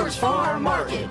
Orr's Farm Market.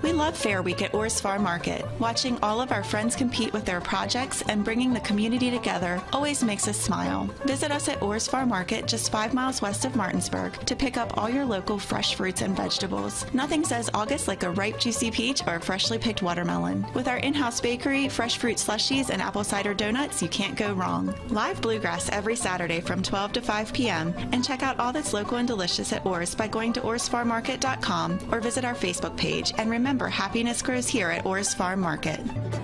We love Fair Week at Orr's Farm Market. Watching all of our friends compete with their projects and bringing the community together always makes us smile. Visit us at Orr's Farm Market just 5 miles west of Martinsburg to pick up all your local fresh fruits and vegetables. Nothing says August like a ripe, juicy peach or a freshly picked watermelon. With our in-house bakery, fresh fruit slushies, and apple cider donuts, you can't go wrong. Live bluegrass every Saturday from 12 to 5 p.m. And check out all that's local and delicious at Orr's by going to orrsfarmmarket.com or visit our Facebook page. And remember, happiness grows here at Orr's Farm Market.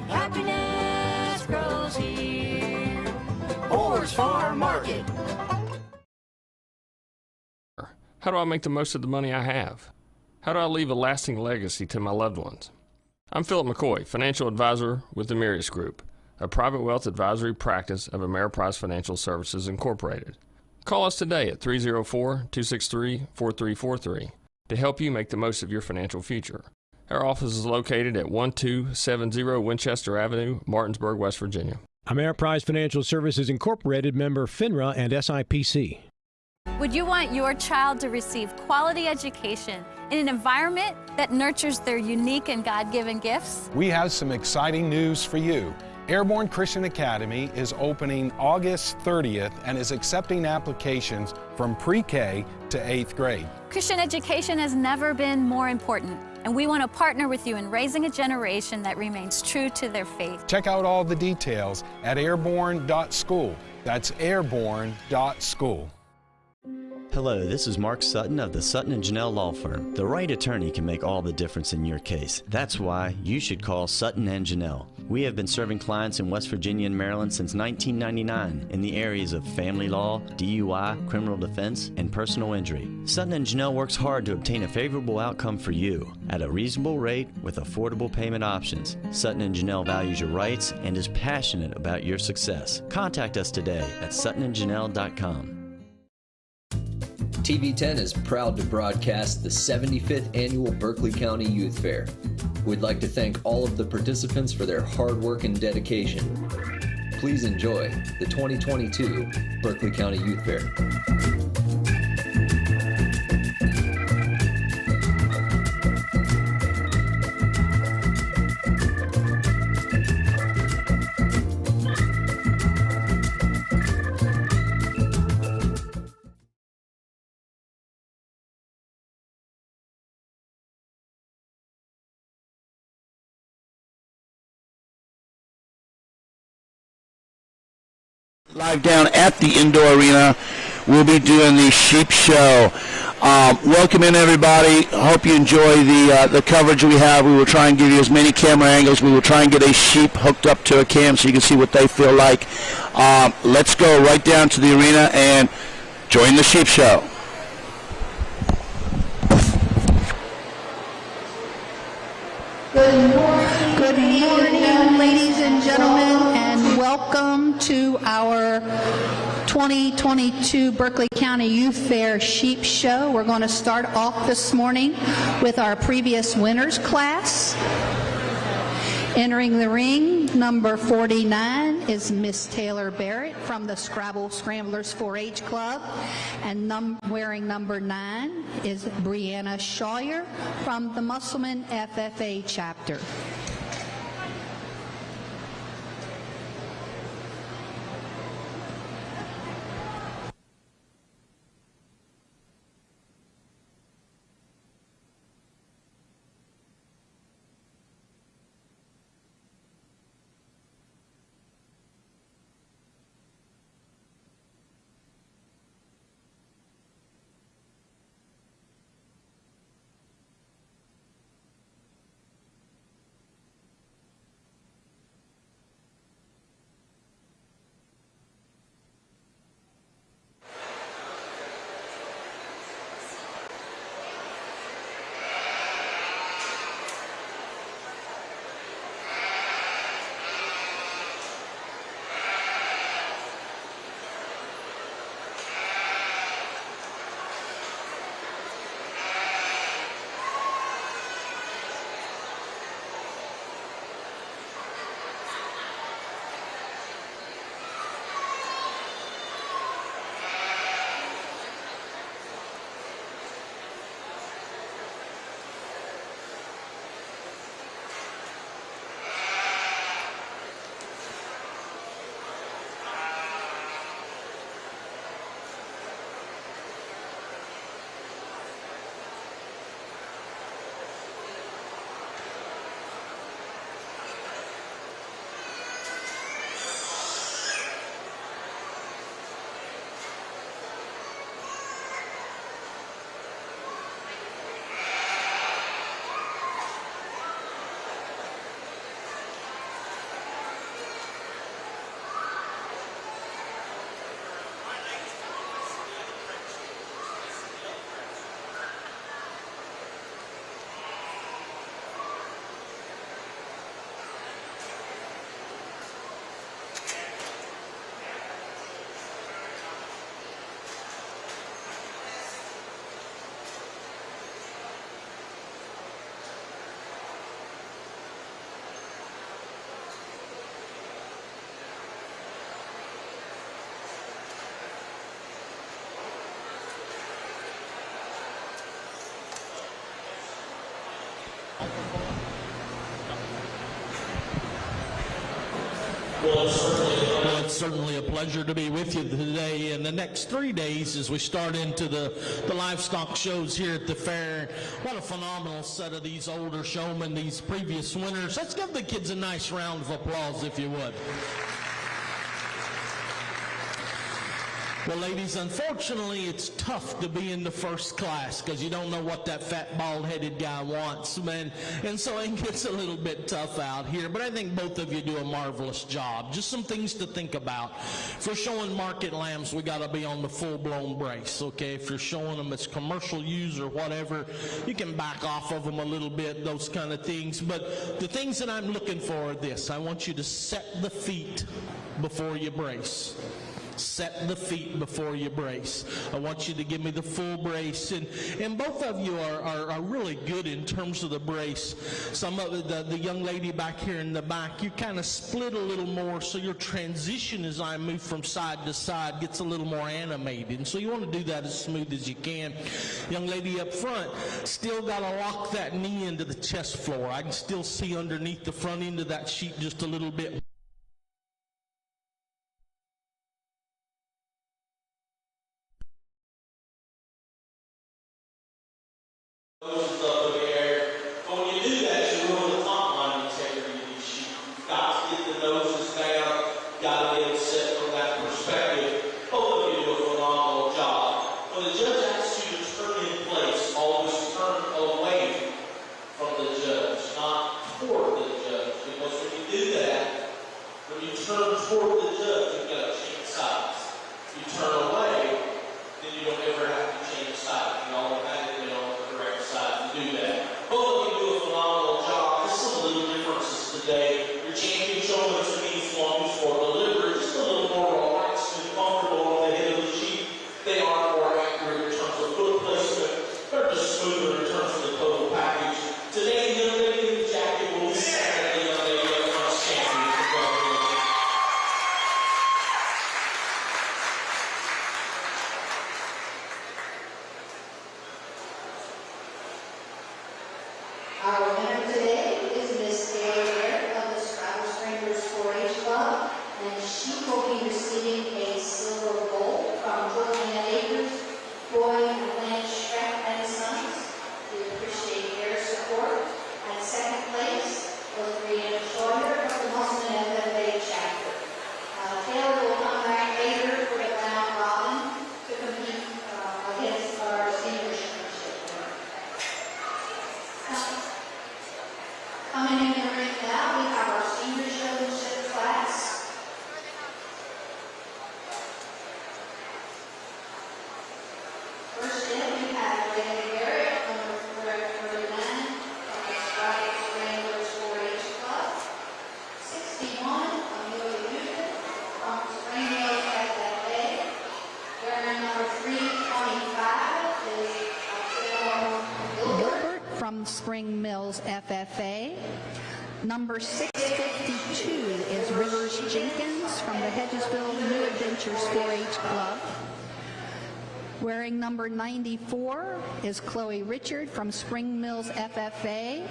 Happiness grows here. Orr's Farm Market. How do I make the most of the money I have? How do I leave a lasting legacy to my loved ones? I'm Philip McCoy, financial advisor with the Mirius Group, a private wealth advisory practice of Ameriprise Financial Services Incorporated. Call us today at 304-263-4343 to help you make the most of your financial future. Our office is located at 1270 Winchester Avenue, Martinsburg, West Virginia. Ameriprise Financial Services Incorporated, member FINRA and SIPC. Would you want your child to receive quality education in an environment that nurtures their unique and God-given gifts? We have some exciting news for you. Airborne Christian Academy is opening August 30th and is accepting applications from pre-K to 8th grade. Christian education has never been more important, and we want to partner with you in raising a generation that remains true to their faith. Check out all the details at airborne.school. That's airborne.school. Hello, this is Mark Sutton of the Sutton & Janelle Law Firm. The right attorney can make all the difference in your case. That's why you should call Sutton & Janelle. We have been serving clients in West Virginia and Maryland since 1999 in the areas of family law, DUI, criminal defense, and personal injury. Sutton & Janelle works hard to obtain a favorable outcome for you at a reasonable rate with affordable payment options. Sutton & Janelle values your rights and is passionate about your success. Contact us today at suttonandjanelle.com. TV10 is proud to broadcast the 75th Annual Berkeley County Youth Fair. We'd like to thank all of the participants for their hard work and dedication. Please enjoy the 2022 Berkeley County Youth Fair. Live down at the indoor arena, we'll be doing the sheep show. Welcome in, everybody. Hope you enjoy the coverage we have. We will try and give you as many camera angles. We will try and get a sheep hooked up to a cam so you can see what they feel like. Let's go right down to the arena and join the sheep show. Good morning, ladies and gentlemen, and welcome to our 2022 Berkeley County Youth Fair Sheep Show. We're going to start off this morning with our previous winners class. Entering the ring, number 49 is Miss Taylor Barrett from the Scrabble Scramblers 4-H Club, and wearing number 9 is Brianna Scheuer from the Musselman FFA chapter. Well, it's certainly a pleasure to be with you today and the next 3 days as we start into the livestock shows here at the fair. What a phenomenal set of these older showmen, these previous winners. Let's give the kids a nice round of applause, if you would. Well, ladies, unfortunately, it's tough to be in the first class because you don't know what that fat, bald-headed guy wants, man. And so it gets a little bit tough out here. But I think both of you do a marvelous job. Just some things to think about. If you're showing market lambs, we got to be on the full-blown brace, okay? If you're showing them as commercial use or whatever, you can back off of them a little bit, those kind of things. But the things that I'm looking for are this. I want you to set the feet before you brace. Set the feet before you brace. I want you to give me the full brace, and both of you are really good in terms of the brace. Some of the young lady back here in the back, you kind of split a little more, so your transition as I move from side to side gets a little more animated, and so you want to do that as smooth as you can. Young lady up front, still got to lock that knee into the chest floor. I can still see underneath the front end of that sheet just a little bit. Spring Mills FFA. Number 652 is Rivers Jenkins from the Hedgesville New Adventures 4-H Club. Wearing number 94 is Chloe Richard from Spring Mills FFA.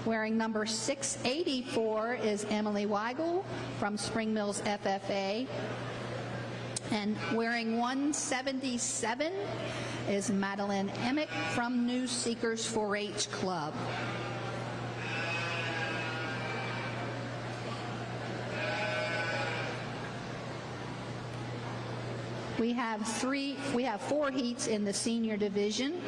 Wearing number 684 is Emily Weigel from Spring Mills FFA. And wearing 177 is Madeline Emick from New Seekers 4-H Club. We have 4 heats in the senior division.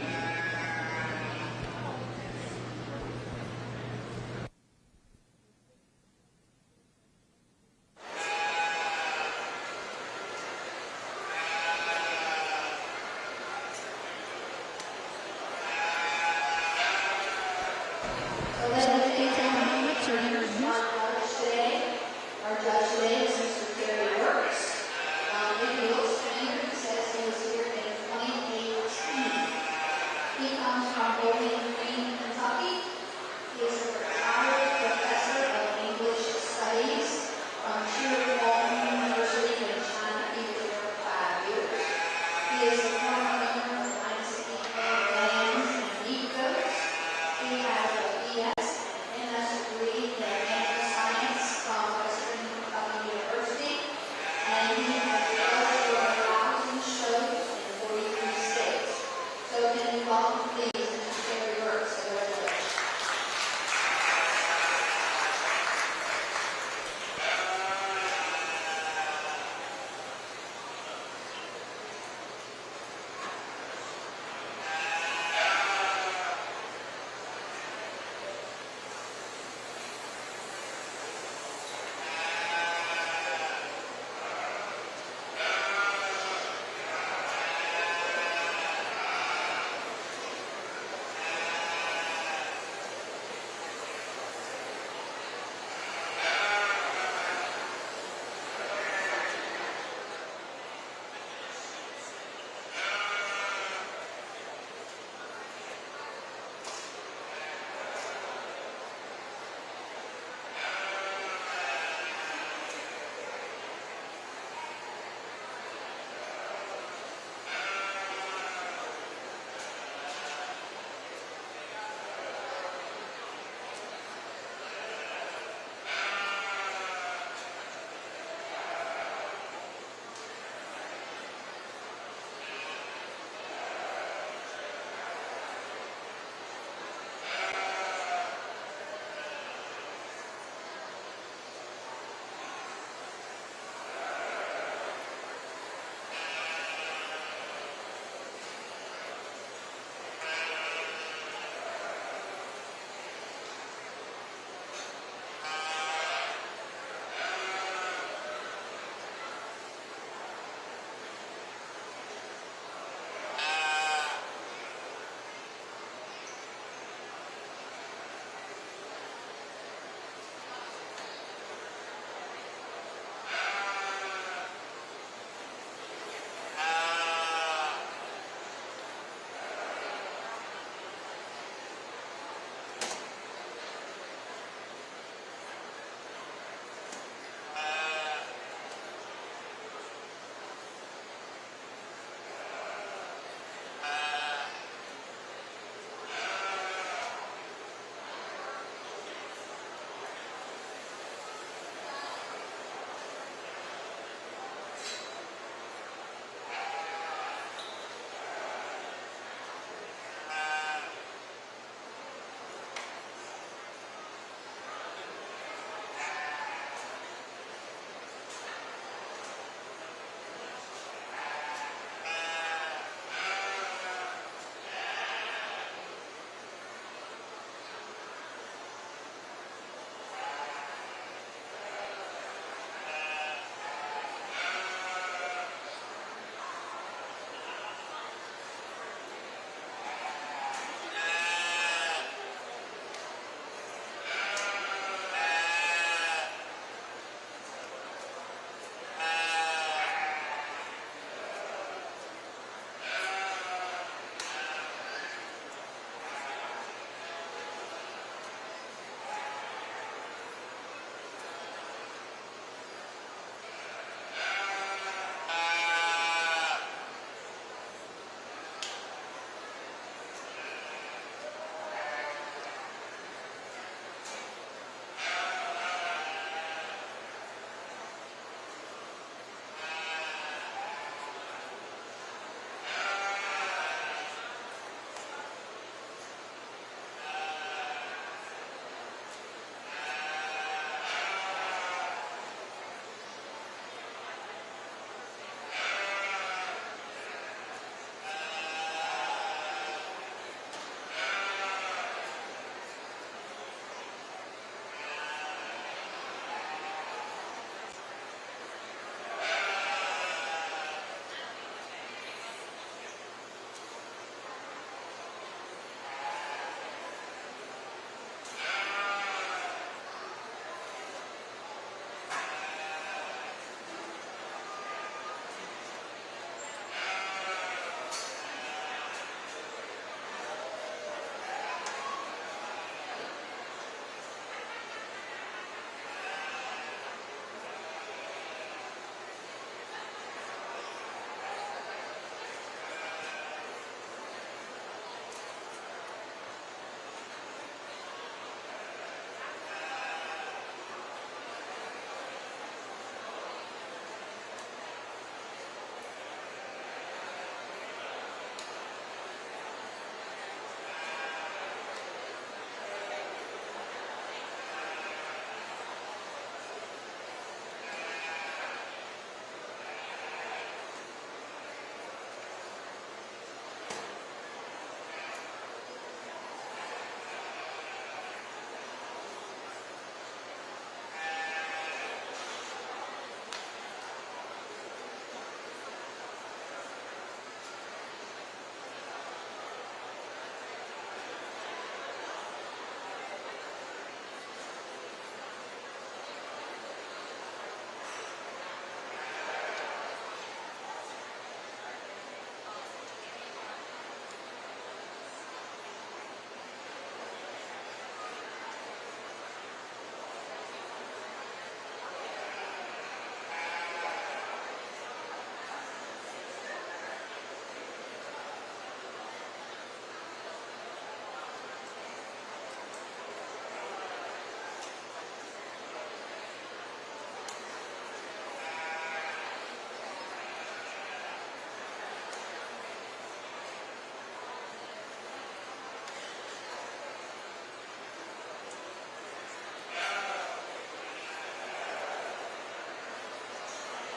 We have welcome, please, Mr. Terry Burks.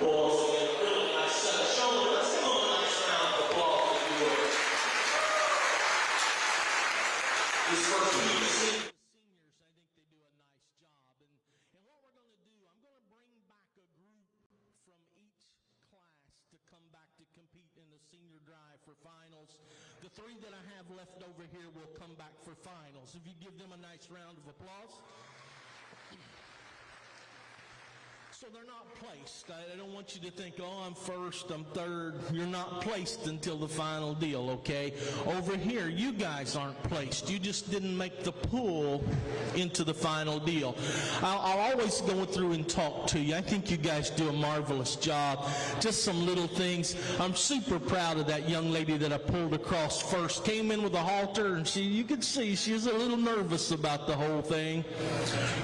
Boys, a really nice set of shoulders. Let's give them a nice round of applause if you would. This first week of seniors, I think they do a nice job. And what we're going to do, I'm going to bring back a group from each class to come back to compete in the senior drive for finals. The three that I have left over here will come back for finals. If you give them a nice round of applause. So they're not placed. I don't want you to think, oh, I'm first, I'm third. You're not placed until the final deal, okay? Over here, you guys aren't placed. You just didn't make the pull into the final deal. I'll always go through and talk to you. I think you guys do a marvelous job. Just some little things. I'm super proud of that young lady that I pulled across first. Came in with a halter, and you could see she was a little nervous about the whole thing.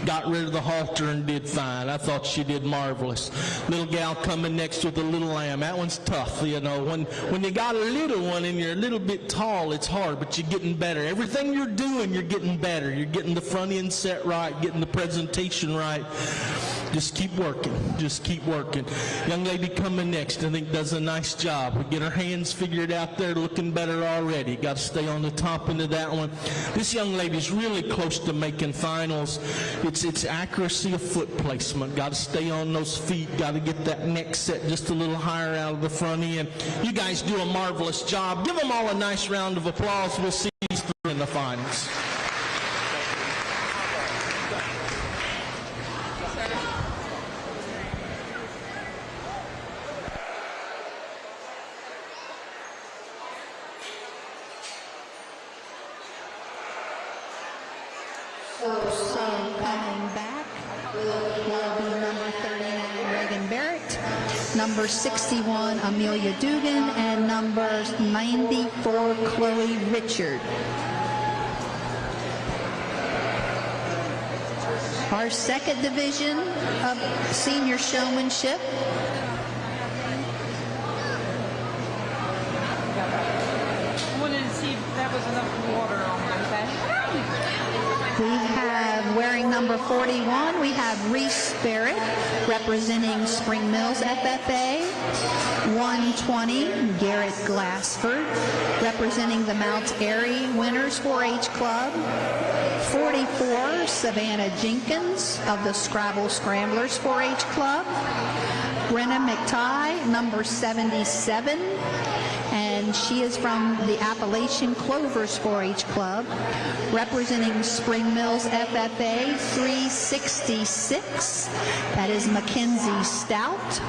Got rid of the halter and did fine. I thought she did marvelous. Little gal coming next with a little lamb. That one's tough, you know. When you got a little one and you're a little bit tall, it's hard, but you're getting better. Everything you're doing, you're getting better. You're getting the front end set right, getting the presentation right. Just keep working. Just keep working. Young lady coming next, I think, does a nice job. We get her hands figured out there, looking better already. Got to stay on the top end of that one. This young lady's really close to making finals. It's accuracy of foot placement. Got to stay on those feet. Got to get that neck set just a little higher out of the front end. You guys do a marvelous job. Give them all a nice round of applause. We'll see these three in the finals. So coming back will be number 39, Reagan Barrett, number 61, Amelia Dugan, and number 94, Chloe Richard. Our second division of senior showmanship. I wanted to see if there was enough water on my bed. We have, wearing number 41, we have Reese Barrett, representing Spring Mills FFA. 120, Garrett Glassford, representing the Mount Airy Winners 4-H Club. 44, Savannah Jenkins of the Scrabble Scramblers 4-H Club. Brenna McTighe, number 77, and she is from the Appalachian Clovers 4-H Club, representing Spring Mills FFA 366. That is Mackenzie Stout.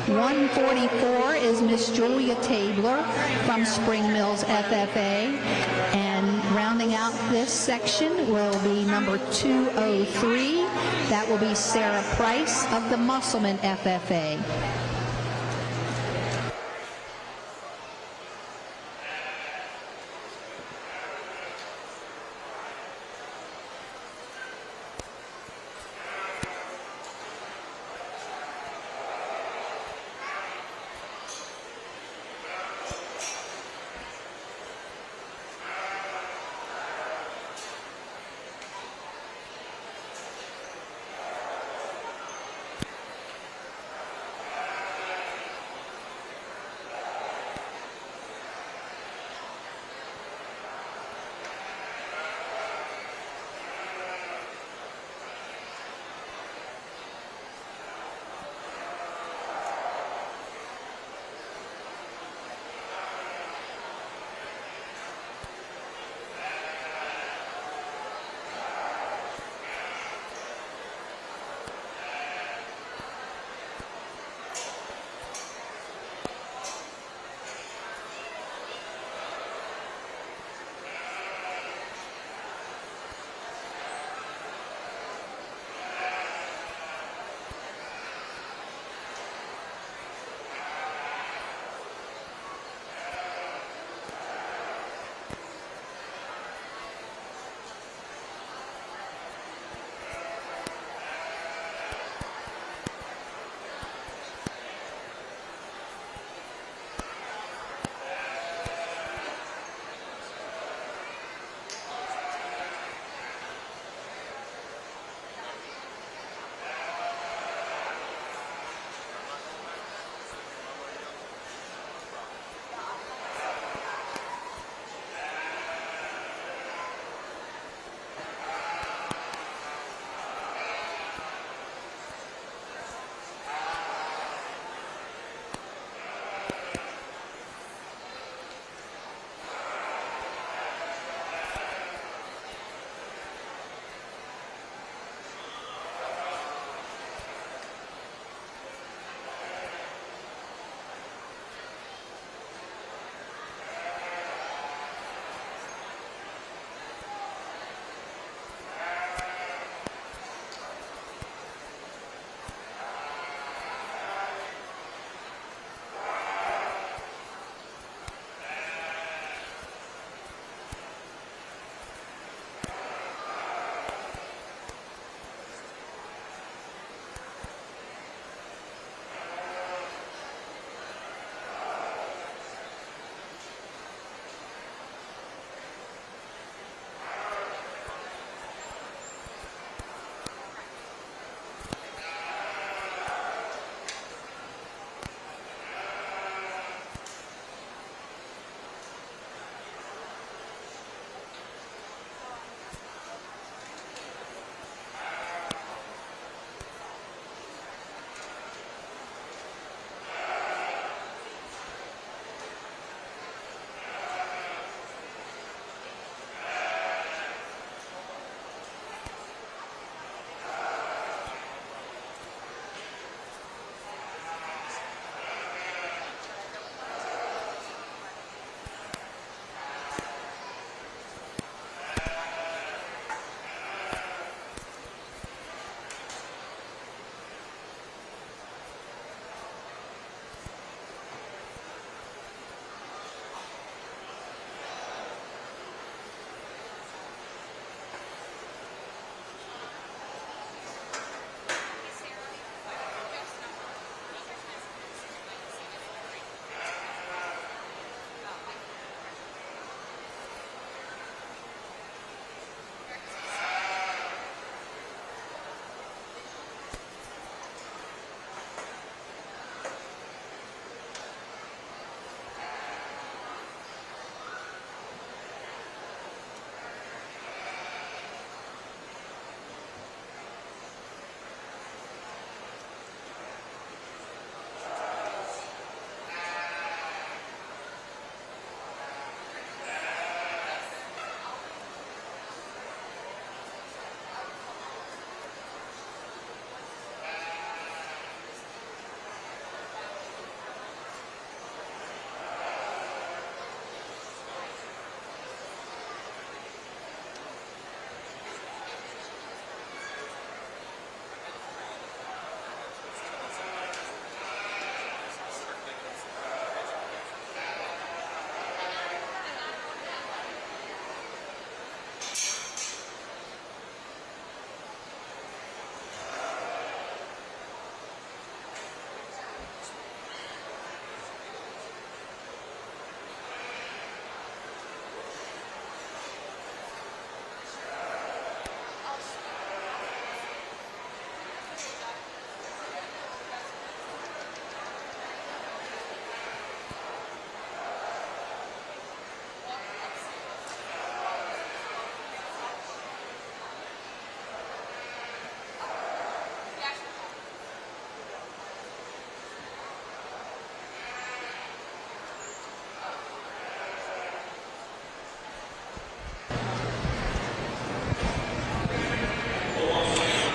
144 is Miss Julia Tabler from Spring Mills FFA. And rounding out this section will be number 203. That will be Sarah Price of the Musselman FFA.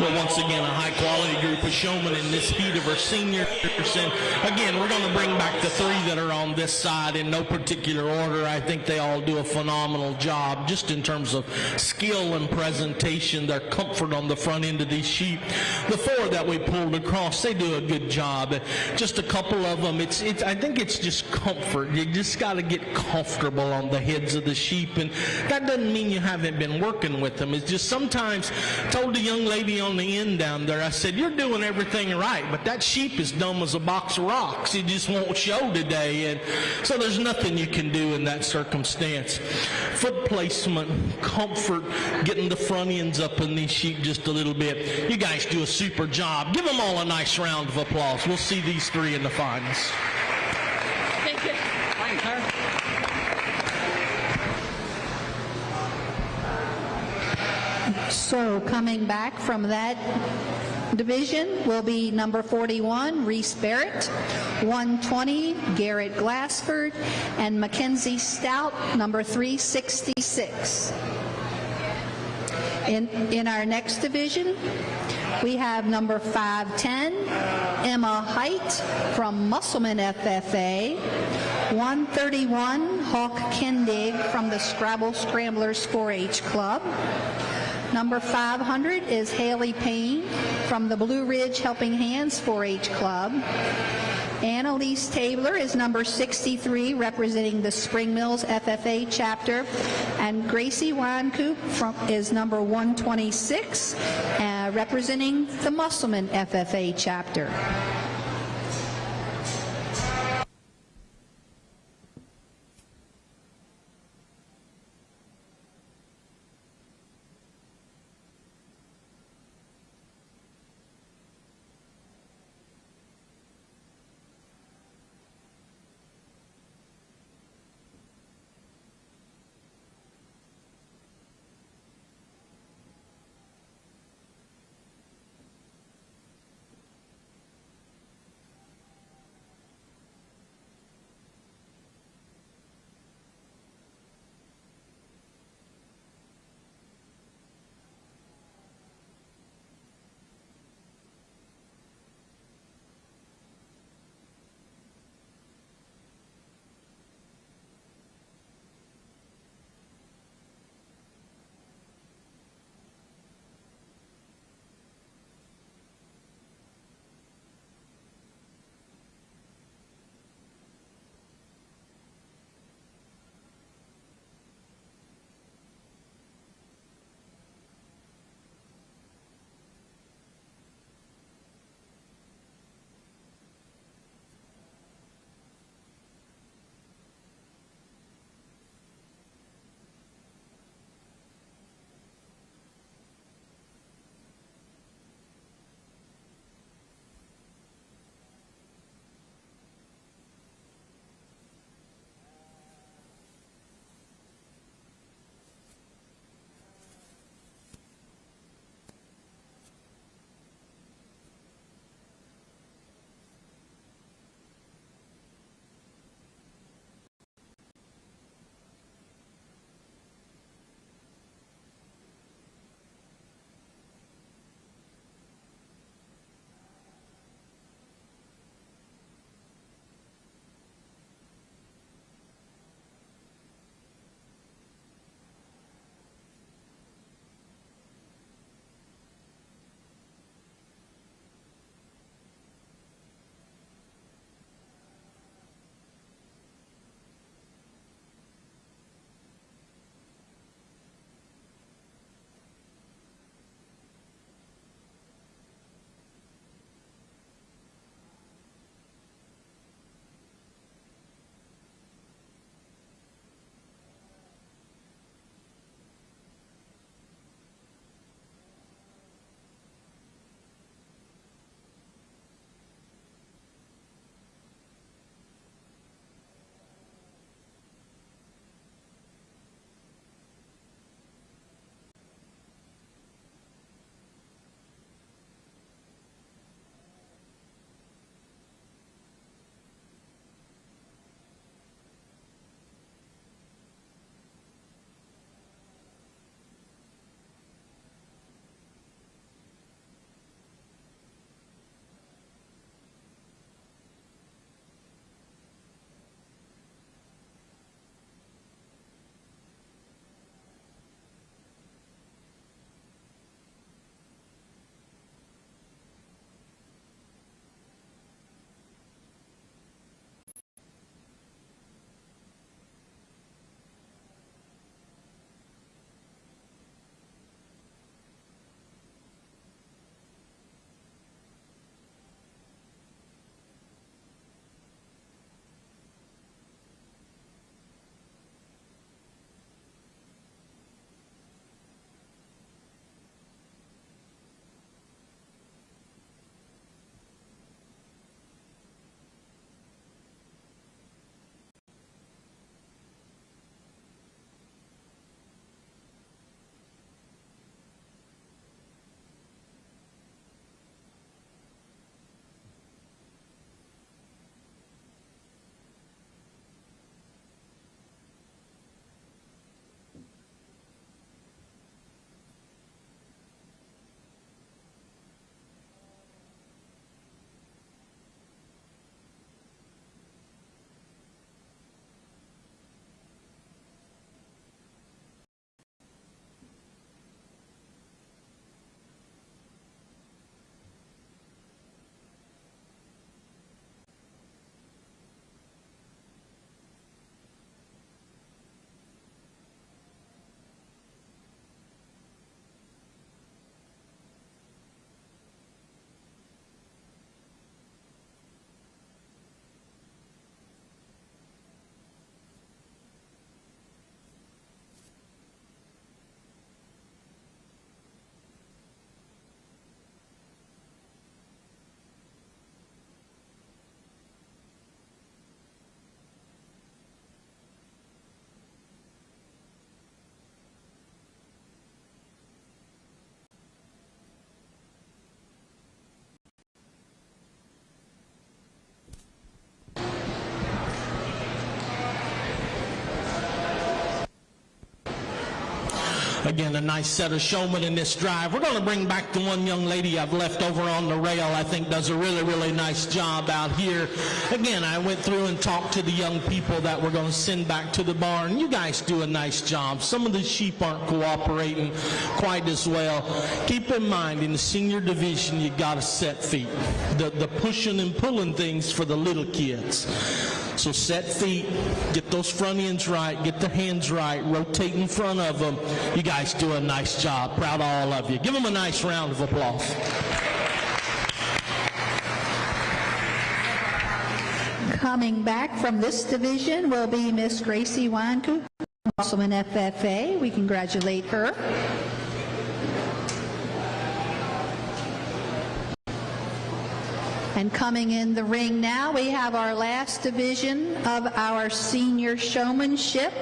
But once again, a high-quality group of showmen in this heat of our seniors. And again, we're going to bring back the three that are on this side in no particular order. I think they all do a phenomenal job just in terms of skill and presentation, their comfort on the front end of these sheep. The four that we pulled across, they do a good job. Just a couple of them, I think it's just comfort. You just got to get comfortable on the heads of the sheep, and that doesn't mean you haven't been working with them. It's just sometimes, I told the young lady on the end down there, I said, you're doing everything right, but that sheep is dumb as a box of rocks. It just won't show today, and so there's nothing you can do in that circumstance. Foot placement, comfort, getting the front ends up in these sheep just a little bit. You guys do a super job. Give them all a nice round of applause. We'll see these three in the finals. Thank you. Thanks, sir. So coming back from that division will be number 41, Reese Barrett, 120, Garrett Glassford, and Mackenzie Stout, number 366. In our next division, we have number 510, Emma Height from Musselman FFA, 131, Hawk Kendig from the Scrabble Scramblers 4-H Club. Number 500 is Haley Payne from the Blue Ridge Helping Hands 4-H Club. Annalise Tabler is number 63, representing the Spring Mills FFA chapter. And Gracie Weinkoop is number 126, representing the Musselman FFA chapter. Again, a nice set of showmen in this drive. We're going to bring back the one young lady I've left over on the rail. I think does a really, really nice job out here. Again, I went through and talked to the young people that we're going to send back to the barn. You guys do a nice job. Some of the sheep aren't cooperating quite as well. Keep in mind, in the senior division, you got to set feet. The pushing and pulling things for the little kids. So set feet, get those front ends right, get the hands right, rotate in front of them. You guys do a nice job. Proud of all of you. Give them a nice round of applause. Coming back from this division will be Miss Gracie Weinkoop, also an FFA. We congratulate her. And coming in the ring now, we have our last division of our senior showmanship.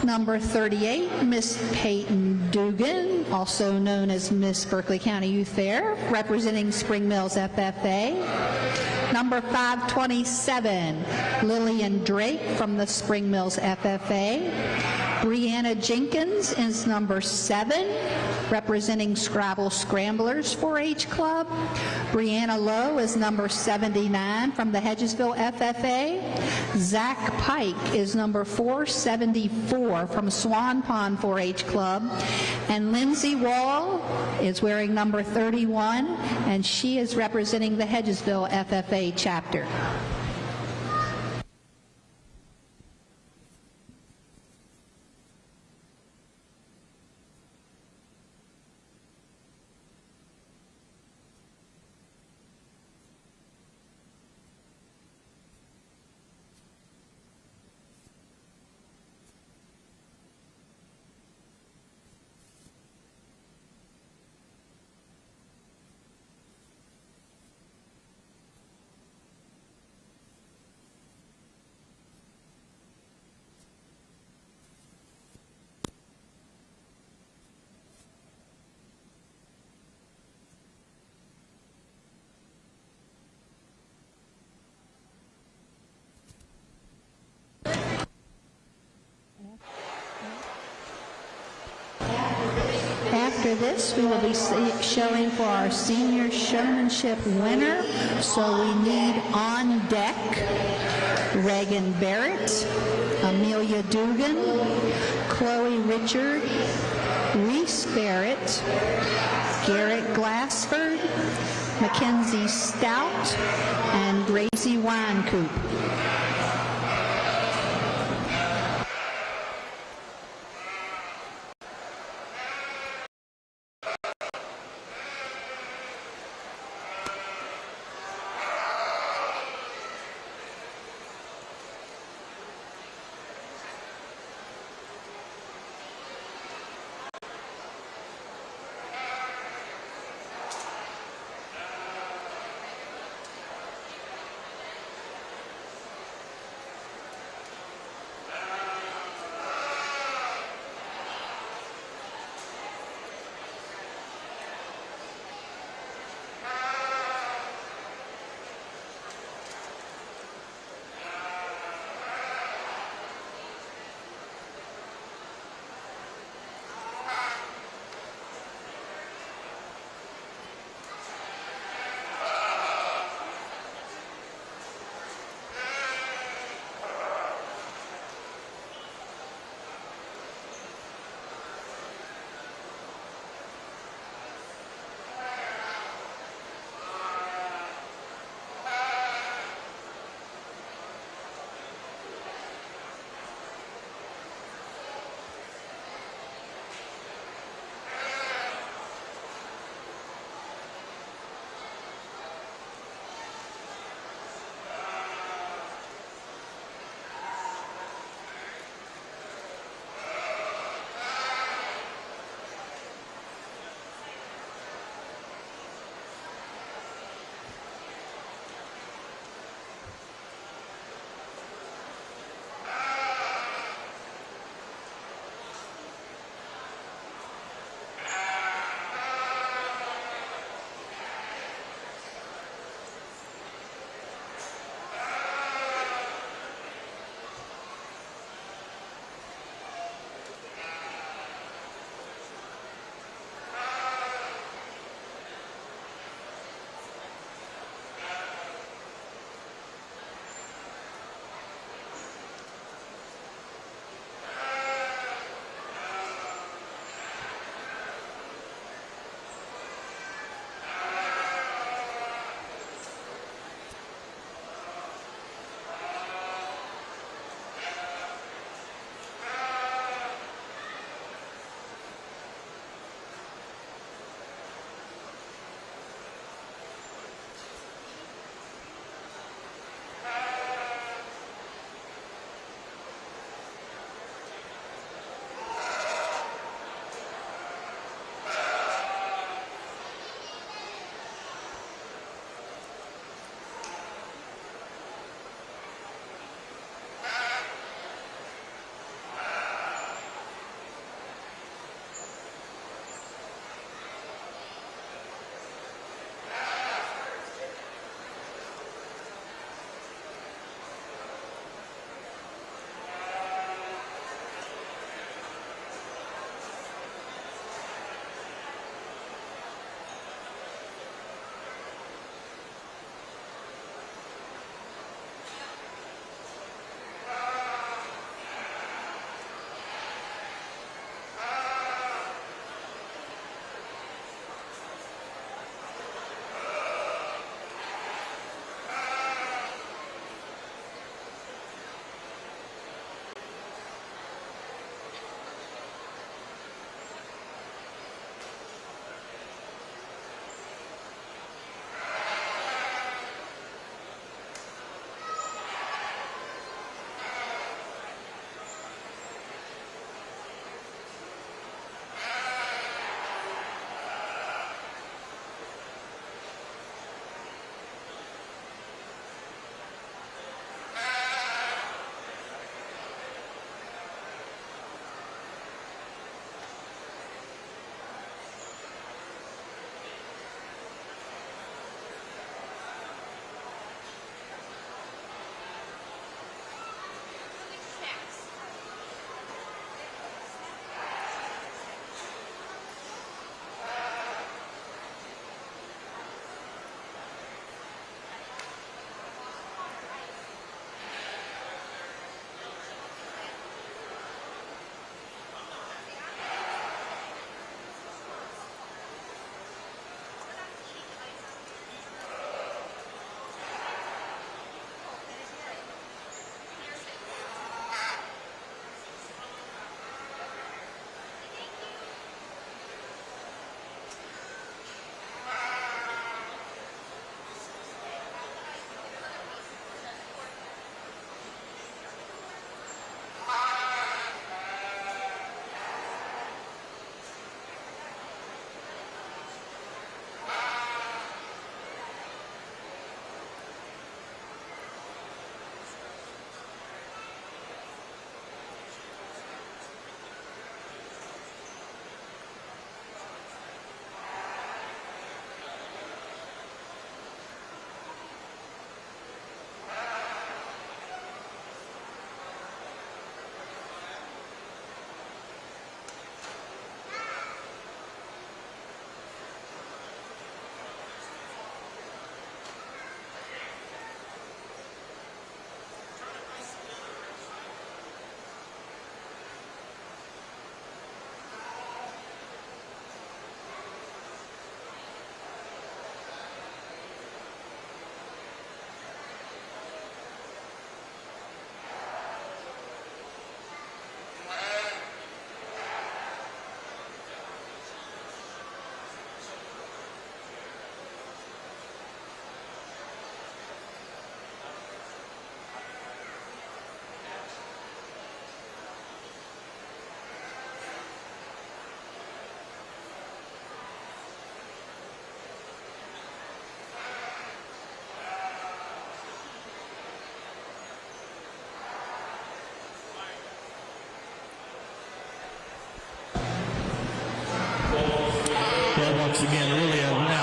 Number 38, Miss Peyton Dugan, also known as Miss Berkeley County Youth Fair, representing Spring Mills FFA. Number 527, Lillian Drake from the Spring Mills FFA. Brianna Jenkins is number 7, representing Scrabble Scramblers 4-H Club. Brianna Lowe is number 79 from the Hedgesville FFA. Zach Pike is number 474 from Swan Pond 4-H Club. And Lindsay Wall is wearing number 31, and she is representing the Hedgesville FFA chapter. After this, we will be showing for our senior showmanship winner. So we need on deck Reagan Barrett, Amelia Dugan, Chloe Richard, Reese Barrett, Garrett Glassford, Mackenzie Stout, and Gracie Weinkoop.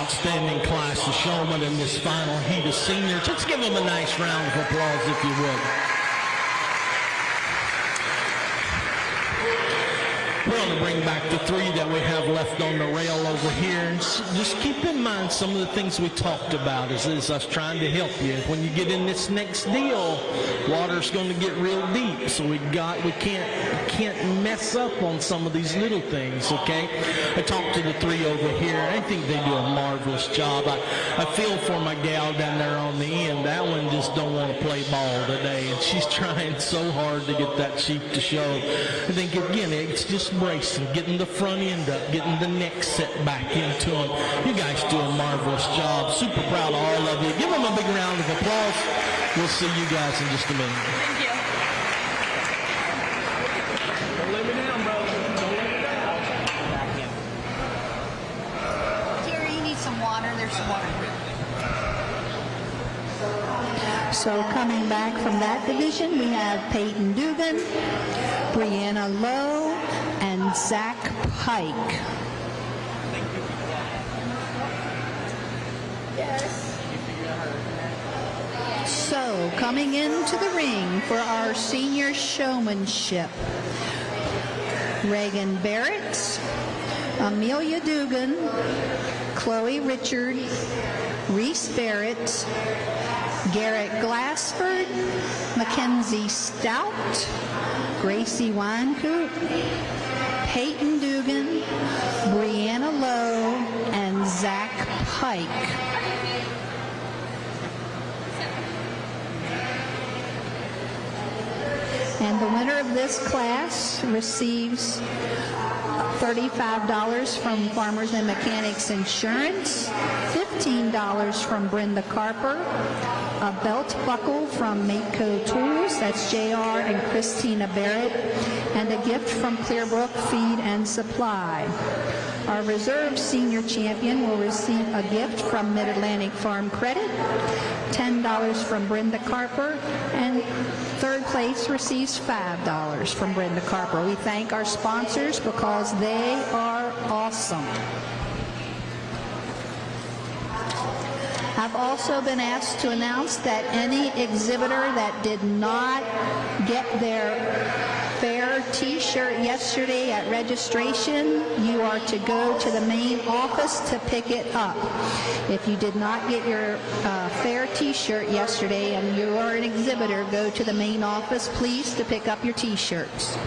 outstanding class of showmen in this final heat of seniors. Let's give them a nice round of applause, if you would. We're going to bring back the three that we have left on the rail over here. And just keep in mind some of the things we talked about as us trying to help you. When you get in this next deal, water's going to get real deep. So we can't mess up on some of these little things, okay? I talked to the three over here. I think they do a marvelous job. I feel for my gal down there on the end. That one just don't want to play ball today. And she's trying so hard to get that sheep to show. I think, again, it's just bracing, getting the front end up, getting the neck set back into them. You guys do a marvelous job. Super proud of all of you. Give them a big round of applause. We'll see you guys in just a minute. Thank you. Don't let me down, brother. Don't let me down. Back in. Terry, you need some water. There's some water. So coming back from that division, we have Peyton Dugan, Brianna Lowe, and Zach Pike. Yes. So coming into the ring for our senior showmanship, Reagan Barrett, Amelia Dugan, Chloe Richard, Reese Barrett, Garrett Glassford, Mackenzie Stout, Gracie Winecoop, Peyton Dugan, Brianna Lowe, and Zach Pike. And the winner of this class receives $35 from Farmers and Mechanics Insurance, $15 from Brenda Carper, a belt buckle from Mateco Tools, that's JR and Christina Barrett, and a gift from Clearbrook Feed and Supply. Our reserve senior champion will receive a gift from Mid-Atlantic Farm Credit, $10 from Brenda Carper, and third place receives $5 from Brenda Carper. We thank our sponsors because they are awesome. I've also been asked to announce that any exhibitor that did not get their fair t-shirt yesterday at registration, you are to go to the main office to pick it up. If you did not get your fair t-shirt yesterday and you are an exhibitor, go to the main office, please, to pick up your t-shirts.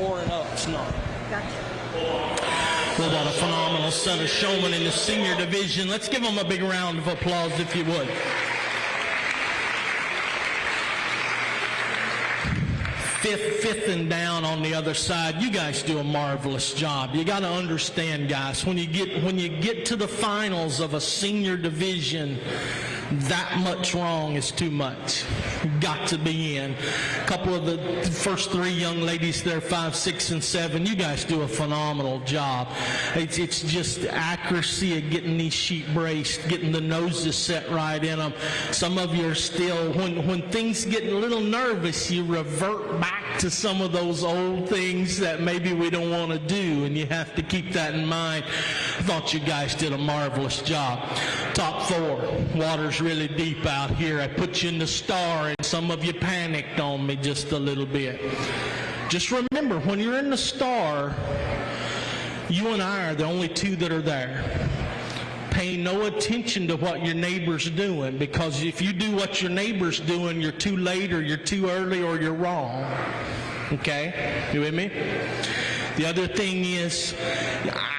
4 and up's not. Gotcha. Well, what a phenomenal set of showmen in the senior division. Let's give them a big round of applause, if you would. Fifth and down on the other side. You guys do a marvelous job. You got to understand, guys, when you get to the finals of a senior division, that much wrong is too much. Got to be in. A couple of the first 3 young ladies there, 5, 6, and 7, you guys do a phenomenal job. It's just accuracy of getting these sheep braced, getting the noses set right in them. Some of you are still, when things get a little nervous, you revert back to some of those old things that maybe we don't want to do, and you have to keep that in mind. I thought you guys did a marvelous job. Top 4. Water's really deep out here. I put you in the star, and some of you panicked on me just a little bit. Just remember, when you're in the star, you and I are the only 2 that are there. Pay no attention to what your neighbor's doing, because if you do what your neighbor's doing, you're too late or you're too early or you're wrong. Okay? You with me? The other thing is,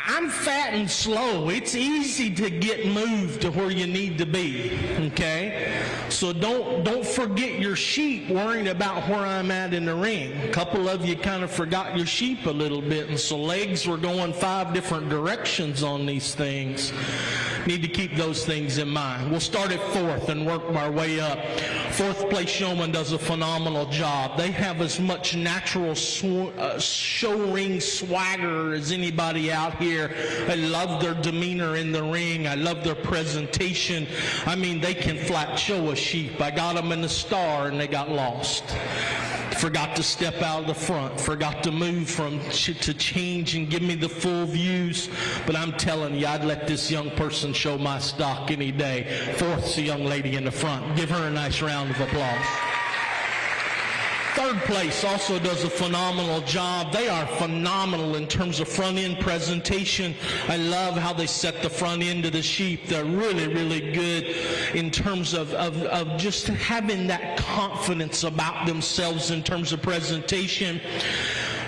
I'm fat and slow. It's easy to get moved to where you need to be, okay? So don't forget your sheep worrying about where I'm at in the ring. A couple of you kind of forgot your sheep a little bit, and so legs were going 5 different directions on these things. Need to keep those things in mind. We'll start at 4th and work our way up. 4th place showman does a phenomenal job. They have as much natural show ring swagger as anybody out here. I love their demeanor in the ring. I love their presentation. I mean, they can flat show a sheep. I got them in the star and they got lost. Forgot to step out of the front. Forgot to move to change and give me the full views. But I'm telling you, I'd let this young person show my stock any day. 4th's the young lady in the front. Give her a nice round of applause. 3rd place also does a phenomenal job. They are phenomenal in terms of front end presentation. I love how they set the front end of the sheep. They're really, really good in terms of just having that confidence about themselves in terms of presentation.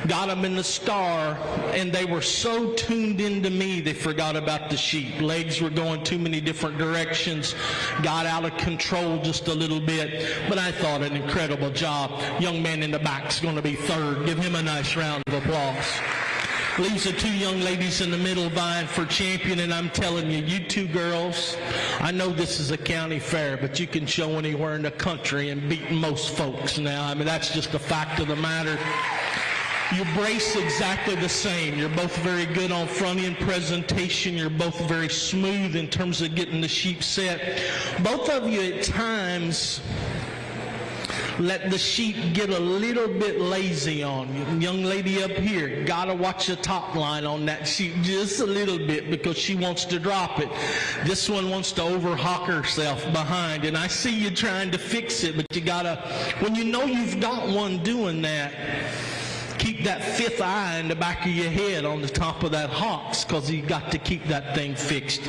Got them in the star, and they were so tuned into me, they forgot about the sheep. Legs were going too many different directions, got out of control just a little bit, but I thought an incredible job. Young man in the back's going to be 3rd. Give him a nice round of applause. Leaves the 2 young ladies in the middle vying for champion, and I'm telling you, you 2 girls, I know this is a county fair, but you can show anywhere in the country and beat most folks now. I mean, that's just a fact of the matter. You brace exactly the same. You're both very good on front end presentation. You're both very smooth in terms of getting the sheep set. Both of you at times let the sheep get a little bit lazy on you. Young lady up here, gotta watch the top line on that sheep just a little bit because she wants to drop it. This one wants to overhawk herself behind, and I see you trying to fix it, but you gotta, when you know you've got one doing that, keep that 5th eye in the back of your head on the top of that hocks, because you got to keep that thing fixed.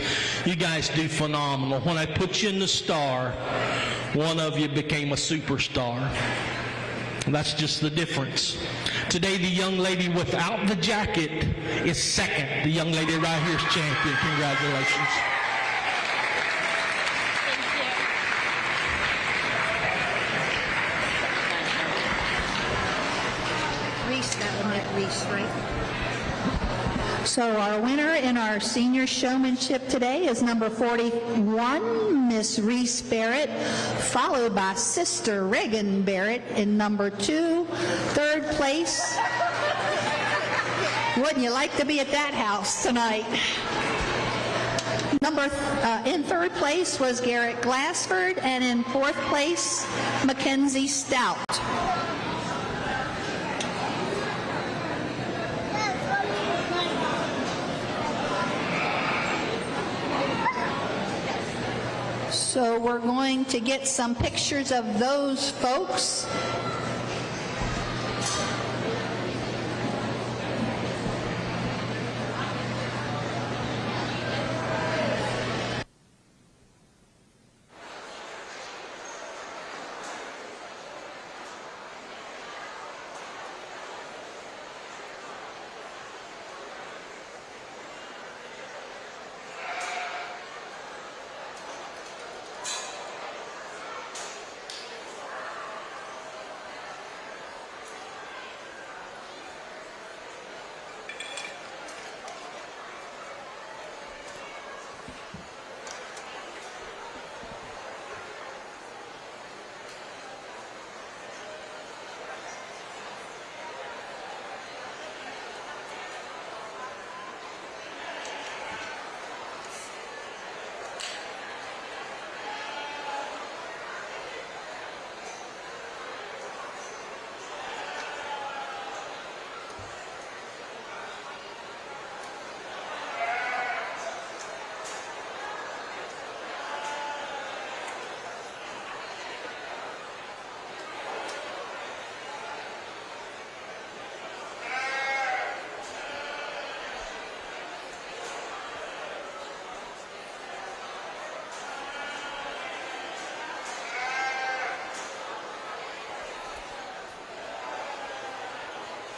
You guys do phenomenal. When I put you in the star, one of you became a superstar. That's just the difference. Today, the young lady without the jacket is 2nd. The young lady right here is champion. Congratulations. Reese, right? So our winner in our senior showmanship today is number 41, Miss Reese Barrett, followed by Sister Reagan Barrett in number 2. 3rd place. Wouldn't you like to be at that house tonight? In 3rd place was Garrett Glassford, and in 4th place, Mackenzie Stout. So we're going to get some pictures of those folks.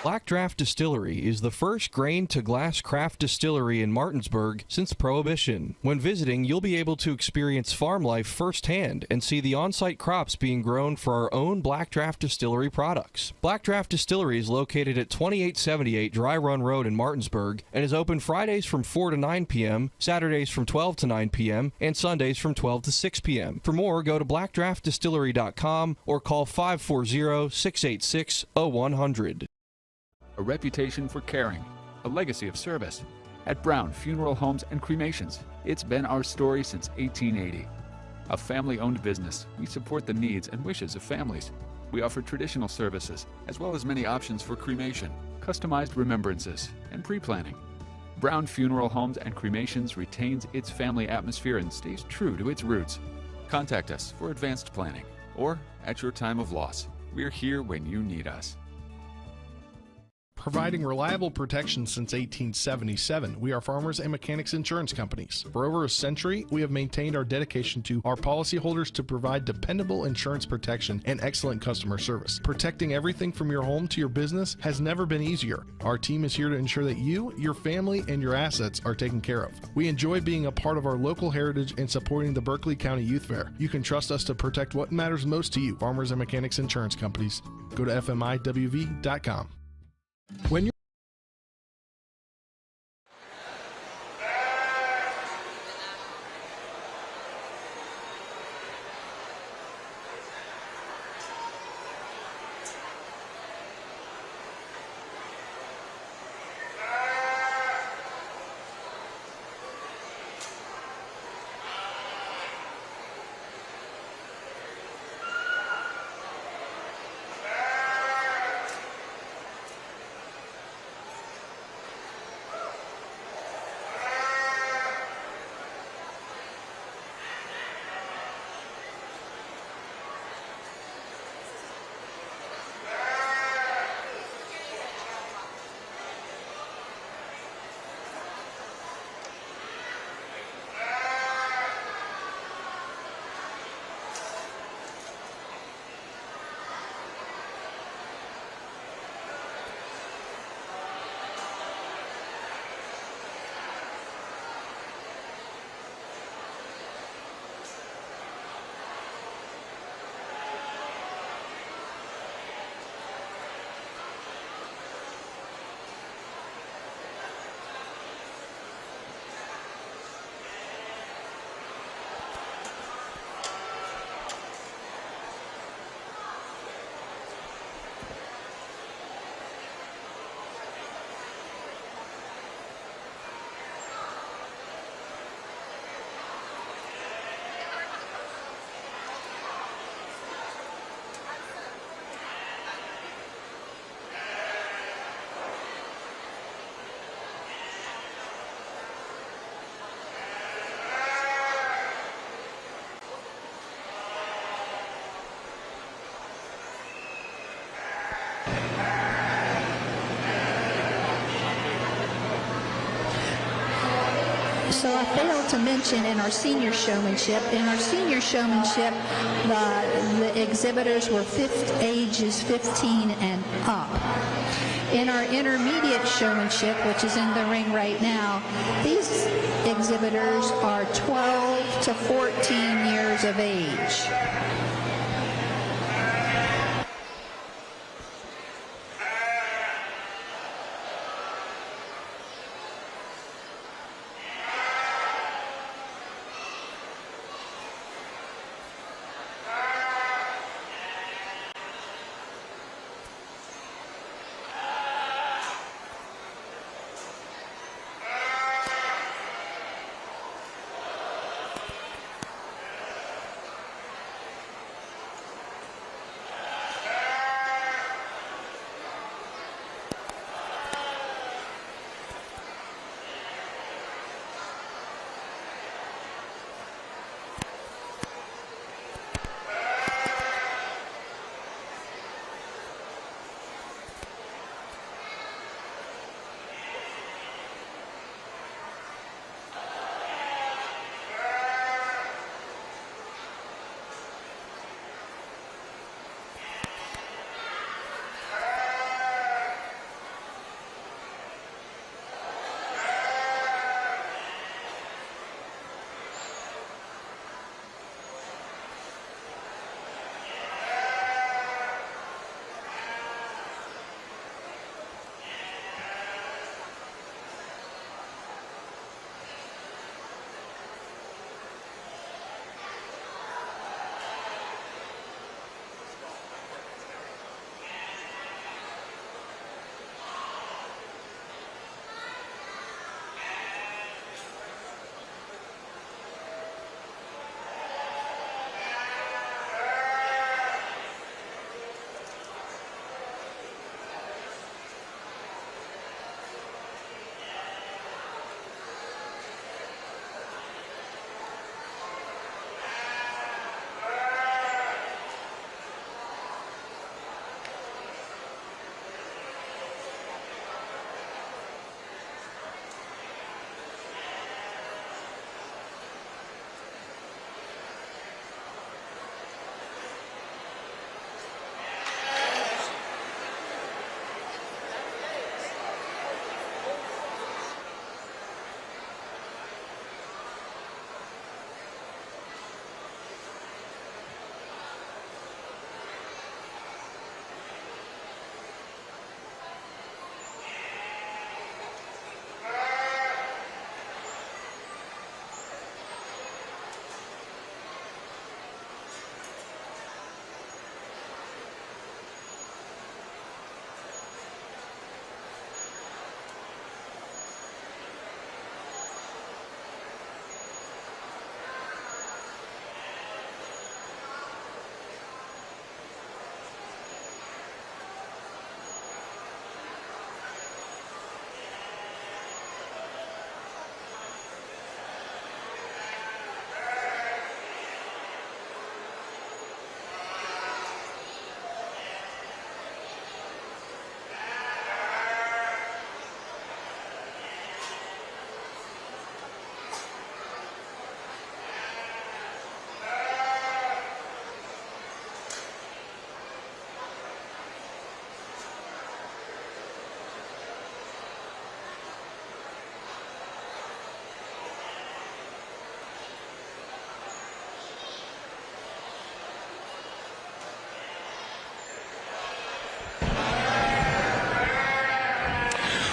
Black Draft Distillery is the first grain-to-glass craft distillery in Martinsburg since Prohibition. When visiting, you'll be able to experience farm life firsthand and see the on-site crops being grown for our own Black Draft Distillery products. Black Draft Distillery is located at 2878 Dry Run Road in Martinsburg and is open Fridays from 4 to 9 p.m., Saturdays from 12 to 9 p.m., and Sundays from 12 to 6 p.m. For more, go to blackdraftdistillery.com or call 540-686-0100. A reputation for caring, a legacy of service. At Brown Funeral Homes and Cremations, it's been our story since 1880. A family-owned business, we support the needs and wishes of families. We offer traditional services, as well as many options for cremation, customized remembrances, and pre-planning. Brown Funeral Homes and Cremations retains its family atmosphere and stays true to its roots. Contact us for advanced planning, or at your time of loss. We're here when you need us. Providing reliable protection since 1877, we are Farmers and Mechanics Insurance Companies. For over a century, we have maintained our dedication to our policyholders to provide dependable insurance protection and excellent customer service. Protecting everything from your home to your business has never been easier. Our team is here to ensure that you, your family, and your assets are taken care of. We enjoy being a part of our local heritage and supporting the Berkeley County Youth Fair. You can trust us to protect what matters most to you. Farmers and Mechanics Insurance Companies. Go to fmiwv.com. When you're So I failed to mention in our senior showmanship, the exhibitors were ages 15 and up. In our intermediate showmanship, which is in the ring right now, these exhibitors are 12 to 14 years of age.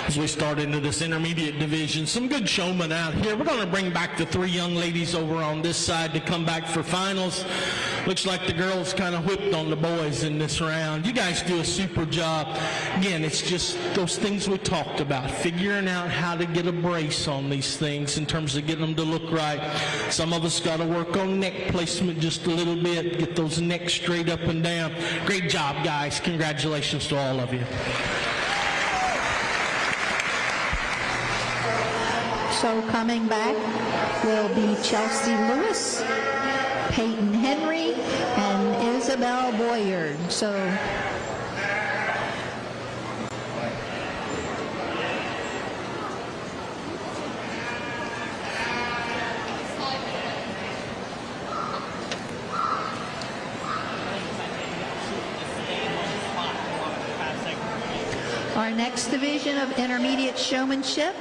as we start into this intermediate division. Some good showmen out here. We're going to bring back the 3 young ladies over on this side to come back for finals. Looks like the girls kind of whipped on the boys in this round. You guys do a super job. Again, it's just those things we talked about, figuring out how to get a brace on these things in terms of getting them to look right. Some of us got to work on neck placement just a little bit, get those necks straight up and down. Great job, guys. Congratulations to all of you. So coming back will be Chelsea Lewis, Peyton Henry, and Isabel Boyard. So our next division of intermediate showmanship,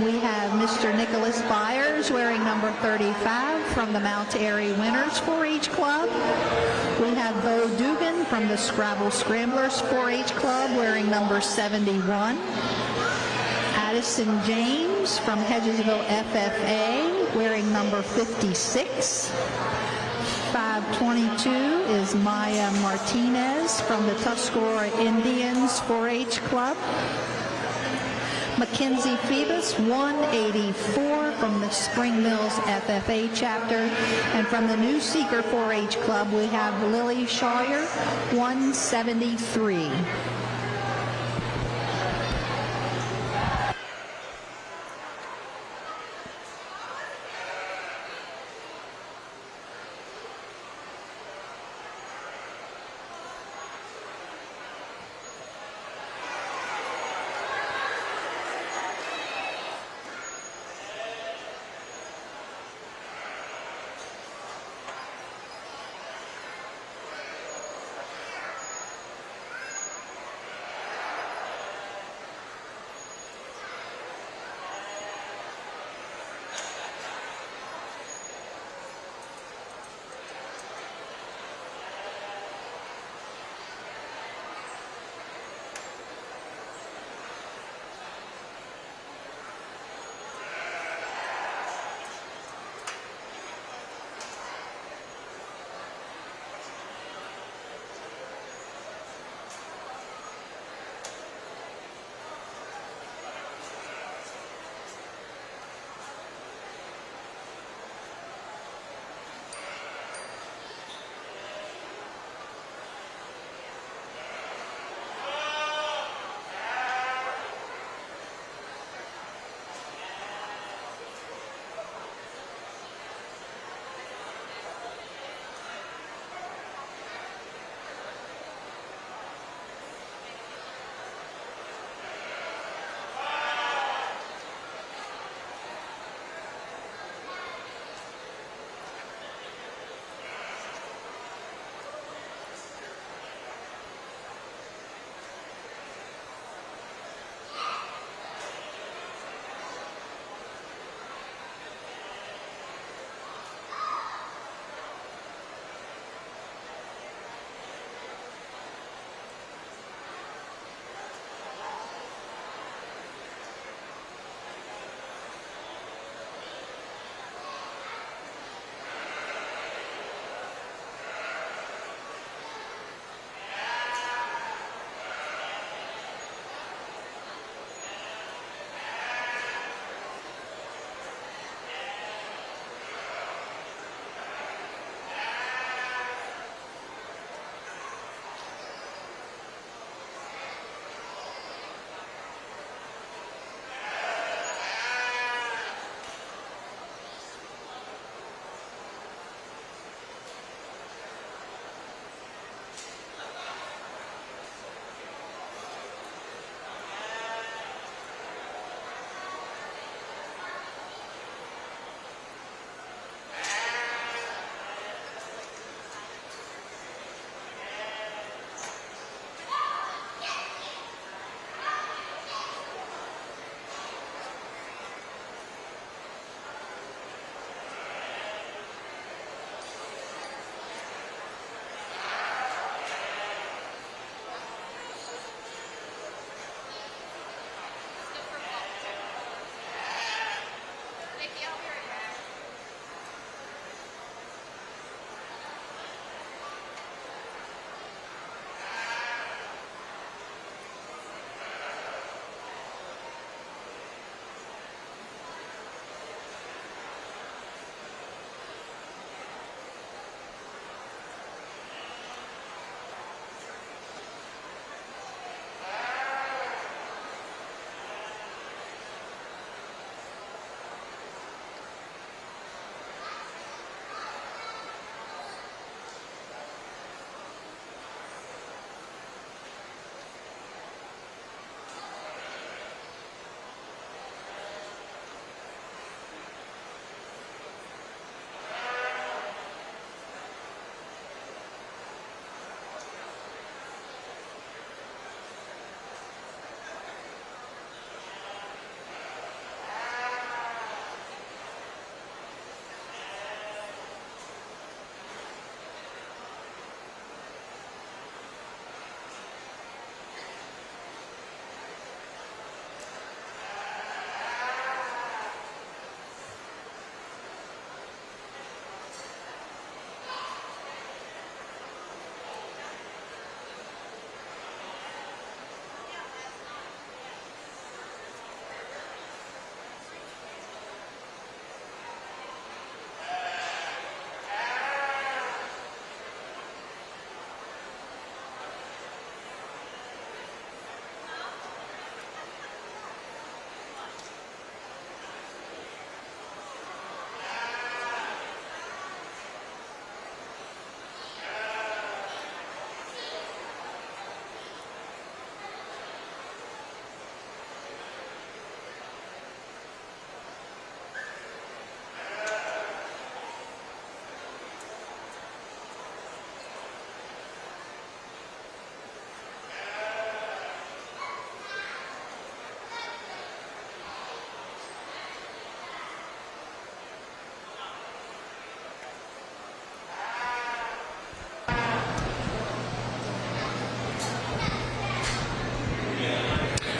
we have Mr. Nicholas Byers wearing number 35 from the Mount Airy Winners 4-H Club. We have Bo Dugan from the Scrabble Scramblers 4-H Club wearing number 71. Addison James from Hedgesville FFA wearing number 56. 522 is Maya Martinez from the Tuscarora Indians 4-H Club. Mackenzie Phoebus, 184 from the Spring Mills FFA chapter. And from the New Seeker 4-H Club, we have Lily Sawyer, 173.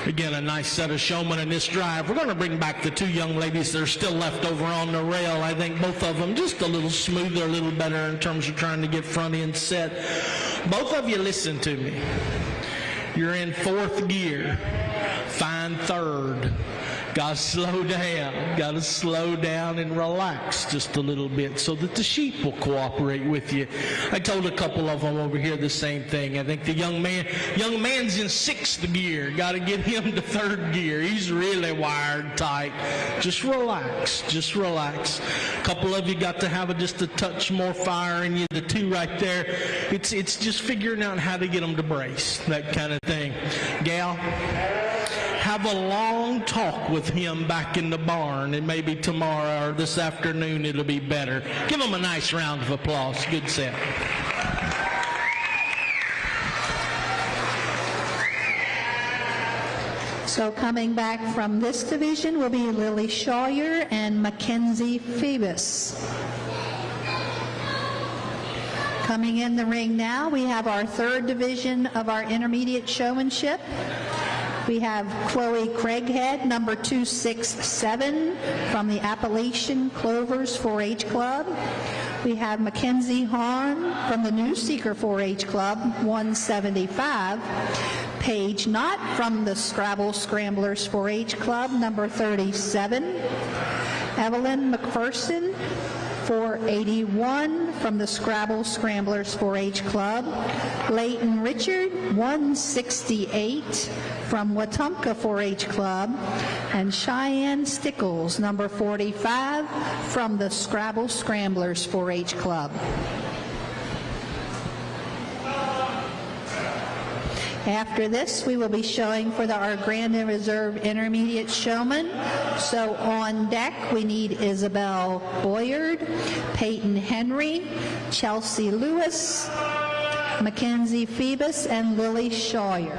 Again, a nice set of showmen in this drive. We're going to bring back the two young ladies that are still left over on the rail. I think both of them just a little smoother, a little better in terms of trying to get front end set. Both of you listen to me. You're in fourth gear. Find third. Got to slow down. Got to slow down and relax just a little bit so that the sheep will cooperate with you. I told a couple of them over here the same thing. I think the young man's in sixth gear. Got to get him to third gear. He's really wired tight. Just relax. Just relax. A couple of you got to have just a touch more fire in you. The two right there, it's just figuring out how to get them to brace. That kind of thing. Gal, have a long talk with him back in the barn, and maybe tomorrow or this afternoon it'll be better. Give him a nice round of applause. Good set. So coming back from this division will be Lily Shawyer and Mackenzie Phoebus. Coming in the ring now, we have our third division of our intermediate showmanship. We have Chloe Craighead, number 267, from the Appalachian Clovers 4-H Club. We have Mackenzie Horn from the New Seeker 4-H Club, 175. Paige Knott from the Scrabble Scramblers 4-H Club, number 37. Evelyn McPherson, 481 from the Scrabble Scramblers 4-H Club. Leighton Richard, 168 from Wetumpka 4-H Club. And Cheyenne Stickles, number 45 from the Scrabble Scramblers 4-H Club. After this, we will be showing for our Grand and Reserve Intermediate Showman. So on deck, we need Isabel Boyard, Peyton Henry, Chelsea Lewis, Mackenzie Phoebus, and Lily Shawyer.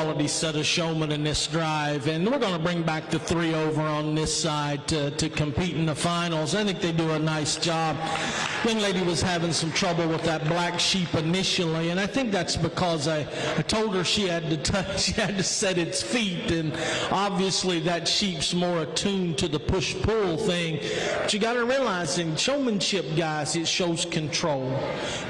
quality set of showmen in this drive, and we're going to bring back the 3 over on this side to compete in the finals. I think they do a nice job. Young lady was having some trouble with that black sheep initially, and I think that's because I told her she had to set its feet, and obviously that sheep's more attuned to the push-pull thing. But you got to realize in showmanship, guys, it shows control.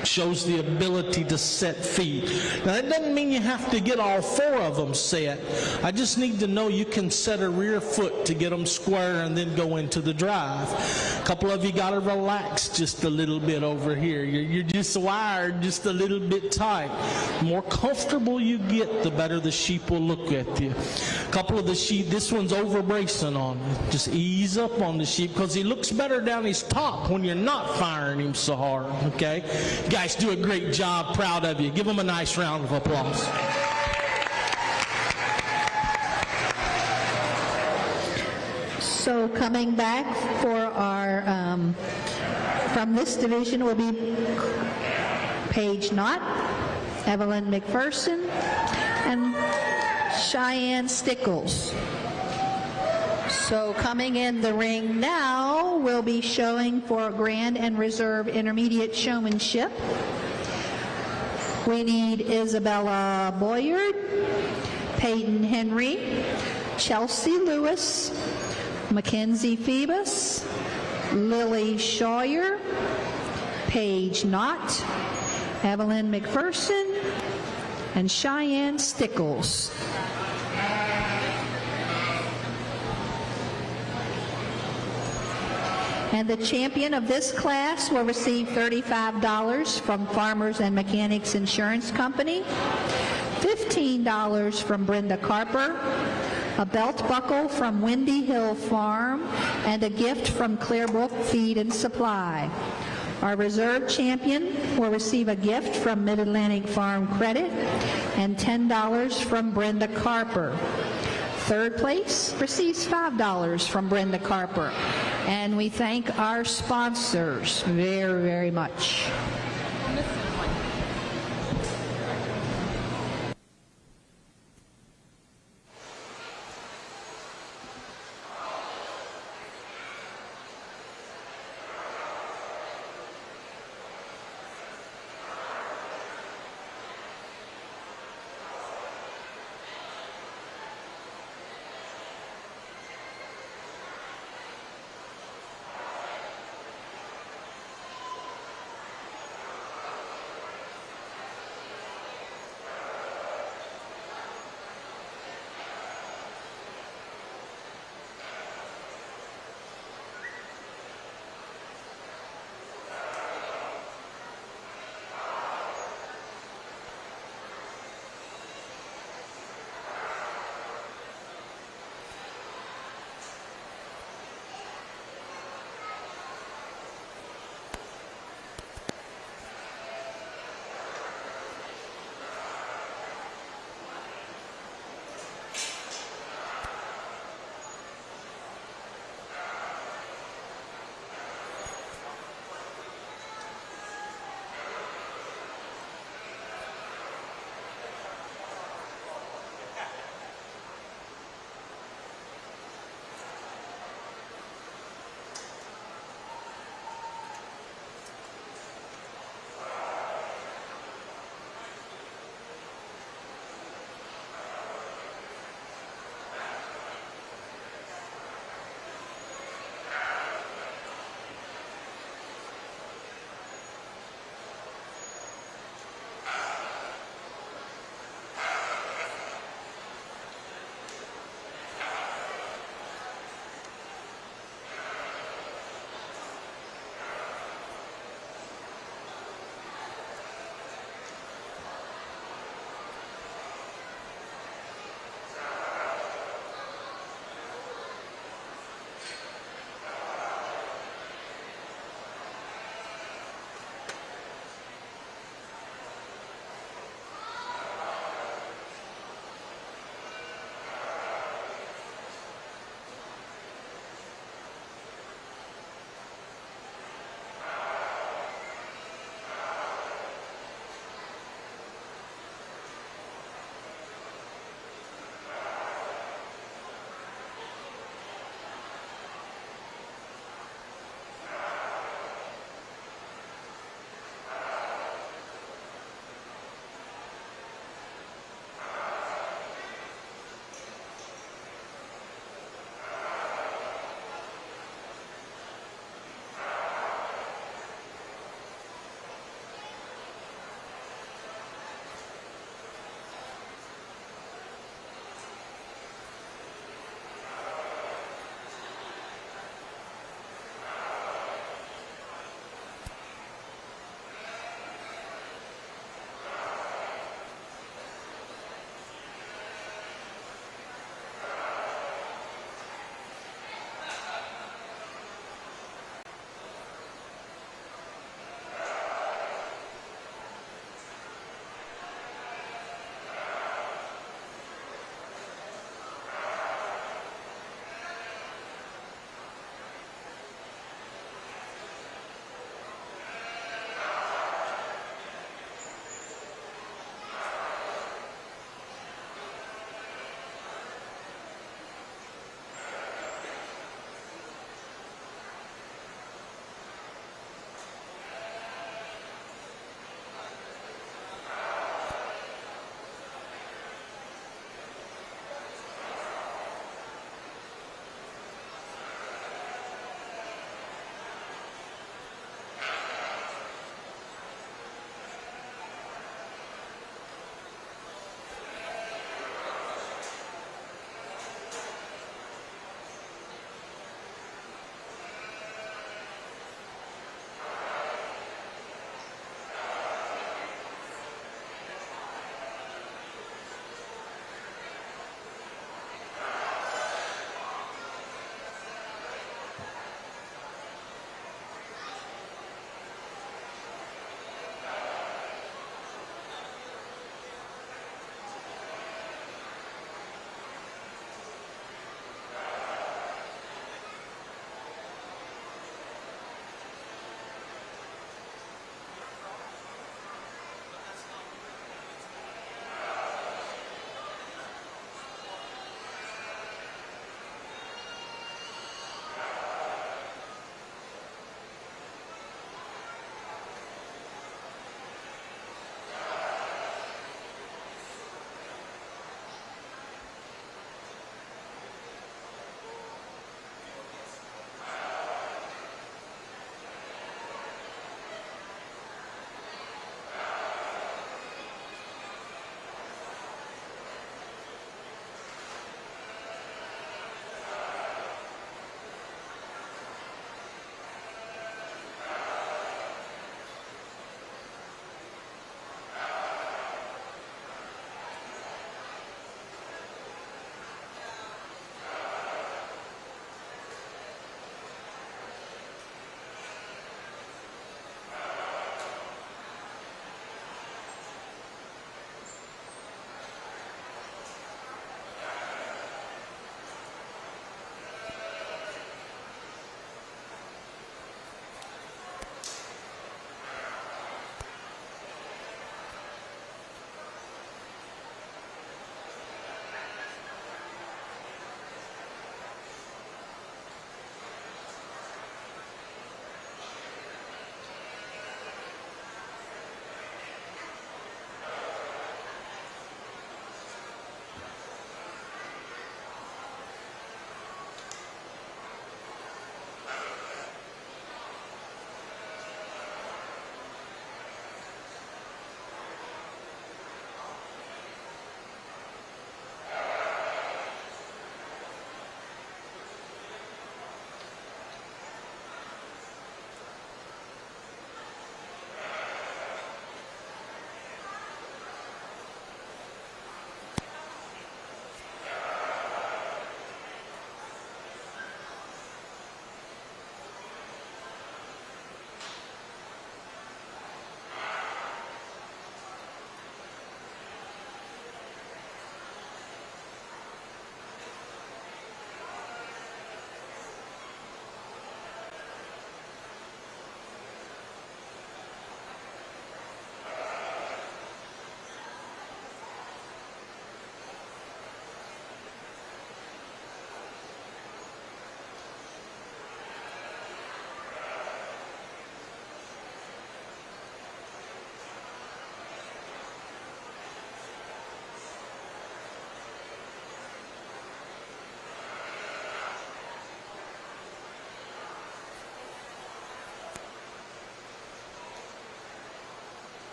It shows the ability to set feet. Now, that doesn't mean you have to get all 4 of them set. I just need to know you can set a rear foot to get them square and then go into the drive. A couple of you got to relax just a little bit over here. You're just wired just a little bit tight. The more comfortable you get, the better the sheep will look at you. A couple of the sheep, this one's over-bracing on you. Just ease up on the sheep because he looks better down his top when you're not firing him so hard, okay? You guys do a great job. Proud of you. Give them a nice round of applause. So coming back for our, from this division will be Paige Knott, Evelyn McPherson, and Cheyenne Stickles. So coming in the ring now will be showing for Grand and Reserve Intermediate Showmanship. We need Isabella Boyard, Peyton Henry, Chelsea Lewis, Mackenzie Phoebus, Lily Scheuer, Paige Knott, Evelyn McPherson, and Cheyenne Stickles. And the champion of this class will receive $35 from Farmers and Mechanics Insurance Company, $15 from Brenda Carper, a belt buckle from Windy Hill Farm, and a gift from Clearbrook Feed and Supply. Our reserve champion will receive a gift from Mid-Atlantic Farm Credit and $10 from Brenda Carper. Third place receives $5 from Brenda Carper. And we thank our sponsors very, very much.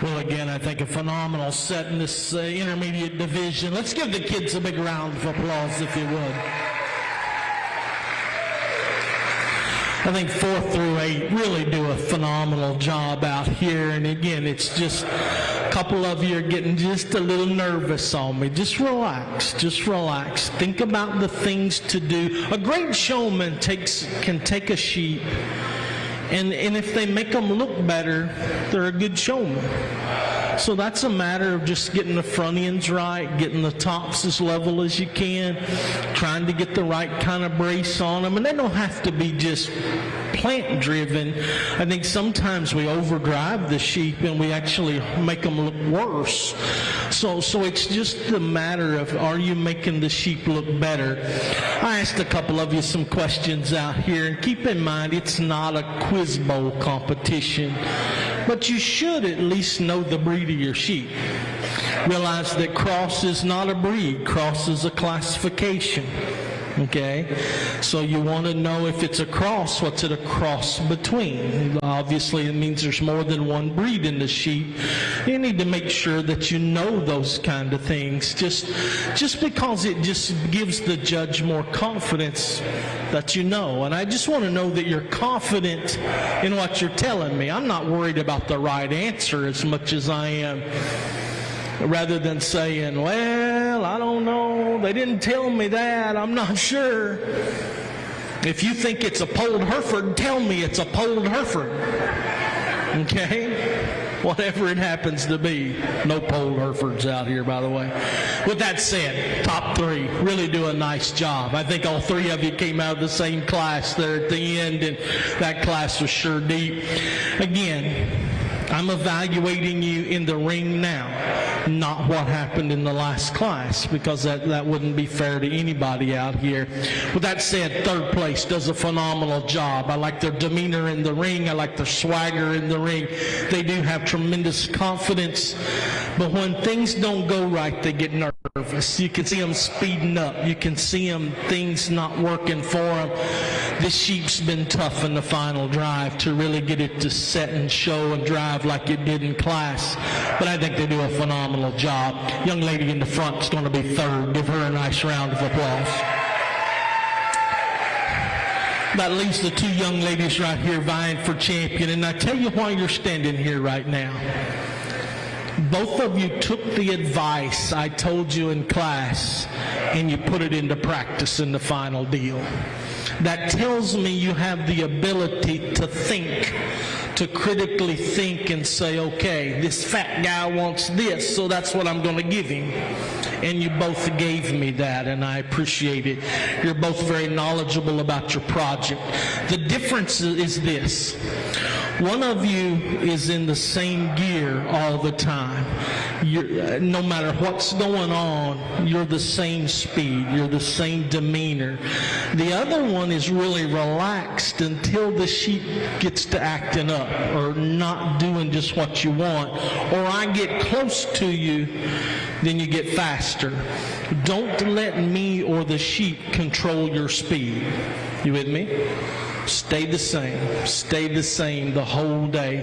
Well, again, I think a phenomenal set in this intermediate division. Let's give the kids a big round of applause, if you would. I think 4 through 8 really do a phenomenal job out here. And again, it's just a couple of you are getting just a little nervous on me. Just relax. Just relax. Think about the things to do. A great showman can take a sheep, and if they make them look better, they're a good showman. So that's a matter of just getting the front ends right, getting the tops as level as you can, trying to get the right kind of brace on them. And they don't have to be just plant driven. I think sometimes we overdrive the sheep and we actually make them look worse. So it's just a matter of, are you making the sheep look better? I asked a couple of you some questions out here, and keep in mind it's not a quiz bowl competition, but you should at least know the breed of your sheep. Realize that cross is not a breed, cross is a classification. Okay, so you want to know if it's a cross, what's it a cross between? Obviously, it means there's more than one breed in the sheep. You need to make sure that you know those kind of things, just because it just gives the judge more confidence that you know. And I just want to know that you're confident in what you're telling me. I'm not worried about the right answer as much as I am rather than saying, well, I don't know, they didn't tell me that, I'm not sure. If you think it's a polled Hereford, tell me it's a polled Hereford. Okay? Whatever it happens to be. No polled Herefords out here, by the way. With that said, top 3 really do a nice job. I think all 3 of you came out of the same class there at the end, and that class was sure deep. Again, I'm evaluating you in the ring now, not what happened in the last class, because that wouldn't be fair to anybody out here. With that said, 3rd place does a phenomenal job. I like their demeanor in the ring. I like their swagger in the ring. They do have tremendous confidence, but when things don't go right, they get nervous. You can see them speeding up. You can see them, things not working for them. This sheep's been tough in the final drive to really get it to set and show and drive like it did in class, but I think they do a phenomenal job. Young lady in the front is going to be 3rd. Give her a nice round of applause. That leaves the 2 young ladies right here vying for champion, and I tell you why you're standing here right now. Both of you took the advice I told you in class and you put it into practice in the final deal. That tells me you have the ability to think, to critically think and say, okay, this fat guy wants this, so that's what I'm going to give him. And you both gave me that, and I appreciate it. You're both very knowledgeable about your project. The difference is this. One of you is in the same gear all the time. No matter what's going on, you're the same speed, you're the same demeanor. The other one is really relaxed until the sheep gets to acting up or not doing just what you want. Or I get close to you, then you get faster. Don't let me or the sheep control your speed. You with me? Stay the same the whole day.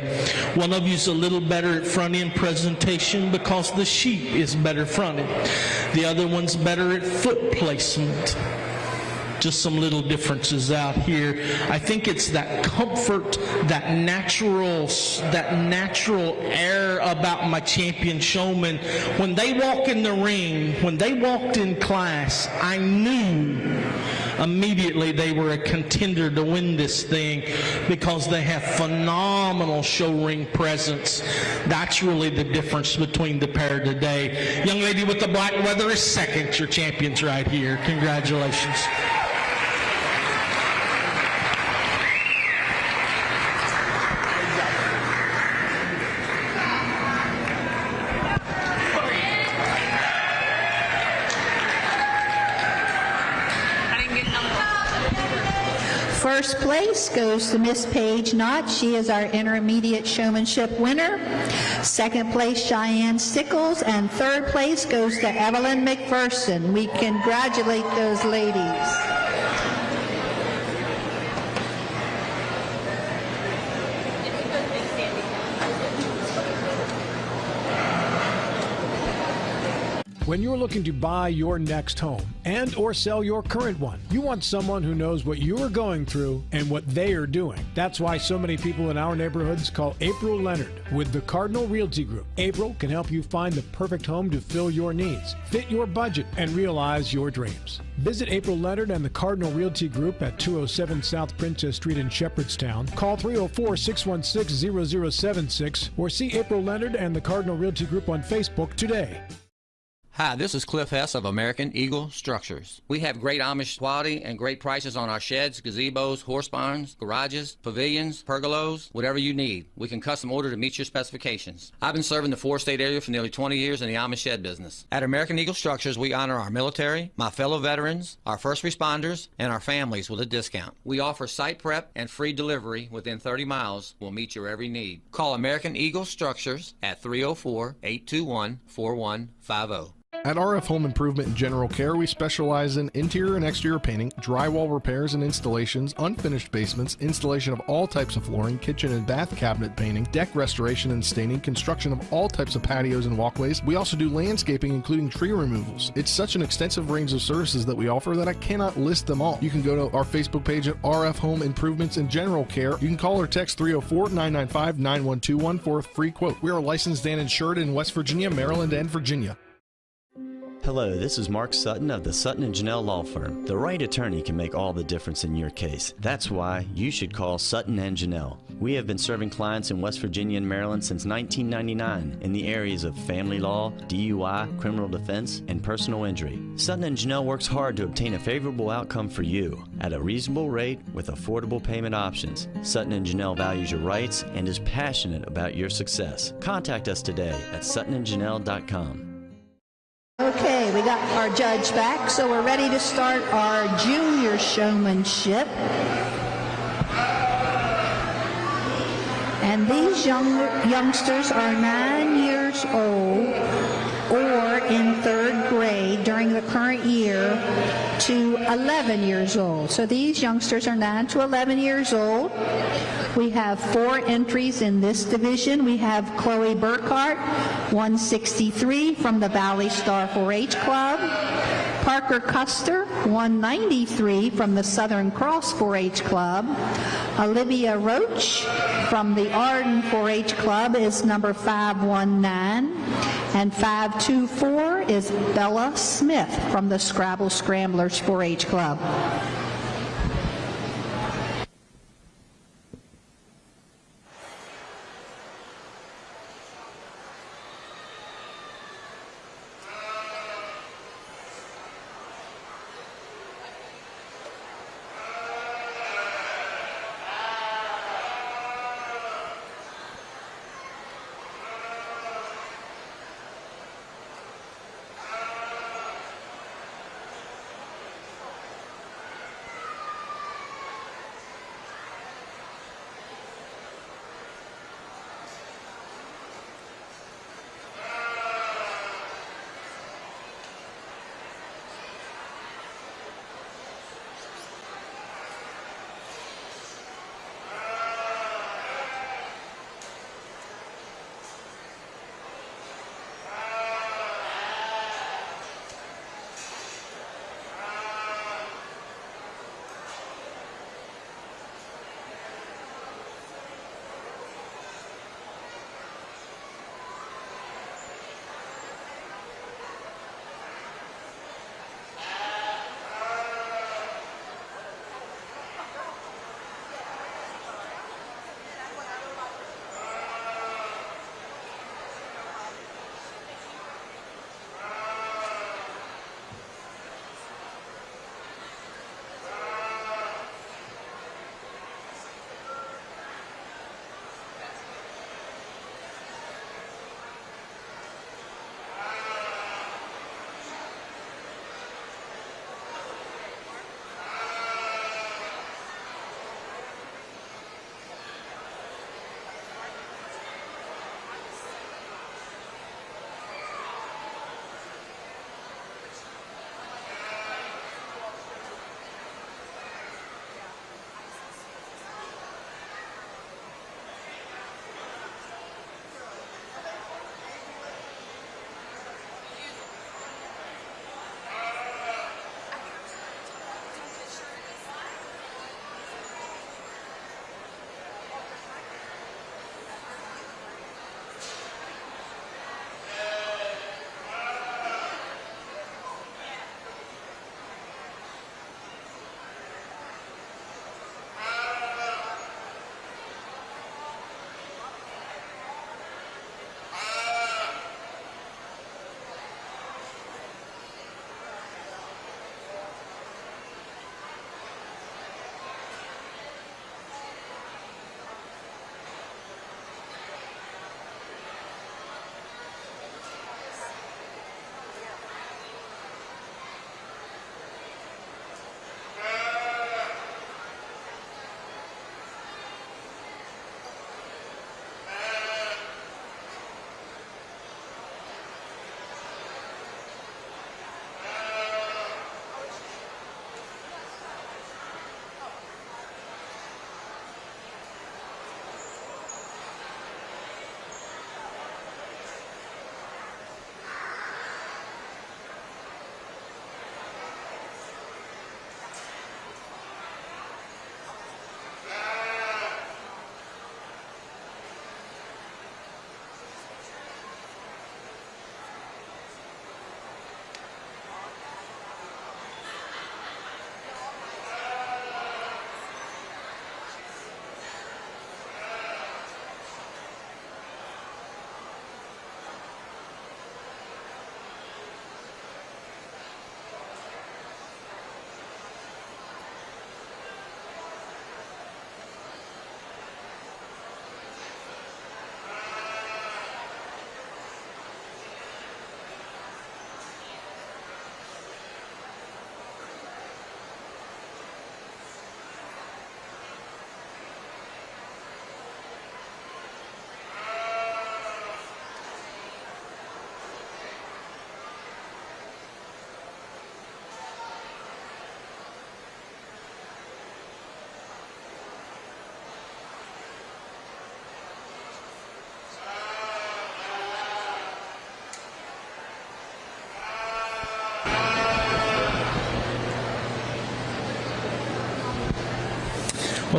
One of you's a little better at front end presentation because the sheep is better fronted. The other one's better at foot placement. Just some little differences out here. I think it's that comfort, that natural air about my champion showman. When they walk in the ring, when they walked in class, I knew immediately they were a contender to win this thing because they have phenomenal show ring presence. That's really the difference between the pair today. Young lady with the black leather is 2nd. Your champion's right here. Congratulations. First place goes to Miss Paige Knott. She is our intermediate showmanship winner. 2nd place, Cheyenne Sickles. And 3rd place goes to Evelyn McPherson. We congratulate those ladies. When you're looking to buy your next home and or sell your current one, you want someone who knows what you are going through and what they are doing. That's why so many people in our neighborhoods call April Leonard with the Cardinal Realty Group. April can help you find the perfect home to fill your needs, fit your budget, and realize your dreams. Visit April Leonard and the Cardinal Realty Group at 207 South Princess Street in Shepherdstown. Call 304-616-0076 or see April Leonard and the Cardinal Realty Group on Facebook today. Hi, this is Cliff Hess of American Eagle Structures. We have great Amish quality and great prices on our sheds, gazebos, horse barns, garages, pavilions, pergolas, whatever you need. We can custom order to meet your specifications. I've been serving the four-state area for nearly 20 years in the Amish shed business. At American Eagle Structures, we honor our military, my fellow veterans, our first responders, and our families with a discount. We offer site prep and free delivery within 30 miles. We'll meet your every need. Call American Eagle Structures at 304-821-4150. At RF Home Improvement and General Care, we specialize in interior and exterior painting, drywall repairs and installations, unfinished basements, installation of all types of flooring, kitchen and bath cabinet painting, deck restoration and staining, construction of all types of patios and walkways. We also do landscaping, including tree removals. It's such an extensive range of services that we offer that I cannot list them all. You can go to our Facebook page at RF Home Improvements and General Care. You can call or text 304-995-9121 for a free quote. We are licensed and insured in West Virginia, Maryland, and Virginia. Hello, this is Mark Sutton of the Sutton & Janelle Law Firm. The right attorney can make all the difference in your case. That's why you should call Sutton & Janelle. We have been serving clients in West Virginia and Maryland since 1999 in the areas of family law, DUI, criminal defense, and personal injury. Sutton & Janelle works hard to obtain a favorable outcome for you at a reasonable rate with affordable payment options. Sutton & Janelle values your rights and is passionate about your success. Contact us today at suttonandjanelle.com. Okay, we got our judge back, so we're ready to start our junior showmanship. And these youngsters are 9 years old or in third grade during the current year to 11 years old. So these youngsters are 9 to 11 years old. We have 4 entries in this division. We have Chloe Burkhart, 163 from the Valley Star 4-H Club. Parker Custer, 193 from the Southern Cross 4-H Club. Olivia Roach from the Arden 4-H Club is number 519. And 524 is Bella Smith from the Scrabble Scramblers 4-H Club.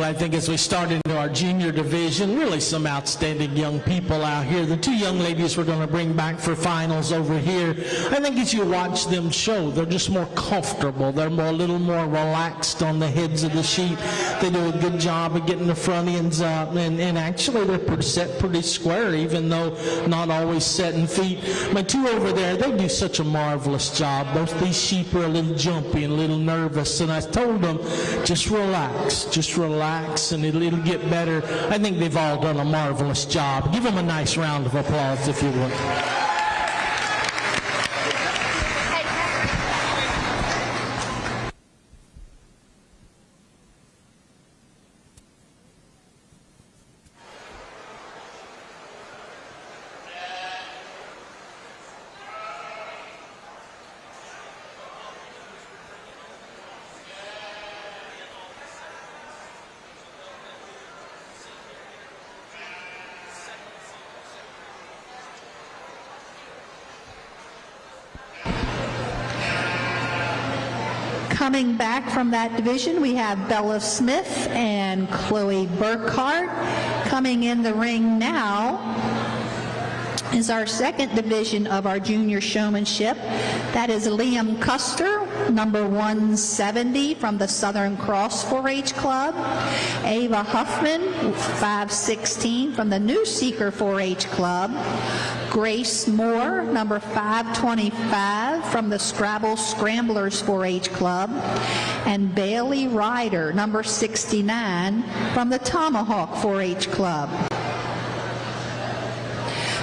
Well, I think as we start into our junior division, really some outstanding young people out here. The two young ladies we're going to bring back for finals over here, I think as you watch them show, they're just more comfortable. They're a little more relaxed on the heads of the sheet. They do a good job of getting the front ends up, and actually they're set pretty square, even though not always setting feet. My two over there, they do such a marvelous job. Both these sheep are a little jumpy and a little nervous, and I told them, just relax, and it'll get better. I think they've all done a marvelous job. Give them a nice round of applause if you would. Coming back from that division, we have Bella Smith and Chloe Burkhart. Coming in the ring now is our second division of our junior showmanship. That is Liam Custer, number 170 from the Southern Cross 4-H Club. Ava Huffman, 516 from the New Seeker 4-H Club. Grace Moore, number 525 from the Scrabble Scramblers 4-H Club. And Bailey Ryder, number 69 from the Tomahawk 4-H Club.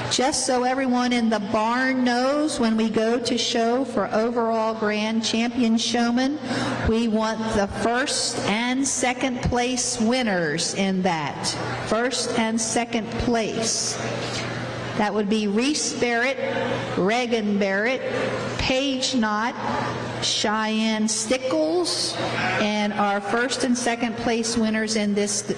Just so everyone in the barn knows, when we go to show for overall grand champion showman, we want the first and second place winners in that. First and second place. That would be Reese Barrett, Reagan Barrett, Paige Knott, Cheyenne Stickles, and our first and second place winners in this.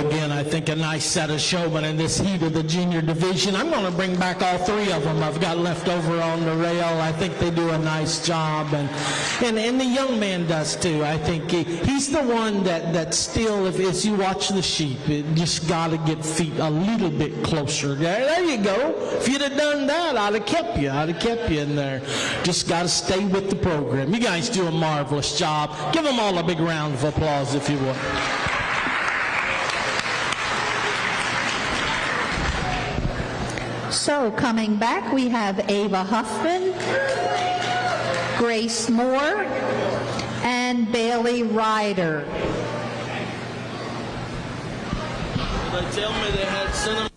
again, I think, a nice set of showmen in this heat of the junior division. I'm going to bring back all three of them I've got left over on the rail. I think they do a nice job, and the young man does too. I think he's the one that still, as you watch the sheep, it just got to get feet a little bit closer. There you go. If you'd have done that, I'd have kept you in there. Just got to stay with the program. You guys do a marvelous job. Give them all a big round of applause, if you would. So coming back, we have Ava Huffman, Grace Moore, and Bailey Ryder. They tell me they had cinnamon.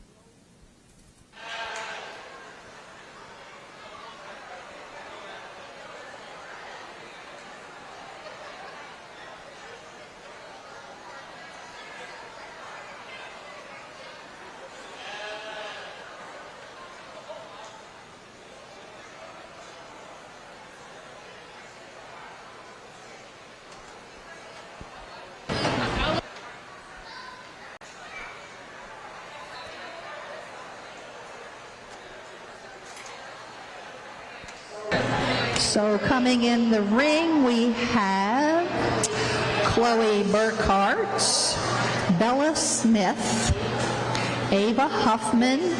So coming in the ring, we have Chloe Burkhart, Bella Smith, Ava Huffman,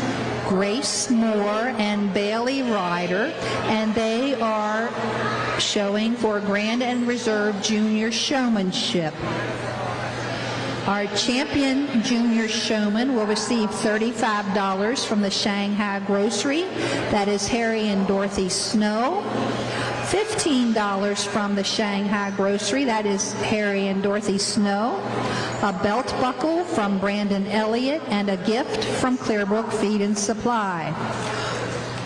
Grace Moore, and Bailey Ryder, and they are showing for Grand and Reserve Junior Showmanship. Our champion junior showman will receive $35 from the Shanghai Grocery. That is Harry and Dorothy Snow. $15 from the Shanghai Grocery. That is Harry and Dorothy Snow. A belt buckle from Brandon Elliott, and a gift from Clearbrook Feed and Supply.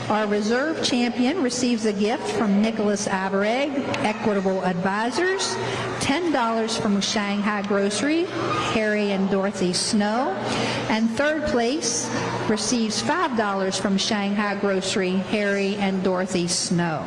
Our reserve champion receives a gift from Nicholas Avereg, Equitable Advisors, $10 from Shanghai Grocery, Harry and Dorothy Snow, and third place receives $5 from Shanghai Grocery, Harry and Dorothy Snow.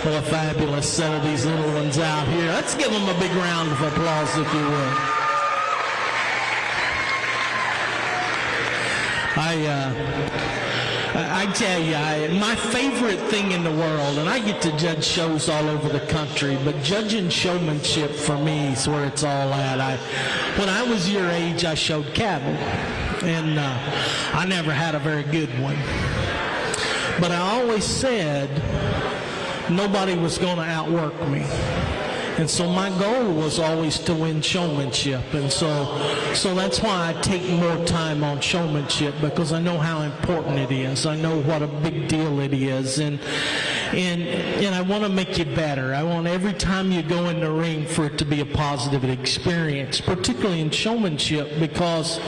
Well, a fabulous set of these little ones out here. Let's give them a big round of applause, if you will. I tell you, my favorite thing in the world, and I get to judge shows all over the country, but judging showmanship for me is where it's all at. When I was your age, I showed cattle, and I never had a very good one. But I always said nobody was going to outwork me. And so my goal was always to win showmanship. And so that's why I take more time on showmanship, because I know how important it is. I know what a big deal it is. And I want to make you better. I want every time you go in the ring for it to be a positive experience, particularly in showmanship, because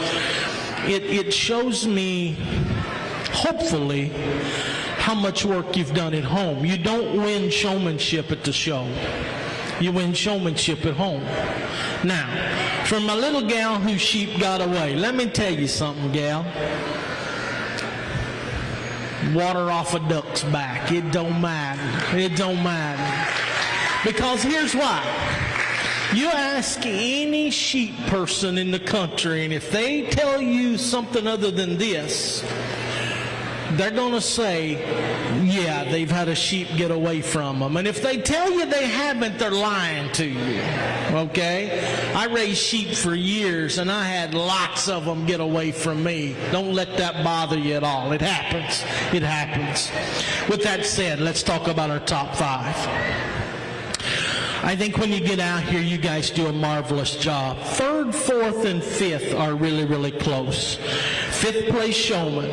it shows me, hopefully, how much work you've done at home. You don't win showmanship at the show. You win showmanship at home. Now, for my little gal whose sheep got away, let me tell you something, gal. Water off a duck's back. It don't matter. It don't matter. Because here's why. You ask any sheep person in the country, and if they tell you something other than this, they're going to say, yeah, they've had a sheep get away from them. And if they tell you they haven't, they're lying to you, okay? I raised sheep for years, and I had lots of them get away from me. Don't let that bother you at all. It happens. It happens. With that said, let's talk about our top 5. I think when you get out here, you guys do a marvelous job. 3rd, 4th, and 5th are really, really close. 5th place showman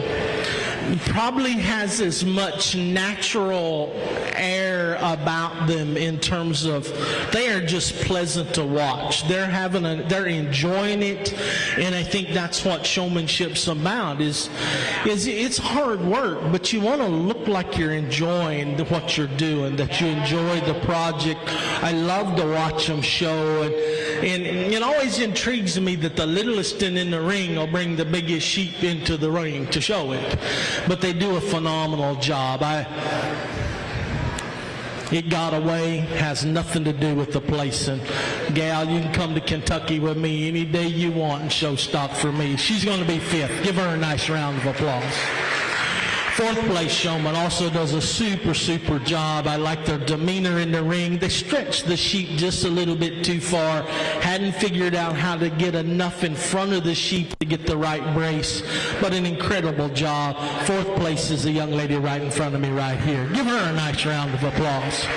probably has as much natural air about them in terms of they are just pleasant to watch. They're enjoying it, and I think that's what showmanship's about. Is it's hard work, but you want to look like you're enjoying what you're doing, that you enjoy the project. I love to watch them show, and it always intrigues me that the littlest in the ring will bring the biggest sheep into the ring to show it. But they do a phenomenal job. It got away, has nothing to do with the placing. Gal, you can come to Kentucky with me any day you want and show stock for me. She's going to be 5th. Give her a nice round of applause. 4th place showman also does a super, super job. I like their demeanor in the ring. They stretch the sheep just a little bit too far. Hadn't figured out how to get enough in front of the sheep to get the right brace, but an incredible job. 4th place is a young lady right in front of me right here. Give her a nice round of applause.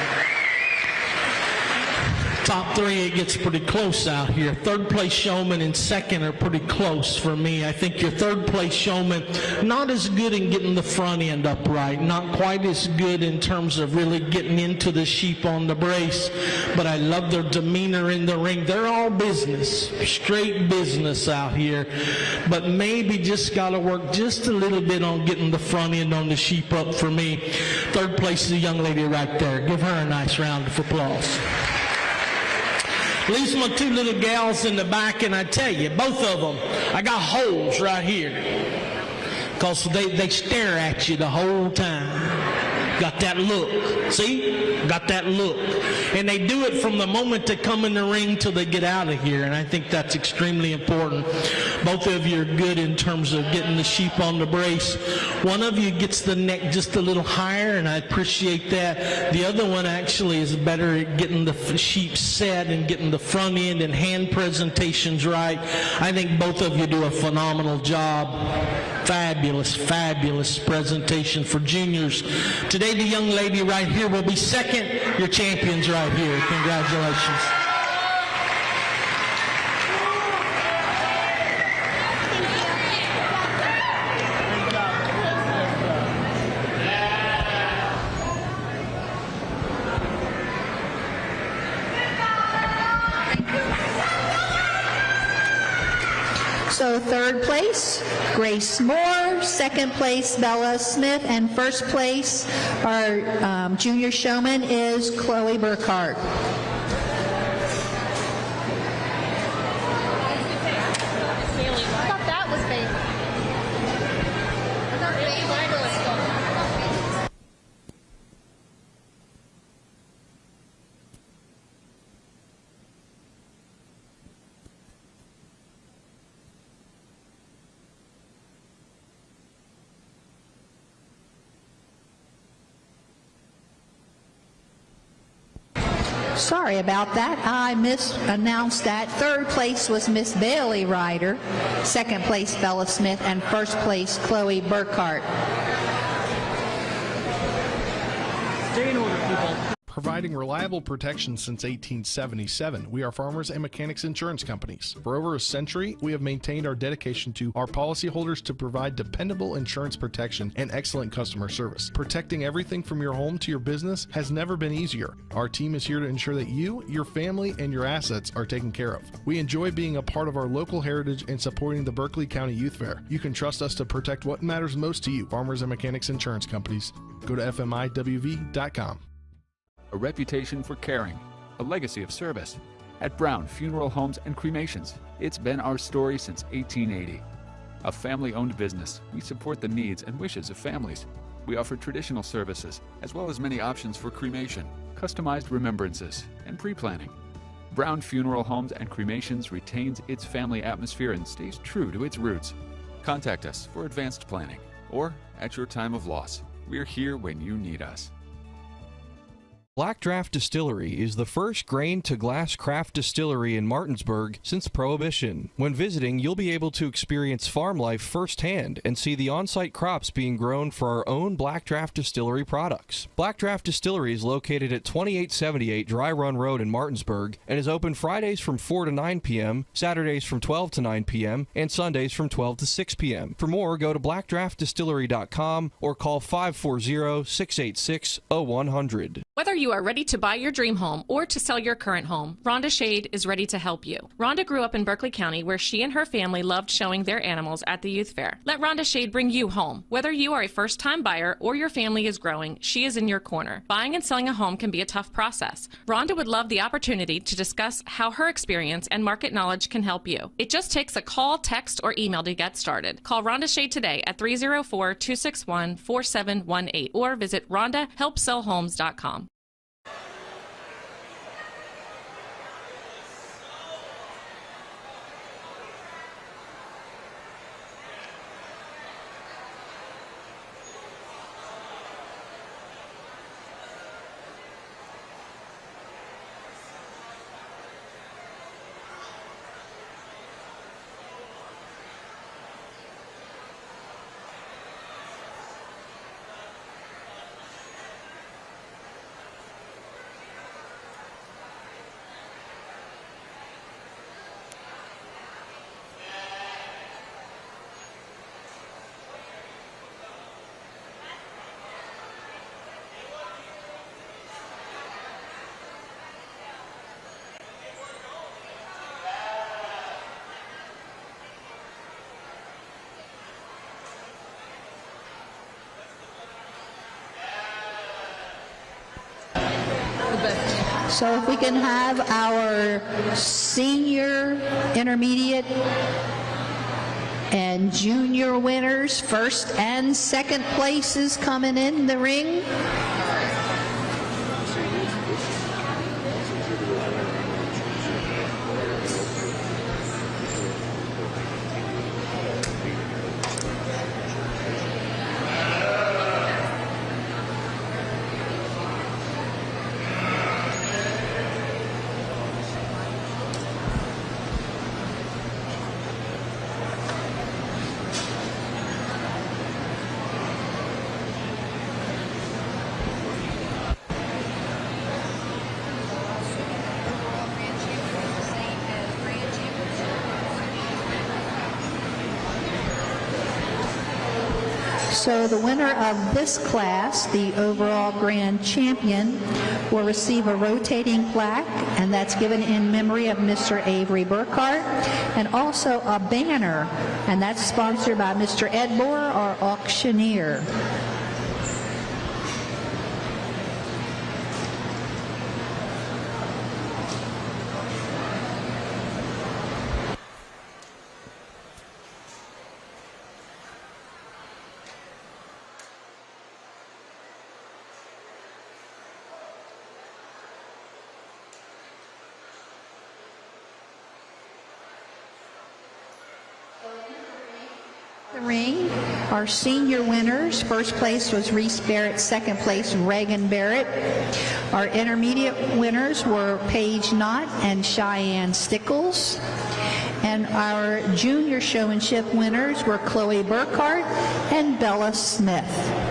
Top 3, it gets pretty close out here. 3rd place showman and 2nd are pretty close for me. I think your 3rd place showman, not as good in getting the front end upright, not quite as good in terms of really getting into the sheep on the brace, but I love their demeanor in the ring. They're all business, straight business out here, but maybe just got to work just a little bit on getting the front end on the sheep up for me. 3rd place is a young lady right there. Give her a nice round of applause. Leaves my 2 little gals in the back, and I tell you, both of them, I got holes right here because they stare at you the whole time. Got that look. See? Got that look. And they do it from the moment they come in the ring till they get out of here, and I think that's extremely important. Both of you are good in terms of getting the sheep on the brace. One of you gets the neck just a little higher, and I appreciate that. The other one actually is better at getting the sheep set and getting the front end and hand presentations right. I think both of you do a phenomenal job. Fabulous, fabulous presentation for juniors. Today, the young lady right here will be 2nd. Your champions right here. Congratulations. So 3rd place, Grace Moore. 2nd place, Bella Smith. And 1st place, our junior showman is Chloe Burkhart. Sorry about that. I misannounced that. Third place was Miss Bailey Ryder, second place Bella Smith, and first place Chloe Burkhart. Stay in order, people. Providing reliable protection since 1877, we are Farmers and Mechanics Insurance Companies. For over a century, we have maintained our dedication to our policyholders to provide dependable insurance protection and excellent customer service. Protecting everything from your home to your business has never been easier. Our team is here to ensure that you, your family, and your assets are taken care of. We enjoy being a part of our local heritage and supporting the Berkeley County Youth Fair. You can trust us to protect what matters most to you. Farmers and Mechanics Insurance Companies. Go to fmiwv.com. A reputation for caring, a legacy of service. At Brown Funeral Homes and Cremations, it's been our story since 1880. A family-owned business, we support the needs and wishes of families. We offer traditional services, as well as many options for cremation, customized remembrances, and pre-planning. Brown Funeral Homes and Cremations retains its family atmosphere and stays true to its roots. Contact us for advanced planning, or at your time of loss. We're here when you need us. Black Draft Distillery is the first grain-to-glass craft distillery in Martinsburg since Prohibition. When visiting, you'll be able to experience farm life firsthand and see the on-site crops being grown for our own Black Draft Distillery products. Black Draft Distillery is located at 2878 Dry Run Road in Martinsburg and is open Fridays from 4 to 9 p.m., Saturdays from 12 to 9 p.m., and Sundays from 12 to 6 p.m. For more, go to blackdraftdistillery.com or call 540-686-0100. Whether you are ready to buy your dream home or to sell your current home, Rhonda Shade is ready to help you. Rhonda grew up in Berkeley County, where she and her family loved showing their animals at the youth fair. Let Rhonda Shade bring you home. Whether you are a first-time buyer or your family is growing, she is in your corner. Buying and selling a home can be a tough process. Rhonda would love the opportunity to discuss how her experience and market knowledge can help you. It just takes a call, text, or email to get started. Call Rhonda Shade today at 304-261-4718 or visit rhondahelpsellhomes.com. So if we can have our senior, intermediate, and junior winners, first and second places coming in the ring. So the winner of this class, the overall grand champion, will receive a rotating plaque, and that's given in memory of Mr. Avery Burkhart, and also a banner, and that's sponsored by Mr. Ed Bohr, our auctioneer. The ring, our senior winners, first place was Reese Barrett, second place Reagan Barrett. Our intermediate winners were Paige Knott and Cheyenne Stickles. And our junior showmanship winners were Chloe Burkhart and Bella Smith.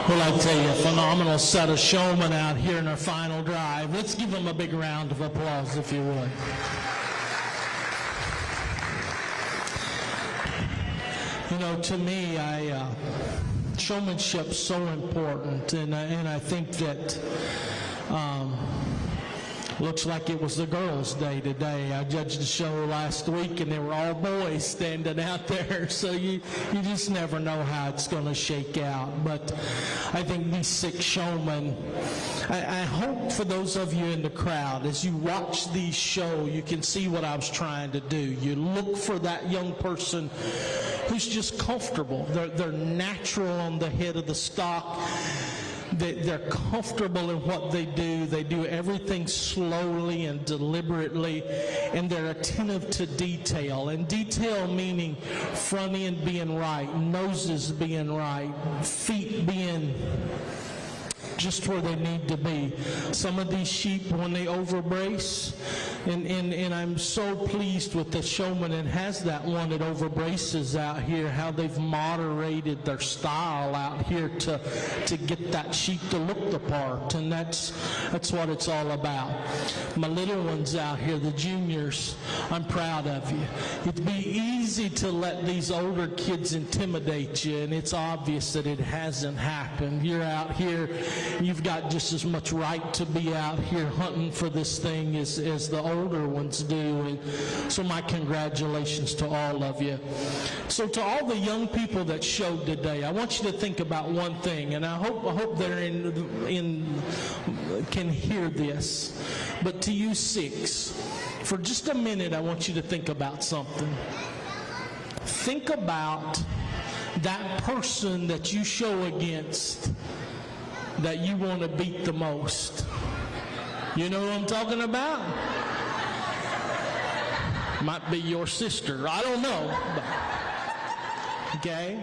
Well, I tell you, a phenomenal set of showmen out here in our final drive. Let's give them a big round of applause, if you would. You know, to me, showmanship's so important, and I think that looks like it was the girls' day today. I judged the show last week, and they were all boys standing out there, so you just never know how it's going to shake out. But I think these 6 showmen, I hope for those of you in the crowd, as you watch these show, you can see what I was trying to do. You look for that young person who's just comfortable. They're natural on the head of the stock. They're comfortable in what they do. They do everything slowly and deliberately, and they're attentive to detail. And detail meaning front end being right, noses being right, feet being just where they need to be. Some of these sheep, when they overbrace, and I'm so pleased with the showman that has that one that overbraces out here, how they've moderated their style out here to get that sheep to look the part, and that's what it's all about. My little ones out here, the juniors, I'm proud of you. It'd be easy to let these older kids intimidate you, and it's obvious that it hasn't happened. You're out here, you've got just as much right to be out here hunting for this thing as the older ones do. And so my congratulations to all of you. So to all the young people that showed today, I want you to think about one thing, and I hope they're can hear this. But to you six, for just a minute, I want you to think about something. Think about that person that you show against that you want to beat the most. You know what I'm talking about? Might be your sister. I don't know. Okay?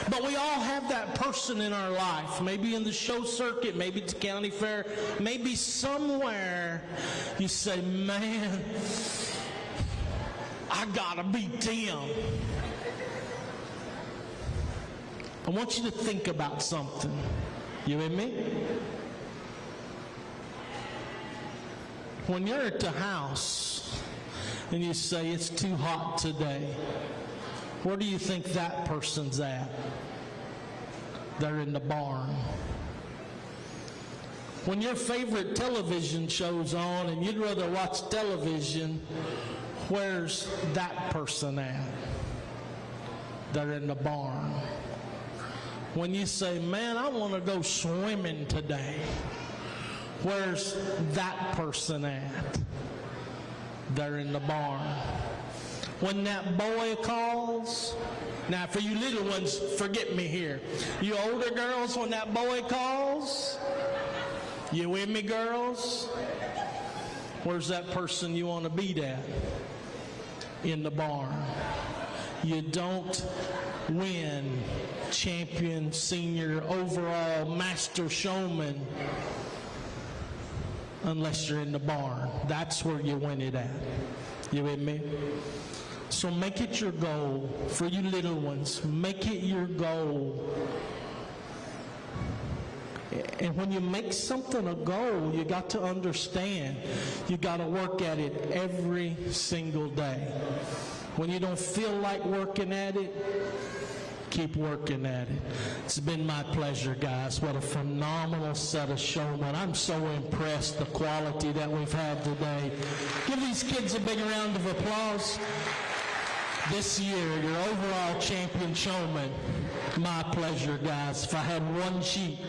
But we all have that person in our life, maybe in the show circuit, maybe at the county fair, maybe somewhere you say, man, I gotta beat them. I want you to think about something. You with me? When you're at the house and you say it's too hot today, where do you think that person's at? They're in the barn. When your favorite television show's on and you'd rather watch television, where's that person at? They're in the barn. When you say, man, I want to go swimming today, where's that person at? They're in the barn. When that boy calls, now for you little ones, forget me here. You older girls, when that boy calls, you with me, girls? Where's that person you want to beat at? In the barn. You don't win champion, senior, overall, master showman unless you're in the barn. That's where you win it at. You with me? So make it your goal. For you little ones, make it your goal. And when you make something a goal, you got to understand you got to work at it every single day. When you don't feel like working at it, keep working at it. It's been my pleasure, guys. What a phenomenal set of showmen. I'm so impressed the quality that we've had today. Give these kids a big round of applause. This year, your overall champion showman. My pleasure, guys. If I had one sheep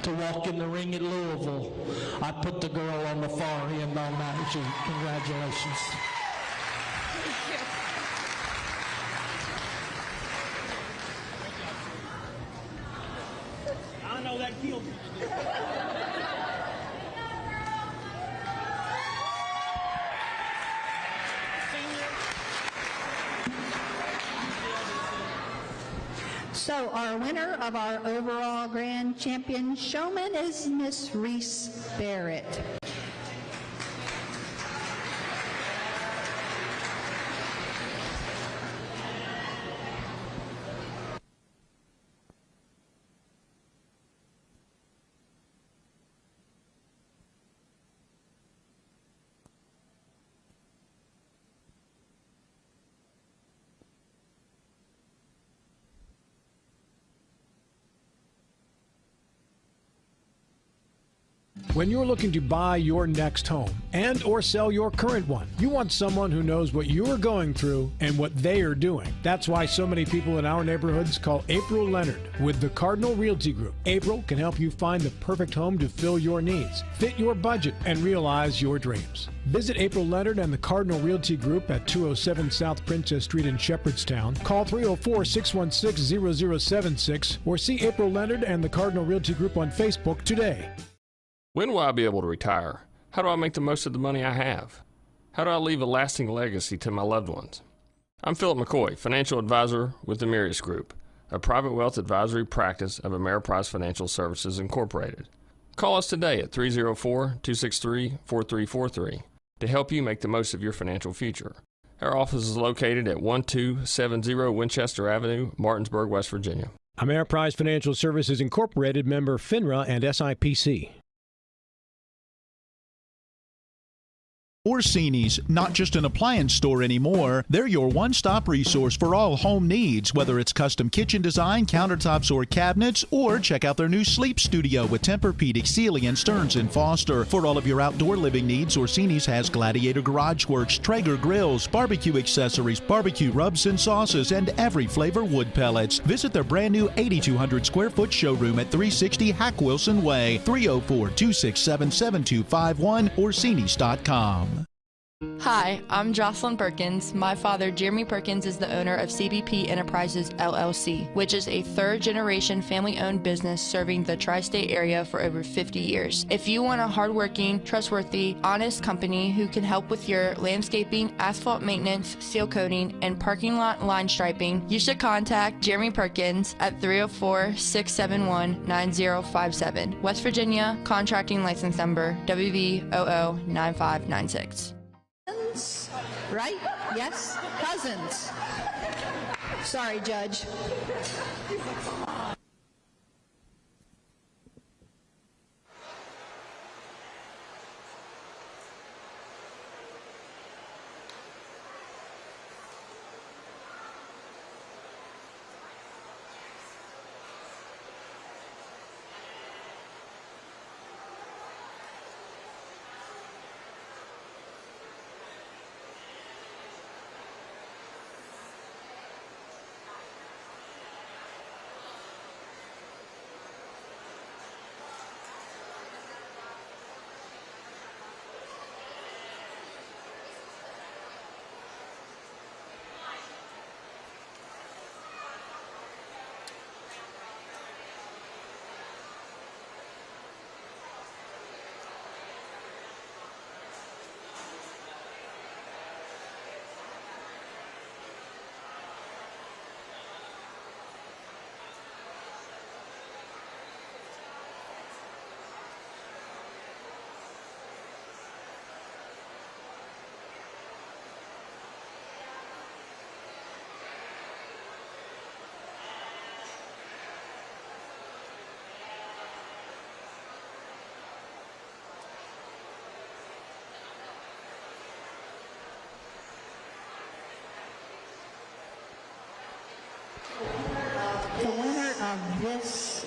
to walk in the ring at Louisville, I'd put the girl on the far end on that sheep. Congratulations. I know that killed you. So our winner of our overall grand champion showman is Miss Reese Barrett. When you're looking to buy your next home and or sell your current one, you want someone who knows what you're going through and what they are doing. That's why so many people in our neighborhoods call April Leonard with the Cardinal Realty Group. April can help you find the perfect home to fill your needs, fit your budget, and realize your dreams. Visit April Leonard and the Cardinal Realty Group at 207 South Princess Street in Shepherdstown. Call 304-616-0076 or see April Leonard and the Cardinal Realty Group on Facebook today. When will I be able to retire? How do I make the most of the money I have? How do I leave a lasting legacy to my loved ones? I'm Philip McCoy, financial advisor with the Group, a private wealth advisory practice of Ameriprise Financial Services Incorporated. Call us today at 304-263-4343 to help you make the most of your financial future. Our office is located at 1270 Winchester Avenue, Martinsburg, West Virginia. Ameriprise Financial Services Incorporated, member FINRA and SIPC. Orsini's, not just an appliance store anymore. They're your one-stop resource for all home needs, whether it's custom kitchen design, countertops, or cabinets, or check out their new sleep studio with Tempur-Pedic, Sealy, and Stearns & Foster. For all of your outdoor living needs, Orsini's has Gladiator Garage Works, Traeger grills, barbecue accessories, barbecue rubs and sauces, and every flavor wood pellets. Visit their brand new 8,200 square foot showroom at 360 Hack Wilson Way, 304-267-7251, Orsinis.com. Hi, I'm Jocelyn Perkins. My father, Jeremy Perkins, is the owner of CBP Enterprises, LLC, which is a third-generation family-owned business serving the tri-state area for over 50 years. If you want a hardworking, trustworthy, honest company who can help with your landscaping, asphalt maintenance, seal coating, and parking lot line striping, you should contact Jeremy Perkins at 304-671-9057. West Virginia, contracting license number WV009596. Right? Yes? Cousins. Sorry, Judge. The winner of this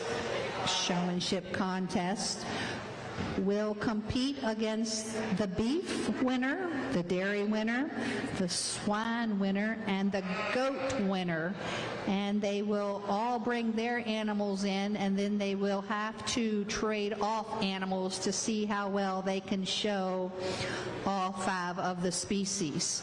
showmanship contest will compete against the beef winner, the dairy winner, the swine winner, and the goat winner. And they will all bring their animals in, and then they will have to trade off animals to see how well they can show all 5 of the species.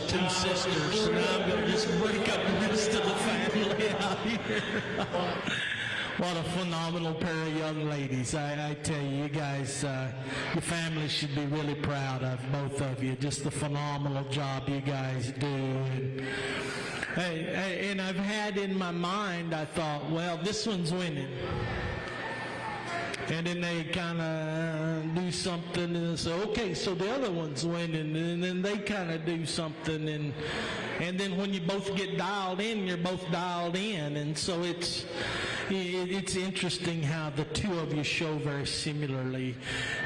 two sisters, so now I'm going to just break up the rest of the family out here. What a phenomenal pair of young ladies. I tell you, you guys, your family should be really proud of both of you. Just the phenomenal job you guys do. And I've had in my mind, I thought, well, this one's winning. And then they kind of do something and say, okay, so the other one's winning. And then they kind of do something. And then when you both get dialed in, you're both dialed in. And so it's interesting how the two of you show very similarly.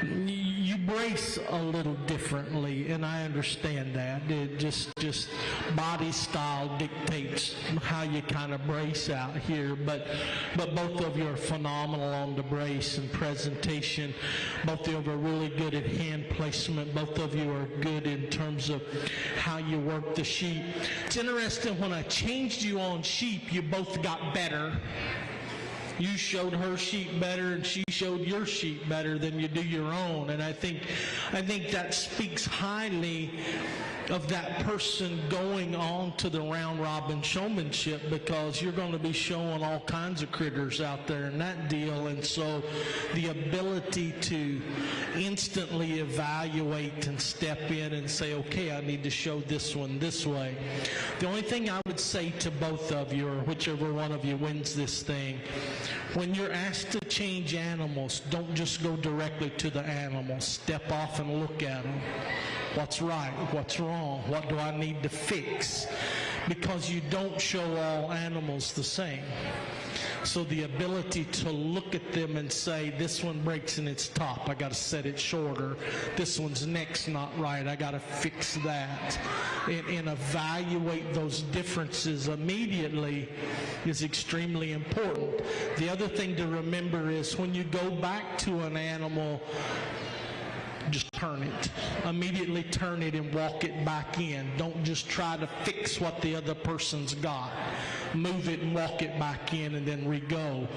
You brace a little differently, and I understand that. It just body style dictates how you kind of brace out here. But both of you are phenomenal on the brace and presentation. Both of you are really good at hand placement. Both of you are good in terms of how you work the sheep. It's interesting, when I changed you on sheep, you both got better. You showed her sheep better, and she showed your sheep better than you do your own. And I think that speaks highly of that person going on to the round robin showmanship, because you're going to be showing all kinds of critters out there in that deal. And so the ability to instantly evaluate and step in and say, okay, I need to show this one this way. The only thing I would say to both of you, or whichever one of you wins this thing, when you're asked to change animals, don't just go directly to the animals. Step off and look at them. What's right? What's wrong? What do I need to fix? Because you don't show all animals the same. So the ability to look at them and say, this one breaks in its top, I got to set it shorter. This one's neck's not right, I got to fix that. And evaluate those differences immediately is extremely important. The other thing to remember is, when you go back to an animal, just turn it. Immediately turn it and walk it back in. Don't just try to fix what the other person's got. Move it and walk it back in, and then re-go,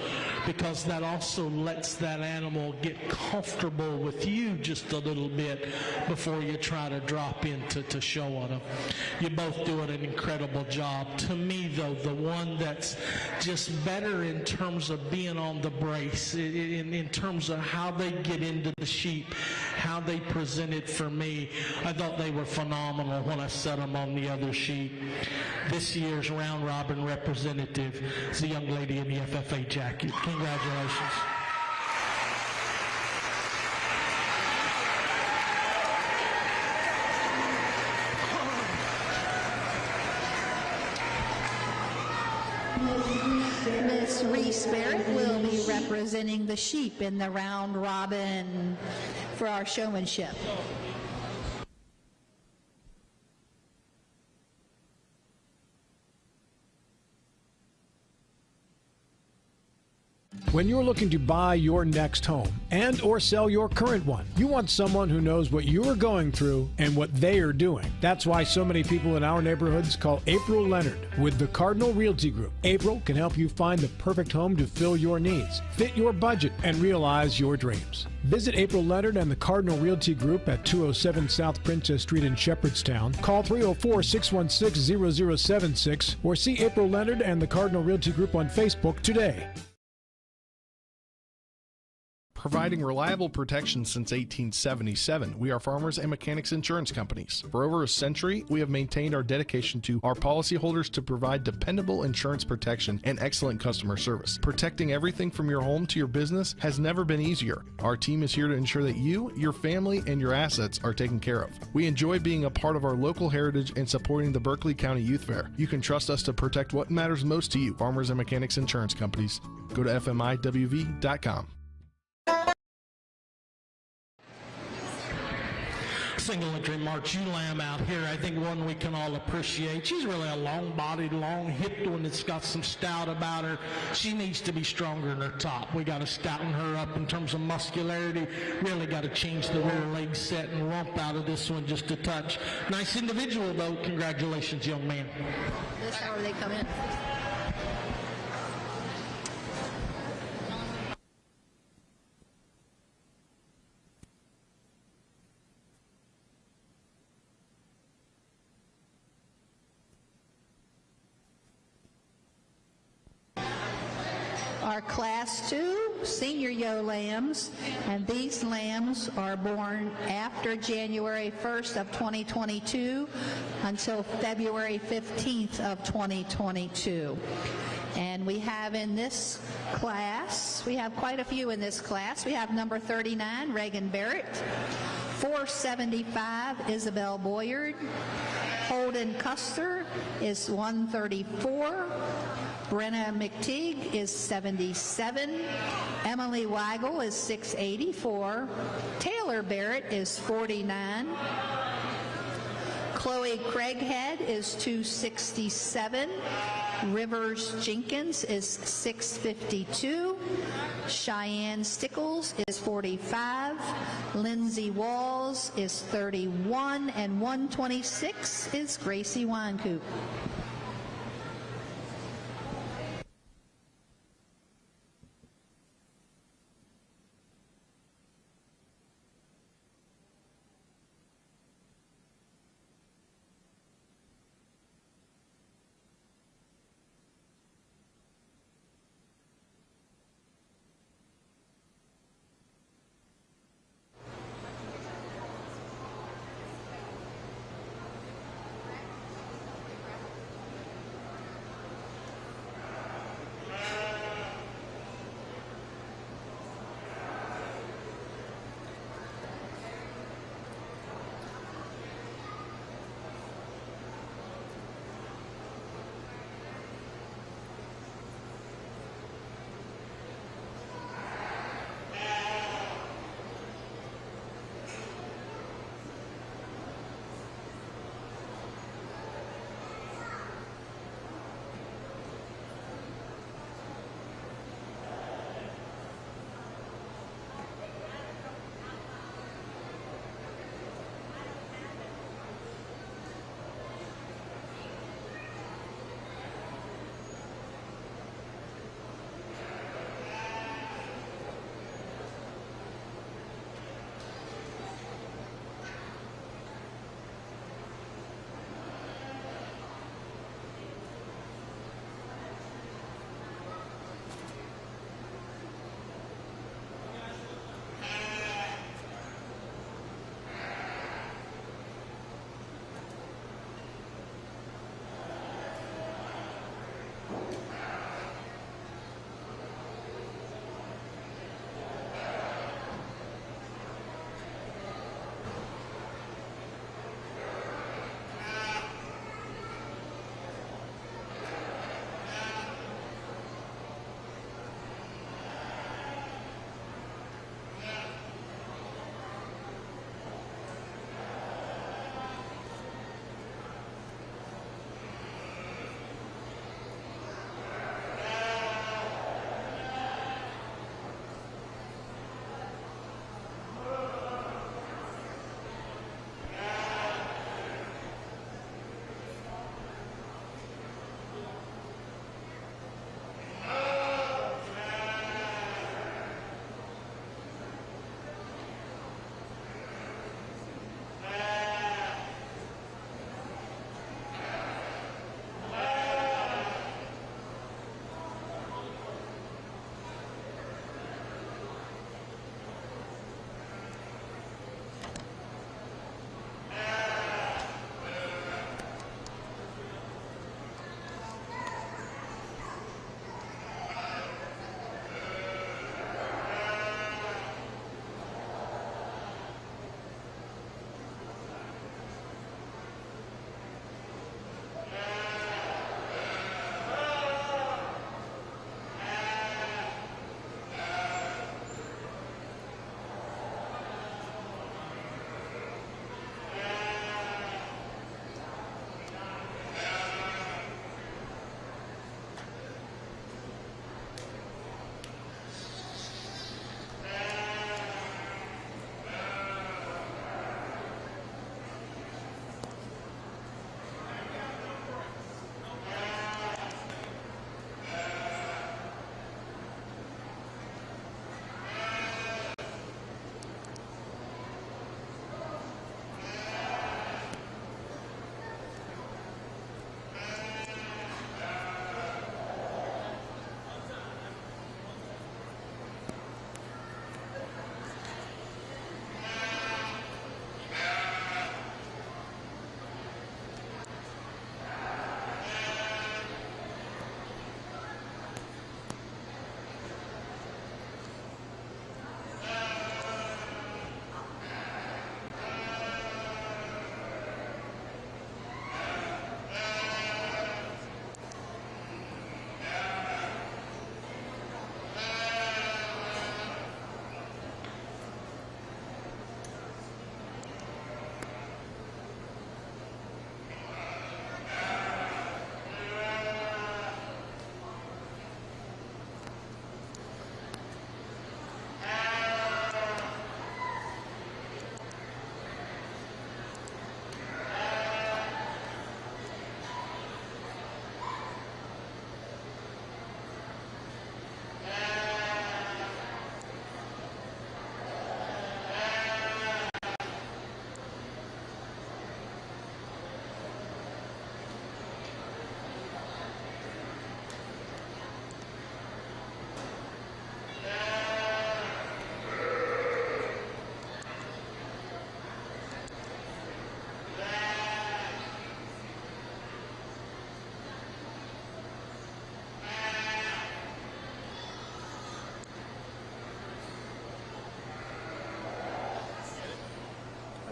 because that also lets that animal get comfortable with you just a little bit before you try to drop into showing them. You both doing an incredible job. To me, though, the one that's just better in terms of being on the brace, in terms of how they get into the sheep, how they presented for me, I thought they were phenomenal when I set them on the other sheep. This year's round robin representative is the young lady in the FFA jacket. Congratulations. Miss Reese Barrett will be representing the sheep in the round robin for our showmanship. When you're looking to buy your next home and or sell your current one, you want someone who knows what you are going through and what they are doing. That's why so many people in our neighborhoods call April Leonard with the Cardinal Realty Group. April can help you find the perfect home to fill your needs, fit your budget, and realize your dreams. Visit April Leonard and the Cardinal Realty Group at 207 South Princess Street in Shepherdstown. Call 304-616-0076 or see April Leonard and the Cardinal Realty Group on Facebook today. Providing reliable protection since 1877, we are Farmers and Mechanics Insurance Companies. For over a century, we have maintained our dedication to our policyholders to provide dependable insurance protection and excellent customer service. Protecting everything from your home to your business has never been easier. Our team is here to ensure that you, your family, and your assets are taken care of. We enjoy being a part of our local heritage and supporting the Berkeley County Youth Fair. You can trust us to protect what matters most to you. Farmers and Mechanics Insurance Companies. Go to fmiwv.com. Single entry March Ewe Lamb out here, I think one we can all appreciate. She's really a long-bodied, long-hipped one that's got some stout about her. She needs to be stronger in her top. We got to stouten her up in terms of muscularity. Really got to change the rear leg set and rump out of this one just a touch. Nice individual, though. Congratulations, young man. This hour they come in. our Class 2 senior yo lambs, and these lambs are born after January 1st of 2022 until February 15th of 2022. And we have in this class, we have quite a few in this class. We have number 39, Reagan Barrett, 475, Isabel Boyard, Holden Custer is 134, Brenna McTeague is 77, Emily Weigel is 684, Taylor Barrett is 49, Chloe Craighead is 267, Rivers Jenkins is 652, Cheyenne Stickles is 45, Lindsay Walls is 31, and 126 is Gracie Winecoop.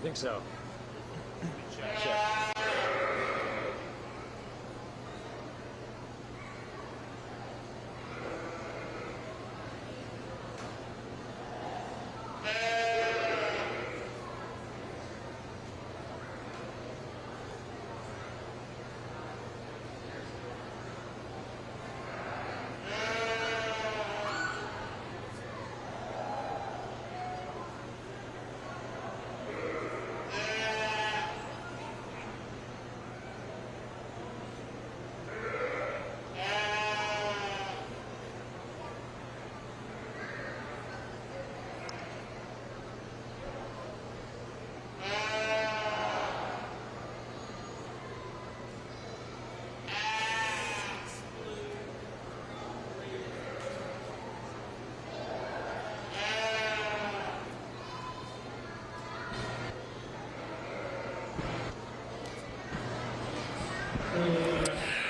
think so. Check.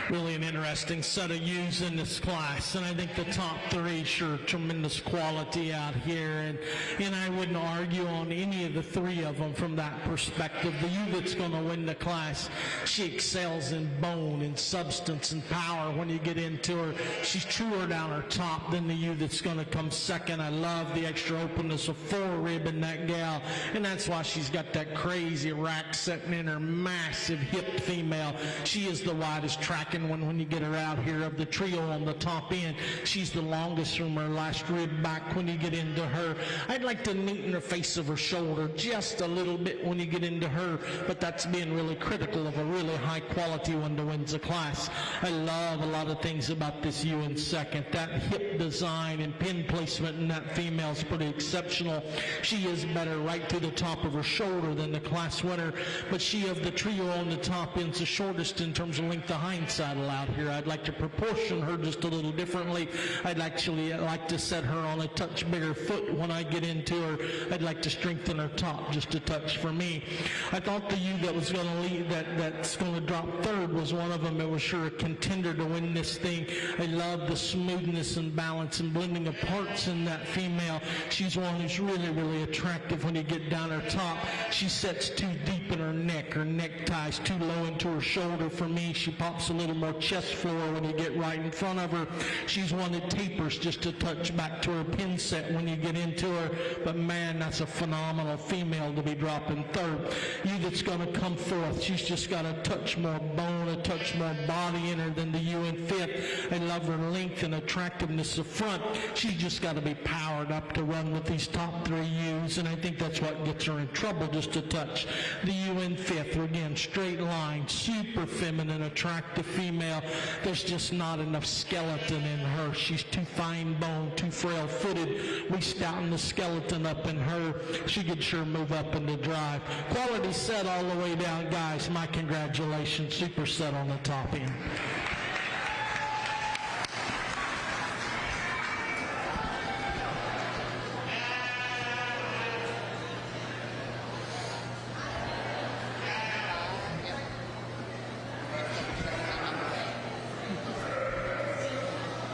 Really an interesting set of ewes in this class, and I think the top three sure tremendous quality out here, and I wouldn't argue on any of the three of them from that perspective. The ewe that's going to win the class, she excels in bone and substance and power. When you get into her, she's truer down her top than the ewe that's going to come second. I love the extra openness of forerib in that gal, and that's why she's got that crazy rack setting in her massive hip female. She is the widest tracking one when you get her out here of the trio on the top end. She's the longest from her last rib back when you get into her. I'd like to neaten her face of her shoulder just a little bit when you get into her, but that's being really critical of a really high quality one to win the class. I love a lot of things about this ewe in second. That hip design and pin placement in that female is pretty exceptional. She is better right to the top of her shoulder than the class winner, but she of the trio on the top end's the shortest in terms of length of hind saddle out here. I'd like to proportion her just a little differently. I'd actually like to set her on a touch bigger foot when I get into her. I'd like to strengthen her top just a touch for me. I thought the ewe that was going to lead, that's going to drop third was one of them. It was sure a contender to win this thing. I love the smoothness and balance and blending of parts in that female. She's one who's really, really attractive when you get down her top. She sets too deep in her neck. Her neck ties too low into her shoulder for me. She pops a little more chest floor when you get right in front of her. She's one that tapers just a touch back to her pin set when you get into her. But man, that's a phenomenal female to be dropping third. You that's going to come fourth, she's just got a touch more bone, a touch more body in her than the ewe in fifth. I love her length and attractiveness of front. She's just got to be powered up to run with these top three ewes, and I think that's what gets her in trouble just a touch. The ewe in fifth, again, straight line, super feminine, attractive female. There's just not enough skeleton in her. She's too fine boned, too frail footed. We stouten the skeleton up in her. She could sure move up in the drive. Quality set all the way down, guys. My congratulations. Super set on the top end.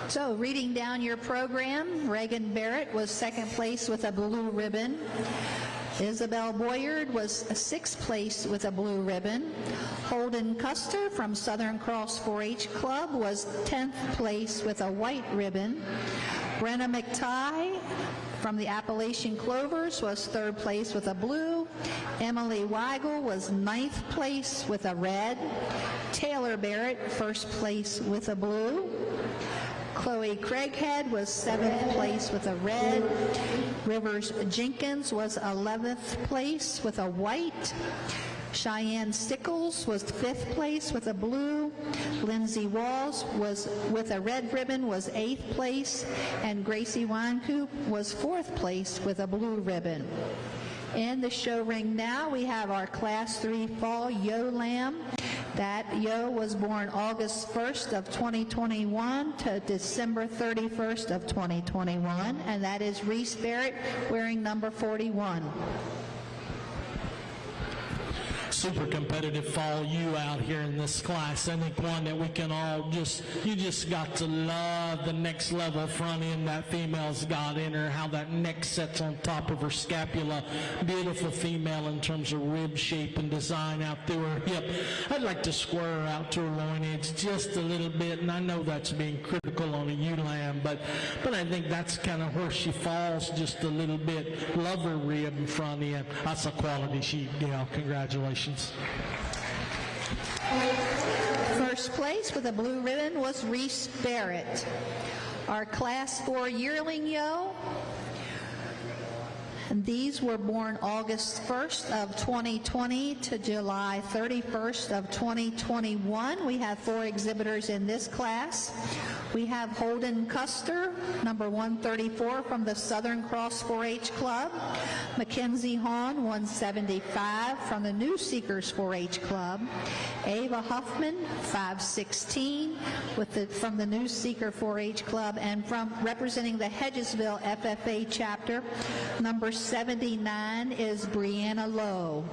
So, reading down your program, Reagan Barrett was second place with a blue ribbon. Isabel Boyard was sixth place with a blue ribbon. Holden Custer from Southern Cross 4-H Club was 10th place with a white ribbon. Brenna McTighe from the Appalachian Clovers was third place with a blue. Emily Weigel was 9th place with a red. Taylor Barrett first place with a blue. Chloe Craighead was 7th place with a red. Rivers Jenkins was 11th place with a white. Cheyenne Stickles was 5th place with a blue. Lindsay Walls was with a red ribbon was 8th place, and Gracie Weinkoop was 4th place with a blue ribbon. In the show ring now, we have our Class 3 Fall Yo Lamb. That yo was born August 1st of 2021 to December 31st of 2021, and that is Reese Barrett wearing number 41. super competitive fall you out here in this class. I think one that we can all you just got to love the next level front end that female's got in her, how that neck sets on top of her scapula. Beautiful female in terms of rib shape and design out through her hip. I'd like to square her out to her loin edge just a little bit, and I know that's being critical on a ewe-lamb, but I think that's kind of where she falls just a little bit. Love her rib and front end. That's a quality sheep, gal. Congratulations. First place with a blue ribbon was Reese Barrett. Our Class 4 yearling ewe. And these were born August 1st of 2020 to July 31st of 2021. We have 4 exhibitors in this class. We have Holden Custer, number 134 from the Southern Cross 4-H Club. Mackenzie Hahn, 175 from the New Seekers 4-H Club. Ava Huffman, 516 from the New Seeker 4-H Club. And from representing the Hedgesville FFA chapter, number 79 is Brianna Lowe.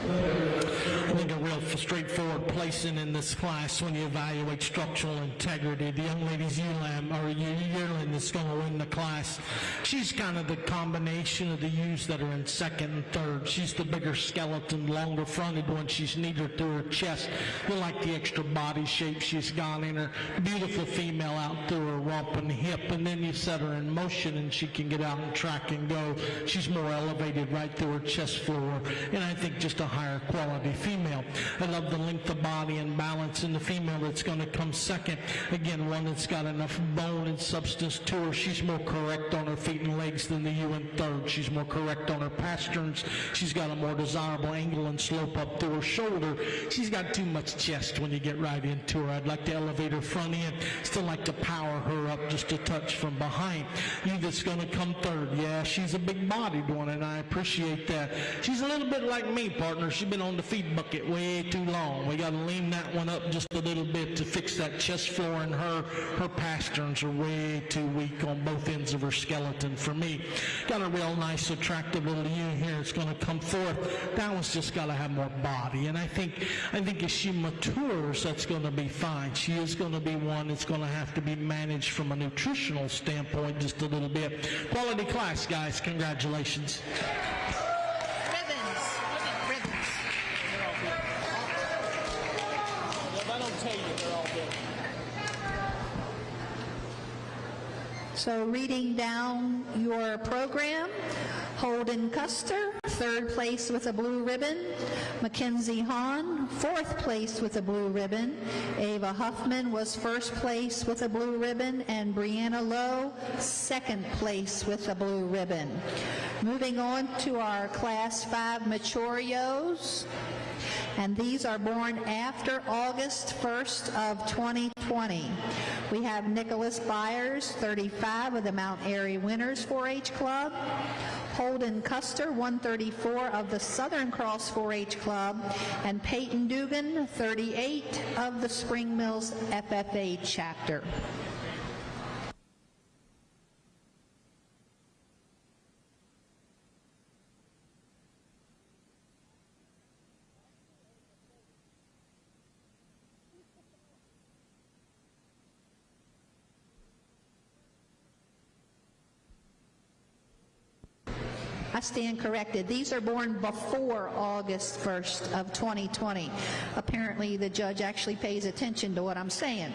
I think a real straightforward placing in this class when you evaluate structural integrity. The young lady's ewe-lamb or yearling that's going to win the class. She's kind of the combination of the ewes that are in second and third. She's the bigger skeleton, longer fronted one. She's neater through her chest. You like the extra body shape she's got in her. Beautiful female out through her rump and hip, and then you set her in motion and she can get out and track and go. She's more elevated right through her chest floor, and I think just a higher quality female. I love the length of body and balance in the female that's going to come second. Again, one that's got enough bone and substance to her. She's more correct on her feet and legs than the ewe in third. She's more correct on her pasterns. She's got a more desirable angle and slope up through her shoulder. She's got too much chest when you get right into her. I'd like to elevate her front end. Still like to power her up just a touch from behind. Ewe that's going to come third. Yeah, she's a big-bodied one, and I appreciate that. She's a little bit like me, partner. She's been on the feed bucket way too long. We got to lean that one up just a little bit to fix that chest floor, and her pasterns are way too weak on both ends of her skeleton for me. Got a real nice, attractive little ewe here. It's going to come forth. That one's just got to have more body, and I think as she matures, that's going to be fine. She is going to be one that's going to have to be managed from a nutritional standpoint just a little bit. Quality class, guys. Congratulations. So reading down your program, Holden Custer, 3rd place with a blue ribbon. Mackenzie Hahn, 4th place with a blue ribbon. Ava Huffman was 1st place with a blue ribbon, and Brianna Lowe, 2nd place with a blue ribbon. Moving on to our Class 5 Machurios, and these are born after August 1st of 2020. We have Nicholas Byers, 35, of the Mount Airy Winners 4-H Club. Holden Custer, 134, of the Southern Cross 4-H Club. And Peyton Dugan, 38, of the Spring Mills FFA chapter. I stand corrected. These are born before August 1st of 2020. Apparently the judge actually pays attention to what I'm saying.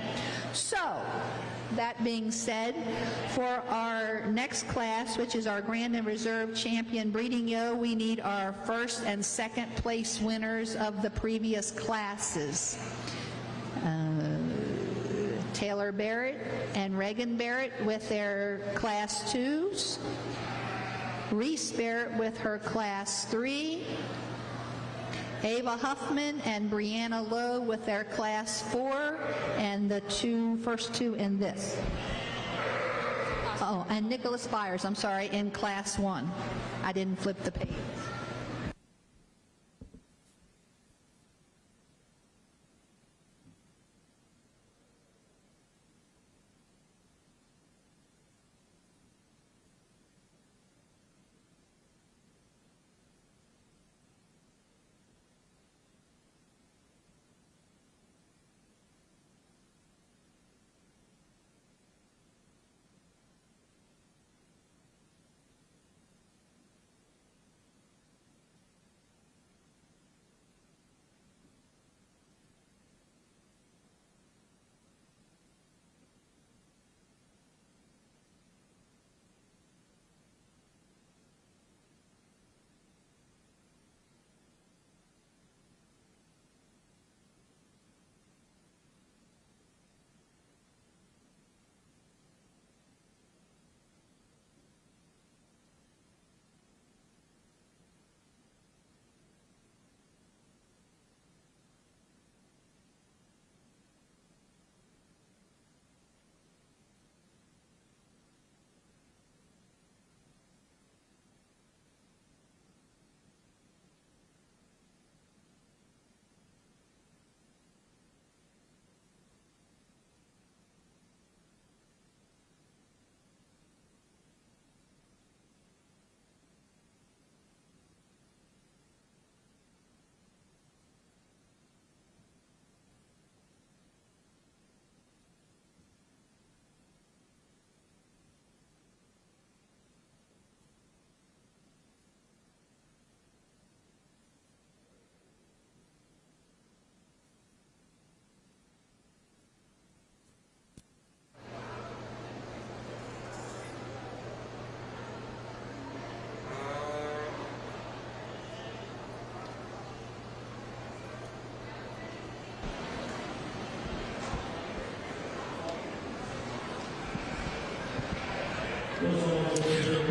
So, that being said, for our next class, which is our Grand and Reserve Champion Breeding Yo, we need our 1st and 2nd place winners of the previous classes. Taylor Barrett and Reagan Barrett with their Class 2s. Reese Barrett with her Class 3, Ava Huffman and Brianna Lowe with their Class 4, and the first two in this. Oh, and Nicholas Byers, I'm sorry, in Class 1. I didn't flip the page.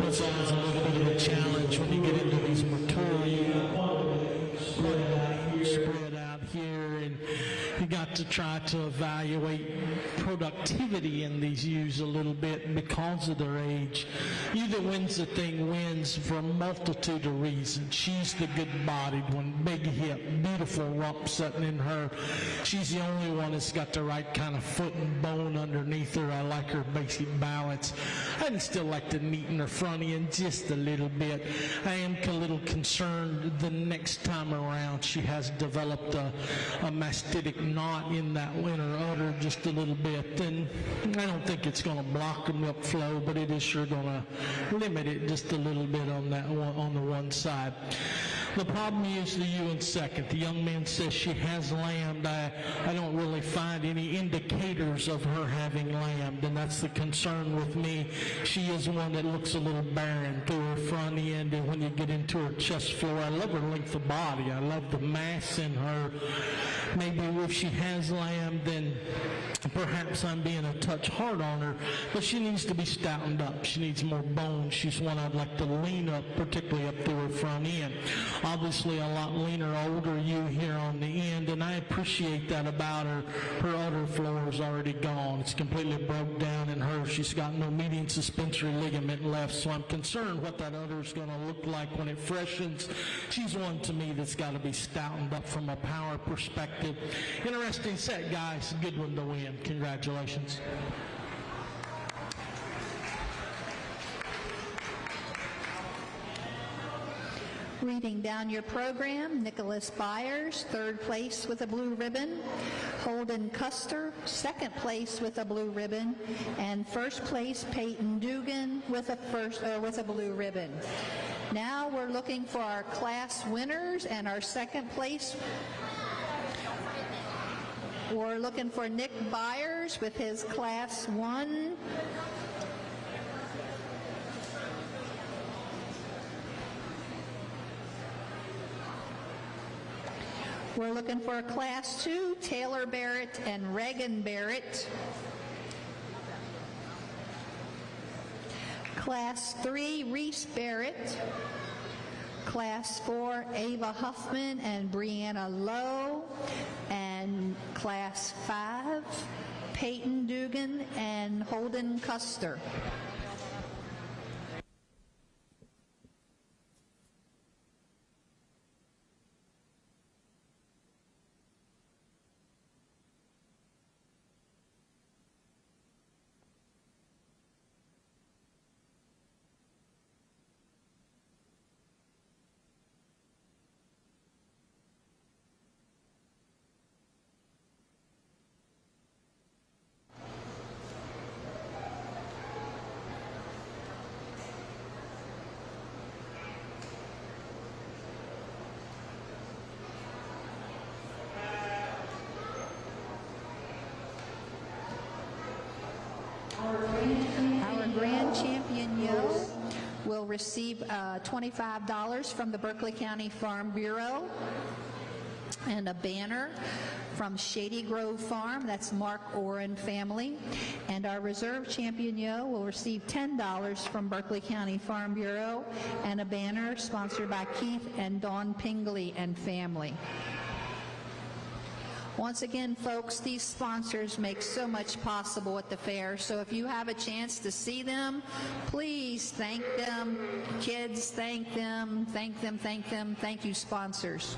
It's always a little bit of a challenge when you get into these spread out here, and you got to try to evaluate productivity in these ewes a little bit because of their age. Ewe that wins the thing wins for a multitude of reasons. She's the good-bodied one, big hip, beautiful rump sitting in her. She's the only one that's got the right kind of foot and bone underneath her. I like her basic balance. I'd still like to neaten her front end just a little bit. I am a little concerned the next time around she has developed a mastitic knot in that inner udder just a little bit. And I don't think it's going to block the milk flow, but it is sure going to limit it just a little bit on that one, on the one side. The problem is the ewe in second. The young man says she has lambed. I don't really find any indicators of her having lambed, and that's the concern with me. She is one that looks a little barren through her front end, and when you get into her chest floor, I love her length of body. I love the mass in her. Maybe if she has lambed, then perhaps I'm being a touch hard on her, but she needs to be stoutened up. She needs more bone. She's one I'd like to lean up, particularly up through her front end. Obviously a lot leaner, older ewe here on the end, and I appreciate that about her. Her udder floor is already gone. It's completely broke down in her. She's got no median suspensory ligament left, so I'm concerned what that udder is going to look like when it freshens. She's one to me that's got to be stoutened up from a power perspective. Interesting set, guys. Good one to win. Congratulations. Reading down your program, Nicholas Byers, third place with a blue ribbon. Holden Custer, second place with a blue ribbon. And first place, Peyton Dugan with a blue ribbon. Now we're looking for our class winners, and our second place, we're looking for Nick Byers with his class 1. We're looking for a class 2, Taylor Barrett and Reagan Barrett. Class 3, Reese Barrett. Class 4, Ava Huffman and Brianna Lowe. And Class 5, Peyton Dugan and Holden Custer. Our grand champion Yo will receive $25 from the Berkeley County Farm Bureau and a banner from Shady Grove Farm, that's Mark Oren family. And our reserve champion Yo will receive $10 from Berkeley County Farm Bureau and a banner sponsored by Keith and Dawn Pingley and family. Once again, folks, these sponsors make so much possible at the fair, so if you have a chance to see them, please thank them. Kids, thank them, thank them, thank them. Thank you, sponsors.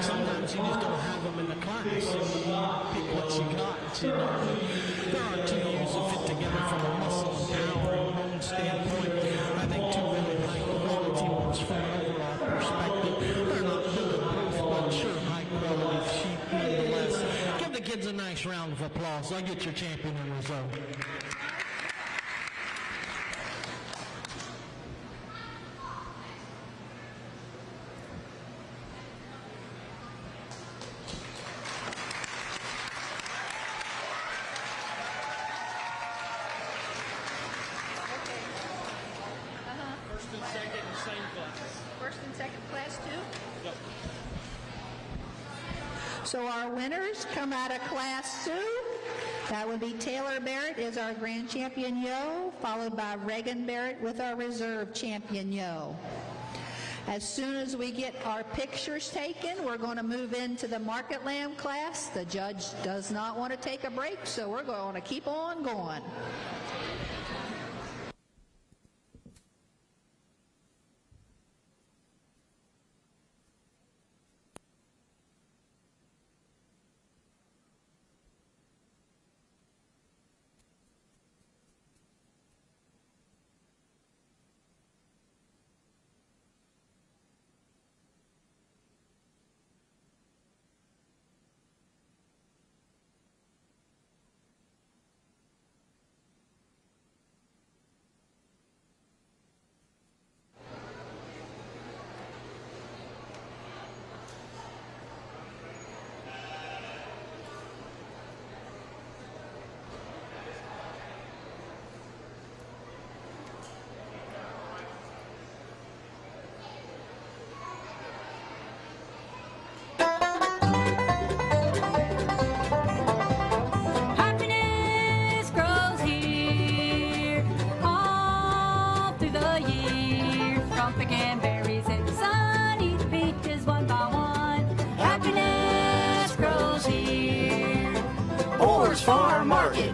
Sometimes you just don't have them in the class. You pick what you got. You know, there are two years that fit together from a muscle and power and bone standpoint. I think two really high quality ones from an overall perspective. They're not bulletproof, but sure high quality sheep nonetheless. Give the kids a nice round of applause. I'll get your champion in reserve. So our winners come out of Class 2. That would be Taylor Barrett is our grand champion Yo, followed by Reagan Barrett with our reserve champion Yo. As soon as we get our pictures taken, we're going to move into the market lamb class. The judge does not want to take a break, so we're going to keep on going. Happiness grows here all through the year. From picking berries and sunny beaches one by one. Happiness grows here. Orr's Farm Market.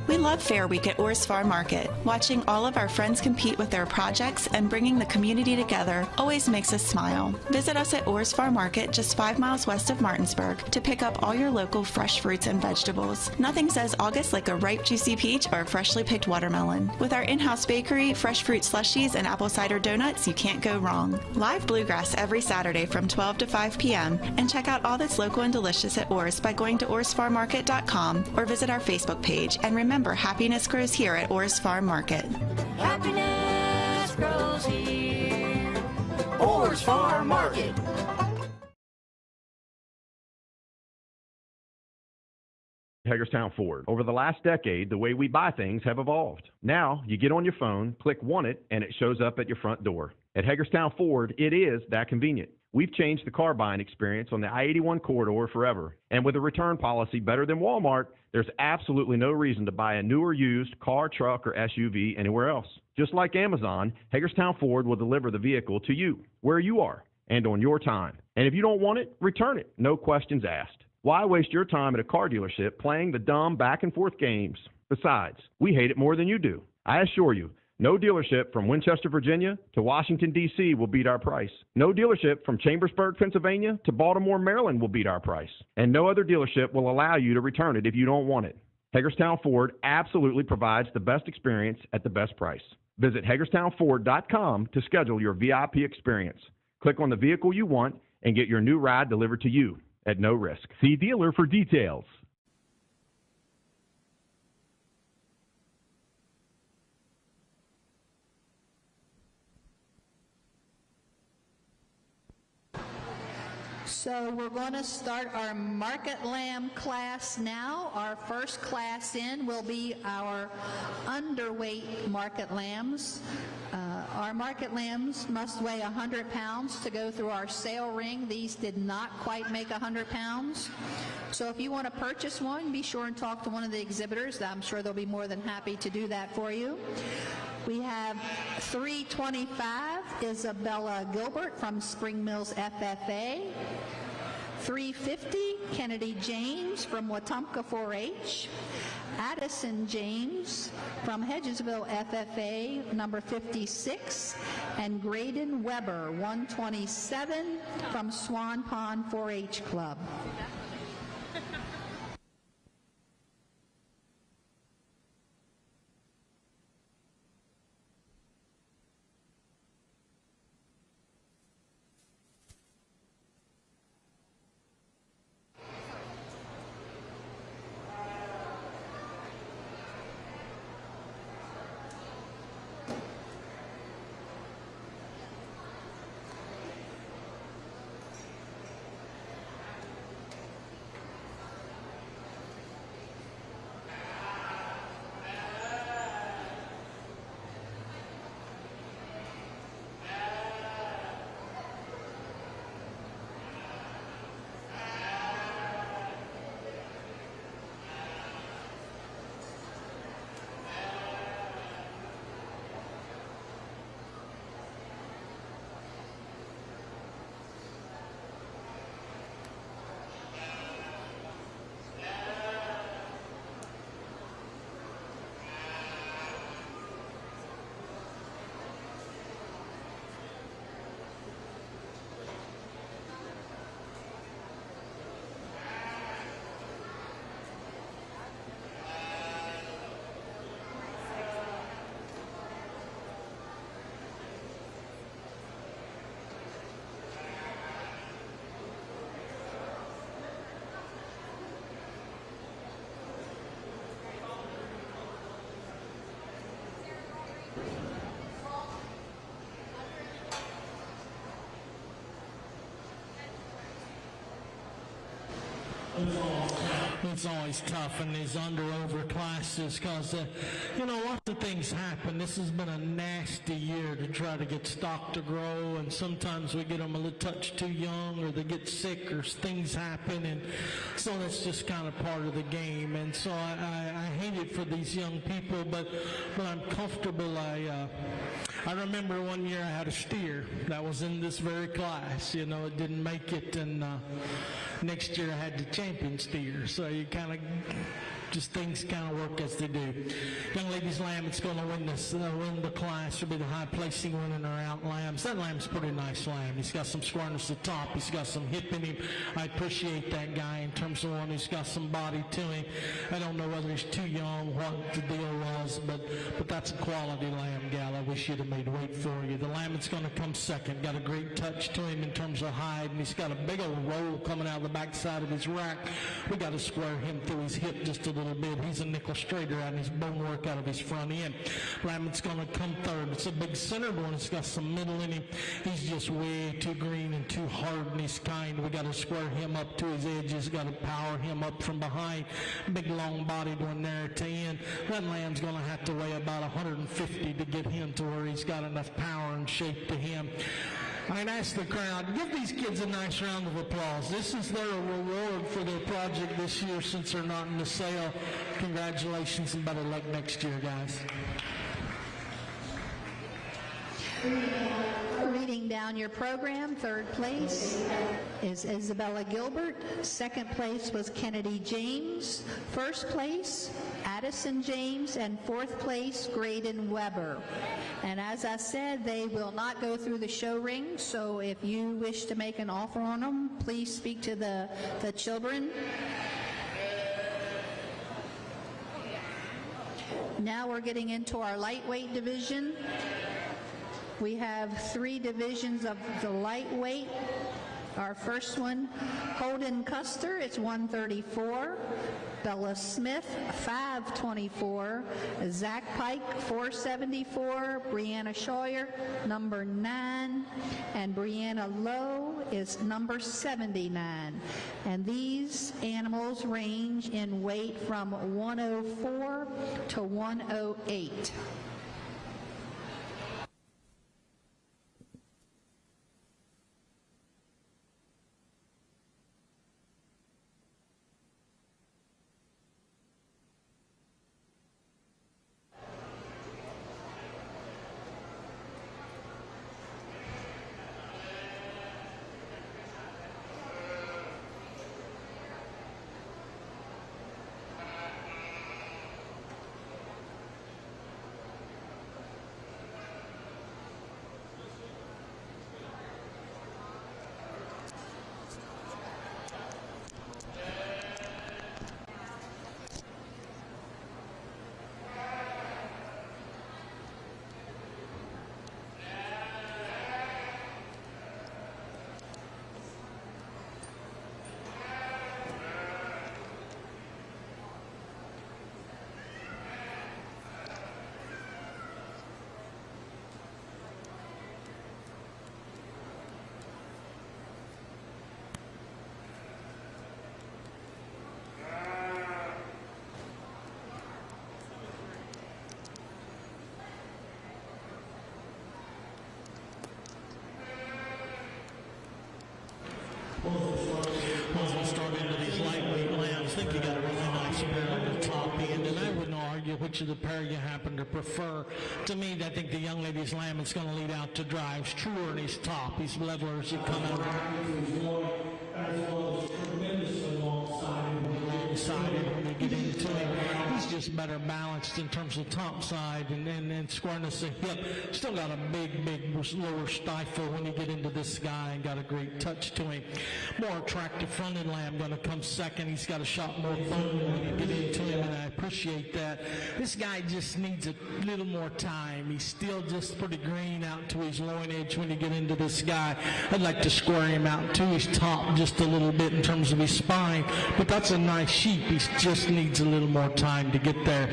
We love Fair Week at Orr's Farm Market. Watching all of our friends compete with their projects and bringing the community together always makes us smile. Visit us at Orr's Farm Market just 5 miles west of Martinsburg to pick up all your local fresh fruits and vegetables. Nothing says August like a ripe, juicy peach or a freshly picked watermelon. With our in-house bakery, fresh fruit slushies, and apple cider donuts, you can't go wrong. Live bluegrass every Saturday from 12 to 5 p.m. And check out all that's local and delicious at Orr's by going to orrsfarmmarket.com or visit our Facebook page. And remember, happiness grows here at Orr's Farm Market. Happiness grows here. Orr's Farm Market. Hagerstown Ford. Over the last decade, the way we buy things have evolved. Now, you get on your phone, click Want It, and it shows up at your front door. At Hagerstown Ford, it is that convenient. We've changed the car buying experience on the I-81 corridor forever. And with a return policy better than Walmart, there's absolutely no reason to buy a new or used car, truck, or SUV anywhere else. Just like Amazon, Hagerstown Ford will deliver the vehicle to you, where you are, and on your time. And if you don't want it, return it. No questions asked. Why waste your time at a car dealership playing the dumb back-and-forth games? Besides, we hate it more than you do. I assure you, no dealership from Winchester, Virginia to Washington, D.C. will beat our price. No dealership from Chambersburg, Pennsylvania to Baltimore, Maryland will beat our price. And no other dealership will allow you to return it if you don't want it. Hagerstown Ford absolutely provides the best experience at the best price. Visit HagerstownFord.com to schedule your VIP experience. Click on the vehicle you want and get your new ride delivered to you at no risk. See dealer for details. So we're going to start our market lamb class now. Our first class in will be our underweight market lambs. Our market lambs must weigh 100 pounds to go through our sale ring. These did not quite make 100 pounds. So if you want to purchase one, be sure and talk to one of the exhibitors. I'm sure they'll be more than happy to do that for you. We have 325 Isabella Gilbert from Spring Mills FFA. 350 Kennedy James from Wetumpka 4-H. Addison James from Hedgesville FFA number 56. And Graydon Weber 127 from Swan Pond 4-H Club. It's always tough in these under-over classes because, lots of things happen. This has been a nasty year to try to get stock to grow, and sometimes we get them a little touch too young, or they get sick, or things happen, and so that's just kind of part of the game. And so I hate it for these young people, but I'm comfortable. I remember one year I had a steer that was in this very class. It didn't make it, and next year I had the champion steer. So you kind of just things kind of work as they do. Young lady's lamb that's going to win the class will be the high placing one in our out lambs. That lamb's a pretty nice lamb. He's got some squareness at the top. He's got some hip in him. I appreciate that guy in terms of one who's got some body to him. I don't know whether he's too young, what the deal was, but that's a quality lamb, gal. I wish you'd have made weight for you. The lamb that's going to come second got a great touch to him in terms of hide, and he's got a big old roll coming out of the backside of his rack. We got to square him through his hip just a little bit. He's a nickel straighter out of his bone work out of his front end. Lamb that's going to come third. It's a big centered one. It's got some middle in him. He's just way too green and too hard in his kind. We got to square him up to his edges. Got to power him up from behind. Big long bodied one there to end. That lamb's going to have to weigh about 150 to get him to where he's got enough power and shape to him. I'd ask the crowd, give these kids a nice round of applause. This is their reward for their project this year since they're not in the sale. Congratulations and better luck next year, guys. Reading down your program, third place is Isabella Gilbert. Second place was Kennedy James. First place, Addison James. And fourth place, Graydon Weber. And as I said, they will not go through the show ring, so if you wish to make an offer on them, please speak to the children. Now we're getting into our lightweight division. We have 3 divisions of the lightweight. Our first one, Holden Custer, it's 134. Bella Smith, 524. Zach Pike, 474. Brianna Scheuer, number 9. And Brianna Lowe is number 79. And these animals range in weight from 104 to 108. Once we start into these lightweight lambs, I think you got a really nice pair on the top end, and I wouldn't argue which of the pair you happen to prefer. To me, I think the young lady's lamb is going to lead out to dry. He's truer in his top. His levelers are coming around. When we get into him, he's just better balanced in terms of top side and squareness of hip. Still got a big lower stifle when you get into this guy, and got a great touch to him. More attractive fronted lamb going to come second. He's got a shot more bone when you get into him, and I appreciate that. This guy just needs a little more time. He's still just pretty green out to his loin edge when you get into this guy. I'd like to square him out to his top just a little bit in terms of his spine, but that's a nice sheep. He just needs a little more time to get there.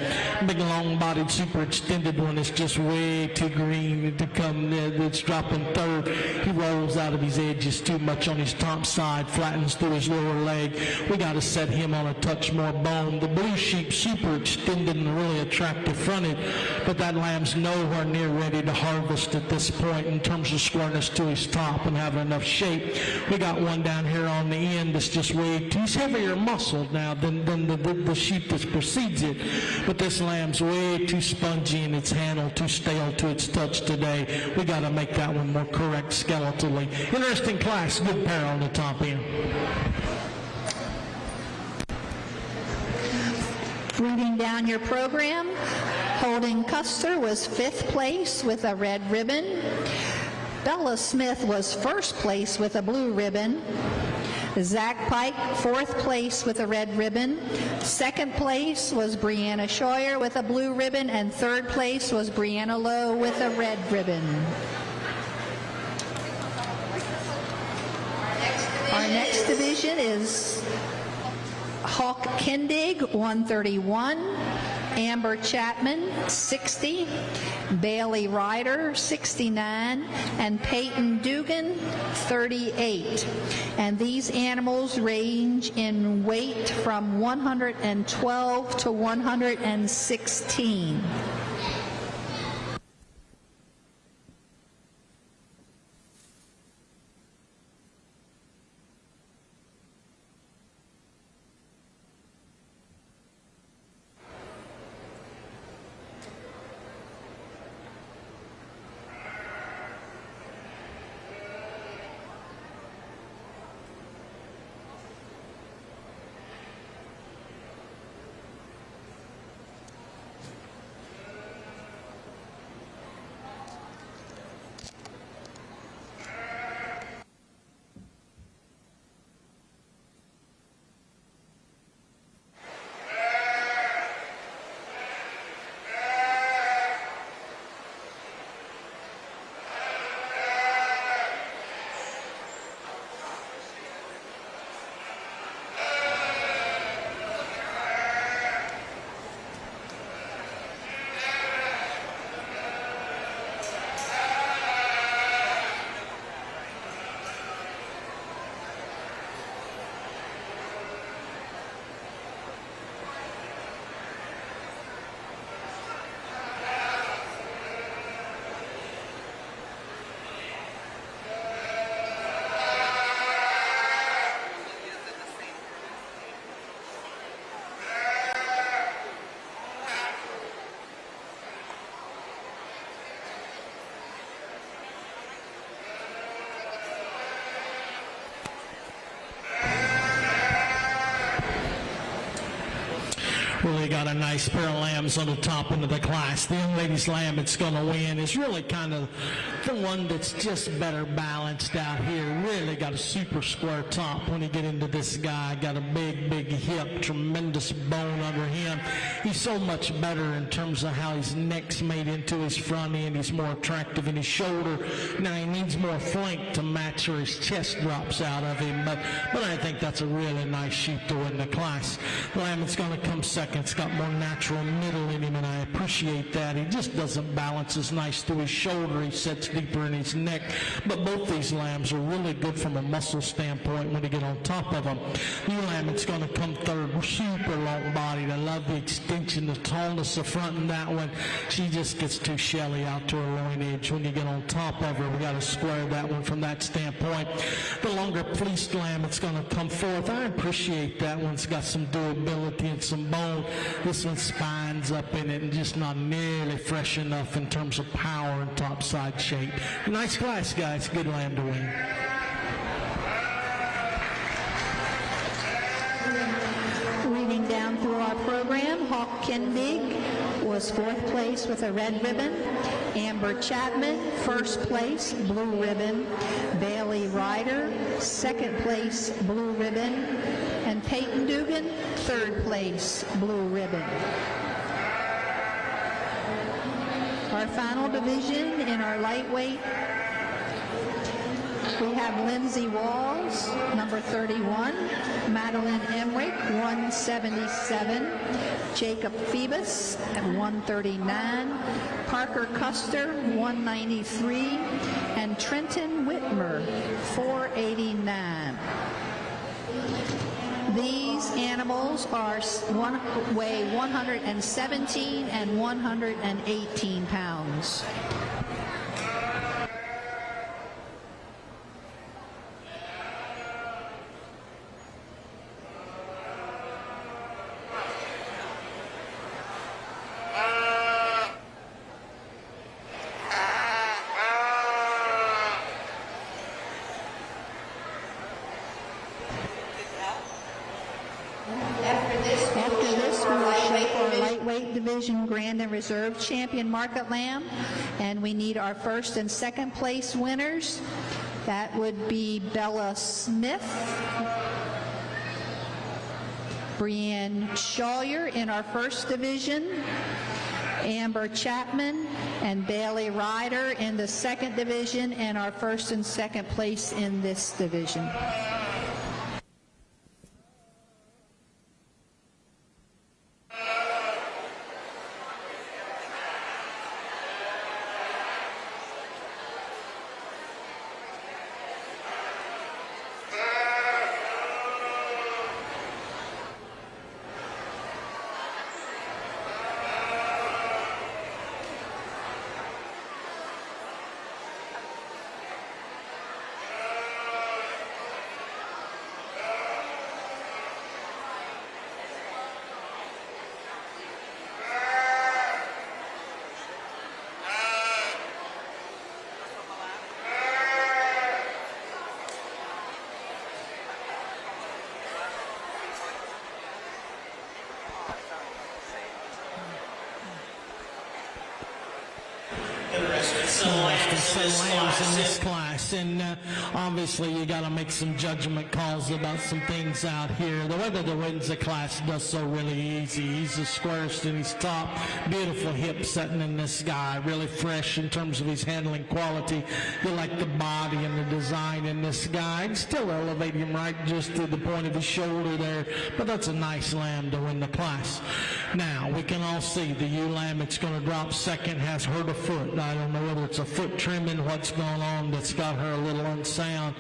Big long-bodied, super extended one is just way too green to come. It's dropping third. He rolls out of his edges too much on his top side, flattens through his lower leg. We got to set him on a touch more bone. The blue sheep, super extended and really attractive fronted, but that lamb's nowhere near ready to harvest at this point in terms of squareness to his top and having enough shape. We got one down here on the end that's just way too, he's heavier muscled now than the sheep that precedes it, but this lamb's way too spongy in its handle, too stale to its touch today. We got to make that one more correct skeletally. Interesting class, good pair on the top end. Reading down your program, Holden Custer was 5th place with a red ribbon. Bella Smith was 1st place with a blue ribbon. Zach Pike, 4th place with a red ribbon. 2nd place was Brianna Scheuer with a blue ribbon, and 3rd place was Brianna Lowe with a red ribbon. Our next division is Hawk Kindig, 131. Amber Chapman, 60. Bailey Ryder, 69. And Peyton Dugan, 38. And these animals range in weight from 112 to 116. Really got a nice pair of lambs on the top end of the class. The young lady's lamb that's going to win is really kind of the one that's just better balanced out here. Really got a super square top when you get into this guy. Got a big, big hip, tremendous bone under him. He's so much better in terms of how his neck's made into his front end. He's more attractive in his shoulder. Now he needs more flank to match where his chest drops out of him, but I think that's a really nice sheep to win the class. The lamb that's going to come second. It's got more natural middle in him, and I appreciate that. He just doesn't balance as nice to his shoulder. He sets deeper in his neck. But both these lambs are really good from a muscle standpoint when you get on top of them. The lamb that's going to come third, super long-bodied. I love the extension, the tallness of front in that one. She just gets too shelly out to her loin edge when you get on top of her. We got to square that one from that standpoint. The longer fleeced lamb that's going to come fourth, I appreciate that one. It's got some durability and some bone. This one spines up in it and just not nearly fresh enough in terms of power and topside shape. Nice class, guys. Good lamb to win. Reading down through our program, Hawk Kindig was 4th place with a red ribbon. Amber Chapman, 1st place, blue ribbon. Bailey Ryder, 2nd place, blue ribbon. And Peyton Dugan, 3rd place, blue ribbon. Our final division in our lightweight we have Lindsay Walls, number 31, Madeline Emmerich, 177, Jacob Phoebus at 139, Parker Custer, 193, and Trenton Whitmer, 489. These animals weigh 117 and 118 pounds. After this, we will shape our lightweight division Grand and Reserve Champion Market Lamb, and we need our first and second place winners. That would be Bella Smith, Brienne Shawyer in our first division, Amber Chapman and Bailey Ryder in the second division, and our first and second place in this division. Lambs in this class, and obviously you got to make some judgment calls about some things out here. The way that the wins the class does so really easy. He's the squarest in his top, beautiful hip setting in this guy, really fresh in terms of his handling quality. You like the body and the design in this guy. And still elevate him right just to the point of his shoulder there, but that's a nice lamb to win the class. Now we can all see the ewe lamb that's going to drop second has hurt a foot. I don't know whether it's a foot trimming, what's going on that's got her a little unsound,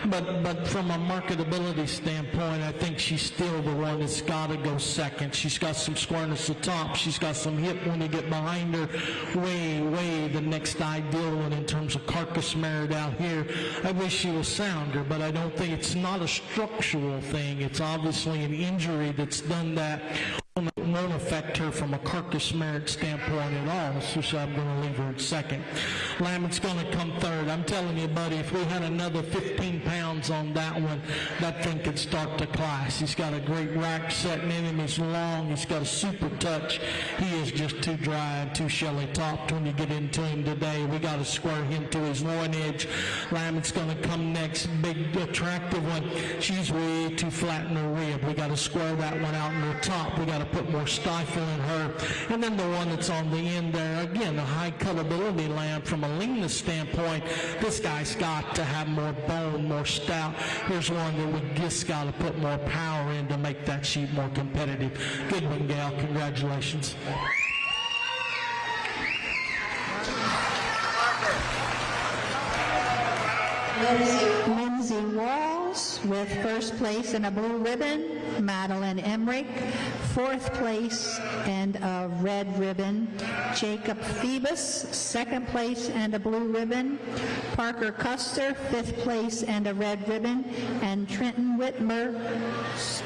but from a marketability standpoint, I think she's still the one that's got to go second. She's got some squareness at the top. She's got some hip when you get behind her. Way the next ideal one in terms of carcass merit out here. I wish she was sounder, but I don't think it's not a structural thing. It's obviously an injury that's done that. Won't affect her from a carcass merit standpoint at all, so I'm going to leave her at second. Lammett's going to come third. I'm telling you, buddy, if we had another 15 pounds on that one, that thing could start the class. He's got a great rack setting in him. He's long. He's got a super touch. He is just too dry and too shelly topped when you get into him today. We got to square him to his one edge. Lammett's going to come next. Big, attractive one. She's way too flat in her rib. We got to square that one out in the top. We got to put more stifle in her. And then the one that's on the end there, again, a high cuttability lamb from a leanness standpoint. This guy's got to have more bone, more stout. Here's one that we just got to put more power in to make that sheep more competitive. Good one, gal. Congratulations. Lindsay Walls with first place and a blue ribbon. Madeline Emmerich, fourth place and a red ribbon. Jacob Phoebus, second place and a blue ribbon. Parker Custer, fifth place and a red ribbon. And Trenton Whitmer,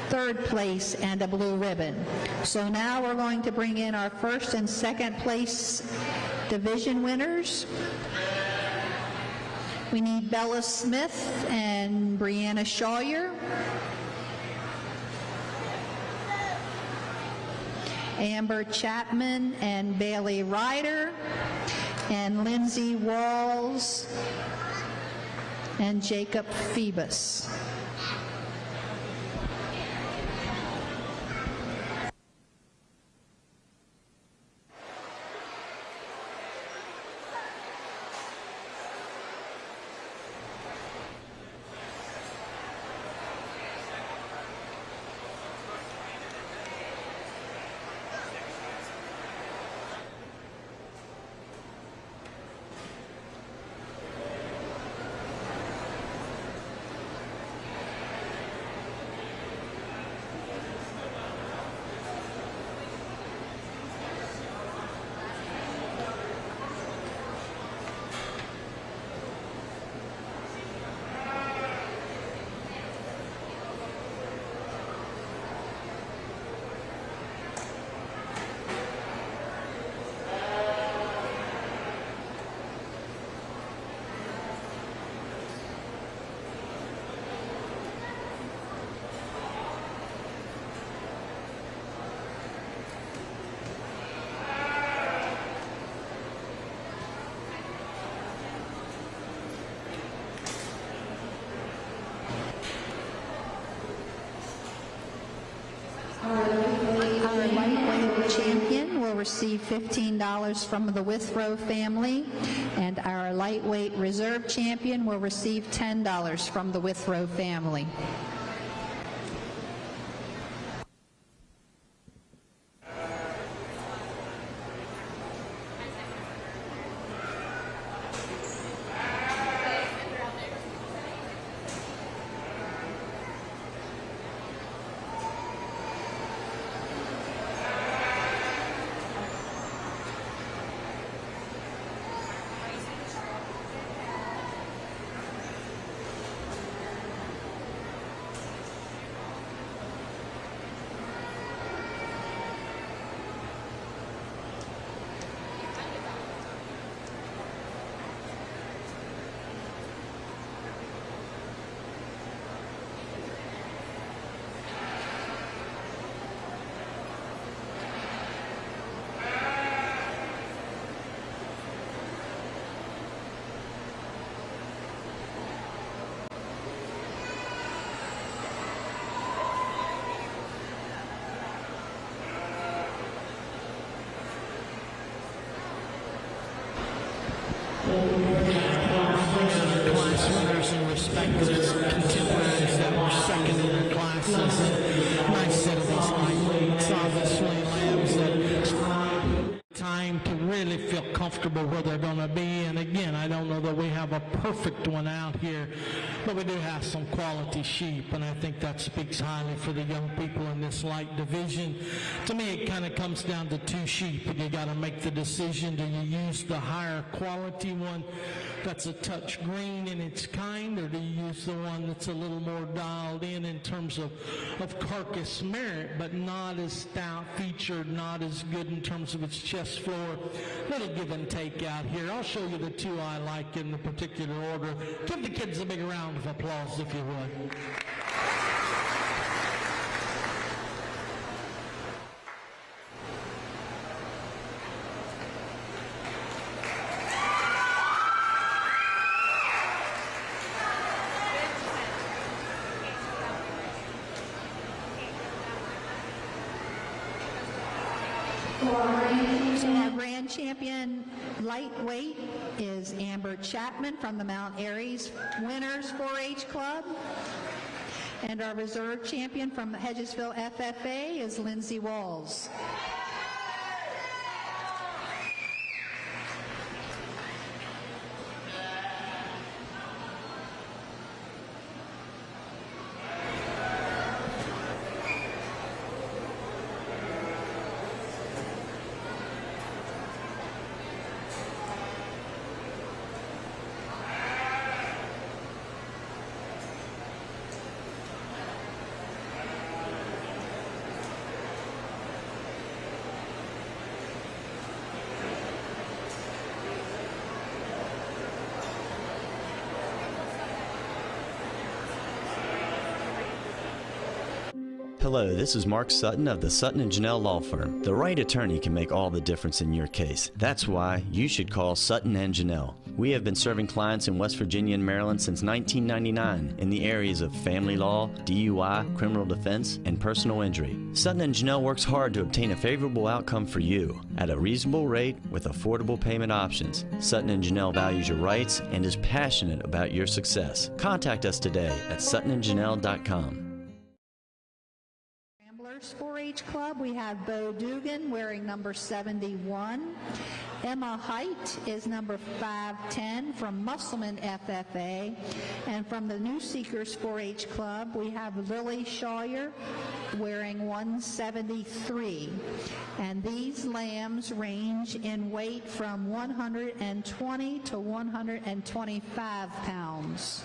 third place and a blue ribbon. So now we're going to bring in our first and second place division winners. We need Bella Smith and Brianna Shawyer. Amber Chapman and Bailey Ryder. And Lindsay Walls and Jacob Phoebus. receive $15 from the Withrow family, and our lightweight reserve champion will receive $10 from the Withrow family. Class winners and respected contemporaries that were second in their classes. And nice set of these lightweights, obviously lambs that time to really feel comfortable where they're going to be. And again, I don't know that we have a perfect one out here, but we do have some quality sheep, and I think that speaks highly for the young people in this light division. To me, it kind of comes down to two sheep, and you got to make the decision. Do you use the higher quality one that's a touch green in its kind, or do you use the one that's a little more dialed in terms of carcass merit, but not as stout featured, not as good in terms of its chest floor? Little give and take out here. I'll show you the two I like in the particular order. Give the kids a big round of applause, if you would. So our grand champion lightweight is Amber Chapman from the Mount Airy's Winners 4-H Club. And our reserve champion from Hedgesville FFA is Lindsay Walls. Hello, this is Mark Sutton of the Sutton & Janelle Law Firm. The right attorney can make all the difference in your case. That's why you should call Sutton & Janelle. We have been serving clients in West Virginia and Maryland since 1999 in the areas of family law, DUI, criminal defense, and personal injury. Sutton & Janelle works hard to obtain a favorable outcome for you at a reasonable rate with affordable payment options. Sutton & Janelle values your rights and is passionate about your success. Contact us today at suttonandjanelle.com. 4-H Club, we have Bo Dugan wearing number 71. Emma Height is number 510 from Musselman FFA. And from the New Seekers 4-H Club, we have Lily Shawyer wearing 173. And these lambs range in weight from 120 to 125 pounds.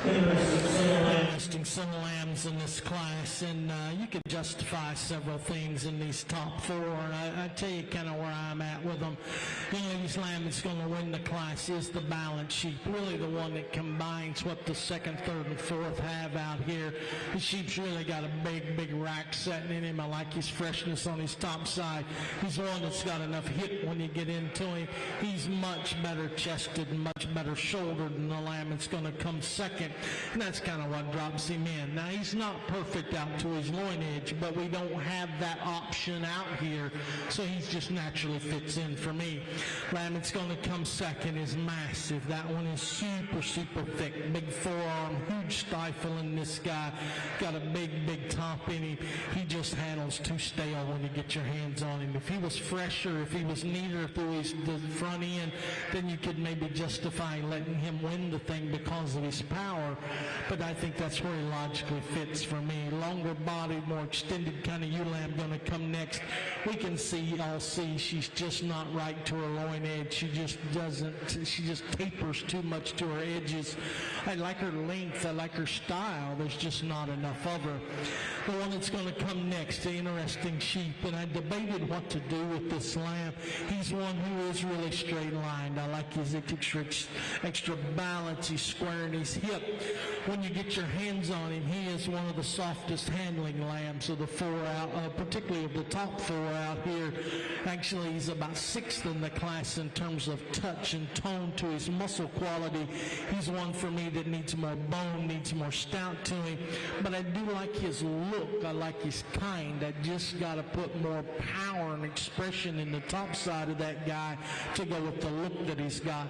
Interesting some lambs in this class, and you can justify several things in these top four, and I tell you kind of where I'm at with them. You know, this lamb that's going to win the class is the balance sheep, really the one that combines what the second, third, and fourth have out here. The sheep's really got a big rack setting in him. I like his freshness on his top side. He's one that's got enough hip when you get into him. He's much better chested and much better shouldered than the lamb that's going to come second, and that's kind of what drops him in. Now, he's not perfect out to his loin edge, but we don't have that option out here, so he just naturally fits in for me. Lamb that's going to come second is massive. That one is super thick, big forearm, huge stifle in this guy. Got a big top in him. He just handles too stale when you get your hands on him. If he was fresher, if he was neater through the front end, then you could maybe justify letting him win the thing because of his power. But I think that's where he logically fits for me. Longer body, more extended kind of ewe-lamb going to come next. We can all see she's just not right to her loin edge. She just tapers too much to her edges. I like her length, I like her style. There's just not enough of her. The one that's going to come next, the interesting sheep, and I debated what to do with this lamb. He's one who is really straight-lined. I like his extra balance. He's squaring his hip. When you get your hands on him, he is one of the softest handling lambs of the four out, particularly of the top four out here. Actually, he's about sixth in the class in terms of touch and tone to his muscle quality. He's one for me that needs more bone, needs more stout to him. But I do like his look. I like his kind. I just got to put more power and expression in the top side of that guy to go with the look that he's got.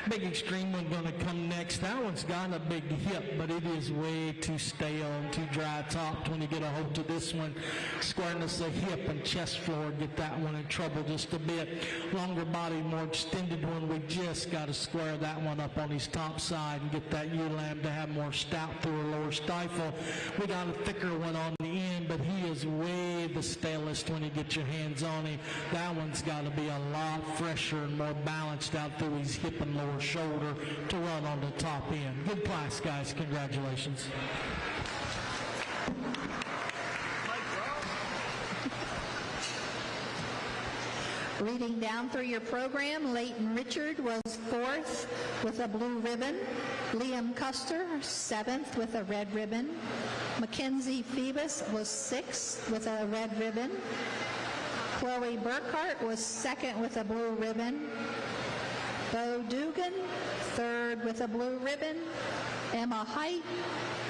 Big extreme one going to come next. That one's got a big hip, but it is way too stale and too dry topped when you get a hold to this one. Squareness of hip and chest floor get that one in trouble just a bit. Longer body, more extended one. We just got to square that one up on his top side and get that ewe-lamb to have more stout through her lower stifle. We got a thicker one on the end, but he is way the stalest when you get your hands on him. That one's got to be a lot fresher and more balanced out through his hip and lower shoulder to run on the top end. Good class, guys. Congratulations. Reading down through your program, Leighton Richard was fourth with a blue ribbon. Liam Custer, seventh with a red ribbon. Mackenzie Phoebus was sixth with a red ribbon. Chloe Burkhart was second with a blue ribbon. Bo Dugan, third with a blue ribbon. Emma Height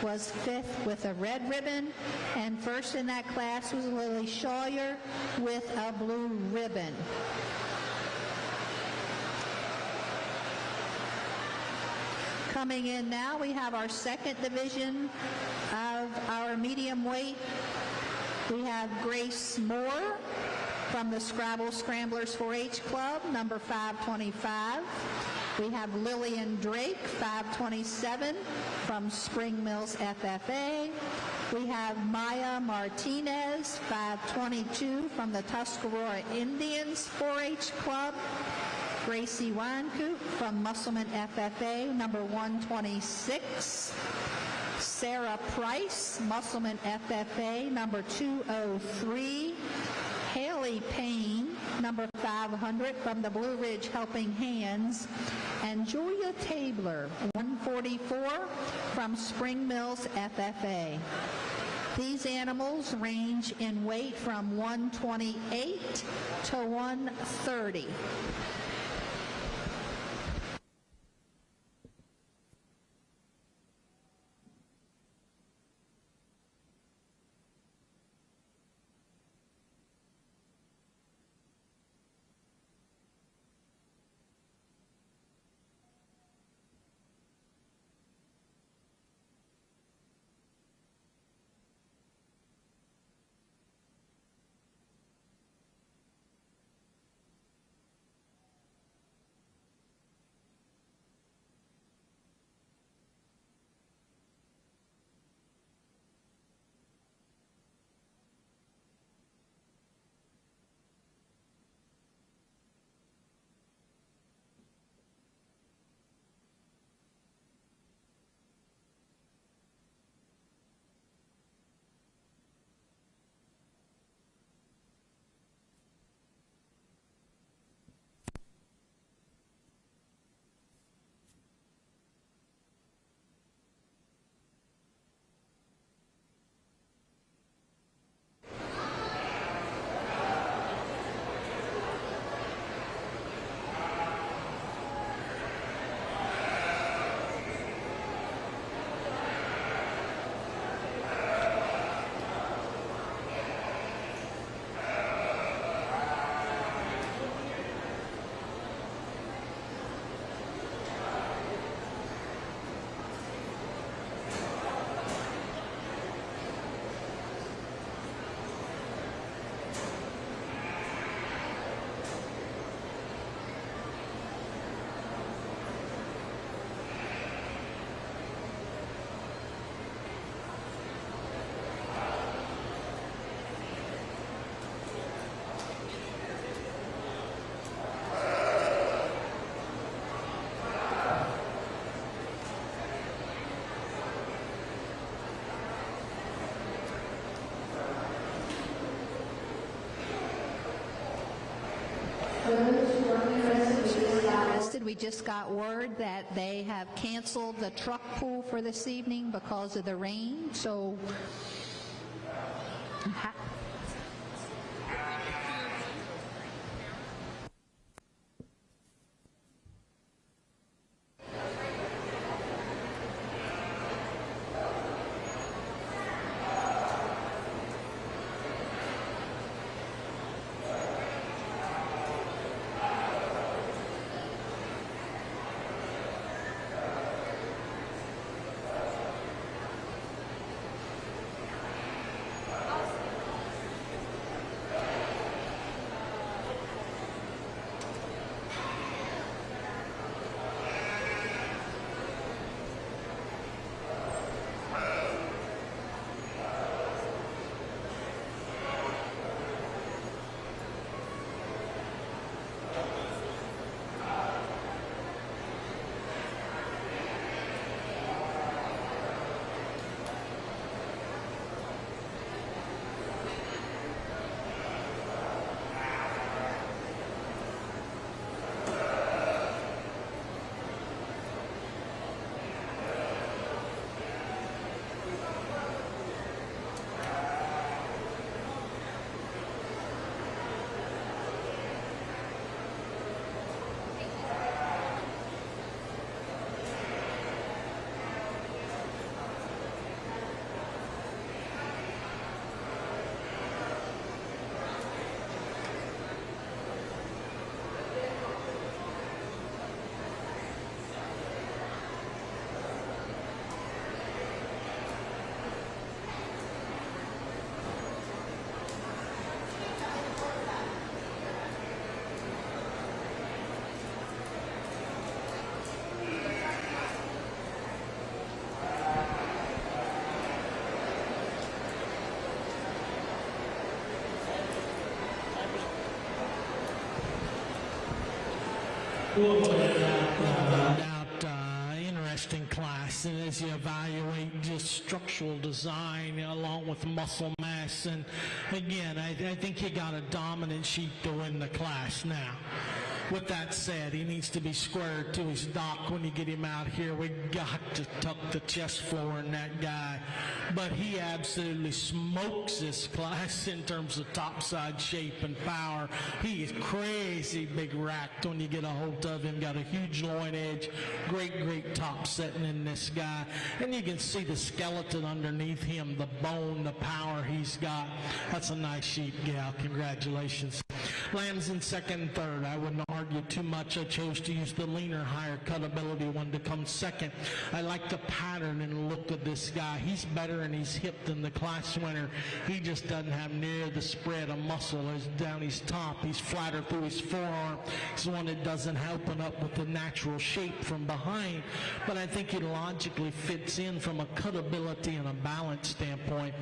was fifth with a red ribbon. And first in that class was Lily Shawyer with a blue ribbon. Coming in now, we have our second division of our medium weight. We have Grace Moore from the Scrabble Scramblers 4-H Club, number 525. We have Lillian Drake, 527, from Spring Mills FFA. We have Maya Martinez, 522, from the Tuscarora Indians 4-H Club. Gracie Weinkoop from Musselman FFA, number 126. Sarah Price, Musselman FFA, number 203. Haley Payne, number 500, from the Blue Ridge Helping Hands. And Julia Tabler, 144, from Spring Mills FFA. These animals range in weight from 128 to 130. We just got word that they have canceled the truck pool for this evening because of the rain, so Interesting class, and as you evaluate just structural design along with muscle mass, and again, I think you got a dominant sheep to win the class now. With that said, he needs to be squared to his dock when you get him out here. We got to tuck the chest floor in that guy. But he absolutely smokes this class in terms of topside shape and power. He is crazy big racked when you get a hold of him. Got a huge loin edge. Great top setting in this guy. And you can see the skeleton underneath him, the bone, the power he's got. That's a nice sheep, gal. Congratulations. Lambs in second and third. I wouldn't argue too much. I chose to use the leaner, higher cutability one to come second. I like the pattern and look of this guy. He's better in his hip than the class winner. He just doesn't have near the spread of muscle as down his top. He's flatter through his forearm. He's one that doesn't open up with the natural shape from behind. But I think he logically fits in from a cutability and a balance standpoint.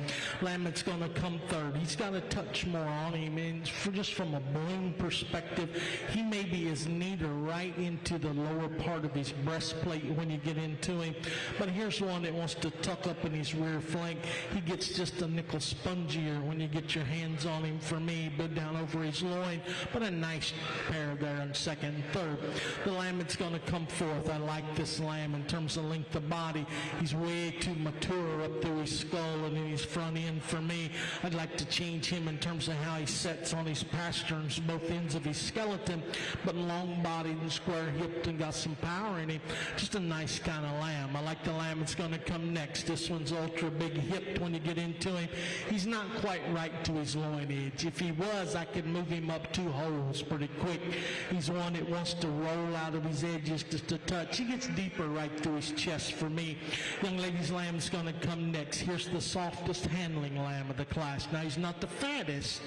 Lambert's going to come third. He's got a touch more on him, and just from a balloon perspective, he maybe is neater right into the lower part of his breastplate when you get into him. But here's one that wants to tuck up in his rear flank. He gets just a nickel spongier when you get your hands on him for me, but down over his loin. But a nice pair there in second and third. The Lambert's going to come fourth. I like this lamb in terms of length of body. He's way too mature up through his skull and in his front end for me. I'd like to change him in terms of how he sets on his pasterns, both ends of his skeleton, but long-bodied and square-hipped and got some power in him. Just a nice kind of lamb. I like the lamb that's going to come next. This one's ultra big-hipped when you get into him. He's not quite right to his loin edge. If he was, I could move him up 2 holes pretty quick. He's one that wants to roll out of his edges just a touch. He gets deeper right through his chest for me. Young lady's lamb's going to come next. Here's the softest handling lamb of the class. Now, he's not the fattest,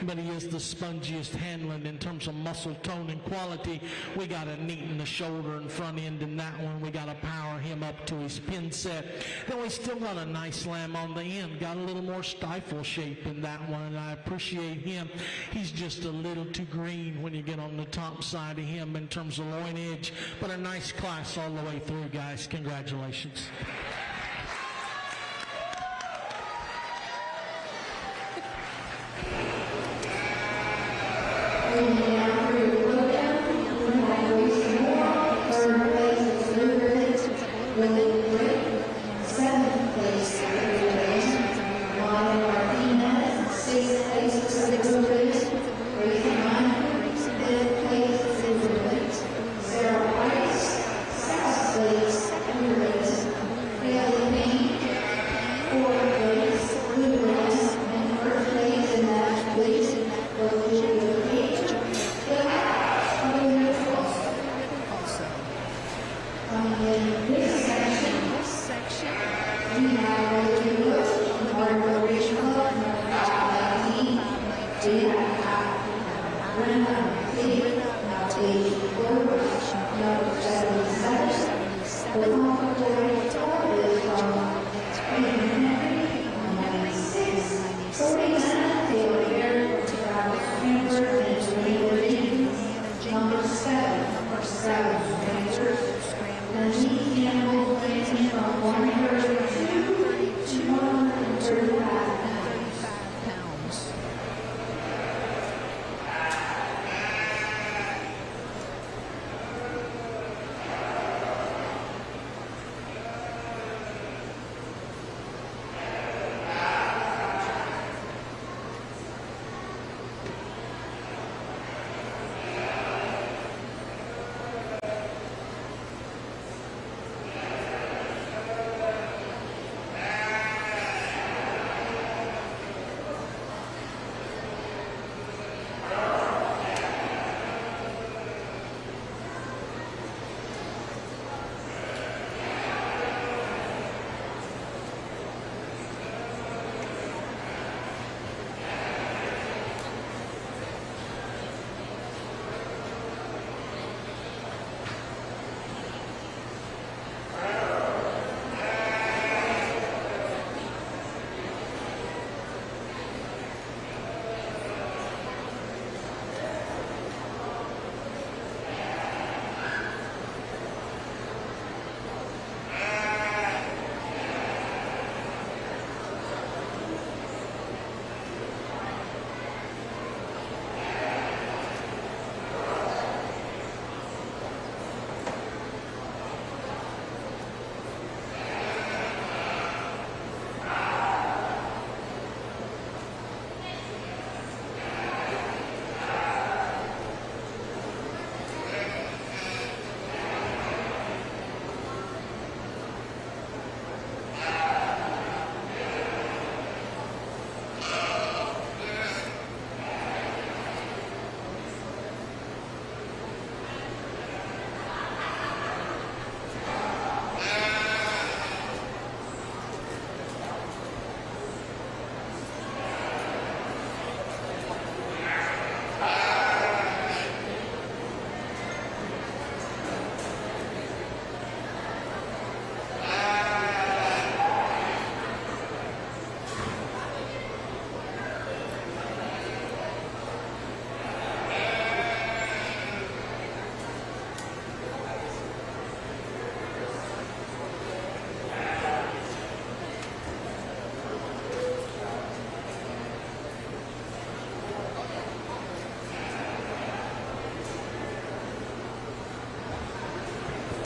but he is the spongiest handling in terms of muscle tone and quality. We got to neaten the shoulder and front end in that one. We got to power him up to his pin set. Then we still got a nice lamb on the end. Got a little more stifle shape in that one, and I appreciate him. He's just a little too green when you get on the top side of him in terms of loin edge, but a nice class all the way through, guys. Congratulations.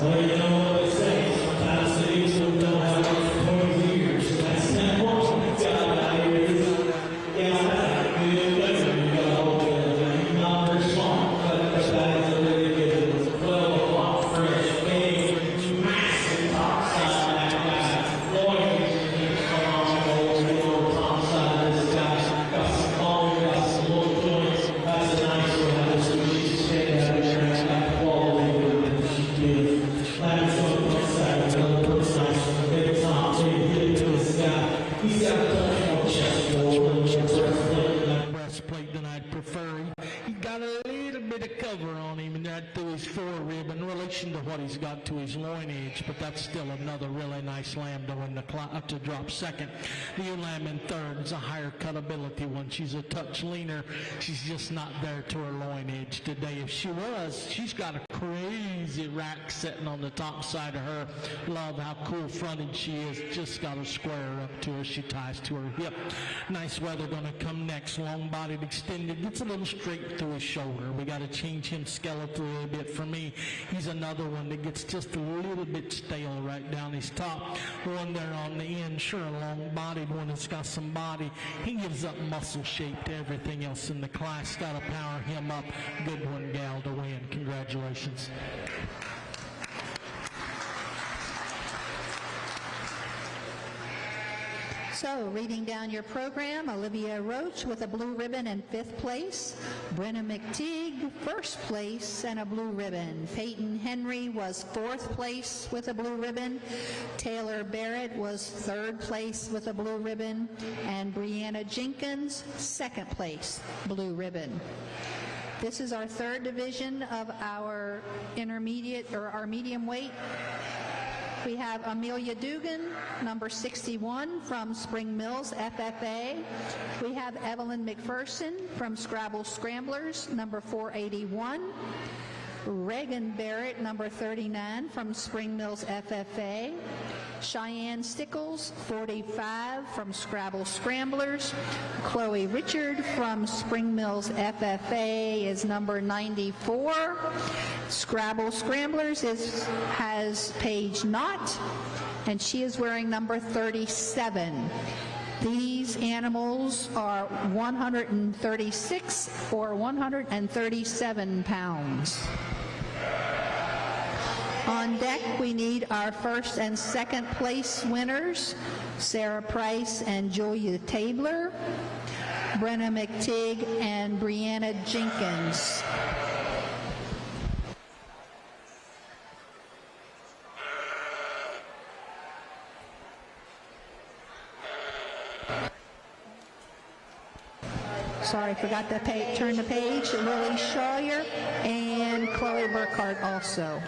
Well, you know what they say, sometimes cities don't have much 20 years, so that's that important. God, I hear you. Yeah, I feel better. You got a whole building. Not very small, but that's really good. 12 o'clock fresh, big, massive top side. That guy, Lloyd, come on, old top side. This guy got some volume, got some little joints. That's a nice one. That's what you should stay out there and got quality. He's got a touch more chest wall, breastplate than I'd prefer. He got a little bit of cover on him and that through his forearm in relation to what he's got to his loin edge, but that's still another really nice lamb to win to drop second. The lamb in third is a higher cutability one. She's a touch leaner. She's just not there to her loin edge today. If she was, she's got a crazy rack sitting on the top side of her. Love how cool fronted she is. Just got to square up to her. She ties to her hip. Nice weather going to come next. Long bodied, extended. Gets a little straight through his shoulder. We got to change him skeletally a bit. For me, he's another one that gets just a little bit stale right down his top. One there on the end, sure, a long bodied one that's got some body. He gives up muscle shape to everything else in the class. Got to power him up. Good one, gal, to win. Congratulations. So, reading down your program, Olivia Roach with a blue ribbon in 5th place. Brenna McTeague, 1st place and a blue ribbon. Peyton Henry was 4th place with a blue ribbon. Taylor Barrett was 3rd place with a blue ribbon. And Brianna Jenkins, 2nd place, blue ribbon. This is our 3rd division of our intermediate or our medium weight. We have Amelia Dugan, number 61 from Spring Mills FFA. We have Evelyn McPherson from Scrabble Scramblers, number 481. Reagan Barrett, number 39 from Spring Mills FFA. Cheyenne Stickles, 45 from Scrabble Scramblers. Chloe Richard from Spring Mills FFA is number 94. Scrabble Scramblers has Paige Knott, and she is wearing number 37. These animals are 136 or 137 pounds. On deck, we need our 1st and 2nd place winners, Sarah Price and Julia Tabler, Brenna McTeague and Brianna Jenkins. Sorry, forgot to turn the page. Lily Scheuer and Chloe Burkhart also.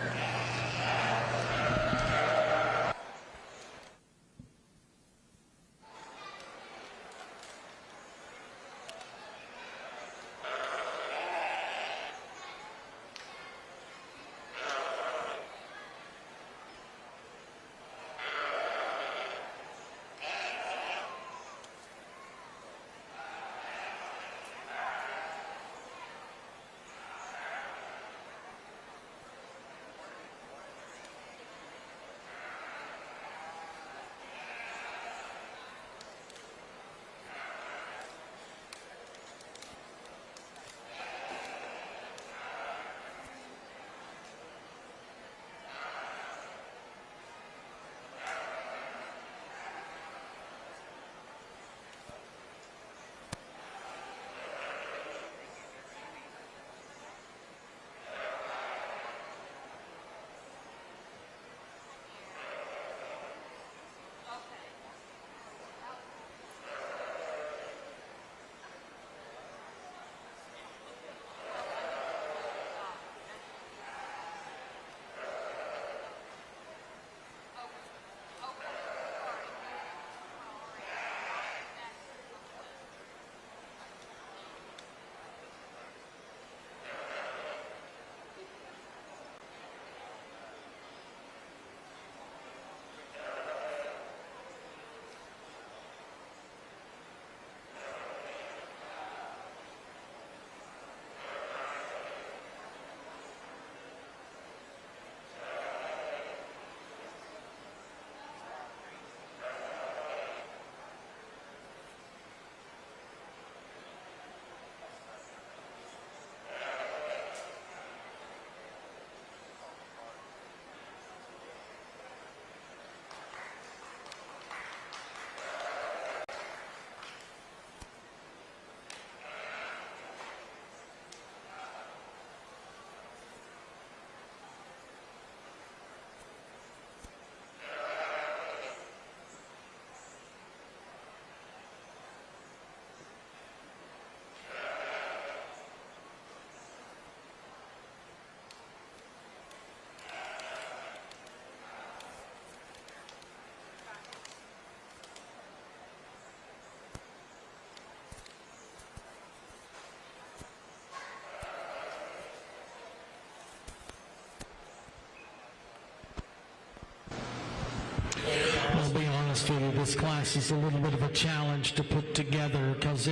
this class is a little bit of a challenge to put together because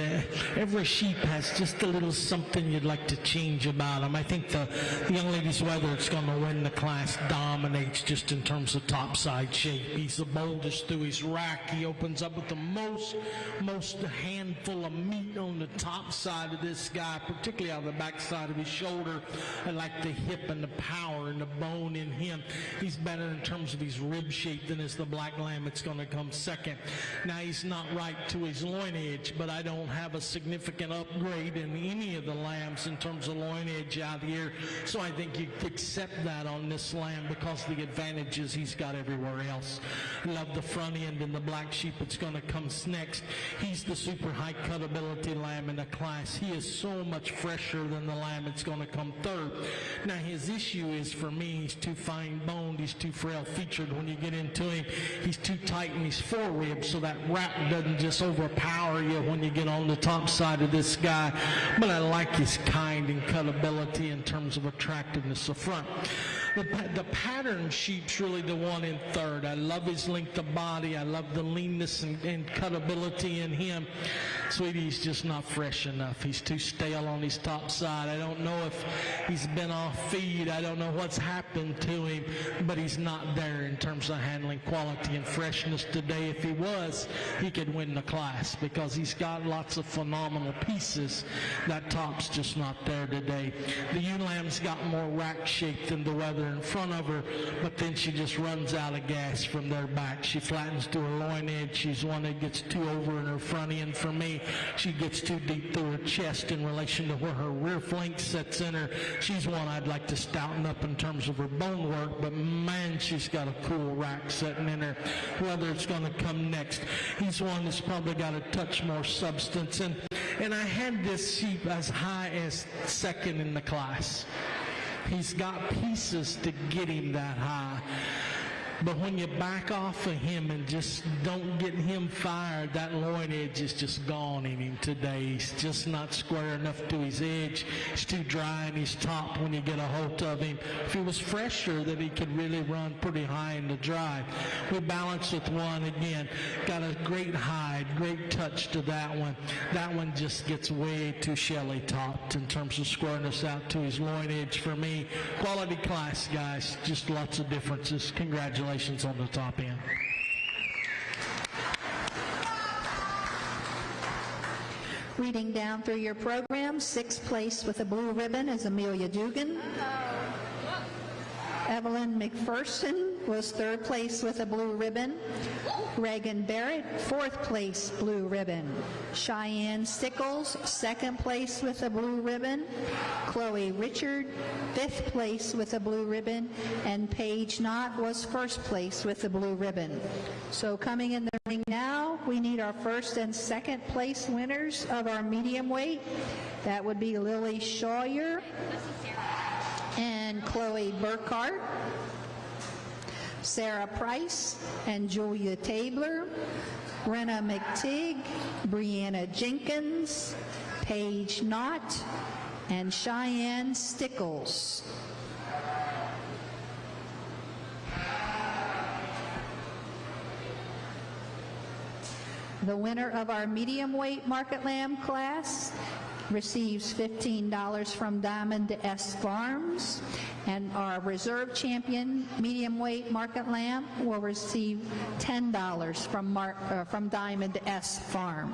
every sheep has just a little something you'd like to change about them. I think the young lady's whether it's going to win the class dominates just in terms of topside shape. He's the boldest through his rack. He opens up with the most handful of meat on the top side of this guy, particularly on the back side of his shoulder. I like the hip and the power and the bone in him. He's better in terms of his rib shape than is the black lamb. It's going to come second. Now, he's not right to his loin edge, but I don't have a significant upgrade in any of the lambs in terms of loin edge out here. So I think you accept that on this lamb because of the advantages he's got everywhere else. I love the front end and the black sheep that's going to come next. He's the super high cutability lamb in the class. He is so much fresher than the lamb that's going to come third. Now, his issue is, for me, he's too fine boned, he's too frail featured. When you get into him, he's too tight in his foreribs, so that wrap doesn't just overpower you when you get on the top side of this guy. But I like his kind and cutability in terms of attractiveness up front. The pattern sheep's really the one in third. I love his length of body. I love the leanness and cutability in him. Sweetie's just not fresh enough. He's too stale on his top side. I don't know if he's been off feed. I don't know what's happened to him, but he's not there in terms of handling quality and freshness today. If he was, he could win the class because he's got lots of phenomenal pieces. That top's just not there today. The ewe lamb's got more rack shape than the wether in front of her, but then she just runs out of gas from their back. She flattens to her loin edge. She's one that gets too over in her front end for me. She gets too deep through her chest in relation to where her rear flank sets in her. She's one I'd like to stouten up in terms of her bone work, but man, she's got a cool rack setting in her. Whether it's going to come next, he's one that's probably got a touch more substance. And I had this sheep as high as second in the class. He's got pieces to get him that high. But when you back off of him and just don't get him fired, that loin edge is just gone in him today. He's just not square enough to his edge. He's too dry in his top when you get a hold of him. If he was fresher, then he could really run pretty high in the drive. We balance with one again. Got a great hide, great touch to that one. That one just gets way too shelly topped in terms of squareness out to his loin edge for me. Quality class, guys. Just lots of differences. Congratulations on the top end. Reading down through your program, 6th place with a blue ribbon is Amelia Dugan. Evelyn McPherson was 3rd place with a blue ribbon. Reagan Barrett, 4th place, blue ribbon. Cheyenne Stickles, 2nd place with a blue ribbon. Chloe Richard, 5th place with a blue ribbon. And Paige Knott was 1st place with a blue ribbon. So coming in the ring now, we need our 1st and 2nd place winners of our medium weight. That would be Lily Shawyer and Chloe Burkhart, Sarah Price and Julia Tabler, Brenna McTigg, Brianna Jenkins, Paige Knott, and Cheyenne Stickles. The winner of our medium weight market lamb class receives $15 from Diamond S Farms, and our reserve champion medium weight market lamb will receive $10 from Diamond S Farm.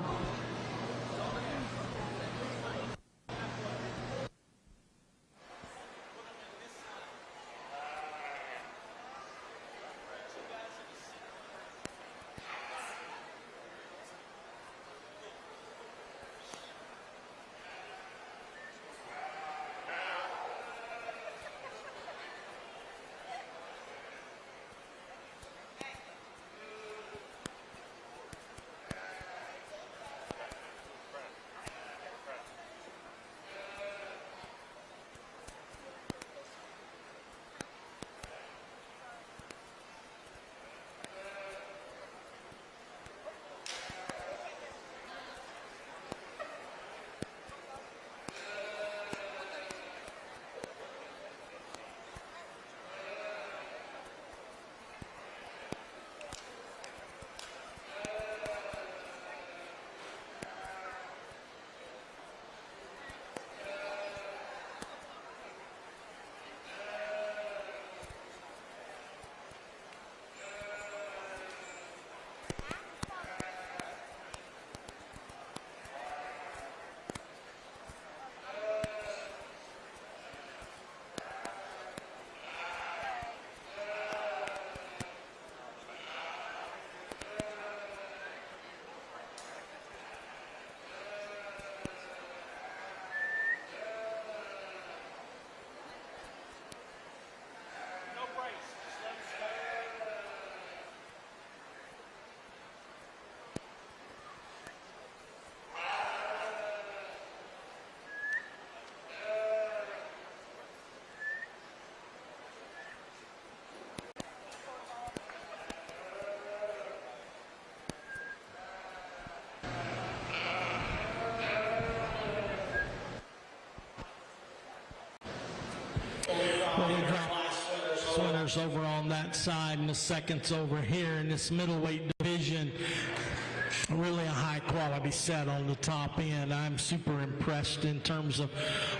Swinners over on that side and the seconds over here in this middleweight division. Really a high quality set on the top end. I'm super impressed in terms of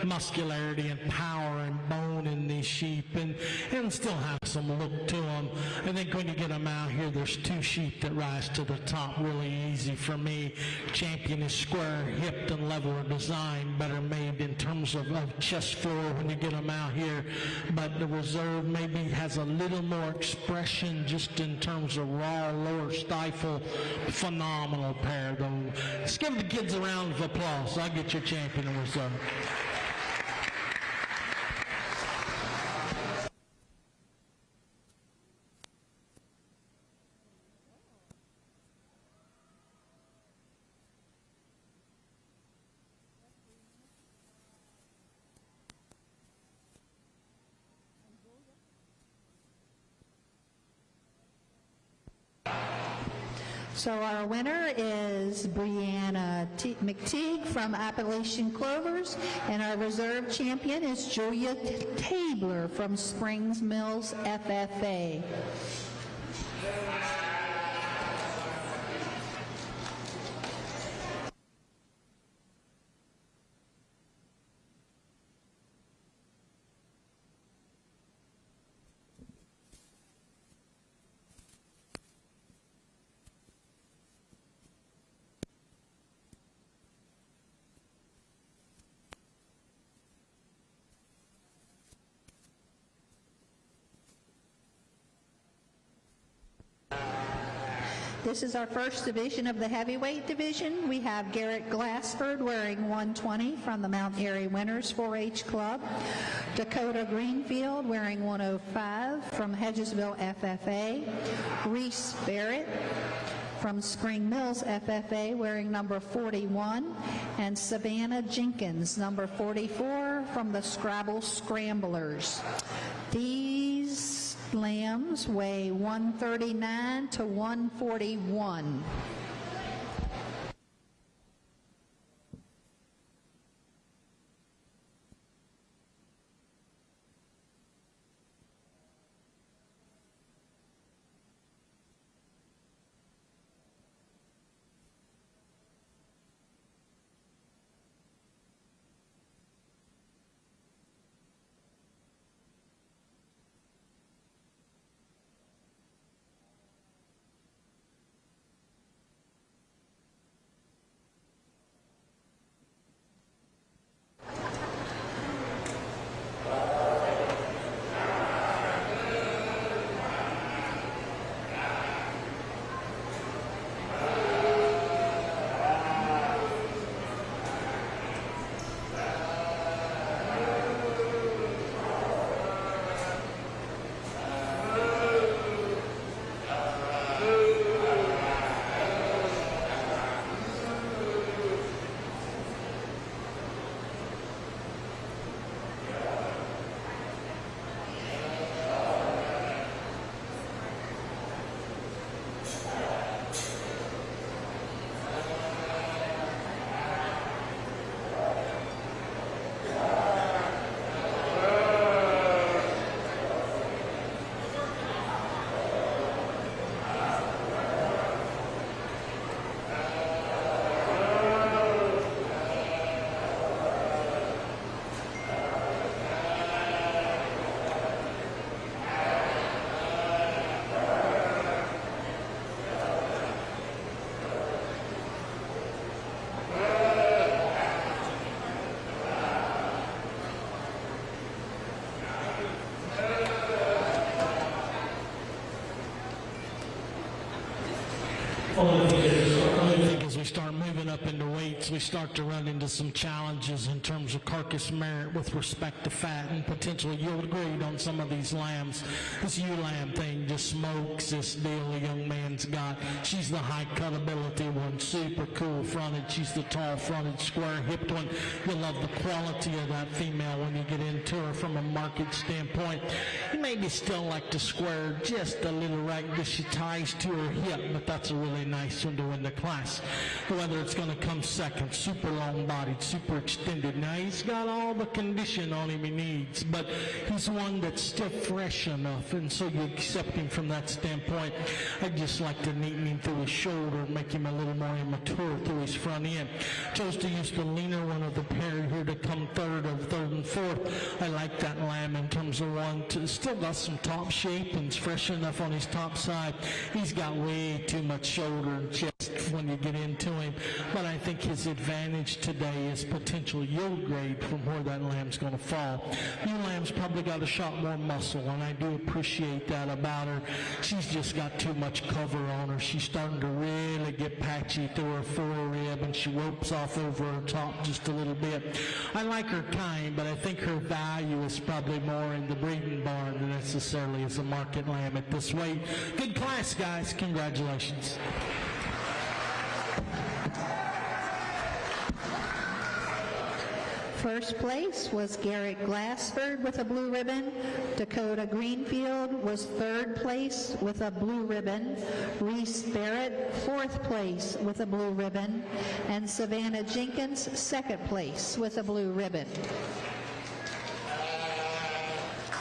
muscularity and power and bone in these sheep, and still have some look to them. I think when you get them out here, there's two sheep that rise to the top really easy for me. Champion is square hipped and level of design, better made in terms of chest floor when you get them out here. But the reserve maybe has a little more expression just in terms of raw lower stifle. Phenomenal pair though. Let's give the kids a round of applause. I'll get your champion in reserve. So our winner is Brianna McTeague from Appalachian Clovers, and our reserve champion is Julia Tabler from Springs Mills FFA. This is our first division of the heavyweight division. We have Garrett Glassford wearing 120 from the Mount Airy Winners 4-H Club. Dakota Greenfield wearing 105 from Hedgesville FFA. Reese Barrett from Spring Mills FFA wearing number 41. And Savannah Jenkins, number 44 from the Scrabble Scramblers. These lambs weigh 139 to 141. I think as we start moving up into weights, we start to run into some challenges in terms of carcass merit with respect to fat and potential yield grade on some of these lambs. This ewe lamb thing just smokes this deal a young man's got. She's the high cutability one, super cool fronted. She's the tall fronted, square hipped one. You'll love the quality of that female when you get into her from a market standpoint. You maybe still like to square just a little right because she ties to her hip, but that's a really nice one to win the class. Whether it's going to come second, super long-bodied, super extended. Now, he's got all the condition on him he needs, but he's one that's still fresh enough, and so you accept him from that standpoint. I'd just like to neaten him through his shoulder and make him a little more immature through his front end. Chose to use the leaner one of the pair here to come third and fourth. I like that lamb in terms of one. Still got some top shape and is fresh enough on his top side. He's got way too much shoulder and chest when you get into him, but I think his advantage today is potential yield grade from where that lamb's going to fall. New lamb's probably got a shot more muscle, and I do appreciate that about her. She's just got too much cover on her. She's starting to really get patchy through her forerib, and she ropes off over her top just a little bit. I like her kind, but I think her value is probably more in the breeding barn than necessarily as a market lamb at this weight. Good class, guys. Congratulations. First place was Garrett Glassford with a blue ribbon. Dakota Greenfield was third place with a blue ribbon. Reese Barrett, fourth place with a blue ribbon. And Savannah Jenkins, second place with a blue ribbon.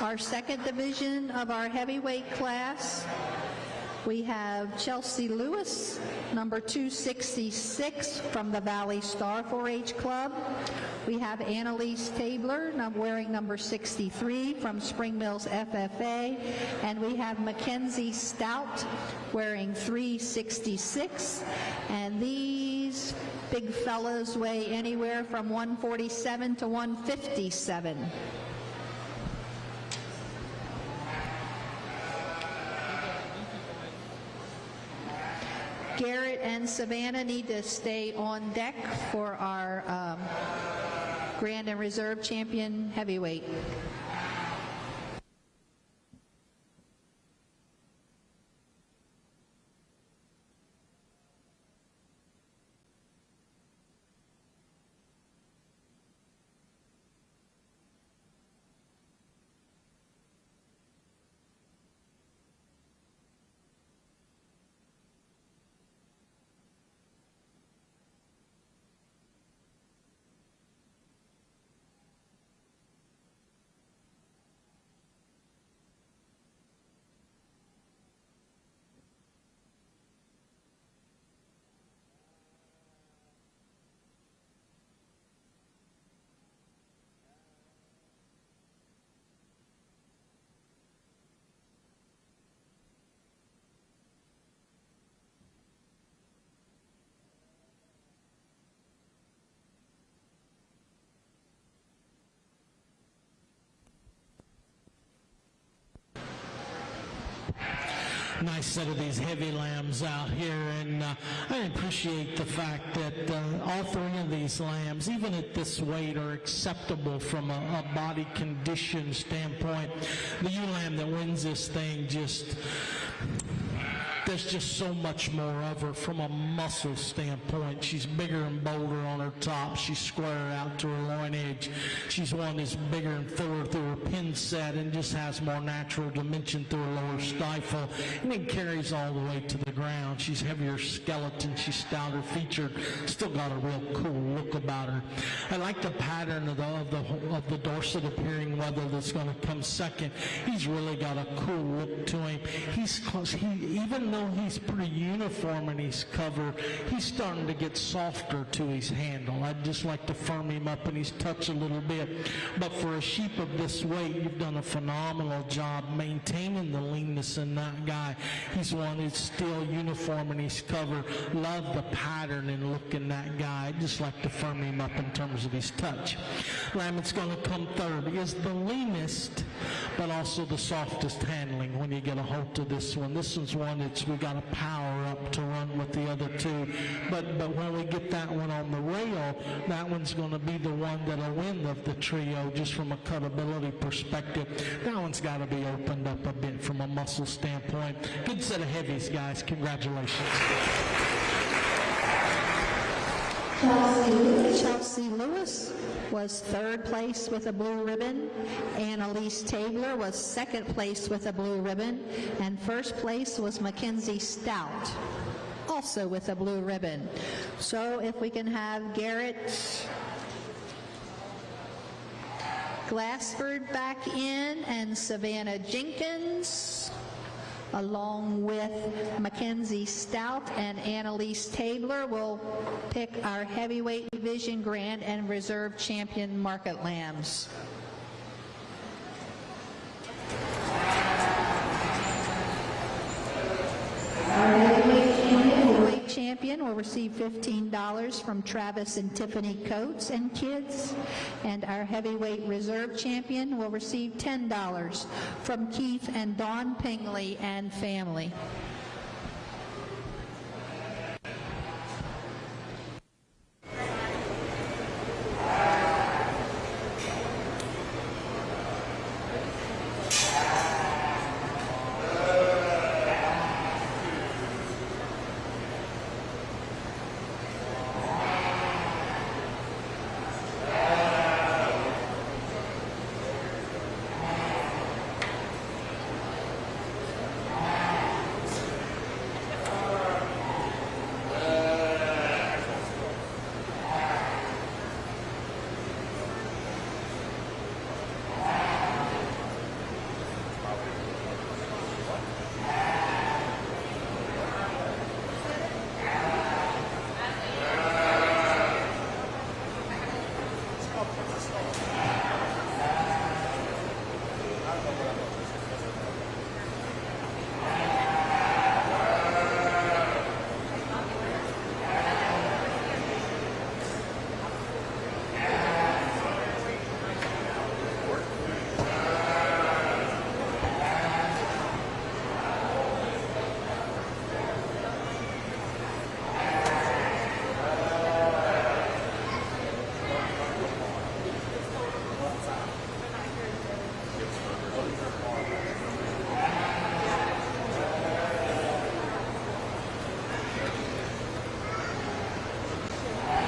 Our second division of our heavyweight class, we have Chelsea Lewis, number 266 from the Valley Star 4-H Club. We have Annalise Tabler, wearing number 63 from Spring Mills FFA. And we have Mackenzie Stout, wearing 366. And these big fellas weigh anywhere from 147 to 157. Garrett and Savannah need to stay on deck for our Grand and Reserve Champion Heavyweight. Nice set of these heavy lambs out here, and I appreciate the fact that all three of these lambs, even at this weight, are acceptable from a body condition standpoint. The ewe lamb that wins this thing there's just so much more of her from a muscle standpoint. She's bigger and bolder on her top. She's square out to her loin edge. She's one that's bigger and fuller through her pin set and just has more natural dimension through her lower stifle. And it carries all the way to the ground. She's heavier skeleton. She's stouter featured. Still got a real cool look about her. I like the pattern of the Dorset appearing wether that's going to come second. He's really got a cool look to him. Even though he's pretty uniform in his cover, he's starting to get softer to his handle. I'd just like to firm him up in his touch a little bit. But for a sheep of this weight, you've done a phenomenal job maintaining the leanness in that guy. He's one who's still real uniform in his cover. Love the pattern and look in that guy. I'd just like to firm him up in terms of his touch. Lamb that's going to come third is the leanest, but also the softest handling when you get a hold of this one. This one's one that's we got to power up to run with the other two. But when we get that one on the rail, that one's going to be the one that'll win of the trio just from a cutability perspective. That one's got to be opened up a bit from a muscle standpoint. Good set of heavies, guys. Congratulations. Chelsea Lewis was third place with a blue ribbon. Annalise Tabler was second place with a blue ribbon. And first place was Mackenzie Stout, also with a blue ribbon. So if we can have Garrett Glassford back in and Savannah Jenkins, along with Mackenzie Stout and Annalise Tabler, will pick our heavyweight division grand and reserve champion market lambs. Our heavyweight champion will receive $15 from Travis and Tiffany Coates and kids, and our heavyweight reserve champion will receive $10 from Keith and Dawn Pingley and family.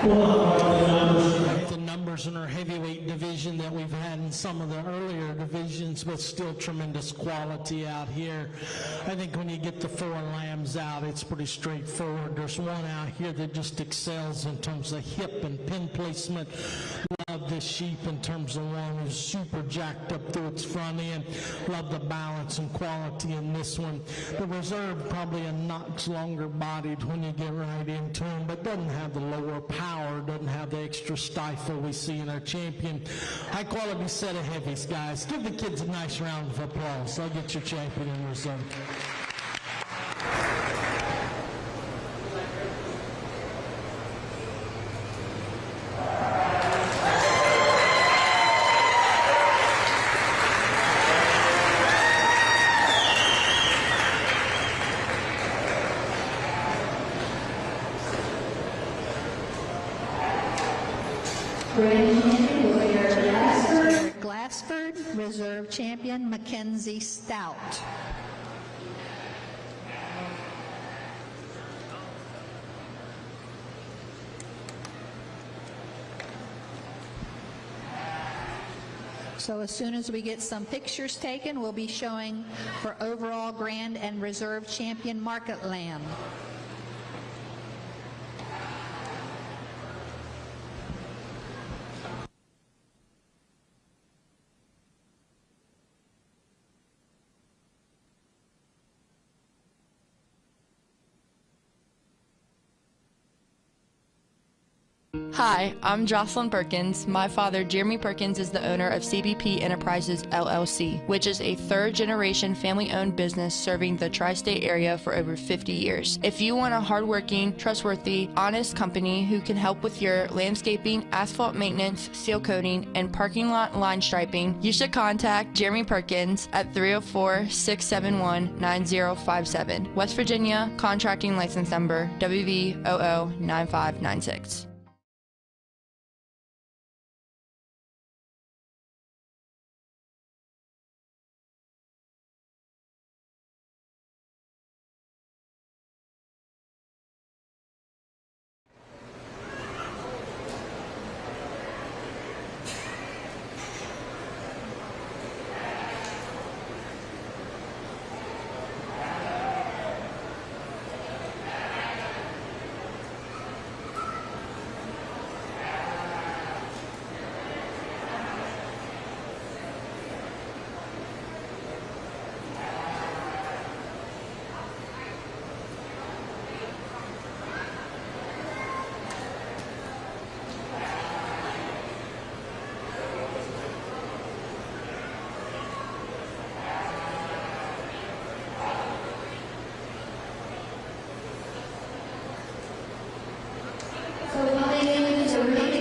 The numbers in our heavyweight division that we've had in some of the earlier divisions, but still tremendous quality out here. I think when you get the four lambs out, it's pretty straightforward. There's one out here that just excels in terms of hip and pin placement. Love this sheep in terms of one who's super jacked up through its front end. Love the balance and quality in this one. The reserve probably a notch longer bodied when you get right into him, but doesn't have the lower power, doesn't have the extra stifle we see in our champion. High quality set of heavies, guys. Give the kids a nice round of applause. I'll get your champion in reserve. Glassford, reserve champion Mackenzie Stout. So as soon as we get some pictures taken, we'll be showing for overall grand and reserve champion market lamb. Hi, I'm Jocelyn Perkins. My father, Jeremy Perkins, is the owner of CBP Enterprises, LLC, which is a third-generation family-owned business serving the tri-state area for over 50 years. If you want a hardworking, trustworthy, honest company who can help with your landscaping, asphalt maintenance, seal coating, and parking lot line striping, you should contact Jeremy Perkins at 304-671-9057. West Virginia, contracting license number WV009596.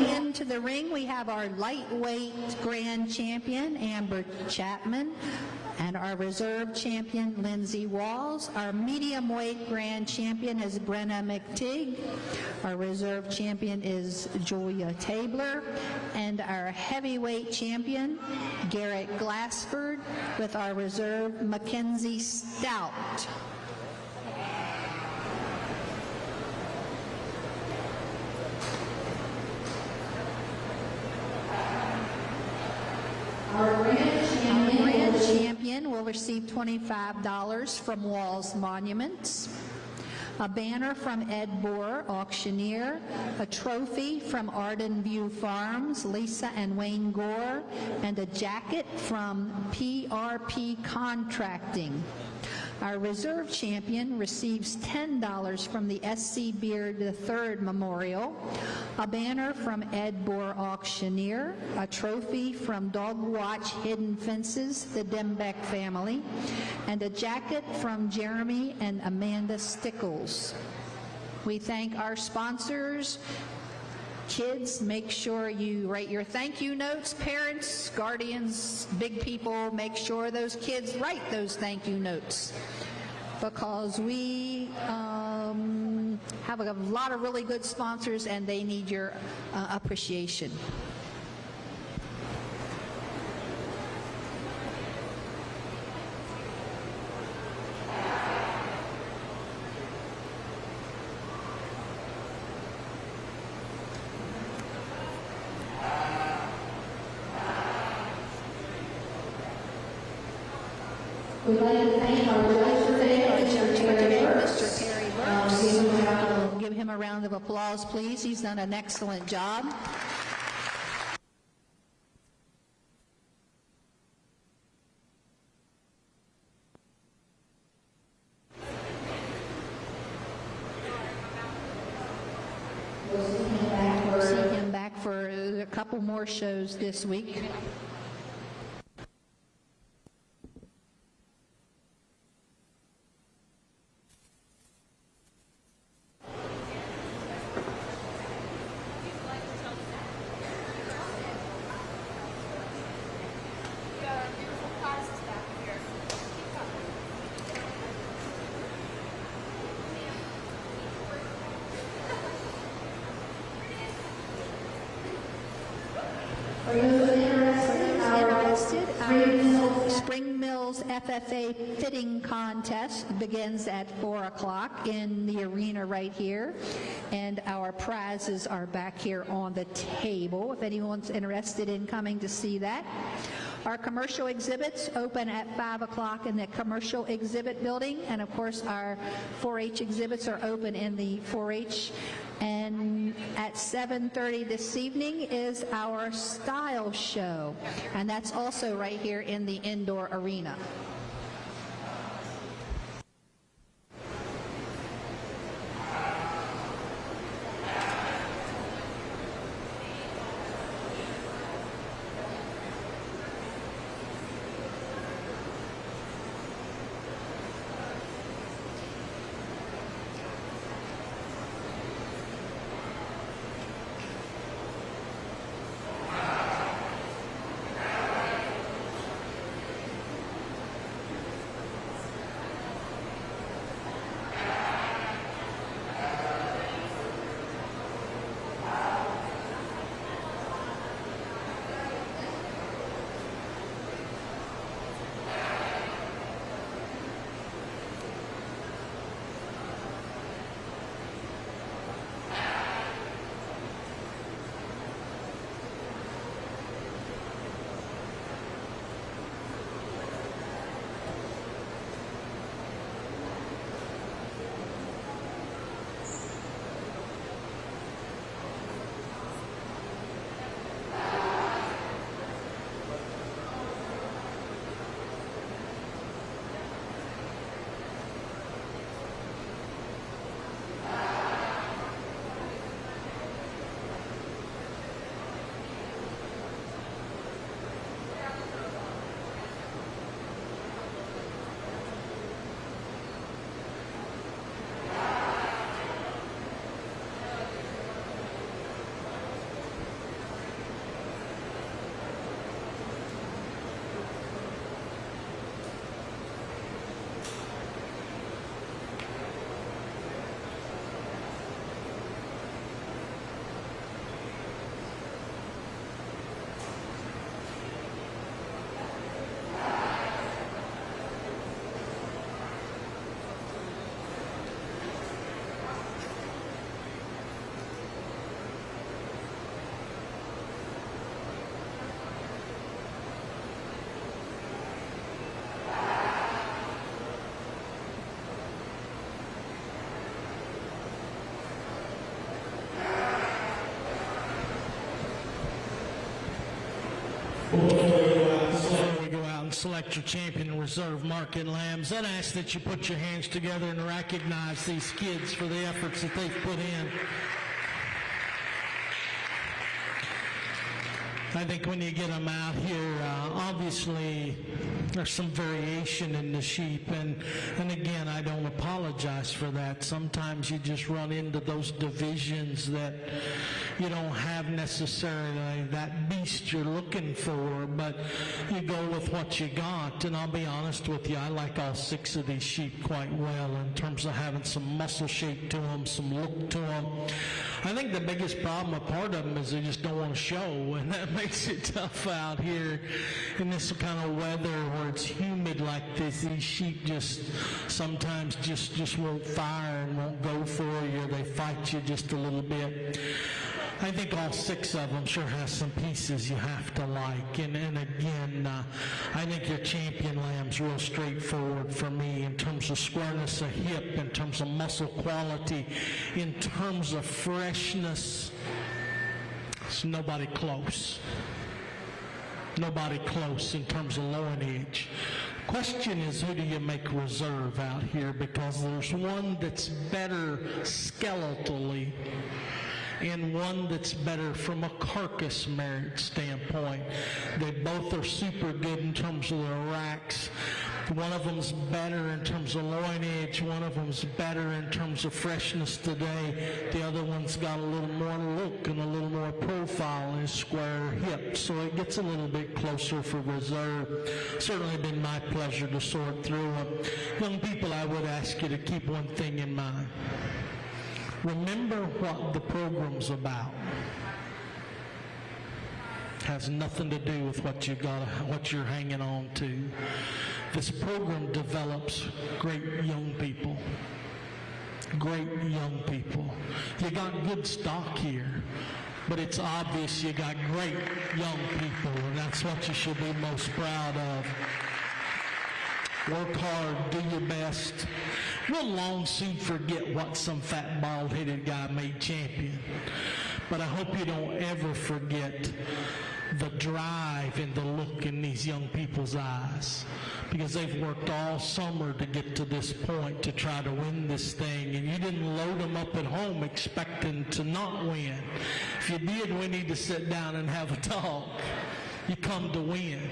Into the ring, we have our lightweight grand champion, Amber Chapman, and our reserve champion, Lindsay Walls. Our medium weight grand champion is Brenna McTigg. Our reserve champion is Julia Tabler. And our heavyweight champion, Garrett Glassford, with our reserve, Mackenzie Stout. Our grand champion will receive $25 from Walls Monuments, a banner from Ed Bohr, auctioneer, a trophy from Arden View Farms, Lisa and Wayne Gore, and a jacket from PRP Contracting. Our reserve champion receives $10 from the S.C. Beard III Memorial, a banner from Ed Bohr Auctioneer, a trophy from Dog Watch Hidden Fences, the Dembeck family, and a jacket from Jeremy and Amanda Stickles. We thank our sponsors. Kids, make sure you write your thank you notes. Parents, guardians, big people, make sure those kids write those thank you notes, because we have a lot of really good sponsors and they need your appreciation. We'd like to thank our judge today, Mr. Terry Burks. Give him a round of applause, please. He's done an excellent job. We'll see him back for a couple more shows this week. For those interested, our Spring Mills FFA fitting contest begins at 4 o'clock in the arena right here, and our prizes are back here on the table if anyone's interested in coming to see that. Our commercial exhibits open at 5 o'clock in the commercial exhibit building, and of course our 4-H exhibits are open in the 4-H. And at 7:30 this evening is our style show, and that's also right here in the indoor arena. select your champion and reserve market lambs. I'd ask that you put your hands together and recognize these kids for the efforts that they've put in. I think when you get them out here, obviously there's some variation in the sheep, and again, I don't apologize for that. Sometimes you just run into those divisions that you don't have necessarily that beast you're looking for, but you go with what you got. And I'll be honest with you, I like all 6 of these sheep quite well in terms of having some muscle shape to them, some look to them. I think the biggest problem with part of them is they just don't want to show, and that makes it tough out here in this kind of weather where it's humid like this. These sheep just sometimes just won't fire and won't go for you. They fight you just a little bit. I think all 6 of them sure have some pieces you have to like. And again, I think your champion lamb's real straightforward for me in terms of squareness of hip, in terms of muscle quality, in terms of freshness. There's nobody close. Nobody close in terms of loin age. Question is, who do you make reserve out here? Because there's one that's better skeletally and one that's better from a carcass merit standpoint. They both are super good in terms of their racks. One of them's better in terms of loin age. One of them's better in terms of freshness today. The other one's got a little more look and a little more profile and square hip. So it gets a little bit closer for reserve. Certainly been my pleasure to sort through them. Young people, I would ask you to keep one thing in mind. Remember what the program's about. Has nothing to do with what you're hanging on to. This program develops great young people. Great young people. You got good stock here, but it's obvious you got great young people, and that's what you should be most proud of. Work hard, do your best. We'll long soon forget what some fat, bald-headed guy made champion. But I hope you don't ever forget the drive and the look in these young people's eyes, because they've worked all summer to get to this point to try to win this thing, and you didn't load them up at home expecting to not win. If you did, we need to sit down and have a talk. You come to win.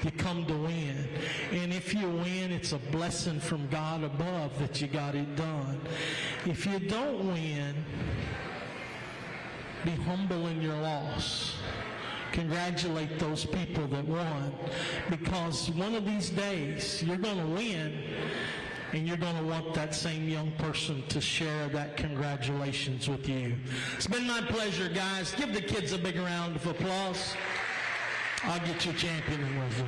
You come to win. And if you win, it's a blessing from God above that you got it done. If you don't win, be humble in your loss. Congratulate those people that won, because one of these days you're going to win, and you're going to want that same young person to share that congratulations with you. It's been my pleasure, guys. Give the kids a big round of applause. I'll get you champion in reserve.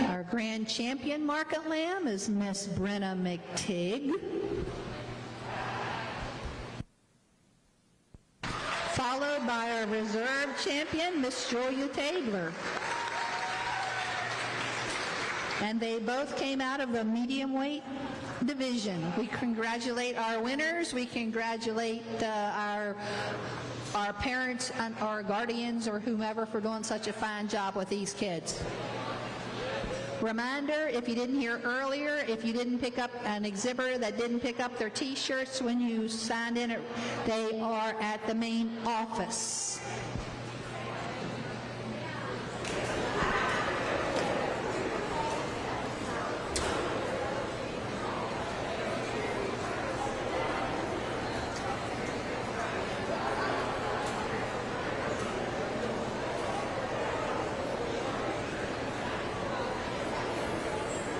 Our grand champion market lamb is Miss Brenna McTigg. Followed by our reserve champion, Miss Julia Tadler. And they both came out of the medium weight division. We congratulate our winners. We congratulate our parents and our guardians or whomever for doing such a fine job with these kids. Reminder, if you didn't hear earlier, if you didn't pick up an exhibitor that didn't pick up their t-shirts when you signed in, they are at the main office.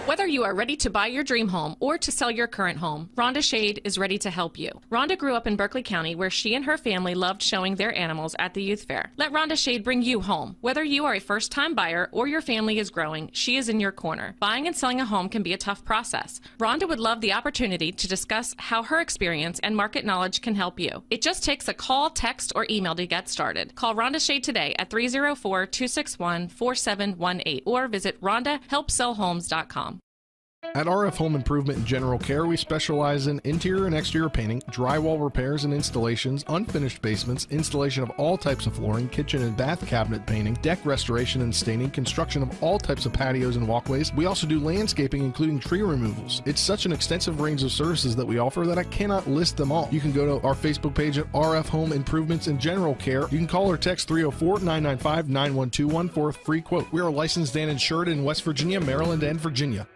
Whether you are ready to buy your dream home or to sell your current home, Rhonda Shade is ready to help you. Rhonda grew up in Berkeley County where she and her family loved showing their animals at the youth fair. Let Rhonda Shade bring you home. Whether you are a first-time buyer or your family is growing, she is in your corner. Buying and selling a home can be a tough process. Rhonda would love the opportunity to discuss how her experience and market knowledge can help you. It just takes a call, text, or email to get started. Call Rhonda Shade today at 304-261-4718 or visit RhondaHelpSellHomes.com. At RF Home Improvement and General Care, we specialize in interior and exterior painting, drywall repairs and installations, unfinished basements, installation of all types of flooring, kitchen and bath cabinet painting, deck restoration and staining, construction of all types of patios and walkways. We also do landscaping, including tree removals. It's such an extensive range of services that we offer that I cannot list them all. You can go to our Facebook page at RF Home Improvements and General Care. You can call or text 304-995-9121 for a free quote. We are licensed and insured in West Virginia, Maryland, and Virginia.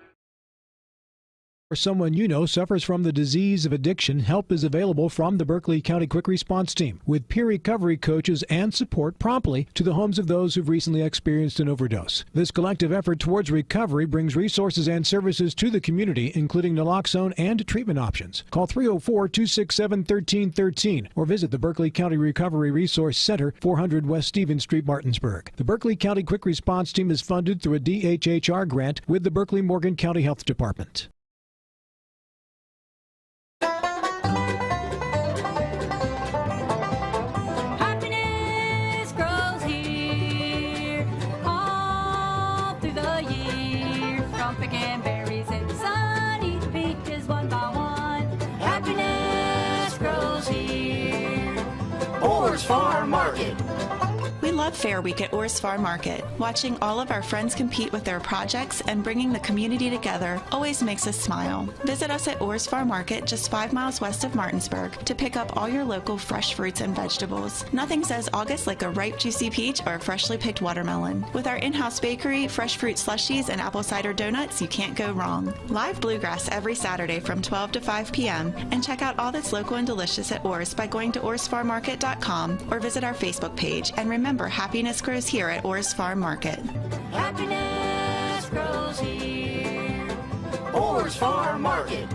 Or someone you know suffers from the disease of addiction, help is available from the Berkeley County Quick Response Team with peer recovery coaches and support promptly to the homes of those who've recently experienced an overdose. This collective effort towards recovery brings resources and services to the community, including naloxone and treatment options. Call 304-267-1313 or visit the Berkeley County Recovery Resource Center, 400 West Stevens Street, Martinsburg. The Berkeley County Quick Response Team is funded through a DHHR grant with the Berkeley Morgan County Health Department. Happiness grows here all through the year. From picking berries and sunny peaches one by one. Happiness grows here. Orr's Farm Market. We love Fair Week at Orr's Farm Market. Watching all of our friends compete with their projects and bringing the community together always makes us smile. Visit us at Orr's Farm Market just 5 miles west of Martinsburg to pick up all your local fresh fruits and vegetables. Nothing says August like a ripe, juicy peach or a freshly picked watermelon. With our in-house bakery, fresh fruit slushies, and apple cider donuts, you can't go wrong. Live bluegrass every Saturday from 12 to 5 p.m. And check out all that's local and delicious at Orr's by going to orrsfarmmarket.com or visit our Facebook page. And remember, happiness grows here at Orr's Farm Market. Happiness grows here. Orr's Farm Market.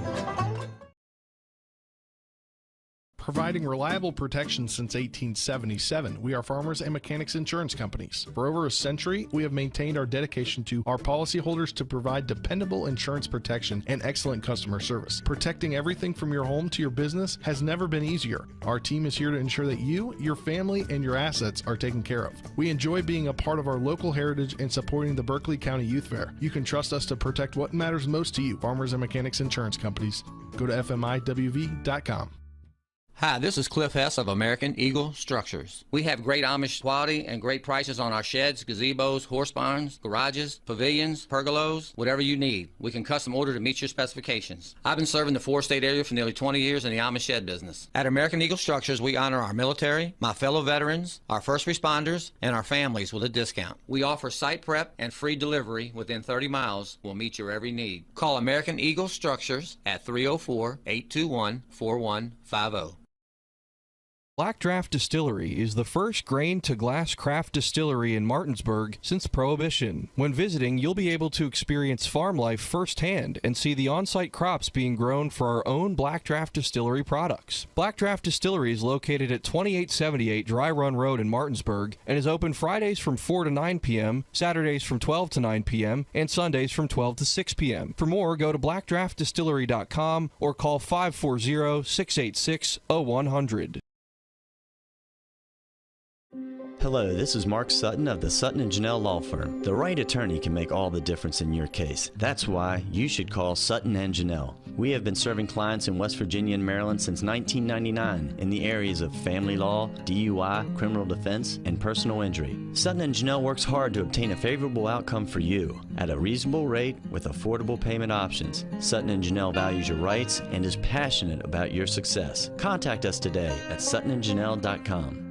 Providing reliable protection since 1877, we are Farmers and Mechanics Insurance Companies. For over a century, we have maintained our dedication to our policyholders to provide dependable insurance protection and excellent customer service. Protecting everything from your home to your business has never been easier. Our team is here to ensure that you, your family, and your assets are taken care of. We enjoy being a part of our local heritage and supporting the Berkeley County Youth Fair. You can trust us to protect what matters most to you. Farmers and Mechanics Insurance Companies. Go to fmiwv.com. Hi, this is Cliff Hess of American Eagle Structures. We have great Amish quality and great prices on our sheds, gazebos, horse barns, garages, pavilions, pergolas, whatever you need. We can custom order to meet your specifications. I've been serving the four-state area for nearly 20 years in the Amish shed business. At American Eagle Structures, we honor our military, my fellow veterans, our first responders, and our families with a discount. We offer site prep and free delivery within 30 miles. We'll meet your every need. Call American Eagle Structures at 304-821-4150. Black Draft Distillery is the first grain-to-glass craft distillery in Martinsburg since Prohibition. When visiting, you'll be able to experience farm life firsthand and see the on-site crops being grown for our own Black Draft Distillery products. Black Draft Distillery is located at 2878 Dry Run Road in Martinsburg and is open Fridays from 4 to 9 p.m., Saturdays from 12 to 9 p.m., and Sundays from 12 to 6 p.m. For more, go to blackdraftdistillery.com or call 540-686-0100. Hello, this is Mark Sutton of the Sutton & Janelle Law Firm. The right attorney can make all the difference in your case. That's why you should call Sutton & Janelle. We have been serving clients in West Virginia and Maryland since 1999 in the areas of family law, DUI, criminal defense, and personal injury. Sutton & Janelle works hard to obtain a favorable outcome for you at a reasonable rate with affordable payment options. Sutton & Janelle values your rights and is passionate about your success. Contact us today at suttonandjanelle.com.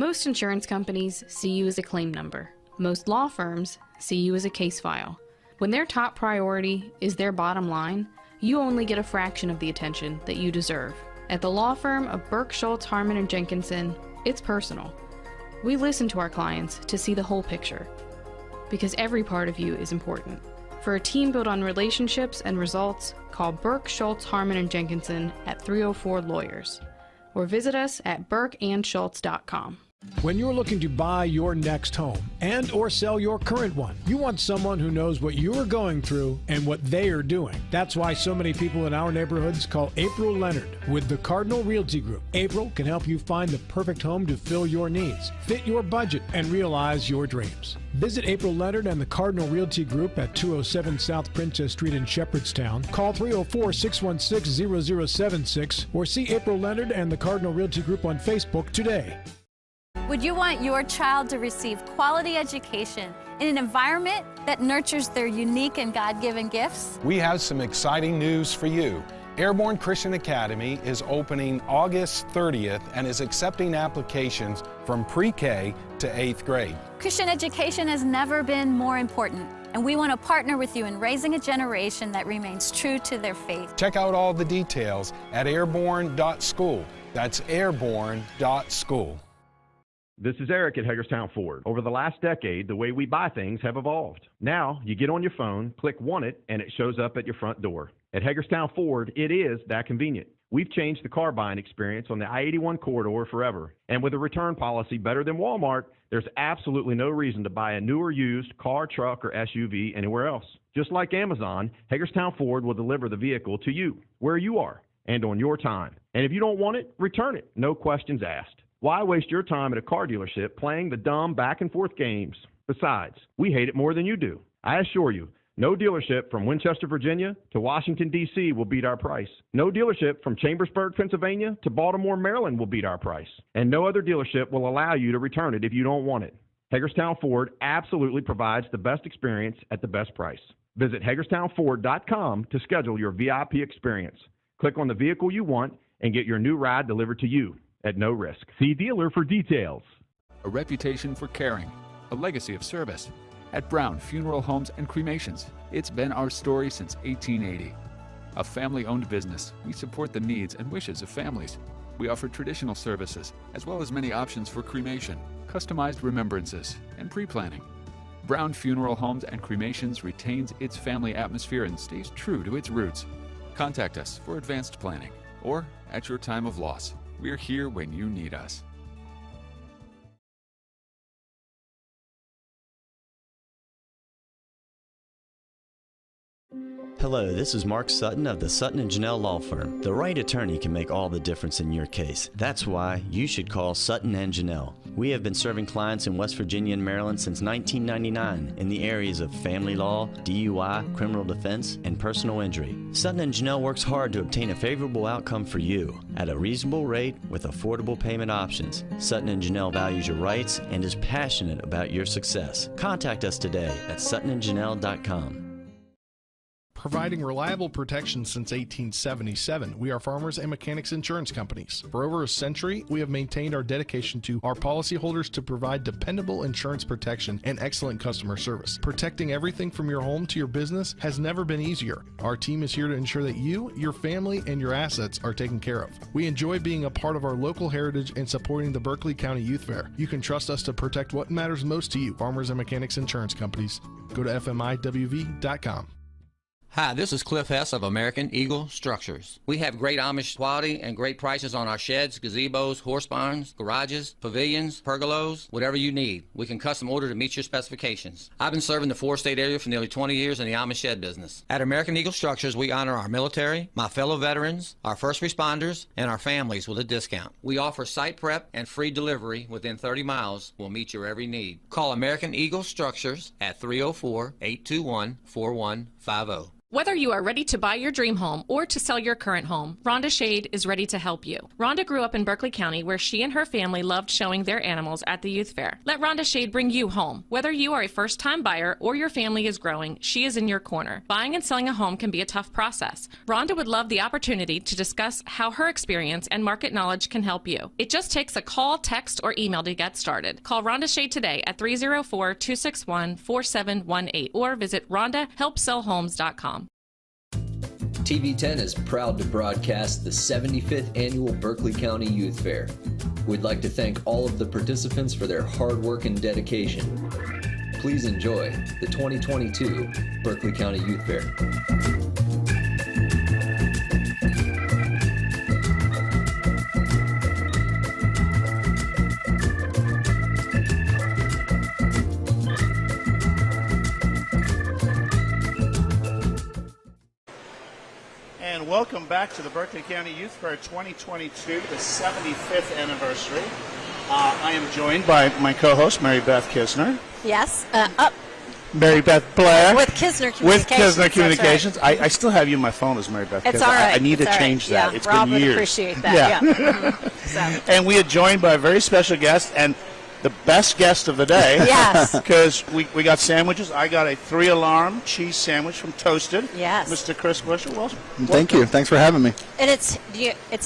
Most insurance companies see you as a claim number. Most law firms see you as a case file. When their top priority is their bottom line, you only get a fraction of the attention that you deserve. At the law firm of Burke, Schultz, Harmon & Jenkinson, it's personal. We listen to our clients to see the whole picture, because every part of you is important. For a team built on relationships and results, call Burke, Schultz, Harmon, and Jenkinson at 304 Lawyers or visit us at burkeandschultz.com. When you're looking to buy your next home and or sell your current one, you want someone who knows what you're going through and what they are doing. That's why so many people in our neighborhoods call April Leonard with the Cardinal Realty Group. April can help you find the perfect home to fill your needs, fit your budget, and realize your dreams. Visit April Leonard and the Cardinal Realty Group at 207 South Princess Street in Shepherdstown. Call 304-616-0076 or see April Leonard and the Cardinal Realty Group on Facebook today. Would you want your child to receive quality education in an environment that nurtures their unique and God-given gifts? We have some exciting news for you. Airborne Christian Academy is opening August 30th and is accepting applications from pre-K to 8th grade. Christian education has never been more important, and we want to partner with you in raising a generation that remains true to their faith. Check out all the details at airborne.school. That's airborne.school. This is Eric at Hagerstown Ford. Over the last decade, the way we buy things have evolved. Now, you get on your phone, click Want It, and it shows up at your front door. At Hagerstown Ford, it is that convenient. We've changed the car buying experience on the I-81 corridor forever. And with a return policy better than Walmart, there's absolutely no reason to buy a new or used car, truck, or SUV anywhere else. Just like Amazon, Hagerstown Ford will deliver the vehicle to you, where you are, and on your time. And if you don't want it, return it. No questions asked. Why waste your time at a car dealership playing the dumb back-and-forth games? Besides, we hate it more than you do. I assure you, no dealership from Winchester, Virginia to Washington, D.C. will beat our price. No dealership from Chambersburg, Pennsylvania to Baltimore, Maryland will beat our price. And no other dealership will allow you to return it if you don't want it. Hagerstown Ford absolutely provides the best experience at the best price. Visit HagerstownFord.com to schedule your VIP experience. Click on the vehicle you want and get your new ride delivered to you at no risk. See dealer for details. A reputation for caring, a legacy of service. At Brown Funeral Homes and Cremations, it's been our story since 1880. A family-owned business, we support the needs and wishes of families. We offer traditional services, as well as many options for cremation, customized remembrances, and pre-planning. Brown Funeral Homes and Cremations retains its family atmosphere and stays true to its roots. Contact us for advanced planning, or at your time of loss. We're here when you need us. Hello, this is Mark Sutton of the Sutton & Janelle Law Firm. The right attorney can make all the difference in your case. That's why you should call Sutton & Janelle. We have been serving clients in West Virginia and Maryland since 1999 in the areas of family law, DUI, criminal defense, and personal injury. Sutton & Janelle works hard to obtain a favorable outcome for you at a reasonable rate with affordable payment options. Sutton & Janelle values your rights and is passionate about your success. Contact us today at suttonandjanelle.com. Providing reliable protection since 1877, we are Farmers and Mechanics Insurance Companies. For over a century, we have maintained our dedication to our policyholders to provide dependable insurance protection and excellent customer service. Protecting everything from your home to your business has never been easier. Our team is here to ensure that you, your family, and your assets are taken care of. We enjoy being a part of our local heritage and supporting the Berkeley County Youth Fair. You can trust us to protect what matters most to you. Farmers and Mechanics Insurance Companies. Go to FMIWV.com. Hi, this is Cliff Hess of American Eagle Structures. We have great Amish quality and great prices on our sheds, gazebos, horse barns, garages, pavilions, pergolas, whatever you need. We can custom order to meet your specifications. I've been serving the four-state area for nearly 20 years in the Amish shed business. At American Eagle Structures, we honor our military, my fellow veterans, our first responders, and our families with a discount. We offer site prep and free delivery within 30 miles. We'll meet your every need. Call American Eagle Structures at 304-821-4150. Whether you are ready to buy your dream home or to sell your current home, Rhonda Shade is ready to help you. Rhonda grew up in Berkeley County, where she and her family loved showing their animals at the youth fair. Let Rhonda Shade bring you home. Whether you are a first-time buyer or your family is growing, she is in your corner. Buying and selling a home can be a tough process. Rhonda would love the opportunity to discuss how her experience and market knowledge can help you. It just takes a call, text, or email to get started. Call Rhonda Shade today at 304-261-4718 or visit RhondaHelpSellHomes.com. TV10 is proud to broadcast the 75th Annual Berkeley County Youth Fair. We'd like to thank all of the participants for their hard work and dedication. Please enjoy the 2022 Berkeley County Youth Fair. And welcome back to the Berkeley County Youth Fair 2022, the 75th anniversary. I am joined by my co-host, Mary Beth Kisner. Yes, Mary Beth Blair. With Kisner Communications. With Kisner that's Communications. right. I still have you on my phone as Mary Beth It's Kisner. all right. I need It's to all change right. that. Yeah, It's Rob been would years. appreciate that. Yeah. So. And we are joined by a very special guest and the best guest of the day. Yes. Because we got sandwiches. I got a 3-alarm cheese sandwich from Toasted. Yes. Mr. Chris Bushel. Well, Thank you. Thanks for having me. And it's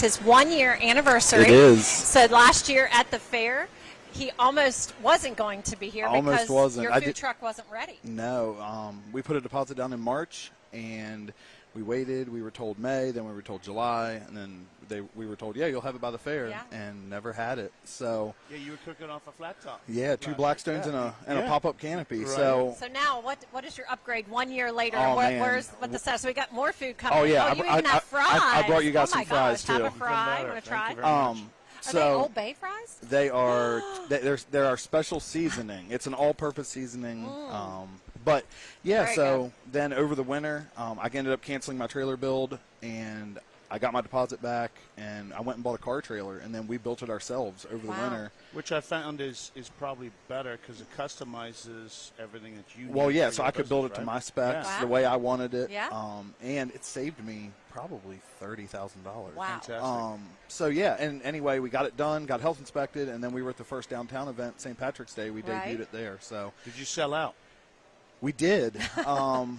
his 1-year anniversary. It is. So last year at the fair, he almost wasn't going to be here Almost because wasn't. your food truck wasn't ready. No. We put a deposit down in March, and we waited. We were told May, then we were told July, and then we were told, yeah, you'll have it by the fair, and never had it. So yeah, you were cooking off a flat top. yeah, 2 Blackstones and a pop-up canopy. Right. So now what is your upgrade 1 year later? Oh, man. Where's what the stuff? So we got more food coming. Oh, yeah. You even have fries. I brought you guys oh some fries, gosh, too. Have a fry. Want to try? Are they Old Bay fries? They are. There are special seasoning. It's an all-purpose seasoning. But yeah, Very so good. then over the winter, I ended up canceling my trailer build, and I got my deposit back, and I went and bought a car trailer, and then we built it ourselves over the winter. Which I found is probably better because it customizes everything that you need. Well, yeah, for so your I could build it business, to right? my specs, Yeah. the way I wanted it. Yeah. And it saved me probably $30,000. Wow. Fantastic. So yeah, and anyway, we got it done, got health inspected, and then we were at the first downtown event, St. Patrick's Day. We Right. debuted it there. So Did you sell out? we did.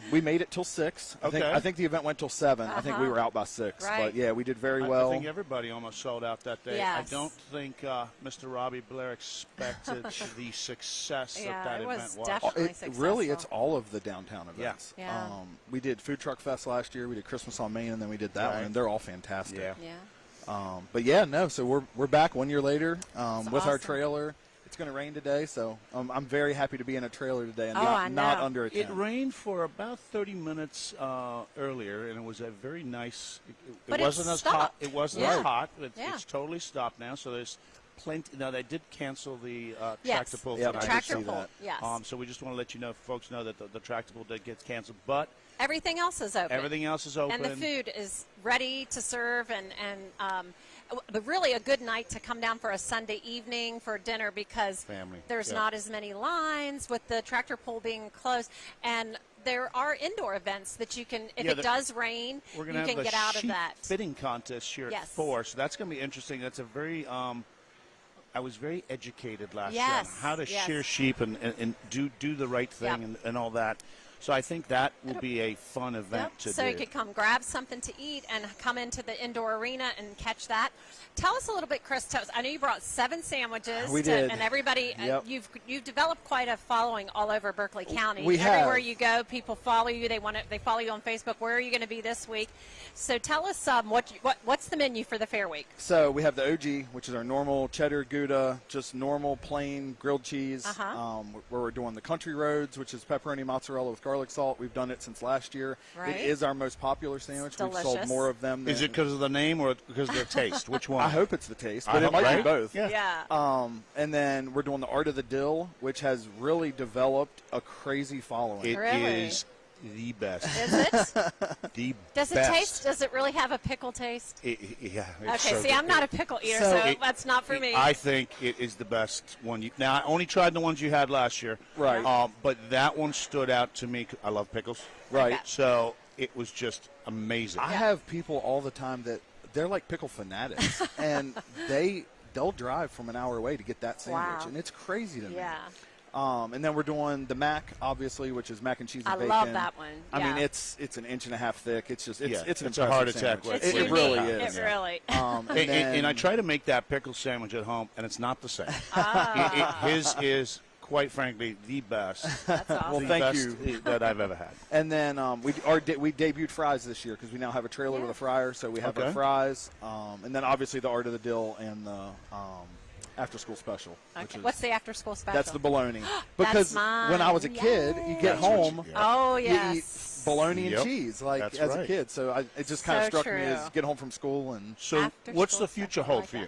We made it till 6. Okay. I think the event went till 7. I think we were out by 6. Right. But yeah, we did very well. I think everybody almost sold out that day. Yes. I don't think Mr. Robbie Blair expected the success that it Oh, was event definitely Really, successful. it's all of the downtown events. Yeah. We did Food Truck Fest last year. We did Christmas on Main, and then we did that one, and they're all fantastic. Yeah. But yeah, no. So we're back 1 year later with our awesome. trailer. It's going to rain today, so I'm very happy to be in a trailer today and I not know. under a tent. It rained for about 30 minutes earlier, and it was a very nice. But It wasn't it's as hot. stopped. It wasn't Yeah. as hot. Yeah. It's totally stopped now. So there's plenty. Now they did cancel the Yes. tractor pull Yep, tonight. I did Tractor see pull. that. Yes. So we just want to let you know, folks know that the tractor pull did get canceled, but Everything else is open. everything else is open. And the food is ready to serve, but really a good night to come down for a Sunday evening for dinner because Family. there's Yep. not as many lines with the tractor pull being closed. And there are indoor events that you can, if Yeah, it does rain, We're you going to can have get a out of sheep that. fitting contest here Yes. at 4, so that's going to be interesting. That's a very I was very educated last year Yes, on how to yes. shear sheep and do the right thing Yep. and all that. So I think that will be a fun event Yep. to So do. you could come grab something to eat and come into the indoor arena and catch that. Tell us a little bit, Chris. I know you brought 7 sandwiches. We did. And everybody, Yep. you've developed quite a following all over Berkeley County. We have. Everywhere you go, people follow you. They follow you on Facebook. Where are you going to be this week? So tell us what's the menu for the Fair Week? So we have the OG, which is our normal cheddar Gouda, just normal plain grilled cheese. Where we're doing the country roads, which is pepperoni mozzarella with garlic salt. We've done it since last year. Right. It is our most popular sandwich. We've sold delicious. more of them. Is it because of the name or because of the taste? Which one? I hope it's the taste, I but it hope, might right? be both. Yeah. And then we're doing the Art of the Dill, which has really developed a crazy following. It Really? is the best. Is it? The Does it best. taste? Does it really have a pickle taste? Yeah. It's Okay, so see, good. I'm not a pickle eater, so that's not for me. I think it is the best one. Now, I only tried the ones you had last year. Right. But that one stood out to me. I love pickles. Right. So it was just amazing. I have people all the time that they're like pickle fanatics, and they'll drive from an hour away to get that sandwich, Wow. and it's crazy to me. Yeah. And then we're doing the mac, obviously, which is mac and cheese and I bacon. love that one. I mean, Yeah. it's an inch and a half thick. It's just Yeah, it's an it's a heart impressive attack. sandwich. It's It really unique. is. It really. And I try to make that pickle sandwich at home, and it's not the same. His is, quite frankly, the best. That's awesome. Well, The thank best you. that I've ever had. And then we debuted fries this year because we now have a trailer with a fryer, so we have our Okay. fries. And then obviously the Art of the Dill and After school special. Okay. What's the after school special? That's the bologna. Because when I was a kid, you get home, you eat bologna and cheese, like as a kid. So it just kind of struck me as get home from school and. So what's the future hold for you?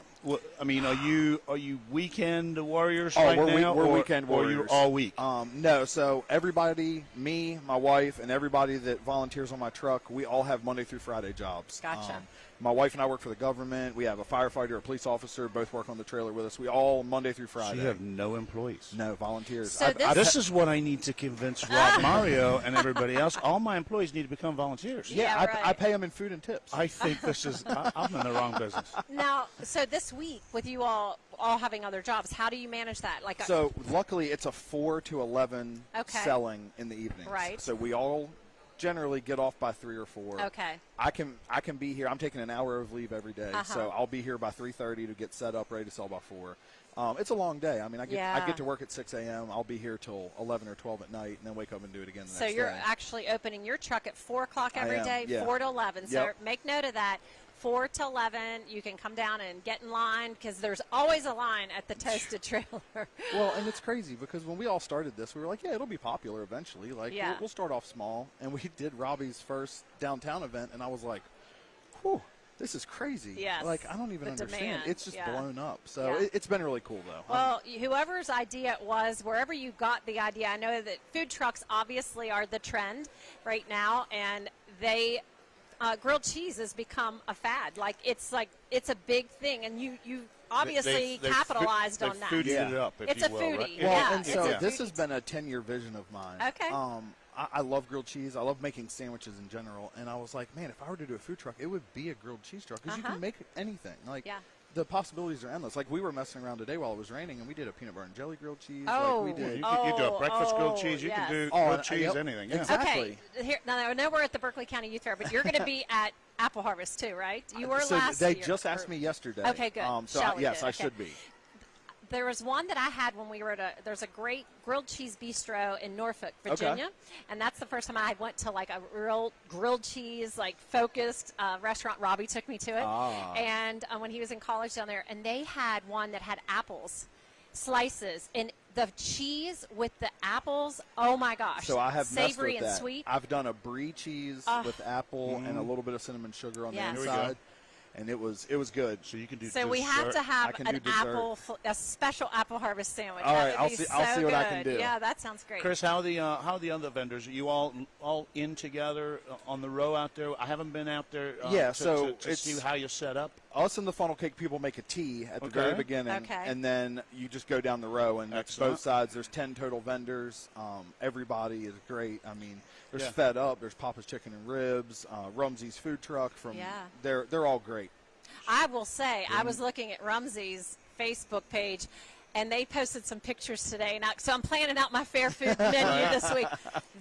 I mean, are you weekend warriors right now? We're weekend warriors. Or you're all week? No. So everybody, me, my wife, and everybody that volunteers on my truck, we all have Monday through Friday jobs. Gotcha. My wife and I work for the government. We have a firefighter, a police officer, both work on the trailer with us. We all Monday through Friday. So you have no employees? No, volunteers. So this is what I need to convince Rob Mario and everybody else. All my employees need to become volunteers. I pay them in food and tips. I think this is I'm in the wrong business. Now, so this week with you all having other jobs, how do you manage that? So luckily it's a 4 to 11 selling in the evenings. Right. So we all generally get off by 3 or 4. Okay. I can be here. I'm taking an hour of leave every day, so I'll be here by 3:30 to get set up, ready to sell by 4. It's a long day. I mean, I get to work at 6 a.m. I'll be here till 11 or 12 at night, and then wake up and do it again the next day. So you're actually opening your truck at 4 o'clock every day, 4 to 11. So make note of that. 4 to 11, you can come down and get in line because there's always a line at the Toasted Trailer. Well, and it's crazy because when we all started this, we were like, it'll be popular eventually. Like, we'll start off small. And we did Robbie's first downtown event, and I was like, whew, this is crazy. Yes. Like, I don't even understand. Demand. It's just blown up. So it's been really cool, though. Well, whoever's idea it was, wherever you got the idea, I know that food trucks obviously are the trend right now, and they – grilled cheese has become a fad. It's a big thing, and you obviously capitalized on that. Foodied it up, if you will, foodie. Right? Well, and so this has been a 10-year vision of mine. Okay. I love grilled cheese. I love making sandwiches in general, and I was like, man, if I were to do a food truck, it would be a grilled cheese truck because you can make anything. The possibilities are endless. Like, we were messing around today while it was raining, and we did a peanut butter and jelly grilled cheese. You do a breakfast grilled cheese. You can do grilled cheese, anything. Yeah. Exactly. Okay. Now, I know we're at the Berkeley County Youth Fair, but you're going to be at Apple Harvest too, right? You were last year. They just asked me yesterday. Okay, good. Yes, I should be. There was one that I had when we were there's a great grilled cheese bistro in Norfolk, Virginia, and that's the first time I went to a real grilled cheese focused restaurant. Robbie took me to it, and when he was in college down there, and they had one that had apples, slices, and the cheese with the apples. Oh my gosh! So I have savory messed with and that. sweet. I've done a brie cheese with apple and a little bit of cinnamon sugar on the inside. And it was good. So you can do. So we have to have a special apple harvest sandwich. All right, I'll see what I can do. Yeah, that sounds great. Chris, how are the other vendors? Are you all in together on the row out there? I haven't been out there. To see how you set up. Us and the funnel cake people make a T at the very beginning, and then you just go down the row, and both sides. There's 10 total vendors. Everybody is great. I mean, there's Fed Up, there's Papa's Chicken and Ribs, Rumsey's food truck. They're all great. I will say, I was looking at Rumsey's Facebook page, and they posted some pictures today. Now, so I'm planning out my fair food menu this week.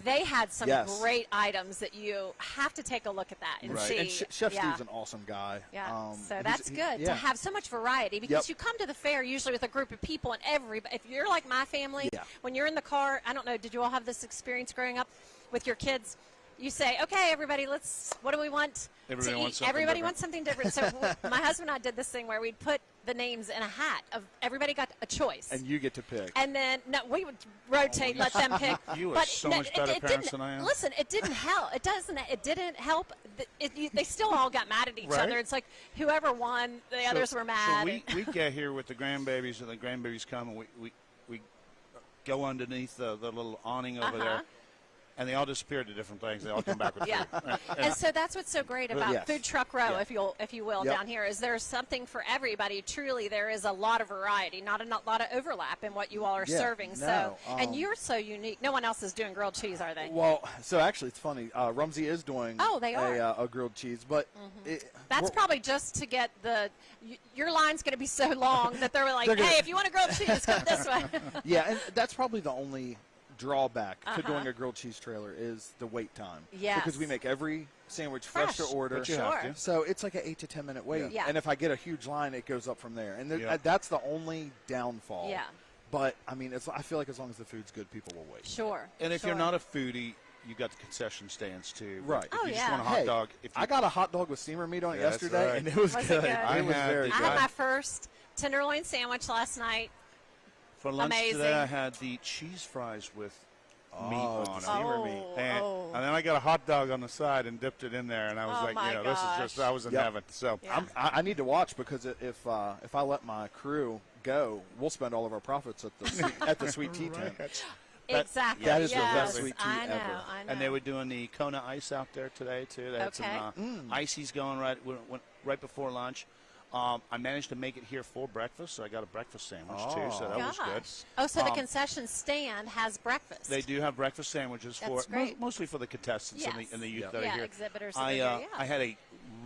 They had some great items that you have to take a look at that and see. And Chef Steve's an awesome guy. Yeah, so that's good to have so much variety because you come to the fair usually with a group of people, and if you're like my family, when you're in the car, I don't know, did you all have this experience growing up with your kids? You say, okay, everybody, what do we want Everybody to wants eat? Everybody wants something different. So my husband and I did this thing where we'd put the names in a hat. Everybody got a choice. And you get to pick. And then we would rotate, let them pick. You are so much better parents than I am. Listen, it didn't help. It didn't help. They still all got mad at each other. It's like whoever won, the others were mad. So we get here with the grandbabies, and the grandbabies come, and we go underneath the little awning over there. And they all disappeared to different things. They all come back with food. And so that's what's so great about Food Truck Row, if you will, down here, is there's something for everybody. Truly, there is a lot of variety, not a lot of overlap in what you all are serving. And you're so unique. No one else is doing grilled cheese, are they? Well, so actually, it's funny. Rumsey is doing a grilled cheese, but that's probably just to get your line's going to be so long that they're like, hey, if you want a grilled cheese, come this way. Yeah, and that's probably the only drawback to doing a grilled cheese trailer is the wait time. Yes. Because we make every sandwich fresh to order. So it's like an 8 to 10 minute wait. Yeah. And if I get a huge line, it goes up from there. And that's the only downfall. Yeah. But, I mean, I feel like as long as the food's good, people will wait. Sure. And if you're not a foodie, you got the concession stands too. Right. If you just want a hot dog. I got a hot dog with steamer meat on it That's yesterday, right. and it was good. I I had my first tenderloin sandwich last night. For lunch Amazing. today, I had the cheese fries with meat on them. steamer meat. And then I got a hot dog on the side and dipped it in there, and I was like, this is just, I was in heaven. So I need to watch, because if I let my crew go, we'll spend all of our profits at the sweet tea tent. Exactly. That is the best sweet tea I know. And they were doing the Kona ice out there today too. They had some ices going right before lunch. I managed to make it here for breakfast, so I got a breakfast sandwich too, so that was good. Oh, so the concession stand has breakfast. They do have breakfast sandwiches mostly for the contestants and the youth that are here. Exhibitors. I had a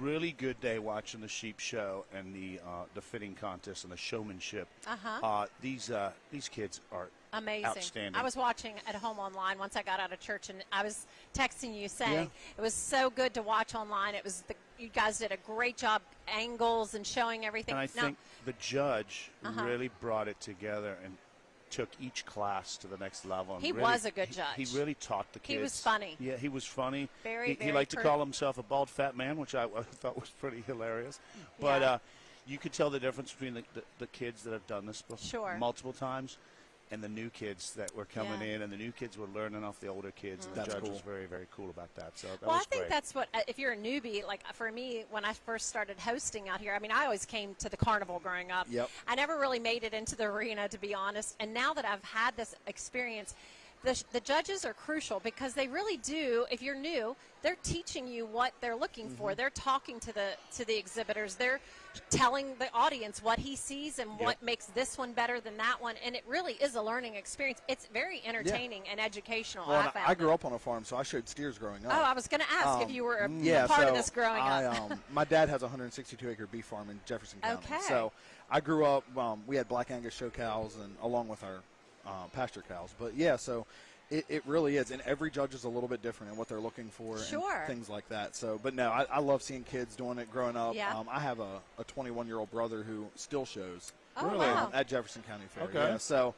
really good day watching the sheep show and the fitting contest and the showmanship. These kids are amazing. Outstanding. I was watching at home online once I got out of church, and I was texting you saying it was so good to watch online. It was you guys did a great job, angles and showing everything. And I think the judge really brought it together and took each class to the next level. And he was a good judge. He really taught the kids. He was funny. Yeah, he was funny. He liked to call himself a bald fat man, which I thought was pretty hilarious. But you could tell the difference between the kids that have done this multiple times and the new kids that were coming in, and the new kids were learning off the older kids, and the judge was very, very cool about that. So that was I think great. that's what, if you're a newbie, like for me, when I first started hosting out here, I mean, I always came to the carnival growing up. I never really made it into the arena, to be honest, and now that I've had this experience, the judges are crucial, because they really do, if you're new, they're teaching you what they're looking for. They're talking to the exhibitors. They're telling the audience what he sees and what makes this one better than that one, and it really is a learning experience. It's very entertaining and educational. Well, I grew up on a farm, so I showed steers growing up. Oh, I was going to ask if you were a part of this growing up. My dad has a 162-acre beef farm in Jefferson County. Okay. So I grew up, we had Black Angus show cows, and along with our pasture cows. But so it really is, and every judge is a little bit different in what they're looking for and things like that. So, but no, I love seeing kids doing it growing up. I have a 21-year-old brother who still shows at Jefferson County Fair. Okay. So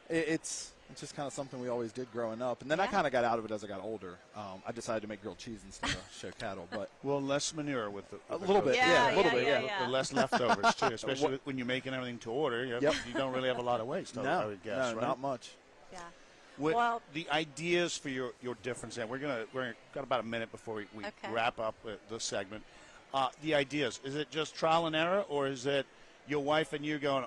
it's just kind of something we always did growing up, and then I kind of got out of it as I got older. I decided to make grilled cheese instead of show cattle, but less manure with a little bit, a little bit. The less leftovers too, especially when you're making everything to order. You don't really have a lot of waste. I would guess, right? Not much. Yeah. With the ideas for your difference, and we're got about a minute before we wrap up this segment. The ideas, is it just trial and error, or is it your wife and you going,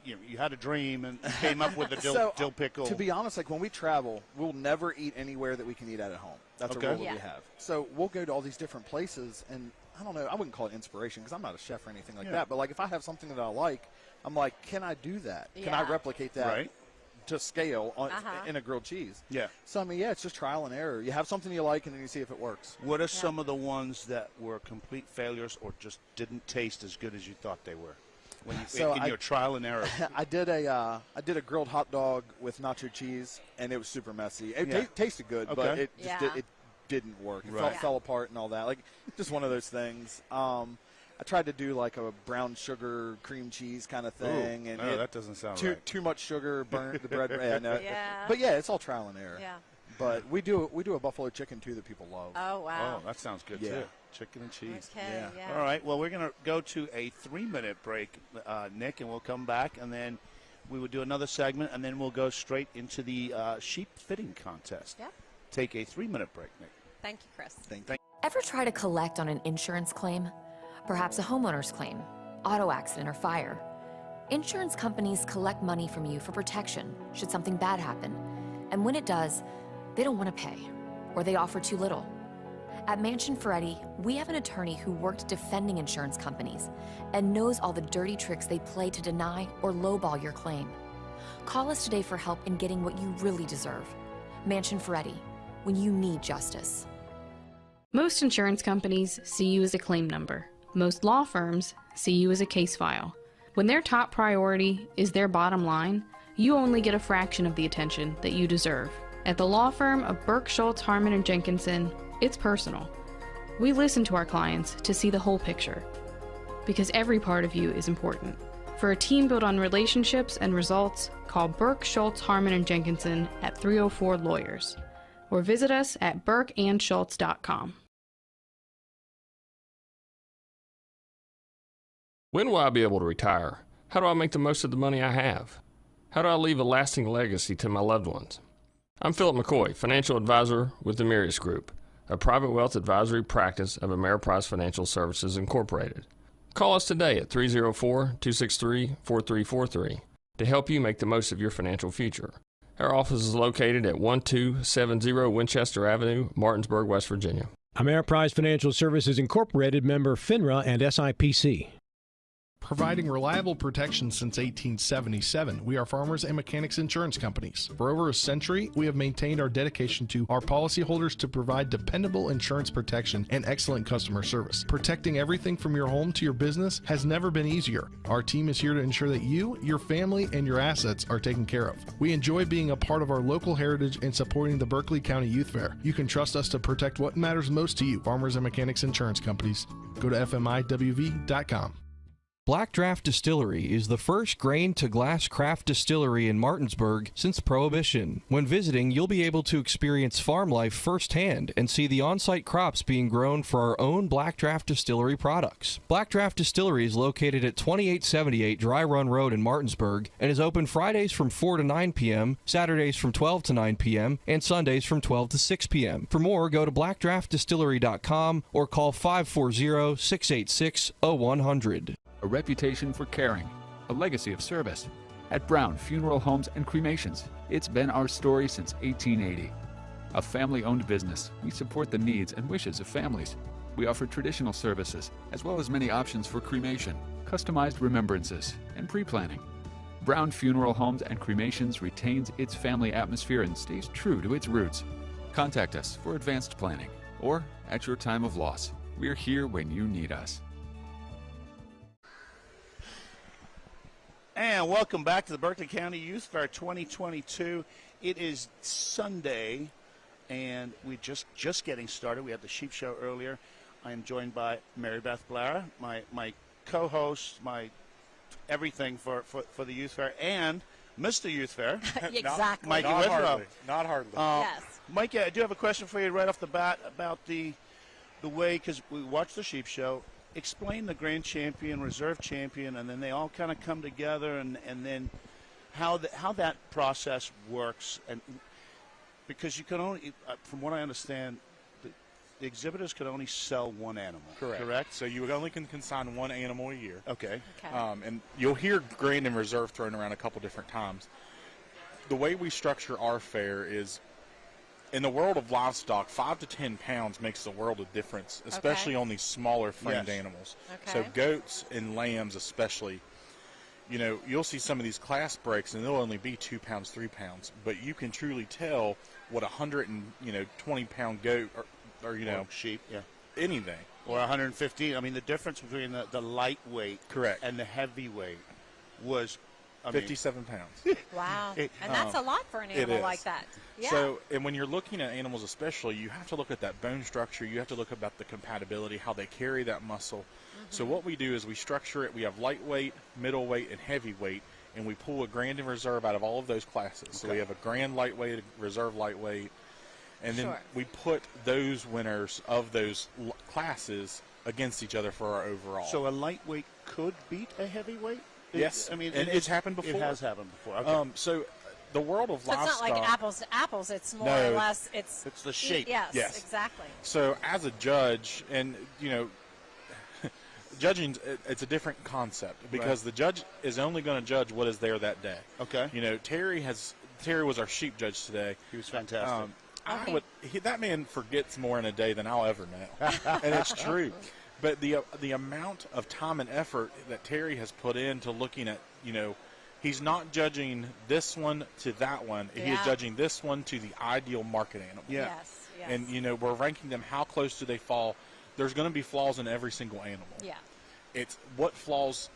you had a dream and came up with the dill pickle? To be honest, like when we travel, we'll never eat anywhere that we can eat at home. That's a rule that we have. So we'll go to all these different places, and I don't know, I wouldn't call it inspiration because I'm not a chef or anything like that, but like if I have something that I like, I'm like, can I do that? Can I replicate that to scale in a grilled cheese? So I mean, it's just trial and error. You have something you like, and then you see if it works. What are some of the ones that were complete failures or just didn't taste as good as you thought they were? In your trial and error. I did a grilled hot dog with nacho cheese, and it was super messy. It tasted good, but it just it didn't work. It fell apart and all that. Like just one of those things. I tried to do like a brown sugar cream cheese kind of thing, and that doesn't sound right. Too much sugar burnt the bread. But it's all trial and error. But we do a buffalo chicken too that people love. Oh wow! Oh, that sounds good too. Chicken and cheese. Okay, All right. Well, we're going to go to a 3-minute break, Nick, and we'll come back, and then we will do another segment, and then we'll go straight into the sheep fitting contest. Take a 3-minute break, Nick. Thank you, Chris. Thank you. Ever try to collect on an insurance claim? Perhaps a homeowner's claim, auto accident, or fire? Insurance companies collect money from you for protection should something bad happen. And when it does, they don't want to pay, or they offer too little. At Mansion Ferretti, we have an attorney who worked defending insurance companies and knows all the dirty tricks they play to deny or lowball your claim. Call us today for help in getting what you really deserve. Mansion Ferretti, when you need justice. Most insurance companies see you as a claim number. Most law firms see you as a case file. When their top priority is their bottom line, you only get a fraction of the attention that you deserve. At the law firm of Burke, Schultz, Harmon, and Jenkinson, it's personal. We listen to our clients to see the whole picture, because every part of you is important. For a team built on relationships and results, call Burke, Schultz, Harmon, and Jenkinson at 304 Lawyers. or visit us at burkeandschultz.com. When will I be able to retire? How do I make the most of the money I have? How do I leave a lasting legacy to my loved ones? I'm Philip McCoy, financial advisor with the Mirius Group, a private wealth advisory practice of Ameriprise Financial Services Incorporated. Call us today at 304-263-4343 to help you make the most of your financial future. Our office is located at 1270 Winchester Avenue, Martinsburg, West Virginia. Ameriprise Financial Services Incorporated, member FINRA and SIPC. Providing reliable protection since 1877, we are Farmers and Mechanics Insurance Companies. For over a century, we have maintained our dedication to our policyholders to provide dependable insurance protection and excellent customer service. Protecting everything from your home to your business has never been easier. Our team is here to ensure that you, your family, and your assets are taken care of. We enjoy being a part of our local heritage and supporting the Berkeley County Youth Fair. You can trust us to protect what matters most to you. Farmers and Mechanics Insurance Companies. Go to fmiwv.com. Black Draft Distillery is the first grain-to-glass craft distillery in Martinsburg since Prohibition. When visiting, you'll be able to experience farm life firsthand and see the on-site crops being grown for our own Black Draft Distillery products. Black Draft Distillery is located at 2878 Dry Run Road in Martinsburg and is open Fridays from 4 to 9 p.m., Saturdays from 12 to 9 p.m., and Sundays from 12 to 6 p.m. For more, go to blackdraftdistillery.com or call 540-686-0100. A reputation for caring, a legacy of service. At Brown Funeral Homes and Cremations, it's been our story since 1880. A family-owned business, we support the needs and wishes of families. We offer traditional services, as well as many options for cremation, customized remembrances, and pre-planning. Brown Funeral Homes and Cremations retains its family atmosphere and stays true to its roots. Contact us for advanced planning, or at your time of loss. We're here when you need us. And welcome back to the Berkeley County Youth Fair 2022. It is Sunday, and we're just getting started. We had the sheep show earlier. I am joined by Mary Beth Blair, my co-host, my everything for the Youth Fair, and Mr. Youth Fair. Exactly. Mikey Not Withrow. hardly. Not hardly. Yes. Mikey, I do have a question for you right off the bat about the way, because we watched the sheep show. Explain the grand champion, reserve champion, and then they all kind of come together, and then how that process works. And because you can only, from what I understand, the exhibitors could only sell one animal. Correct. So you only can consign one animal a year. Okay. And you'll hear grand and reserve thrown around a couple different times. The way we structure our fair is, in the world of livestock, 5 to 10 pounds makes a world of difference, especially on these smaller framed animals. So goats and lambs especially, you know, you'll see some of these class breaks and they'll only be 2 pounds, 3 pounds, but you can truly tell what a 120-pound goat or sheep, anything. Or 115. I mean, the difference between the lightweight and the heavyweight was 57 pounds. Wow. And that's a lot for an animal like that. Yeah. So, and when you're looking at animals especially, you have to look at that bone structure. You have to look about the compatibility, how they carry that muscle. Mm-hmm. So what we do is we structure it. We have lightweight, middleweight, and heavyweight, and we pull a grand and reserve out of all of those classes. So we have a grand lightweight, a reserve lightweight, and then we put those winners of those classes against each other for our overall. So a lightweight could beat a heavyweight? Yes, I mean, it's happened before. It has happened before. Okay. So the world of livestock. It's not like apples to apples. It's more or less. It's the shape. Yes, exactly. So as a judge, and judging, it's a different concept because the judge is only going to judge what is there that day. Okay. Terry was our sheep judge today. He was fantastic. That man forgets more in a day than I'll ever know, and it's true. But the amount of time and effort that Terry has put into looking at, he's not judging this one to that one. He is judging this one to the ideal market animal. Yeah. Yes. And, we're ranking them. How close do they fall? There's going to be flaws in every single animal. Yeah. It's what flaws,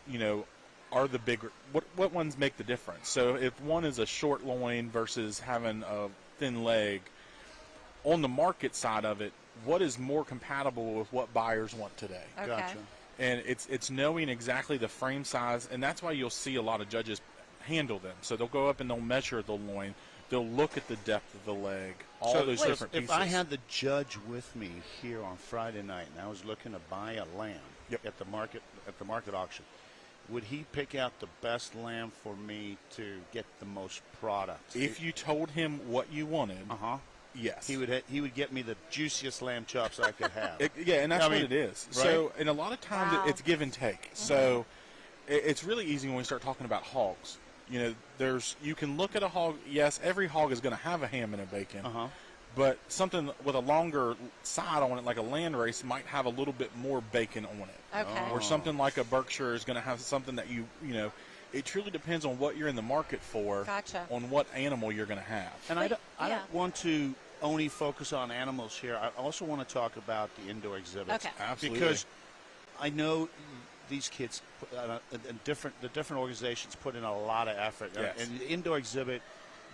are the bigger, what ones make the difference. So if one is a short loin versus having a thin leg, on the market side of it, what is more compatible with what buyers want today? Okay. Gotcha. And it's knowing exactly the frame size, and that's why you'll see a lot of judges handle them. So they'll go up and they'll measure the loin They'll look at the depth of the leg, all those different pieces. If I had the judge with me here on Friday night and I was looking to buy a lamb at the market auction, would he pick out the best lamb for me to get the most product? If you told him what you wanted, yes, he would get me the juiciest lamb chops I could have. And that's what it is. Right? So, and a lot of times it's give and take. So, it's really easy when we start talking about hogs. You know, you can look at a hog. Yes, every hog is going to have a ham and a bacon. But something with a longer side on it, like a landrace, might have a little bit more bacon on it. Okay. Or something like a Berkshire is going to have something that you know, it truly depends on what you're in the market for, on what animal you're going to have. And I don't want to only focus on animals here. I also want to talk about the indoor exhibits. Okay. Absolutely. Because I know these kids, the different organizations put in a lot of effort. Yes. And the indoor exhibit,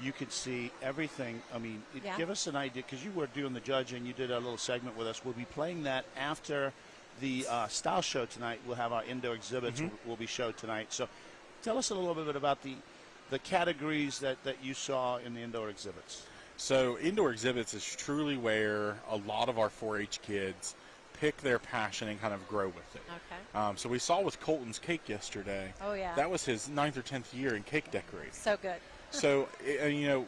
you could see everything. I mean, give us an idea, because you were doing the judging. You did a little segment with us. We'll be playing that after the style show tonight. We'll have our indoor exhibits will be showed tonight. So tell us a little bit about the categories that you saw in the indoor exhibits. So indoor exhibits is truly where a lot of our 4-H kids pick their passion and kind of grow with it. Okay. So we saw with Colton's cake yesterday. Oh, yeah. That was his 9th or 10th year in cake decorating. So good. So, you know,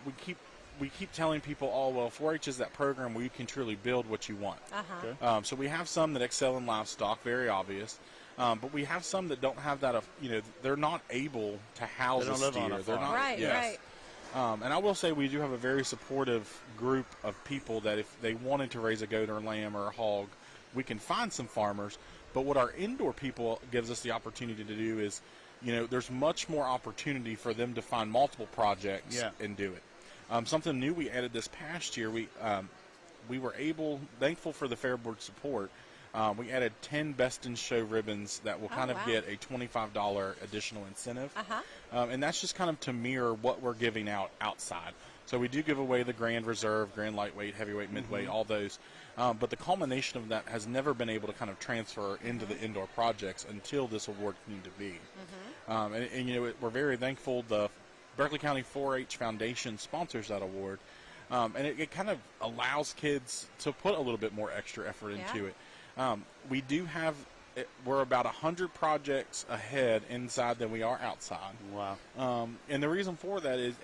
we keep telling people, oh, well, 4-H is that program where you can truly build what you want. So we have some that excel in livestock, very obvious. But we have some that don't have that, you know, they're not able to house a steer. They're not, right. And I will say we do have a very supportive group of people that if they wanted to raise a goat or a lamb or a hog, we can find some farmers. But what our indoor people gives us the opportunity to do is, you know, there's much more opportunity for them to find multiple projects and do it. Something new we added this past year, we were thankful for the Fair Board support, we added 10 Best in Show ribbons that will kind of get a $25 additional incentive. And that's just kind of to mirror what we're giving out outside. So we do give away the Grand Reserve, Grand Lightweight, Heavyweight, Midweight, all those. But the culmination of that has never been able to kind of transfer into the indoor projects until this award came to be. And, you know, we're very thankful the Berkeley County 4-H Foundation sponsors that award. And it kind of allows kids to put a little bit more extra effort into it. We do have, we're about 100 projects ahead inside than we are outside. Wow. And the reason for that is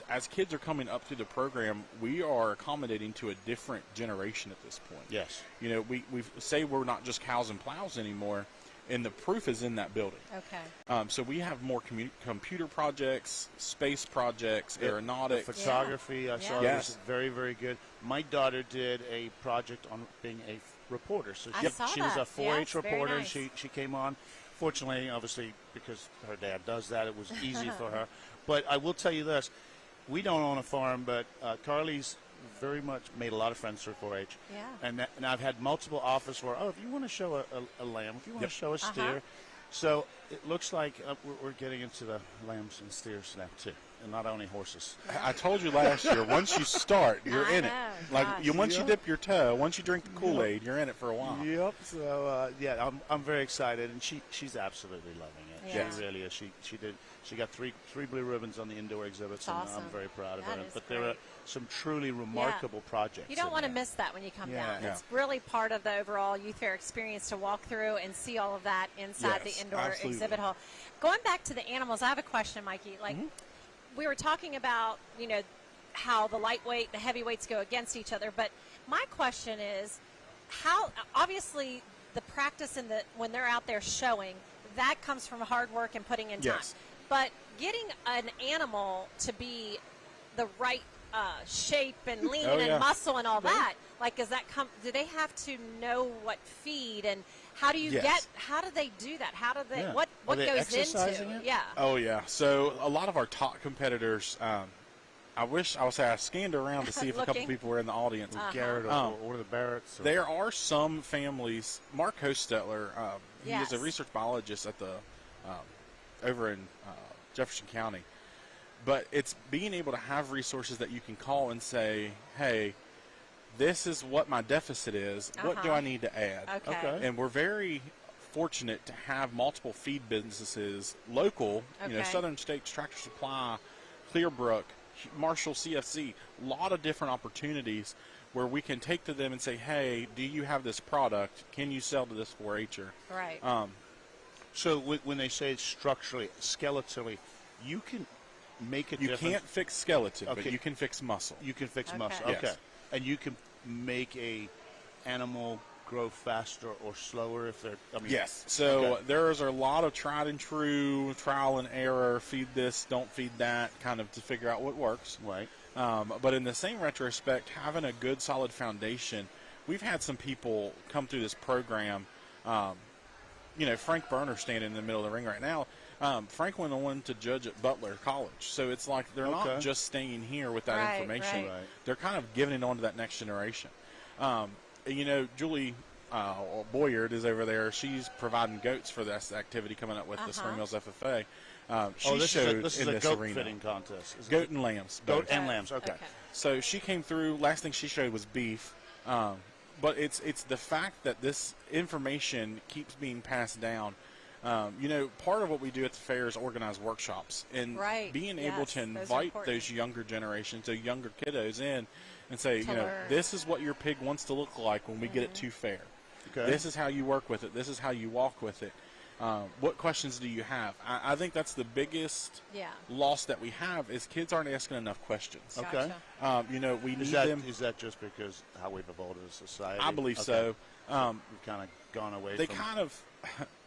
as kids are coming up through the program, we are accommodating to a different generation at this point. Yes. You know, we say we're not just cows and plows anymore, and the proof is in that building. Okay. So we have more computer projects, space projects, aeronautics. The photography, I saw was very, very good. My daughter did a project on being a reporter. So she was a 4-H reporter, and she came on. Fortunately, obviously, because her dad does that, it was easy for her. But I will tell you this. We don't own a farm, but Carly's very much made a lot of friends through 4-H. Yeah. And I've had multiple offers where, if you want to show a lamb, if you want to show a steer. So it looks like we're getting into the lambs and steers now, too, and not only horses. I told you last year, once you start, you're in it. Like once you dip your toe, once you drink the Kool-Aid, you're in it for a while. Yep. So I'm very excited, and she's absolutely loving it. She really is. She got three blue ribbons on the indoor exhibits, and I'm very proud of her. But there are some truly remarkable projects. You don't want to miss that when you come down. Yeah. It's really part of the overall youth fair experience to walk through and see all of that inside the indoor exhibit hall. Going back to the animals, I have a question, Mikey. Like we were talking about, you know, how the lightweight, the heavyweights go against each other. But my question is, how obviously the practice when they're out there showing, that comes from hard work and putting in time. But getting an animal to be the right shape and lean and muscle and all that, like, does that come? Do they have to know what feed and how do you how do they do that? How do they? What goes into? It? Yeah. Oh yeah. So a lot of our top competitors. I wish I would say I scanned around to see if a couple people were in the audience. Garrett or the Barretts. There are some families. Mark Hostetler, he is a research biologist at the over in Jefferson County. But it's being able to have resources that you can call and say, hey, this is what my deficit is. What do I need to add? Okay. And we're very fortunate to have multiple feed businesses local, you know, Southern States Tractor Supply, Clearbrook, Marshall, CFC, a lot of different opportunities where we can take to them and say, hey, do you have this product? Can you sell to this 4-H'er? Right. So when they say structurally, skeletally, you can make a difference. You can't fix skeleton, but you can fix muscle. You can fix muscle. Yes. Okay. And you can make a animal grow faster or slower if they're. Yes. So there's a lot of tried and true, trial and error, feed this, don't feed that, kind of to figure out what works. Right. But in the same retrospect, having a good, solid foundation, we've had some people come through this program. Frank Berner standing in the middle of the ring right now. Frank went on to judge at Butler College. So it's like they're not just staying here with that information. Right. They're kind of giving it on to that next generation. Julie Boyard is over there. She's providing goats for this activity coming up with the Spring Mills FFA. This is a goat fitting contest. Goat and lambs. Goat and lambs, okay. So she came through. Last thing she showed was beef. But it's the fact that this information keeps being passed down. Part of what we do at the fair is organize workshops. And being able to invite those younger generations, those younger kiddos in and say, this is what your pig wants to look like when we get it to fair. Okay. This is how you work with it. This is how you walk with it. What questions do you have? I think that's the biggest loss that we have is kids aren't asking enough questions. Okay. We need them. Is that just because how we've evolved as a society? I believe so. We've kind of gone away from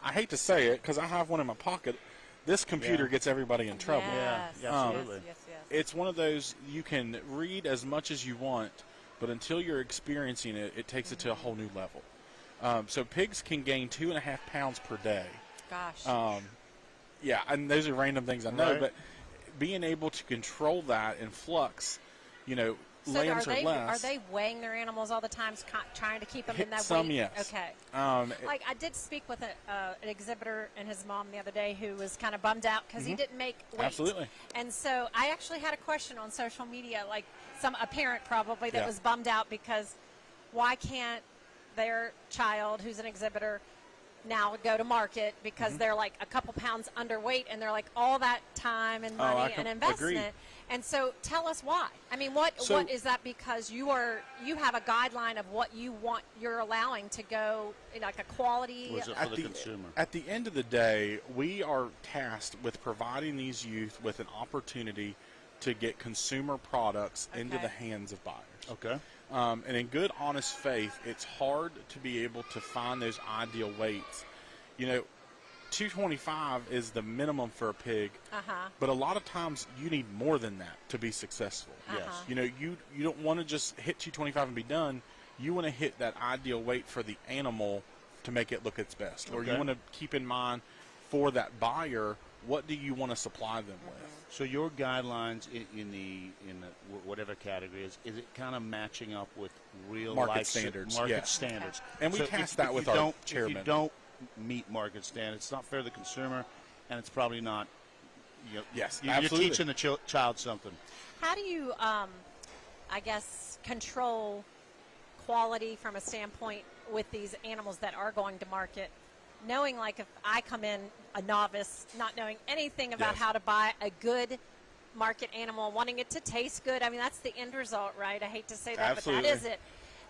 I hate to say it because I have one in my pocket. This computer gets everybody in trouble. Yes. Absolutely. Yes. It's one of those you can read as much as you want, but until you're experiencing it, it takes it to a whole new level. So pigs can gain 2.5 pounds per day. Gosh. And those are random things I know, but being able to control that in flux, So lambs are less. Are they weighing their animals all the time, trying to keep them in that some, weight? Yes. Okay. I did speak with an exhibitor and his mom the other day who was kind of bummed out because he didn't make weight. Absolutely. And so I actually had a question on social media, like a parent probably that was bummed out because why can't their child who's an exhibitor now go to market because they're like a couple pounds underweight and they're like all that time and money and investment. Agreed. And so tell us why. I mean, what is that because you have a guideline of what you want, you're allowing to go, like a quality? Was it for the consumer? At the end of the day, we are tasked with providing these youth with an opportunity to get consumer products into the hands of buyers. Okay. And in good, honest faith, it's hard to be able to find those ideal weights. 225 is the minimum for a pig, but a lot of times you need more than that to be successful. Yes. You don't want to just hit 225 and be done. You want to hit that ideal weight for the animal to make it look its best. Or you want to keep in mind for that buyer, what do you want to supply them with? So your guidelines in the whatever category is it kind of matching up with real market standards? Market standards. And we test that with our chairman. If you don't meet market standards, it's not fair to the consumer, and it's probably not. Yes, you're teaching the child something. How do you, control quality from a standpoint with these animals that are going to market? Knowing, like, if I come in a novice, not knowing anything about how to buy a good market animal, wanting it to taste good. I mean, that's the end result, right? I hate to say that, Absolutely. but that is it.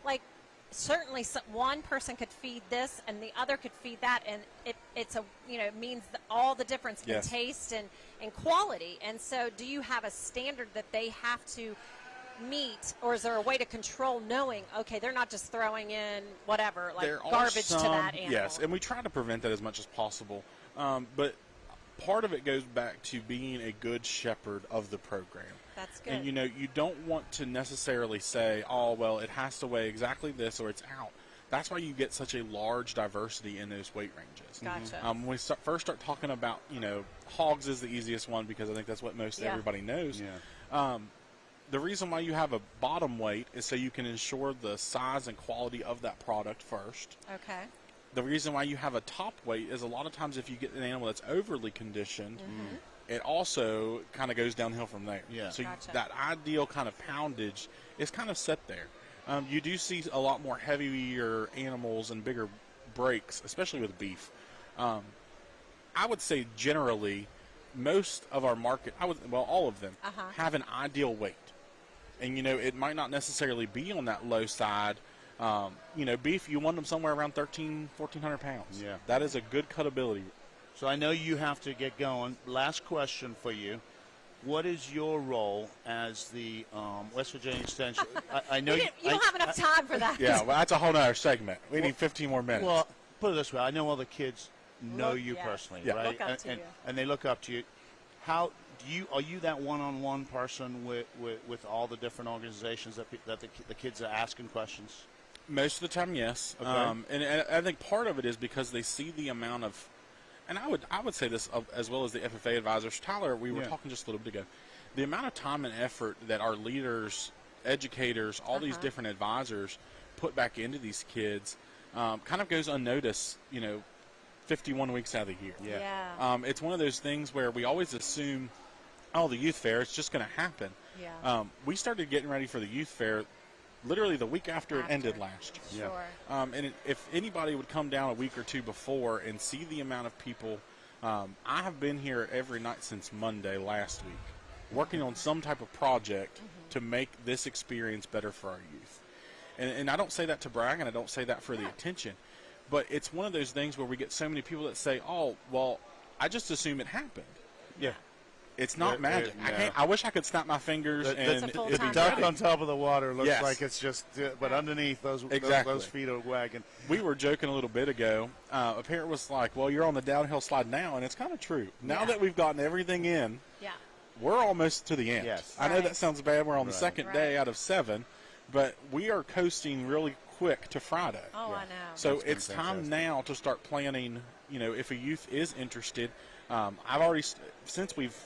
Like, certainly one person could feed this and the other could feed that, and it means all the difference in taste and quality. And so do you have a standard that they have to meet, or is there a way to control knowing, okay, they're not just throwing in whatever, like garbage to that animal? Yes, and we try to prevent that as much as possible. But part of it goes back to being a good shepherd of the program. That's good. And, you don't want to necessarily say, oh, well, it has to weigh exactly this or it's out. That's why you get such a large diversity in those weight ranges. Gotcha. When we first start talking about, hogs is the easiest one because I think that's what most everybody knows. Yeah. The reason why you have a bottom weight is so you can ensure the size and quality of that product first. Okay. The reason why you have a top weight is a lot of times if you get an animal that's overly conditioned, it also kind of goes downhill from there. Yeah. So that ideal kind of poundage is kind of set there. You do see a lot more heavier animals and bigger breaks, especially with beef. I would say generally most of our market, all of them, have an ideal weight. And, it might not necessarily be on that low side. Beef, you want them somewhere around 1,400 pounds. Yeah. That is a good cutability. So I know you have to get going. Last question for you. What is your role as the West Virginia Extension? I know you don't have enough time for that. Yeah, well, that's a whole nother segment. We need 15 more minutes. Well, put it this way. I know all the kids know you personally, right? Look up to you. And they look up to you. Are you that one-on-one person with all the different organizations that the kids are asking questions? Most of the time, yes. Okay. And I think part of it is because they see the amount of, and I would say this as well as the FFA advisors. Tyler, we were talking just a little bit ago. The amount of time and effort that our leaders, educators, all these different advisors put back into these kids kind of goes unnoticed, 51 weeks out of the year. Yeah. It's one of those things where we always assume, the youth fair, it's just going to happen. Yeah. We started getting ready for the youth fair literally the week after it ended last year. Sure. And if anybody would come down a week or two before and see the amount of people, I have been here every night since Monday last week, working on some type of project to make this experience better for our youth. And I don't say that to brag, and I don't say that for the attention, but it's one of those things where we get so many people that say, "Oh, well, I just assume it happened." Yeah. It's not magic. I wish I could snap my fingers and the duck on top of the water looks like it's just, but underneath those feet are wagging. We were joking a little bit ago. A parent was like, "Well, you're on the downhill slide now," and it's kind of true. Now that we've gotten everything in, we're almost to the end. Yes. I know that sounds bad. We're on the second day out of 7, but we are coasting really quick to Friday. Oh, I know. So it's time now to start planning. If a youth is interested, I've already since we've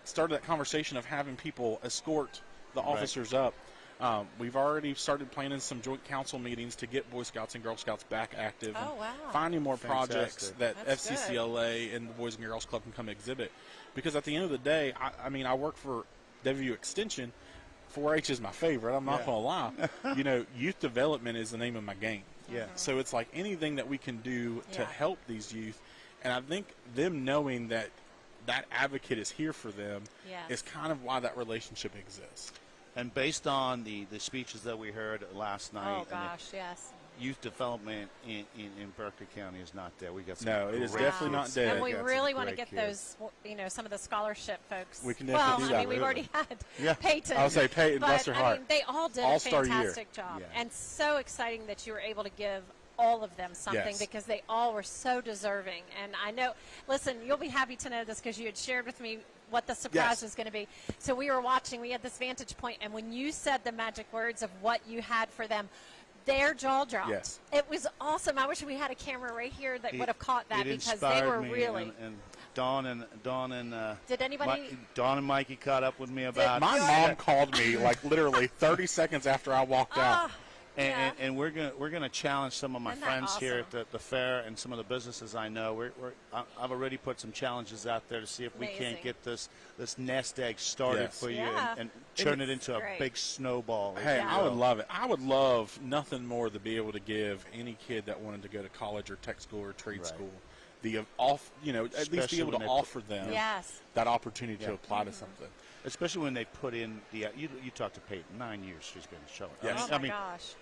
started that conversation of having people escort the officers up. We've already started planning some joint council meetings to get Boy Scouts and Girl Scouts back active. Oh, wow. Finding more projects that That's FCCLA and the Boys and Girls Club can come exhibit. Because at the end of the day, I work for WVU Extension. 4-H is my favorite. I'm not going to lie. Youth development is the name of my game. Yeah. So it's like anything that we can do to help these youth. And I think them knowing that advocate is here for them is kind of why that relationship exists. And based on the speeches that we heard last night, oh gosh, yes, youth development in Berkeley County is not dead. We got some it is definitely not dead. And we really want to get those, some of the scholarship folks. We can definitely do that. We've already had Peyton. I'll say Peyton, bless her heart. They all did a fantastic job, and so exciting that you were able to give all of them something because they all were so deserving. And I know, listen, you'll be happy to know this because you had shared with me what the surprise was going to be. So we were watching, we had this vantage point, and when you said the magic words of what you had for them, their jaw dropped. Yes. It was awesome. I wish we had a camera right here that would have caught that because they were really. And Dawn and did anybody? Dawn and Mikey caught up with me about. My mom called me like literally 30 seconds after I walked out. And we're gonna challenge some of my friends here at the fair and some of the businesses I know. I've already put some challenges out there to see if we can't get this nest egg started for you and turn it into a big snowball. Hey, I would love it. I would love nothing more to be able to give any kid that wanted to go to college or tech school or trade school at least be able to offer them that opportunity to apply to something. Especially when they put in you talked to Peyton, 9 years she's been showing. Yes. Oh my gosh.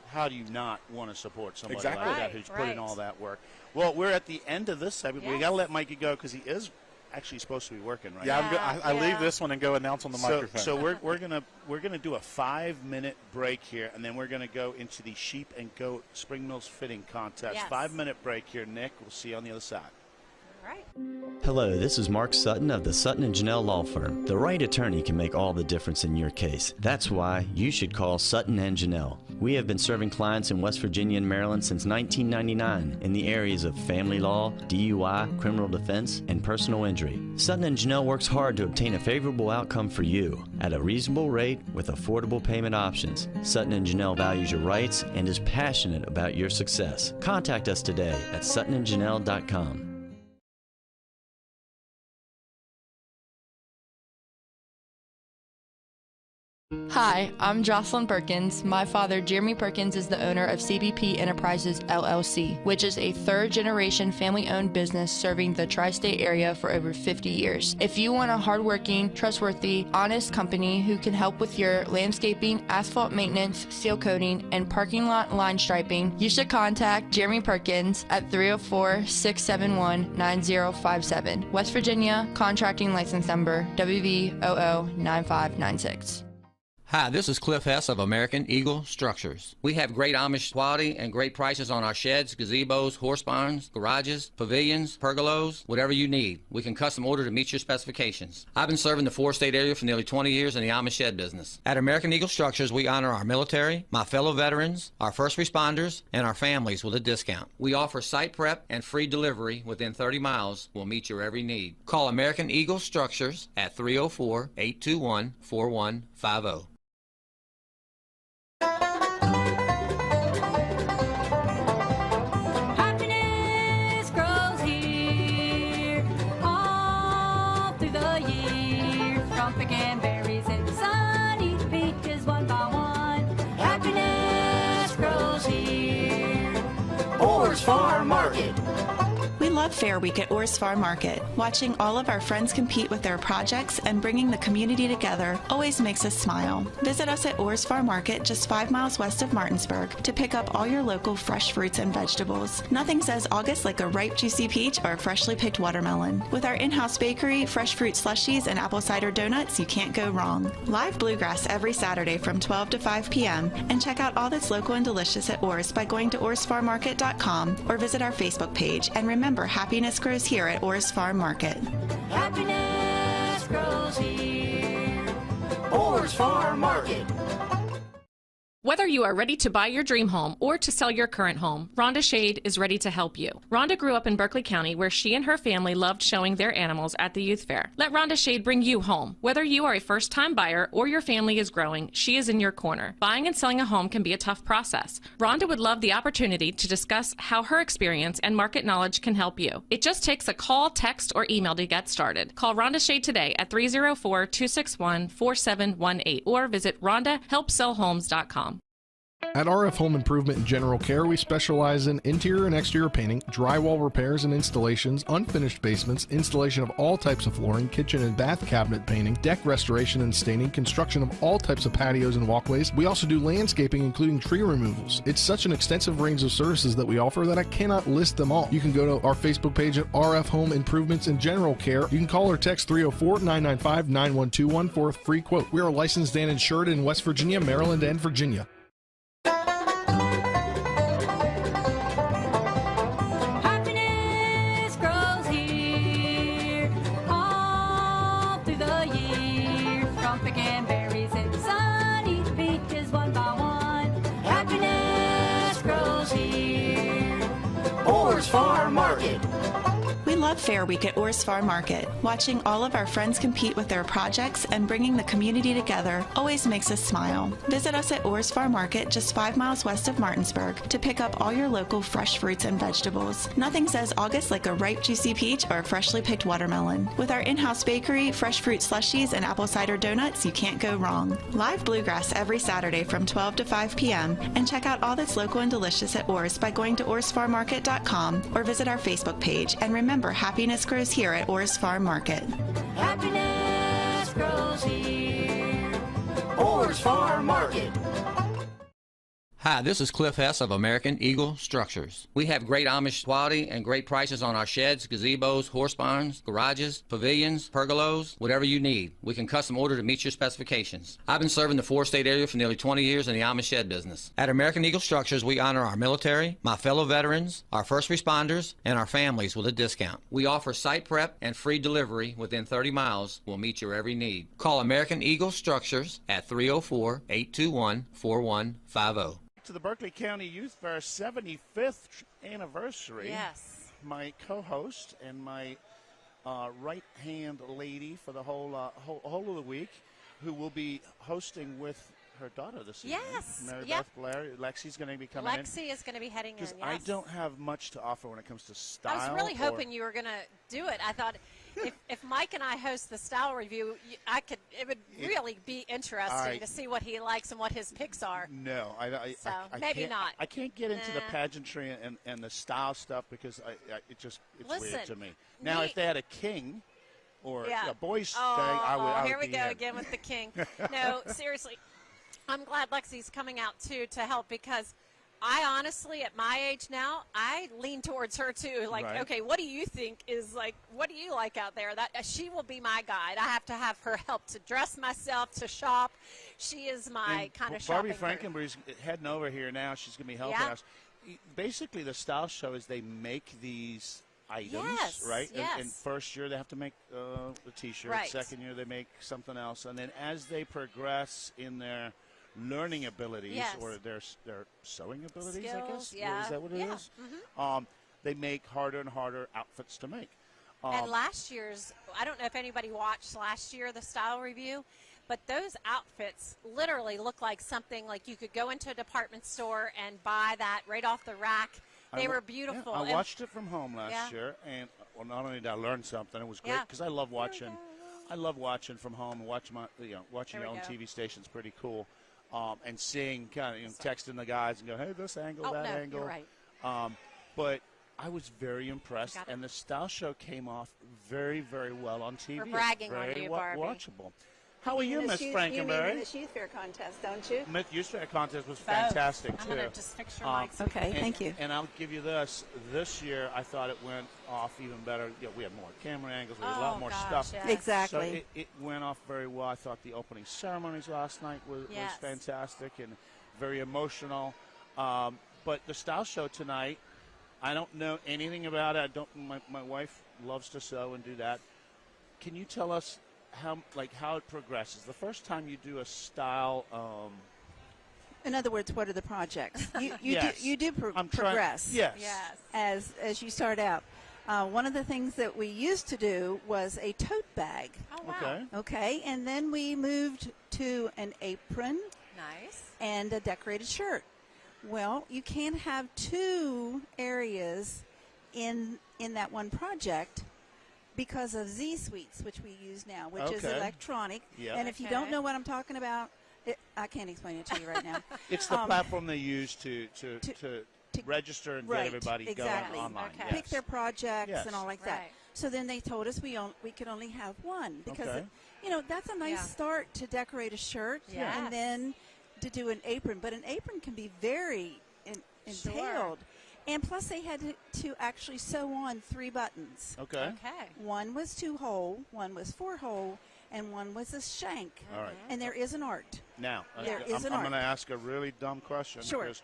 How do you not want to support somebody exactly. like that who's put in all that work? Well, we're at the end of this segment. We got to let Mikey go because he is actually supposed to be working right now. I leave this one and go announce on the microphone. So we're gonna do a 5-minute break here, and then we're gonna go into the sheep and goat spring mills fitting contest. 5-minute break here, Nick. We'll see you on the other side. Right. Hello, this is Mark Sutton of the Sutton & Janelle Law Firm. The right attorney can make all the difference in your case. That's why you should call Sutton & Janelle. We have been serving clients in West Virginia and Maryland since 1999 in the areas of family law, DUI, criminal defense, and personal injury. Sutton & Janelle works hard to obtain a favorable outcome for you at a reasonable rate with affordable payment options. Sutton & Janelle values your rights and is passionate about your success. Contact us today at suttonandjanelle.com. Hi, I'm Jocelyn Perkins. My father, Jeremy Perkins, is the owner of CBP Enterprises, LLC, which is a third-generation family-owned business serving the tri-state area for over 50 years. If you want a hardworking, trustworthy, honest company who can help with your landscaping, asphalt maintenance, seal coating, and parking lot line striping, you should contact Jeremy Perkins at 304-671-9057. West Virginia, contracting license number WV009596. Hi, this is Cliff Hess of American Eagle Structures. We have great Amish quality and great prices on our sheds, gazebos, horse barns, garages, pavilions, pergolas, whatever you need. We can custom order to meet your specifications. I've been serving the four-state area for nearly 20 years in the Amish shed business. At American Eagle Structures, we honor our military, my fellow veterans, our first responders, and our families with a discount. We offer site prep and free delivery within 30 miles. We'll meet your every need. Call American Eagle Structures at 304-821-4150. Happiness grows here all through the year. From picking berries and sunny beaches one by one. Happiness grows here. Orr's Farm Market. We love Fair Week at Orr's Farm Market. Watching all of our friends compete with their projects and bringing the community together always makes us smile. Visit us at Orr's Farm Market just 5 miles west of Martinsburg to pick up all your local fresh fruits and vegetables. Nothing says August like a ripe, juicy peach or a freshly picked watermelon. With our in-house bakery, fresh fruit slushies, and apple cider donuts, you can't go wrong. Live bluegrass every Saturday from 12 to 5 p.m. And check out all that's local and delicious at Orr's by going to orrsfarmmarket.com or visit our Facebook page. And remember, happiness grows here at Orr's Farm Market. Happiness grows here. Orr's Farm Market. Whether you are ready to buy your dream home or to sell your current home, Rhonda Shade is ready to help you. Rhonda grew up in Berkeley County where she and her family loved showing their animals at the youth fair. Let Rhonda Shade bring you home. Whether you are a first-time buyer or your family is growing, she is in your corner. Buying and selling a home can be a tough process. Rhonda would love the opportunity to discuss how her experience and market knowledge can help you. It just takes a call, text, or email to get started. Call Rhonda Shade today at 304-261-4718 or visit rhondahelpsellhomes.com. At RF Home Improvement and General Care, we specialize in interior and exterior painting, drywall repairs and installations, unfinished basements, installation of all types of flooring, kitchen and bath cabinet painting, deck restoration and staining, construction of all types of patios and walkways. We also do landscaping, including tree removals. It's such an extensive range of services that we offer that I cannot list them all. You can go to our Facebook page at RF Home Improvements and General Care. You can call or text 304-995-9121 for a free quote. We are licensed and insured in West Virginia, Maryland, and Virginia. Happiness grows here all through the year. From picking berries and sunny beaches one by one. Happiness grows here. Orr's Farm Market. We love Fair Week at Orr's Farm Market. Watching all of our friends compete with their projects and bringing the community together always makes us smile. Visit us at Orr's Farm Market just 5 miles west of Martinsburg to pick up all your local fresh fruits and vegetables. Nothing says August like a ripe, juicy peach or a freshly picked watermelon. With our in-house bakery, fresh fruit slushies, and apple cider donuts, you can't go wrong. Live bluegrass every Saturday from 12 to 5 p.m. And check out all that's local and delicious at Orr's by going to orrsfarmmarket.com or visit our Facebook page. And remember, happiness grows here at Orr's Farm Market. Happiness grows here. Orr's Farm Market. Hi, this is Cliff Hess of American Eagle Structures. We have great Amish quality and great prices on our sheds, gazebos, horse barns, garages, pavilions, pergolas, whatever you need. We can custom order to meet your specifications. I've been serving the four-state area for nearly 20 years in the Amish shed business. At American Eagle Structures, we honor our military, my fellow veterans, our first responders, and our families with a discount. We offer site prep and free delivery within 30 miles. We'll meet your every need. Call American Eagle Structures at 304-821-4150. To the Berkeley County Youth Fair 75th anniversary. Yes. My co-host and my right-hand lady for the whole of the week, who will be hosting with her daughter this evening. Yes. Mary Yep. Beth Blair. Lexi's going to be coming in. Lexi is going to be heading in, yes. Because I don't have much to offer when it comes to style. I was really hoping you were going to do it. I thought if Mike and I host the style review, it would really be interesting to see what he likes and what his picks are. No, I maybe can't, not. I can't get into the pageantry and the style stuff because it's weird to me. Now, if they had a king or a boys thing, I would. Here we go again with the king. No, seriously, I'm glad Lexi's coming out too to help because I honestly, at my age now, I lean towards her too. Like, okay, what do you think is like? What do you like out there? That she will be my guide. I have to have her help to dress myself, to shop. She is my kind of shopping. Barbie Frankenberry's heading over here now. She's going to be helping us. Basically, the style show is they make these items, right? Yes. And first year they have to make the T-shirt. Right. Second year they make something else, and then as they progress in their learning abilities or their sewing abilities, skills, I guess. Yeah. Is that what it is? Mm-hmm. They make harder and harder outfits to make. And last year's, I don't know if anybody watched last year, the style review, but those outfits literally look like something like you could go into a department store and buy that right off the rack. They were beautiful. Yeah, I watched it from home last year, and not only did I learn something, it was great because I love watching. I love watching from home and watching your own TV station's pretty cool. And seeing kind of texting the guys and go, hey, this angle, that angle. You're right. But I was very impressed, and the style show came off very, very well on TV. We're bragging very on you, Barbie. Watchable. How are you, Miss Frankenberry? You mean Miss Youth Fair contest, don't you? Miss Youth Fair contest was fantastic too. I'm gonna just fix your mics. Okay, thank you. And I'll give you this. This year, I thought it went off even better. We had more camera angles. We had a lot more stuff. Yes. Exactly. So it went off very well. I thought the opening ceremonies last night was fantastic and very emotional. But the style show tonight, I don't know anything about it. My wife loves to sew and do that. Can you tell us how it progresses? The first time you do a style. In other words, what are the projects? You do progress. Yes. As you start out. One of the things that we used to do was a tote bag. Oh, wow. Okay, and then we moved to an apron. Nice. And a decorated shirt. Well, you can't have two areas in that one project because of Z Suites, which we use now, which is electronic. Yep. And if you don't know what I'm talking about, I can't explain it to you right now. It's the platform they use to register and get everybody going online. Okay. Pick their projects and all like that. So then they told us we could only have one because that's a nice start to decorate a shirt and then to do an apron. But an apron can be very entailed. And plus they had to actually sew on 3 buttons. Okay. One was 2-hole, one was 4-hole, and one was a shank. All right. And there is an art. Now, I'm going to ask a really dumb question. Sure. Because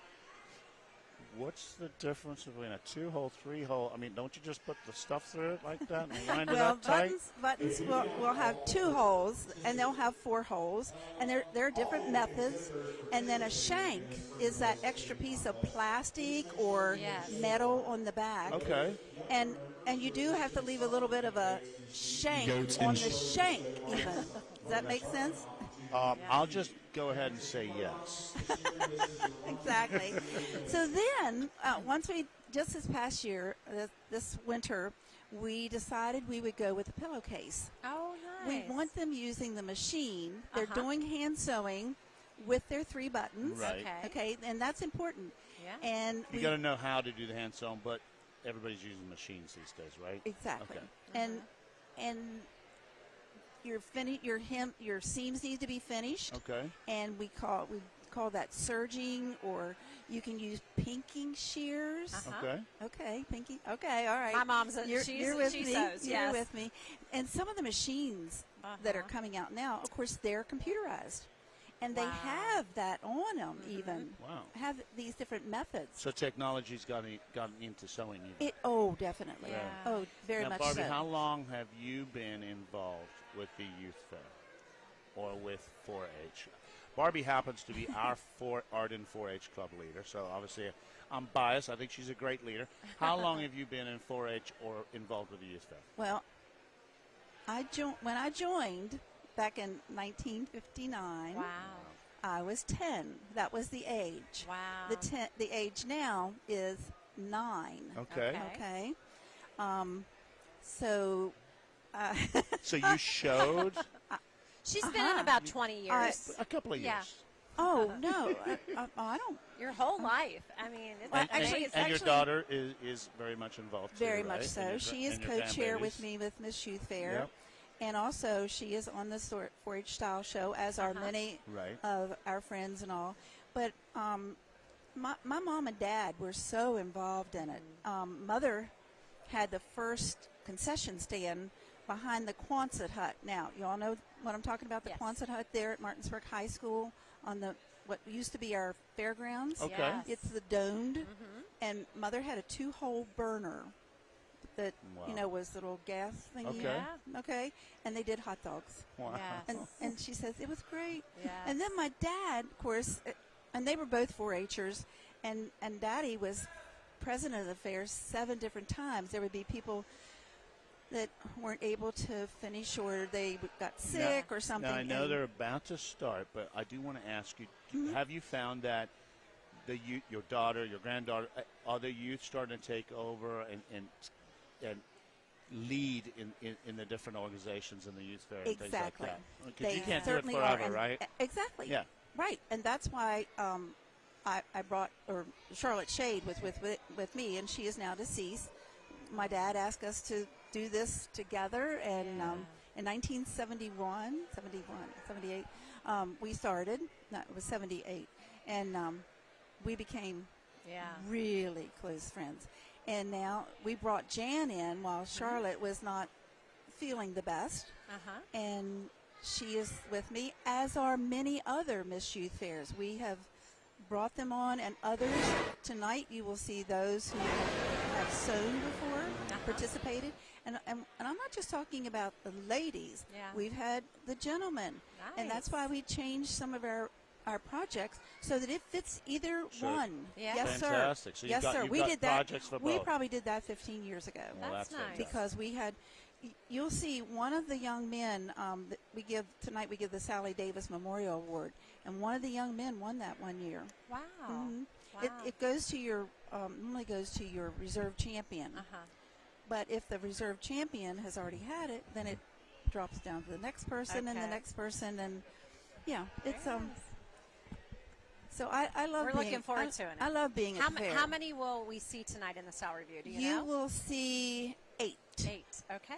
what's the difference between a 2-hole, 3-hole? I mean, don't you just put the stuff through it like that and wind it up tight? Buttons will have 2 holes, and they'll have 4 holes, and there are different methods. And then a shank is that extra piece of plastic or metal on the back. Okay. And you do have to leave a little bit of a shank on the shank even. Does that make sense? I'll just go ahead and say yes. Exactly. So then, just this past year, this winter, we decided we would go with a pillowcase. Oh, nice. We want them using the machine. They're doing hand sewing with their 3 buttons. Right. Okay, and that's important. Yeah. And you got to know how to do the hand sewing, but everybody's using machines these days, right? Exactly. Okay. And your seams need to be finished. Okay. And we call that serging, or you can use pinking shears. Okay. Okay, pinking. Okay, all right. My mom's you're with me. Sews, You're with me. And some of the machines that are coming out now, of course, they're computerized. And they have that on them even. Wow. Have these different methods. So technology's gotten into sewing even. Definitely. Yeah. Oh, very now, much Barbie, so. how long have you been involved with the youth fair or with 4-H? Barbie happens to be our Arden 4-H club leader, so obviously I'm biased. I think she's a great leader. How long have you been in 4-H or involved with the youth fair? Well, when I joined back in 1959, I was 10. That was the age. Wow. The age now is 9. Okay. Okay. So So you showed? She's been in about 20 years. A couple of years. Yeah. Oh, no. I don't. Your whole life. I mean, it's and your daughter is very much involved, very too, much right? so. She is co-chair with me with Miss Youth Fair. Yep. And also, she is on the 4-H style show, as are many of our friends and all. But my mom and dad were so involved in it. Mother had the first concession stand behind the Quonset hut. Now, you all know what I'm talking about, the Quonset hut there at Martinsburg High School on the what used to be our fairgrounds. Okay. Yes. It's the domed. And Mother had a 2-hole burner that, was the little gas thingy. Okay. Yeah. Okay. And they did hot dogs. Wow. Yes. And she says, it was great. Yes. And then my dad, of course, and they were both 4-H'ers, and Daddy was president of the fair 7 different times. There would be people that weren't able to finish, or they got sick or something. Now, I know they're about to start, but I do want to ask you, have you found that the youth, your daughter, your granddaughter, are the youth starting to take over and lead in the different organizations in the youth fair and things like that? Because you can't do it forever, right? Exactly. Yeah. Right, and that's why I brought, or Charlotte Shade was with me, and she is now deceased. My dad asked us to do this together, and in 1971, 78, we started. No, it was 78, and we became really close friends. And now we brought Jan in while Charlotte was not feeling the best, and she is with me, as are many other Miss Youth Fairs. We have brought them on, and others. Tonight you will see those who have sewn before, participated. And I'm not just talking about the ladies. Yeah. We've had the gentlemen. Nice. And that's why we changed some of our projects so that it fits either one. Yeah. Yes, Fantastic. sir. So yes, sir. You've we got did that. projects for We both. probably did that 15 years ago. Well, that's nice. fantastic. Because we had, you'll see one of the young men that we give tonight. We give the Sally Davis Memorial Award, and one of the young men won that one year. Wow. Wow. It goes to your normally goes to your reserve champion. But if the reserve champion has already had it, then it drops down to the next person and the next person, and it's So I love. We're looking forward to it. I love being at the fair. How many will we see tonight in the style review? Do you know? You will see 8. 8. Okay.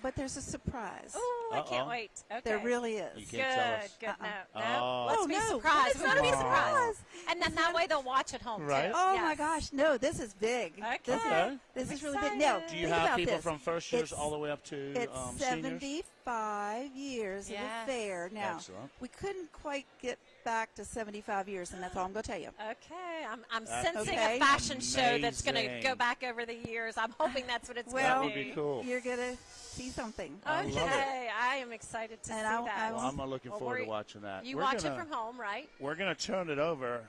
But there's a surprise. Oh, I can't wait. Okay. There really is. You can't tell us. Good. No. Oh. Let's be surprised. It's not a surprise. And then that way they'll watch at home Right. too. Oh Yes. my gosh! No, this is big. Okay. This is really big. No, Do you think have about people this. from first years It's- all the way up to It's seniors? 75 years of Yes. the fair. Now, Excellent. we couldn't quite get back to 75 years, and that's all I'm going to tell you. Okay. I'm That's sensing okay. a fashion show that's going to Amazing. go back over the years. I'm hoping that's what it's Well, going to That would be cool. You're going to see something. I love it. Okay. I am excited to And see I- that. Well, I'm looking forward to watching that. You We're watch gonna- it from home, right? We're going to turn it over.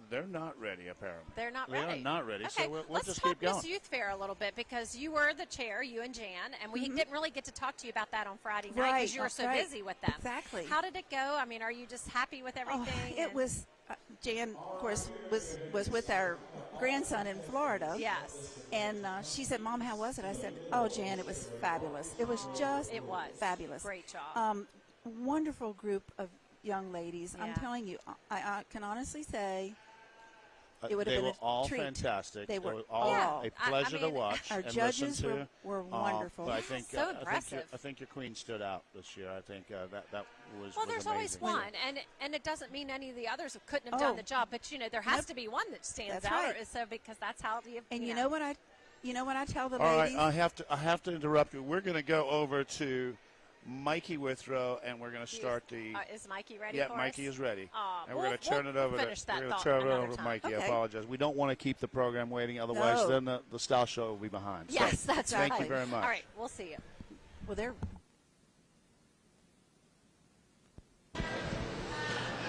They're not ready, apparently. They're not They ready. are not ready, Okay, so we'll let's just talk keep going. Miss Youth Fair a little bit, because you were the chair, you and Jan, and we didn't really get to talk to you about that on Friday night because you were so busy with them. Exactly. How did it go? I mean, are you just happy with everything? It was, Jan, of course, was with our grandson in Florida. Yes. And she said, Mom, how was it? I said, oh, Jan, it was fabulous. It was just fabulous. Great job. Wonderful group of young ladies. I'm Yeah. telling you, I can honestly say it would have They been were a all treat. They They were were all a pleasure I mean, to watch our and judges listen to. were wonderful. But I Yeah, think so impressive. I think your queen stood out this year. I think that was Well, was there's always amazing. one, and it doesn't mean any of the others couldn't have done the job, but there has to be one that stands That's out. right. So because that's how you. And you know what I tell the All right, ladies? I have to interrupt you. We're going to go over to Mikey Withrow, and we're going to start the. Is Mikey ready? Yeah, for Mikey us? is ready, Oh, and we're going to turn it over. Finish that We're going thought to turn it another over to time. Mikey. I Okay. apologize. We don't want to keep the program waiting, otherwise, No. then the style show will be behind. Yes, So, that's thank right. you very much. All right, we'll see you. Well, they're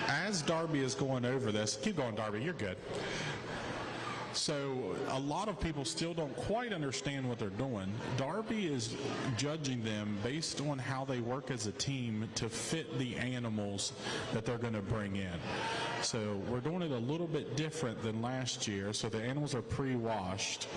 As Darby is going over this, keep going, Darby, you're good. So a lot of people still don't quite understand what they're doing. Darby is judging them based on how they work as a team to fit the animals that they're going to bring in. So we're doing it a little bit different than last year. So the animals are pre-washed.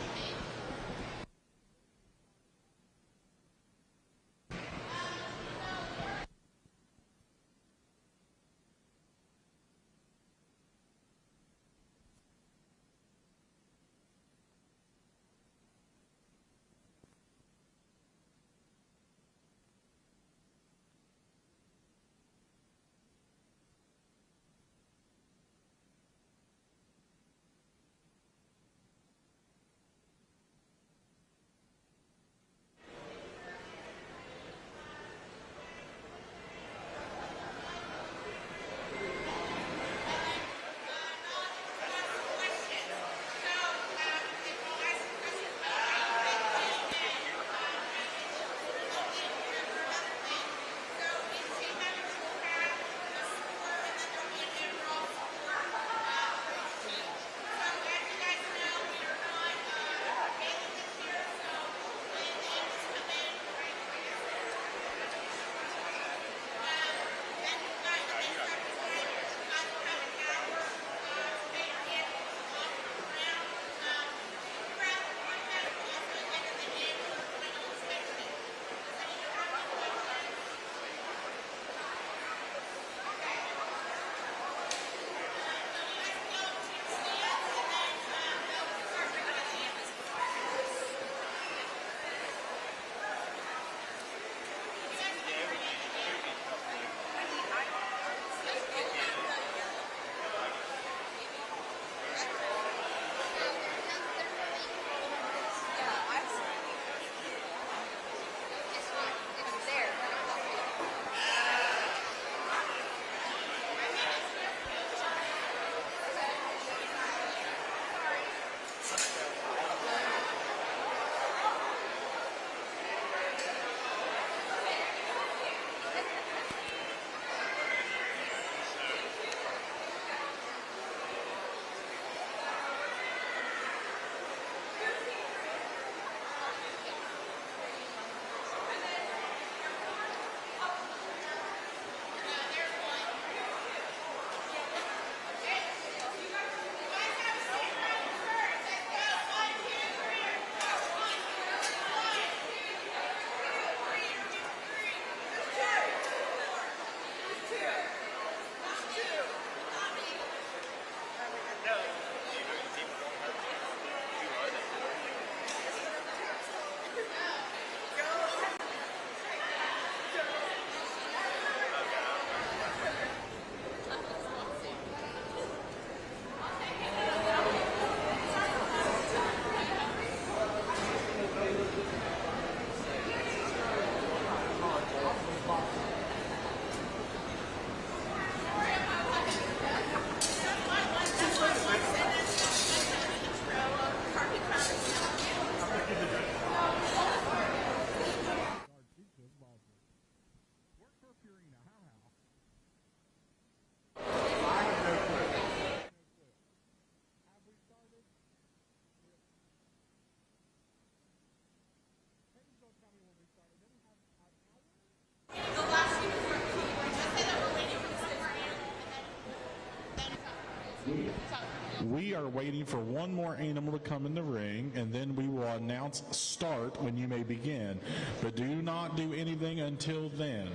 we are waiting for one more animal to come in the ring, and then we will announce start when you may begin. But do not do anything until then.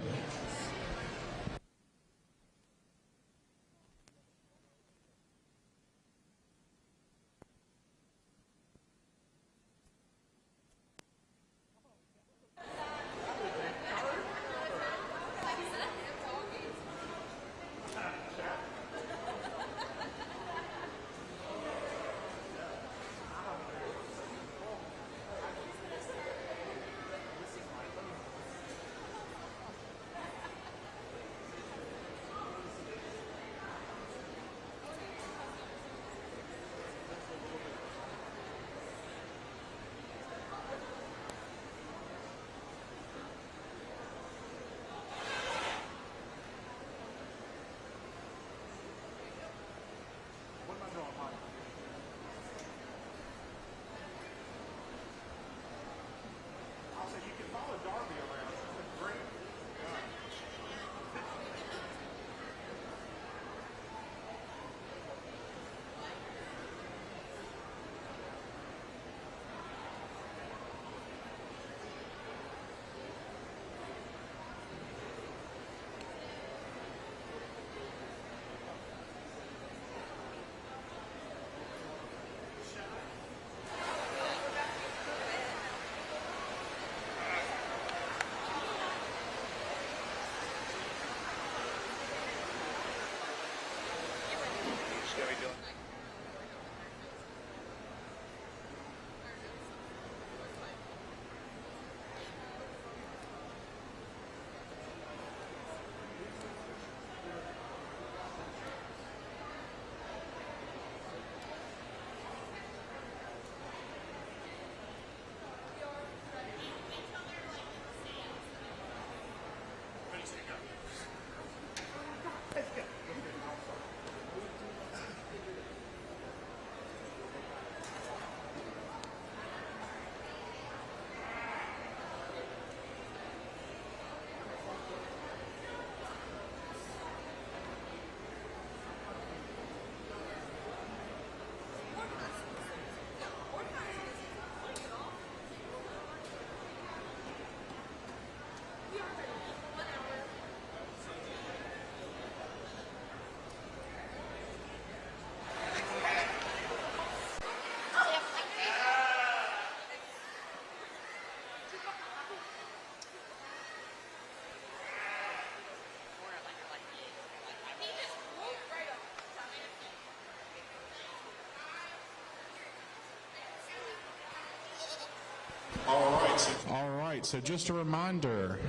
All right, so just a reminder,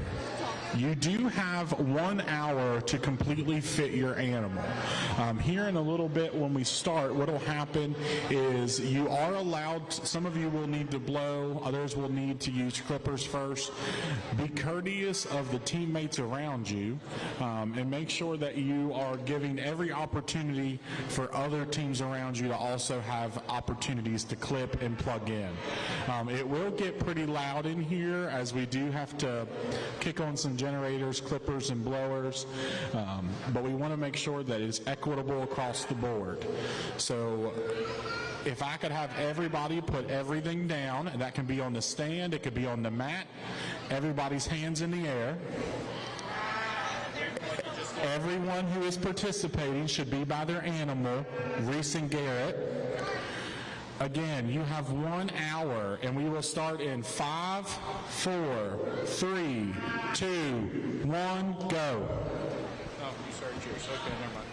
you do have 1 hour to completely fit your animal. Here in a little bit when we start, what will happen is you are allowed, some of you will need to blow, others will need to use clippers first. Be courteous of the teammates around you, and make sure that you are giving every opportunity for other teams around you to also have opportunities to clip and plug in. It will get pretty loud in here as we do have to kick on some generators, clippers, and blowers, but we want to make sure that it's equitable across the board. So if I could have everybody put everything down, and that can be on the stand, it could be on the mat, everybody's hands in the air. Everyone who is participating should be by their animal. Reese and Garrett. Again, you have 1 hour, and we will start in 5, 4, 3, 2, 1, go. Oh, you started yours. Okay, never mind.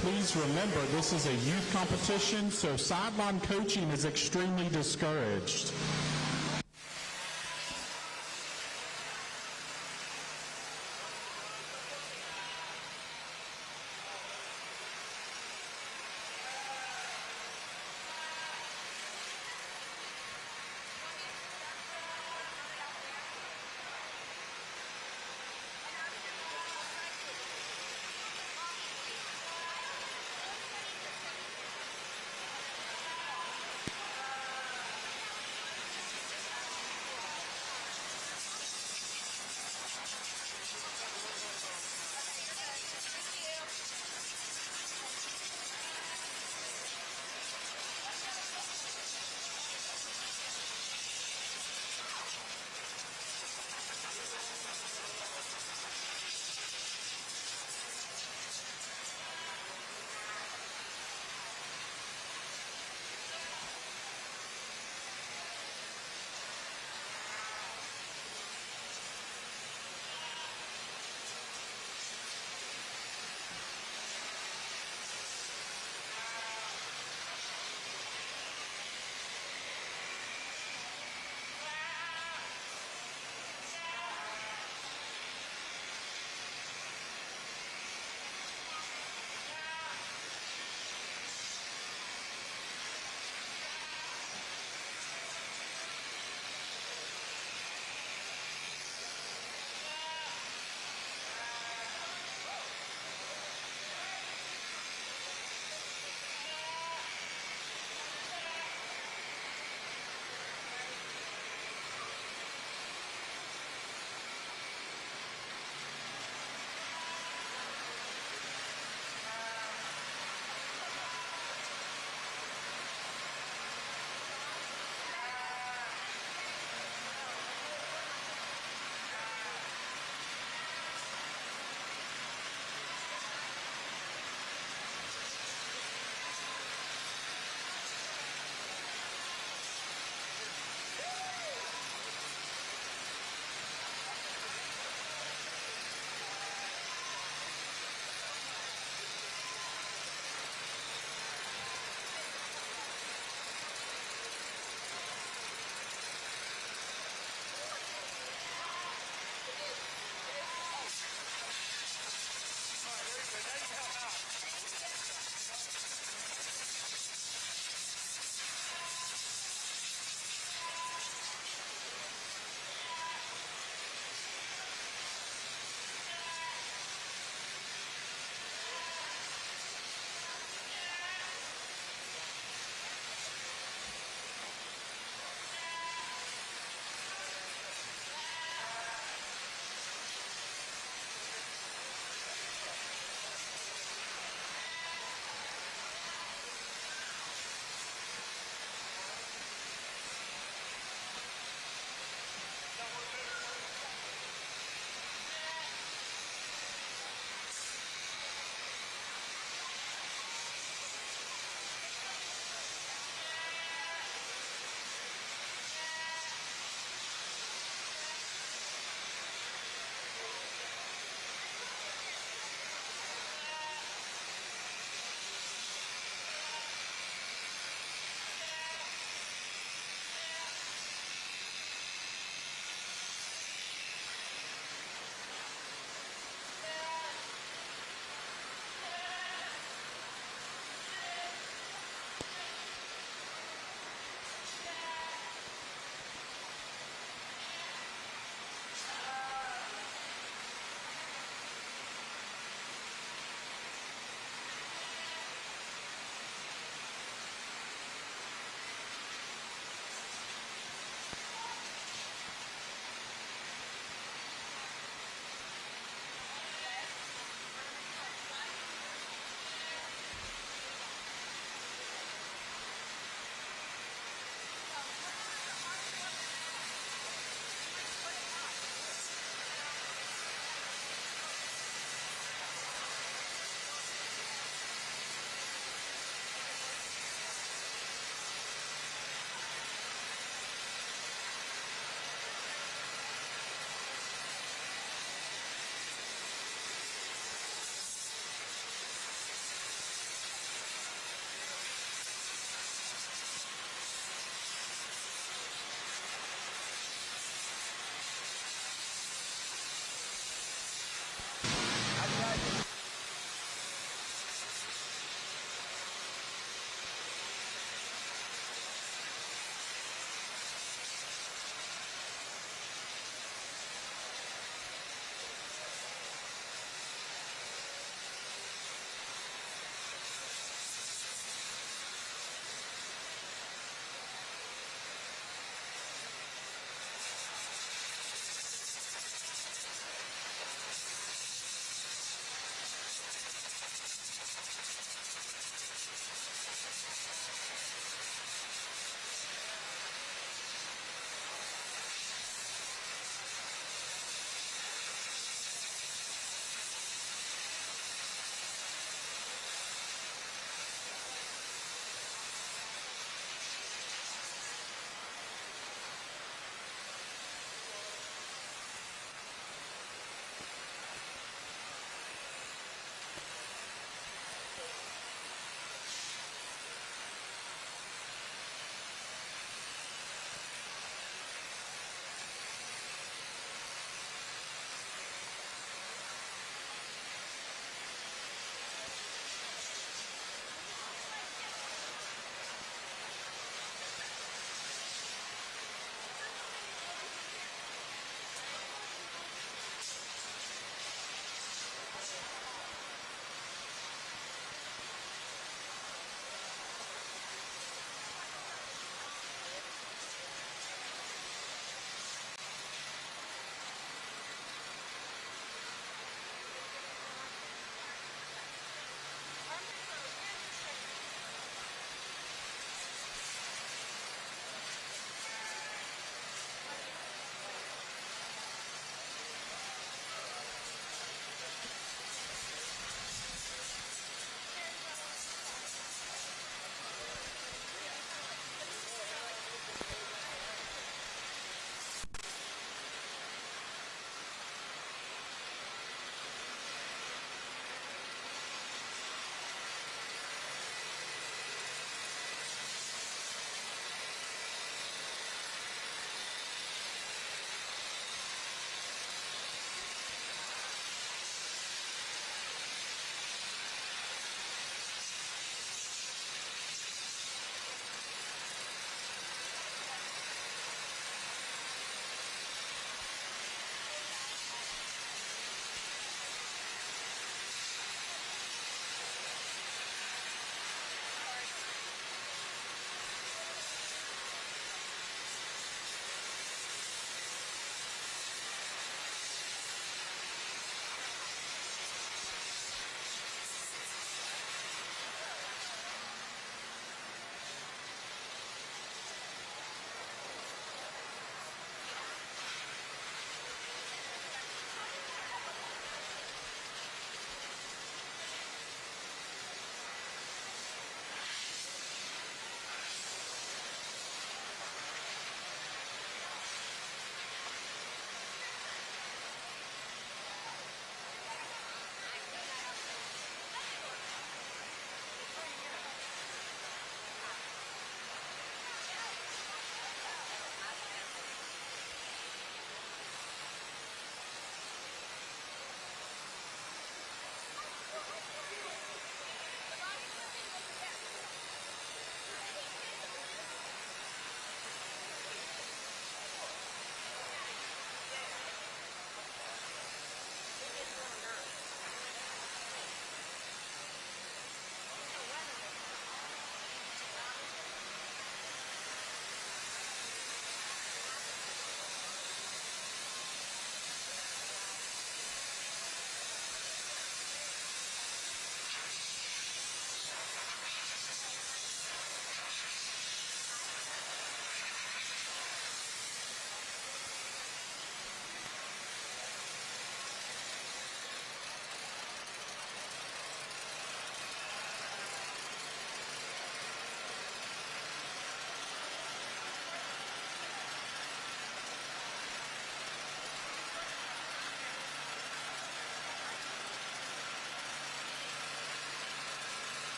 Please remember, this is a youth competition, so sideline coaching is extremely discouraged.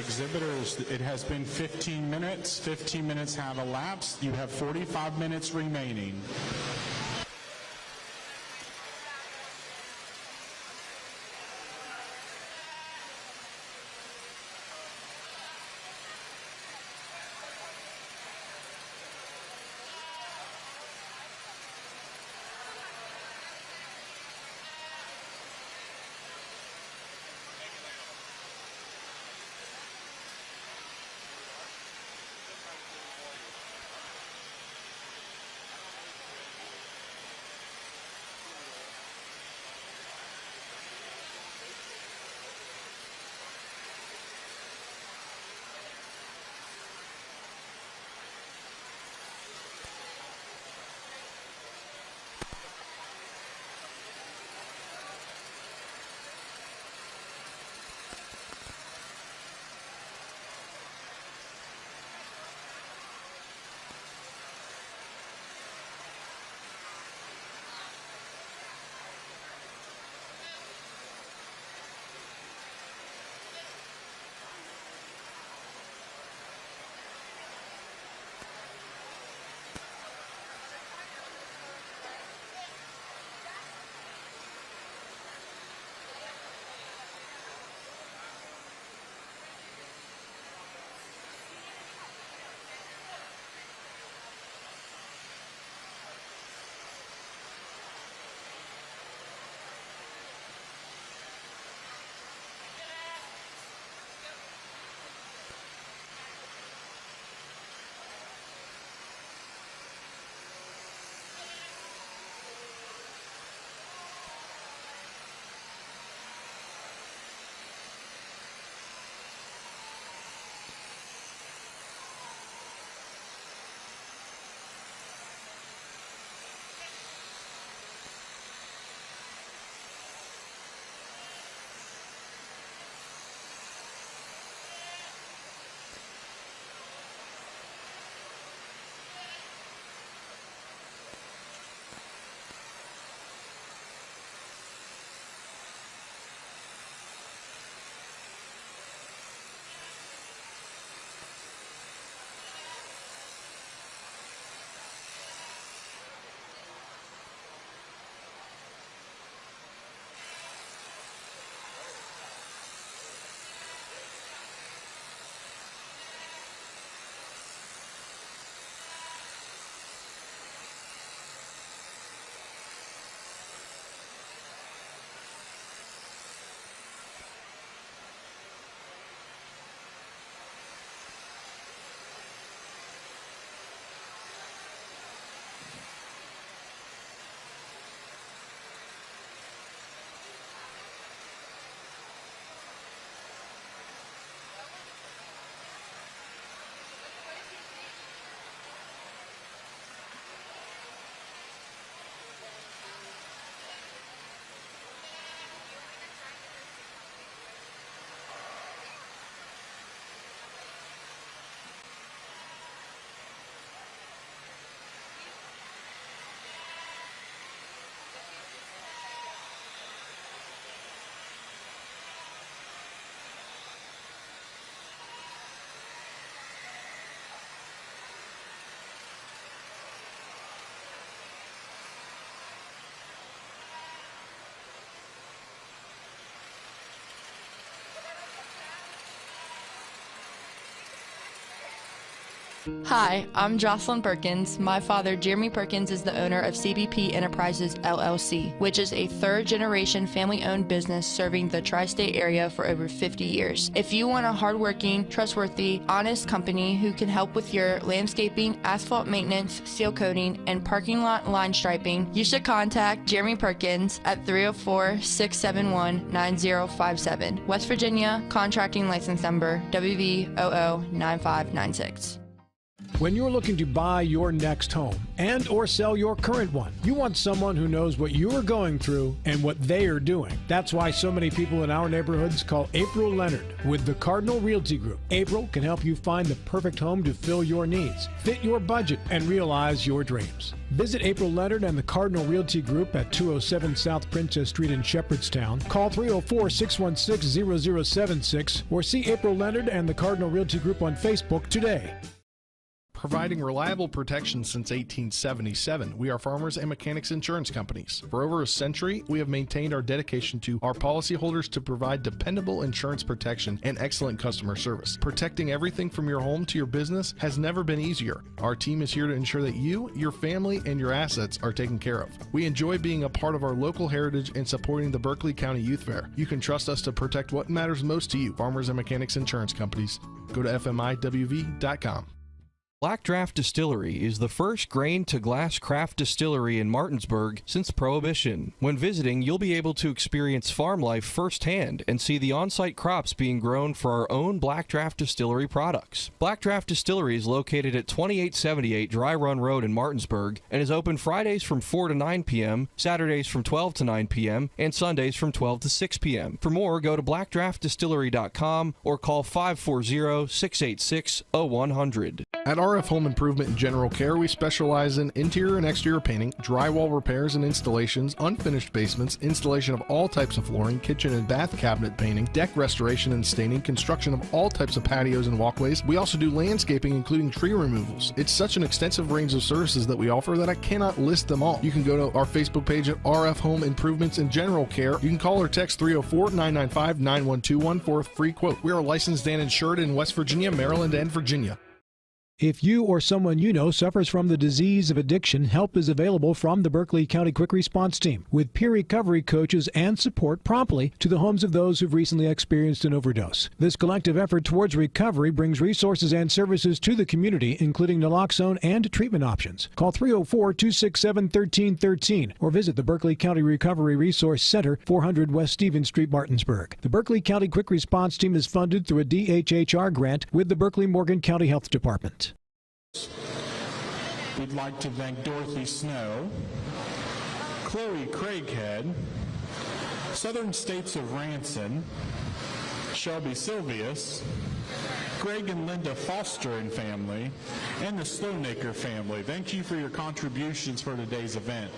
exhibitors, it has been 15 minutes. 15 minutes have elapsed. You have 45 minutes remaining. Hi, I'm Jocelyn Perkins. My father, Jeremy Perkins, is the owner of CBP Enterprises, LLC, which is a third-generation family-owned business serving the tri-state area for over 50 years. If you want a hardworking, trustworthy, honest company who can help with your landscaping, asphalt maintenance, seal coating, and parking lot line striping, you should contact Jeremy Perkins at 304-671-9057. West Virginia, contracting license number WV009596. When you're looking to buy your next home and or sell your current one, you want someone who knows what you're going through and what they are doing. That's why so many people in our neighborhoods call April Leonard with the Cardinal Realty Group. April can help you find the perfect home to fill your needs, fit your budget, and realize your dreams. Visit April Leonard and the Cardinal Realty Group at 207 South Princess Street in Shepherdstown. Call 304-616-0076 or see April Leonard and the Cardinal Realty Group on Facebook today. Providing reliable protection since 1877, we are Farmers and Mechanics Insurance Companies. For over a century, we have maintained our dedication to our policyholders to provide dependable insurance protection and excellent customer service. Protecting everything from your home to your business has never been easier. Our team is here to ensure that you, your family, and your assets are taken care of. We enjoy being a part of our local heritage and supporting the Berkeley County Youth Fair. You can trust us to protect what matters most to you. Farmers and Mechanics Insurance Companies. Go to fmiwv.com. Black Draft Distillery is the first grain-to-glass craft distillery in Martinsburg since Prohibition. When visiting, you'll be able to experience farm life firsthand and see the on-site crops being grown for our own Black Draft Distillery products. Black Draft Distillery is located at 2878 Dry Run Road in Martinsburg and is open Fridays from 4 to 9 p.m., Saturdays from 12 to 9 p.m., and Sundays from 12 to 6 p.m. For more, go to blackdraftdistillery.com or call 540-686-0100. At RF Home Improvement and General Care, we specialize in interior and exterior painting, drywall repairs and installations, unfinished basements, installation of all types of flooring, kitchen and bath cabinet painting, deck restoration and staining, construction of all types of patios and walkways. We also do landscaping, including tree removals. It's such an extensive range of services that we offer that I cannot list them all. You can go to our Facebook page at RF Home Improvements and General Care. You can call or text 304-995-9121 for a free quote. We are licensed and insured in West Virginia, Maryland, and Virginia. If you or someone you know suffers from the disease of addiction, help is available from the Berkeley County Quick Response Team with peer recovery coaches and support promptly to the homes of those who've recently experienced an overdose. This collective effort towards recovery brings resources and services to the community, including naloxone and treatment options. Call 304-267-1313 or visit the Berkeley County Recovery Resource Center, 400 West Stevens Street, Martinsburg. The Berkeley County Quick Response Team is funded through a DHHR grant with the Berkeley Morgan County Health Department. We'd like to thank Dorothy Snow, Chloe Craighead, Southern States of Ranson, Shelby Silvius, Greg and Linda Foster and family, and the Slownaker family. Thank you for your contributions for today's event.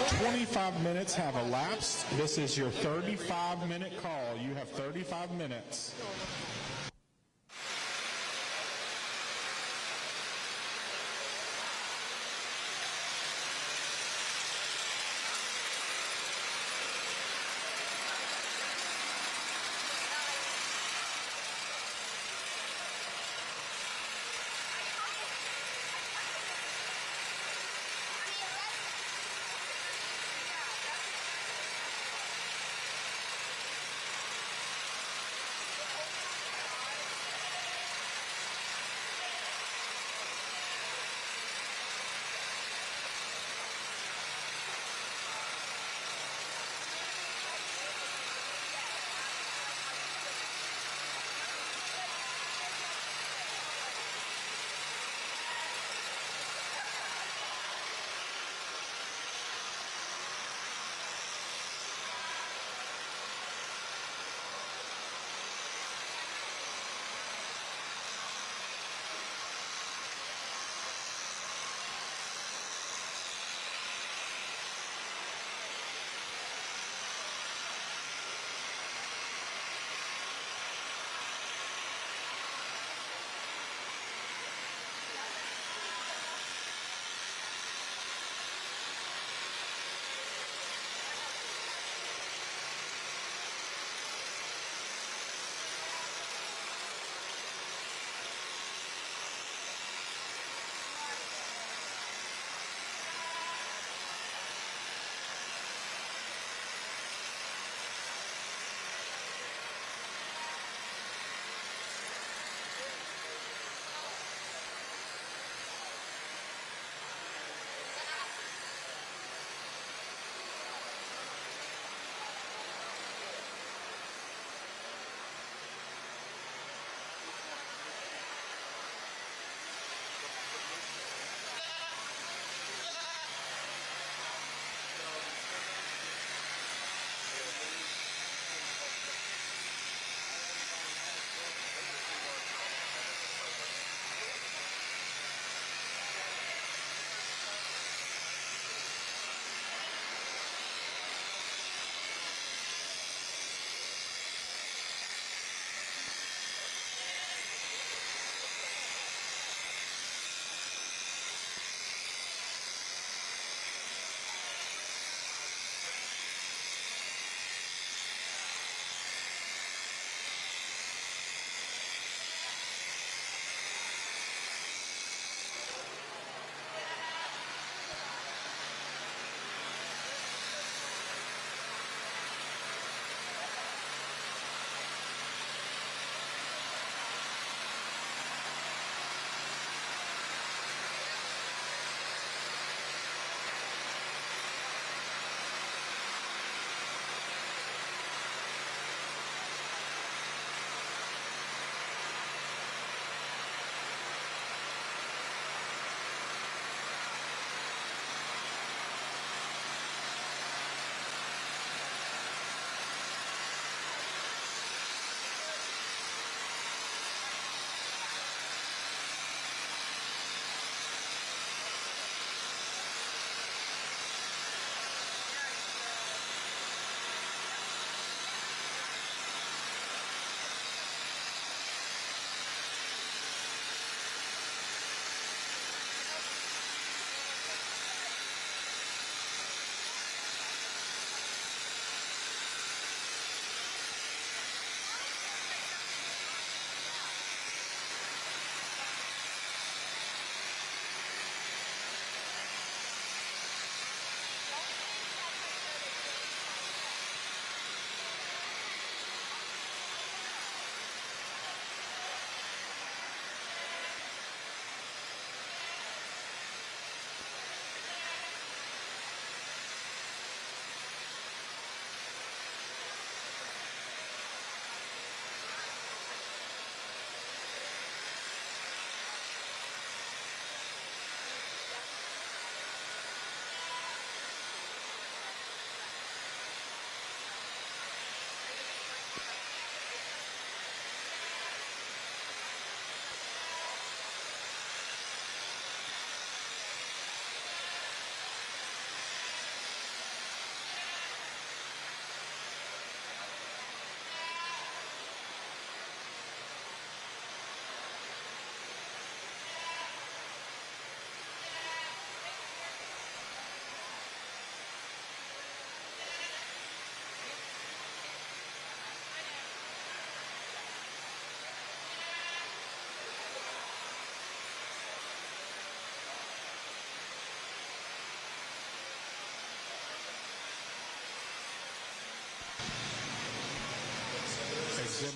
25 minutes have elapsed. This is your 35-minute call. You have 35 minutes.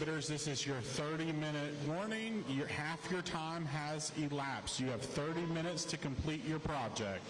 exhibitors, this is your 30-minute warning. Half your time has elapsed. You have 30 minutes to complete your project.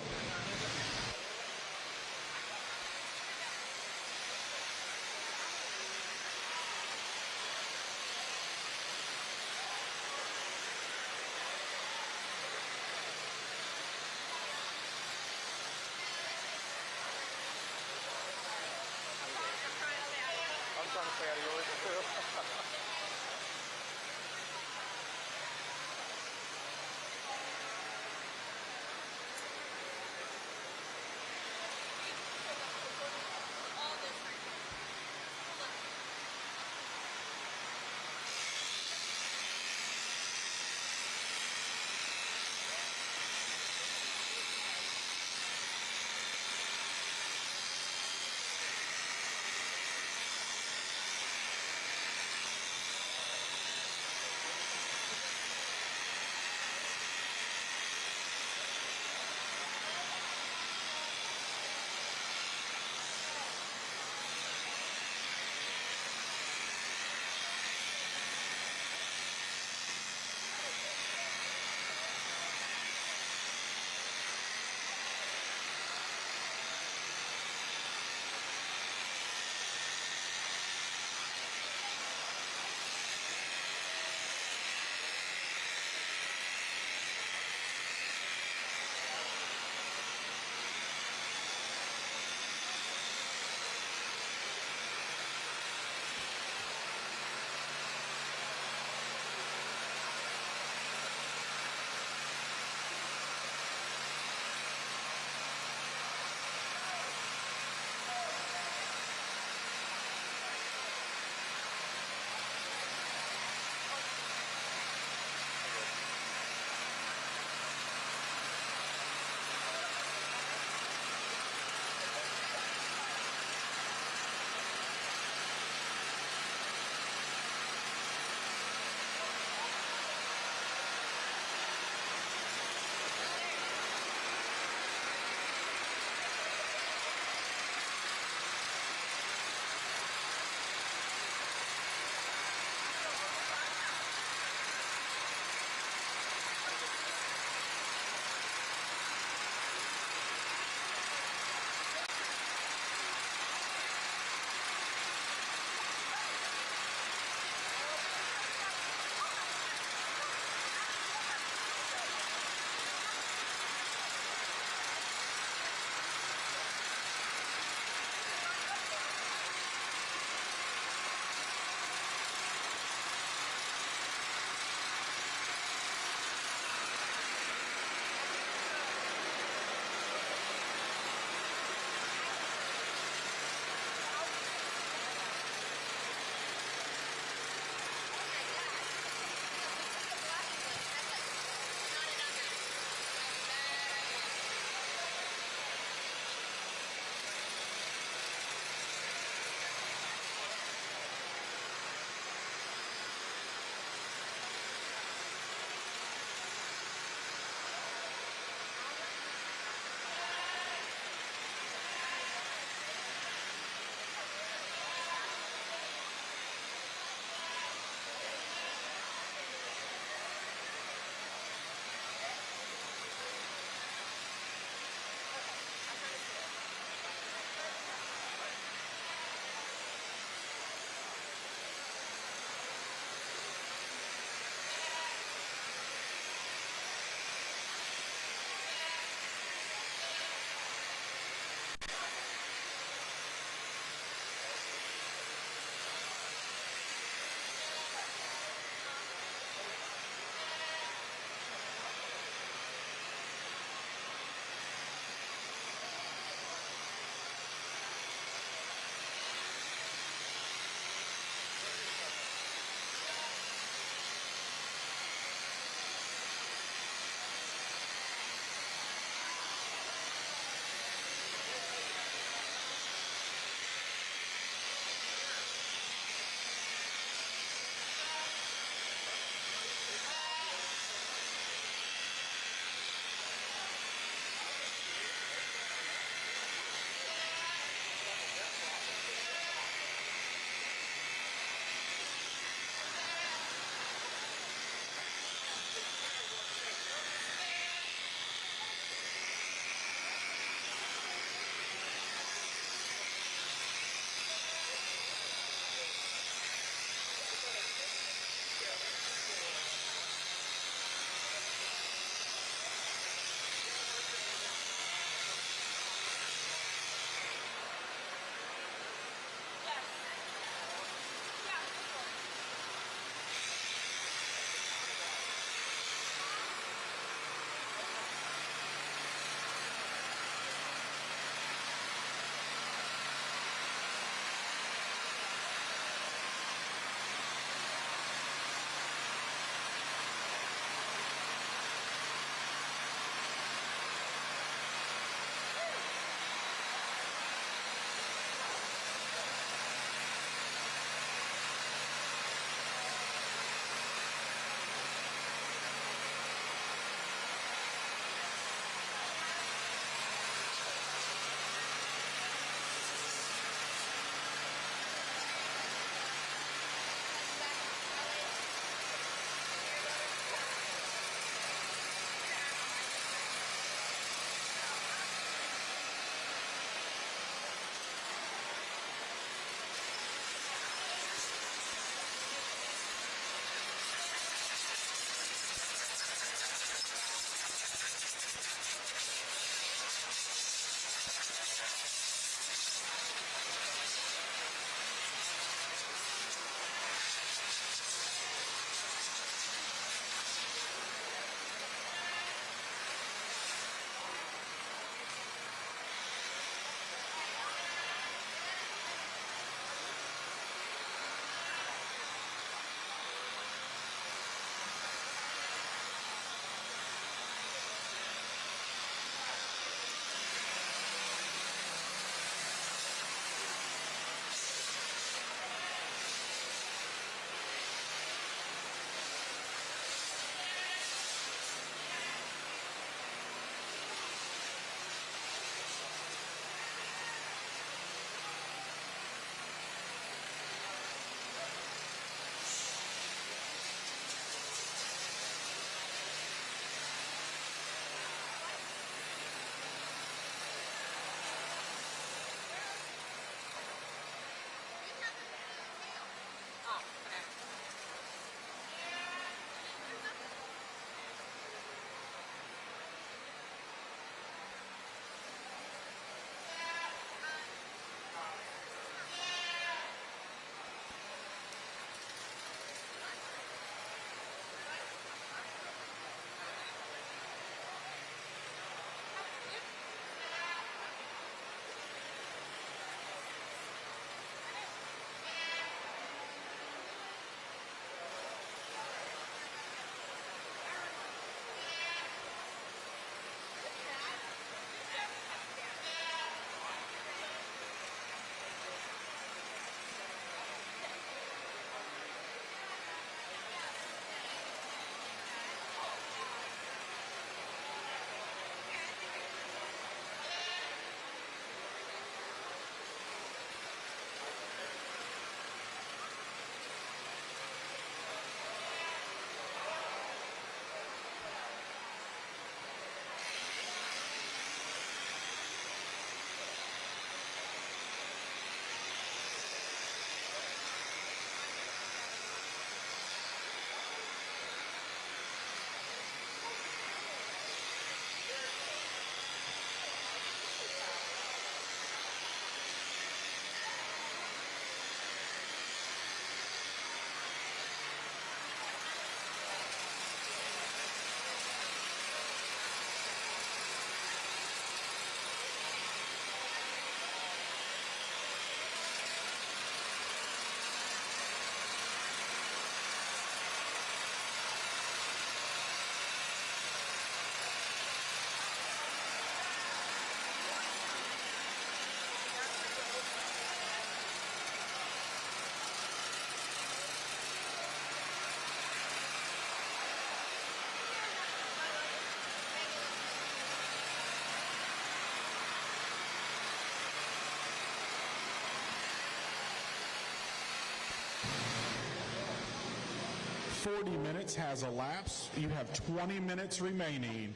40 minutes has elapsed. You have 20 minutes remaining.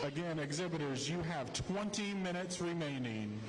Again, exhibitors, you have 20 minutes remaining.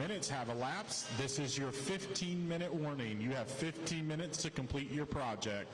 minutes have elapsed. This is your 15-minute warning. You have 15 minutes to complete your project.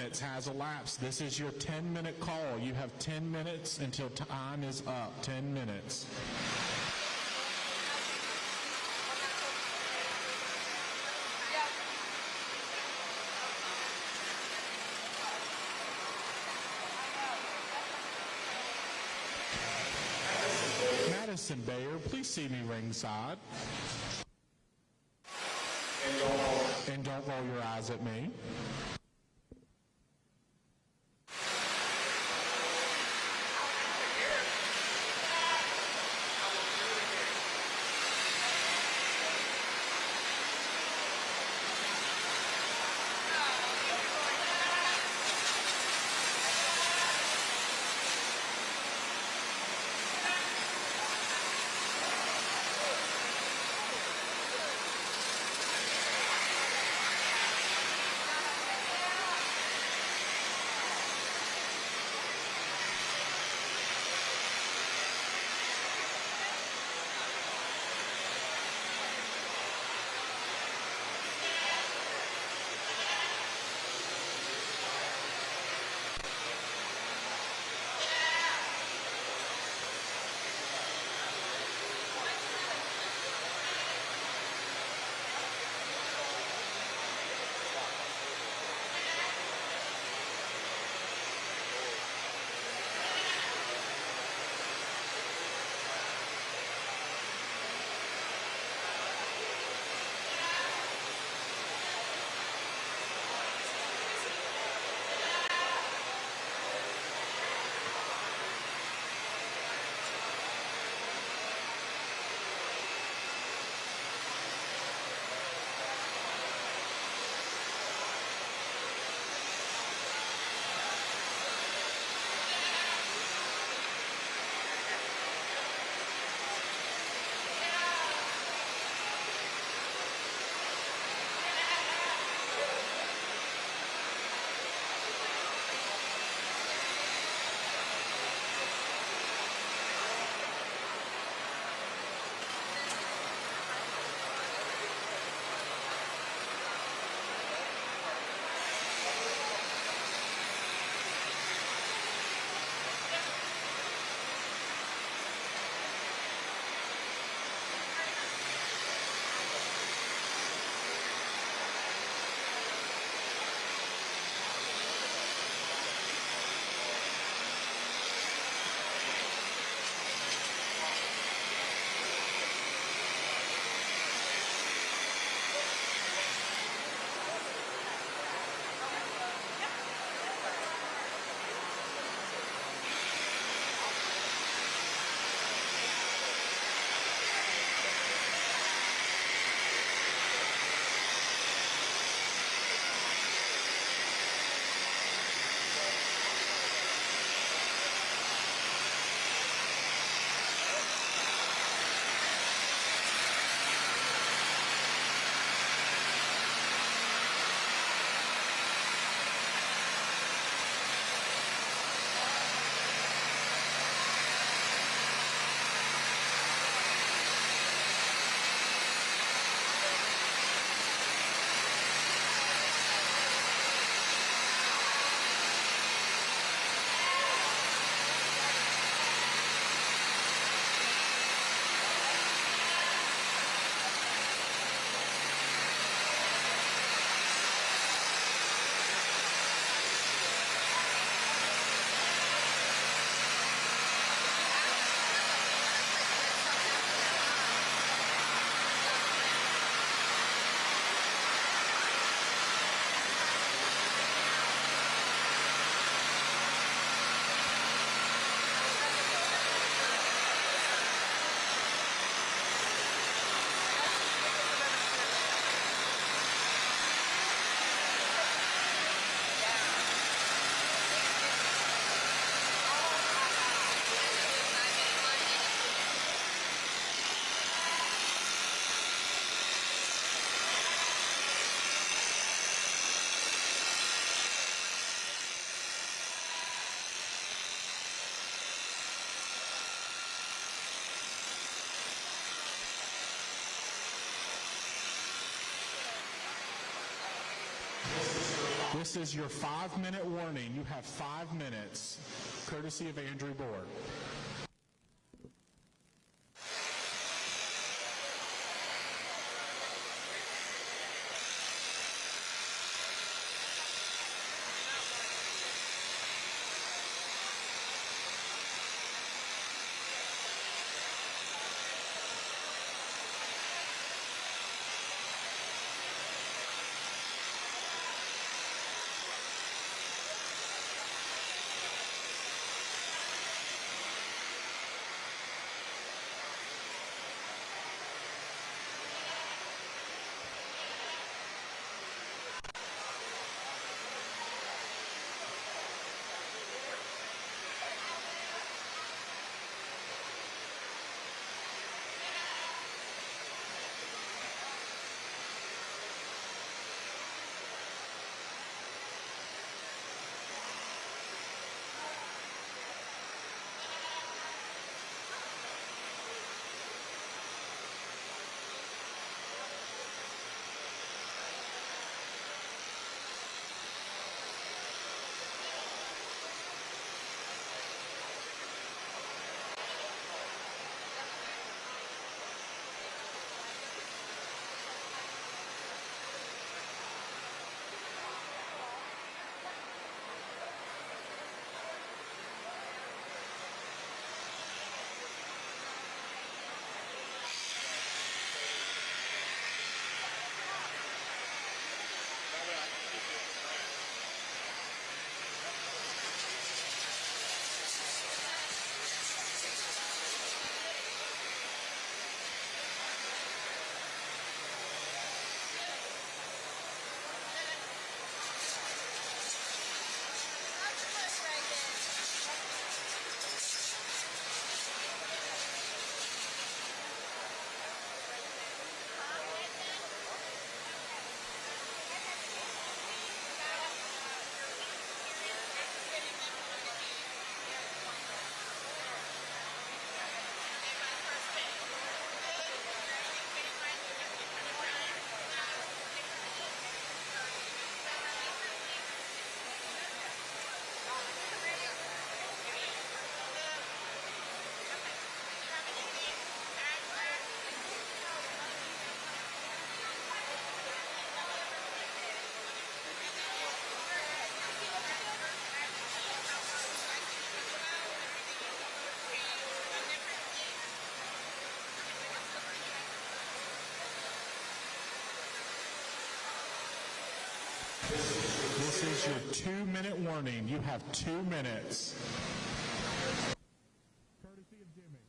minutes has elapsed. This is your 10-minute call. You have 10 minutes until time is up. 10 minutes. Madison Bayer, please see me ringside. And don't roll your eyes at me. This is your 5-minute warning. You have 5 minutes, courtesy of Andrew Board. This is your 2-minute warning. You have 2 minutes. Courtesy of Jimmy.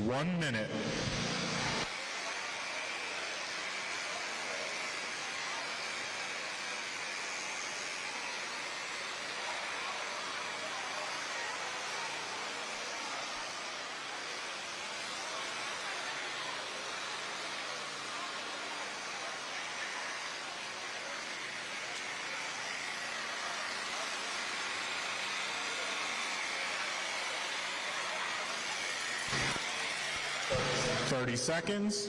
1 minute. Thirty seconds.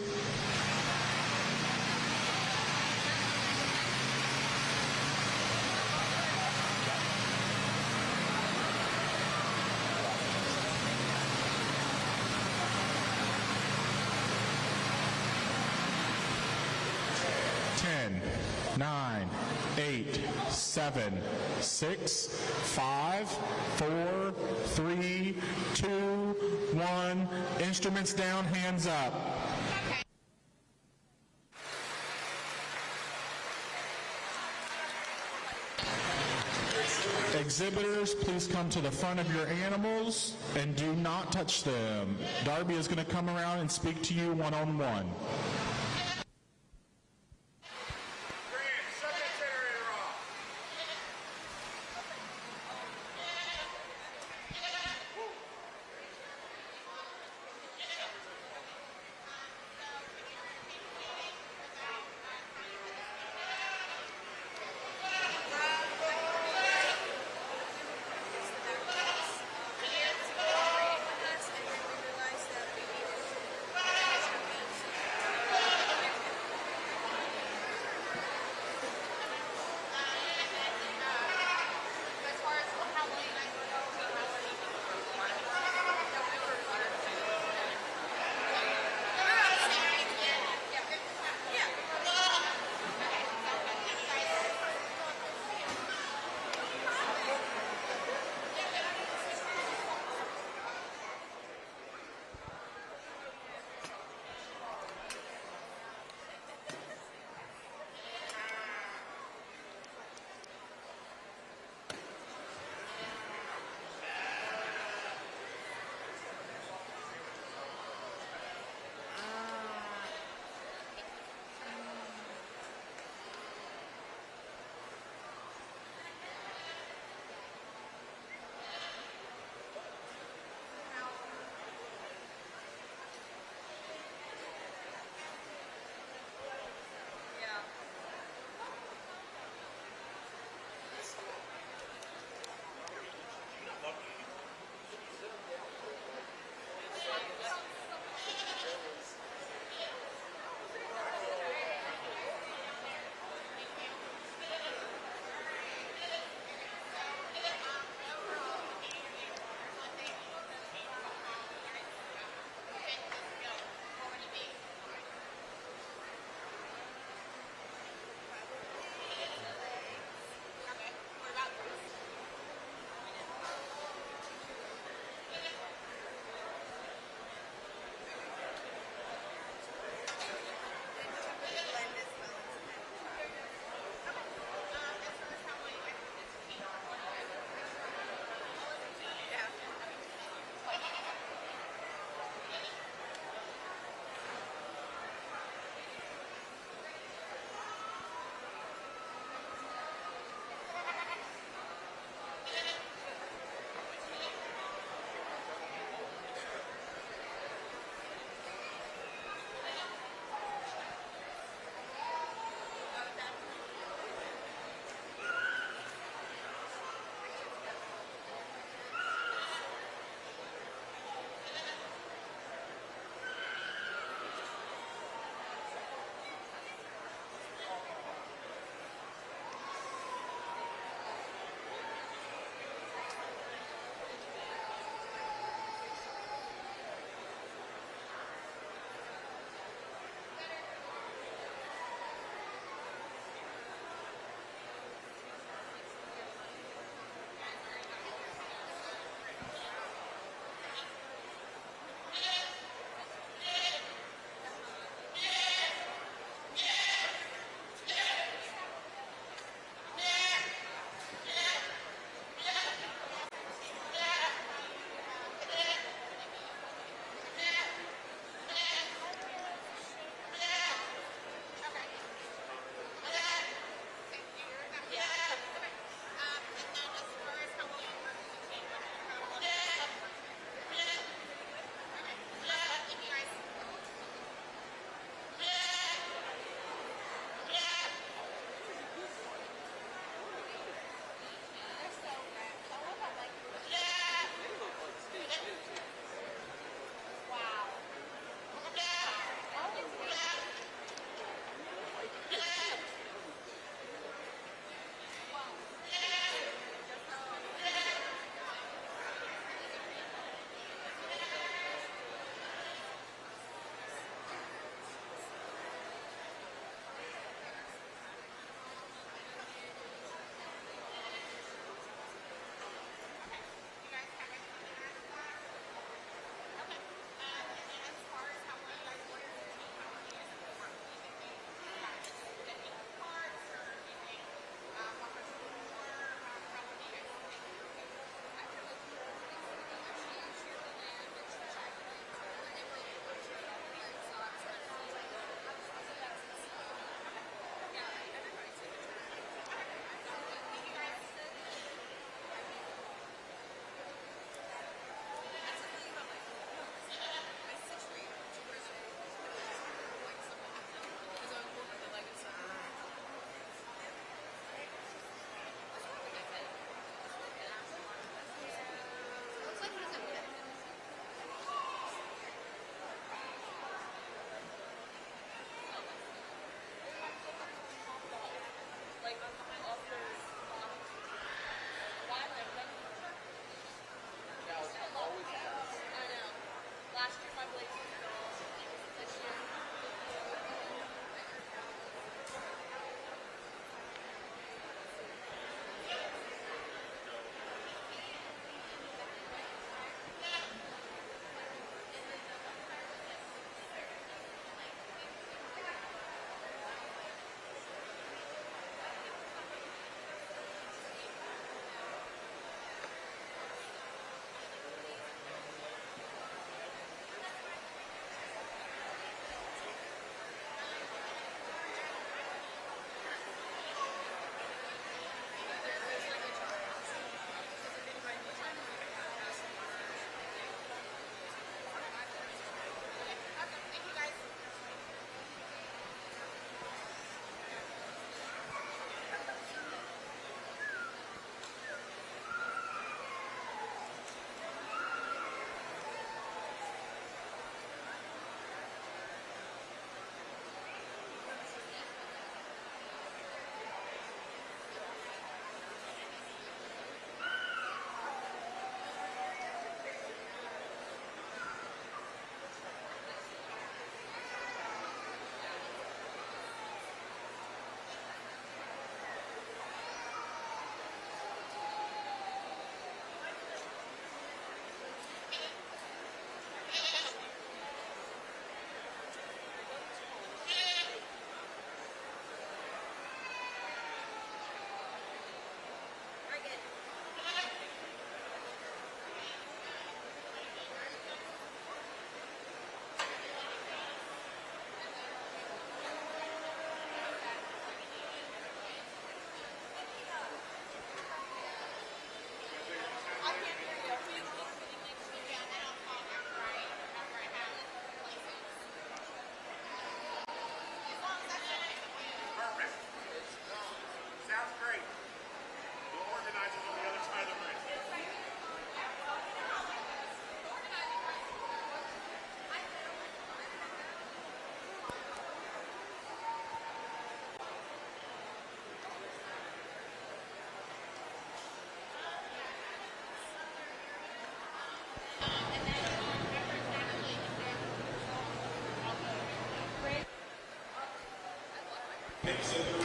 Ten, 9, 8, 7, 6, 5, 4, 3, 2, 1. Instruments down, hands up. Exhibitors, please come to the front of your animals and do not touch them. Darby is going to come around and speak to you one-on-one.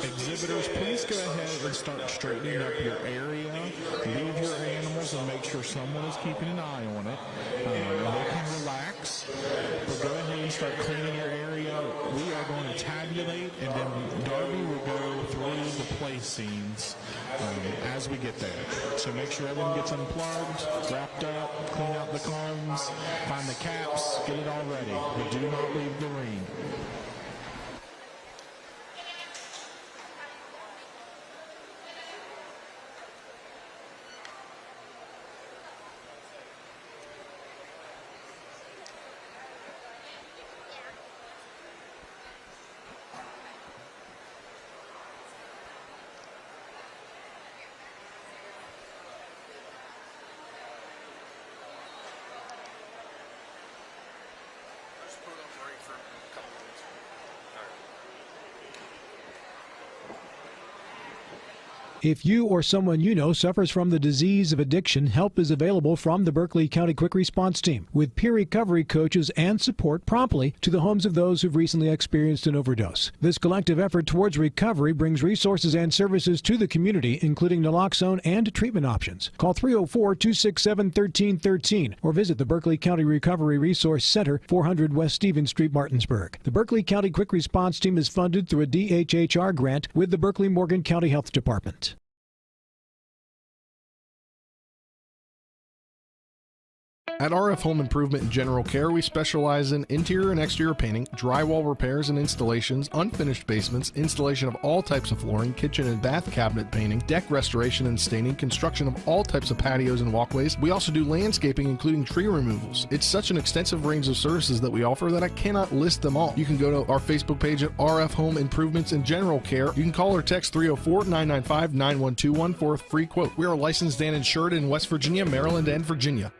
Exhibitors, please go ahead and start straightening up your area. Leave your animals and make sure someone is keeping an eye on it. And they can relax. But go ahead and start cleaning your area. We are going to tabulate, and then Darby will go through the play scenes as we get there. So make sure everyone gets unplugged, wrapped up, clean out the combs, find the caps, get it all ready. But do not leave the ring. If you or someone you know suffers from the disease of addiction, help is available from the Berkeley County Quick Response Team with peer recovery coaches and support promptly to the homes of those who've recently experienced an overdose. This collective effort towards recovery brings resources and services to the community, including naloxone and treatment options. Call 304-267-1313 or visit the Berkeley County Recovery Resource Center, 400 West Stevens Street, Martinsburg. The Berkeley County Quick Response Team is funded through a DHHR grant with the Berkeley-Morgan County Health Department. At RF Home Improvement and General Care, we specialize in interior and exterior painting, drywall repairs and installations, unfinished basements, installation of all types of flooring, kitchen and bath cabinet painting, deck restoration and staining, construction of all types of patios and walkways. We also do landscaping, including tree removals. It's such an extensive range of services that we offer that I cannot list them all. You can go to our Facebook page at RF Home Improvements and General Care. You can call or text 304-995-9121 for a free quote. We are licensed and insured in West Virginia, Maryland, and Virginia.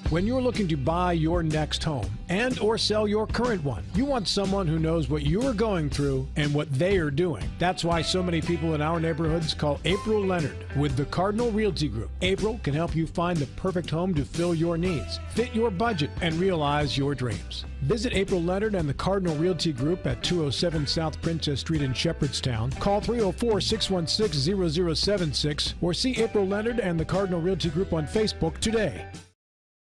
When you're looking to buy your next home and or sell your current one, you want someone who knows what you are going through and what they are doing. That's why so many people in our neighborhoods call April Leonard with the Cardinal Realty Group. April can help you find the perfect home to fill your needs, fit your budget, and realize your dreams. Visit April Leonard and the Cardinal Realty Group at 207 South Princess Street in Shepherdstown. Call 304-616-0076 or see April Leonard and the Cardinal Realty Group on Facebook today.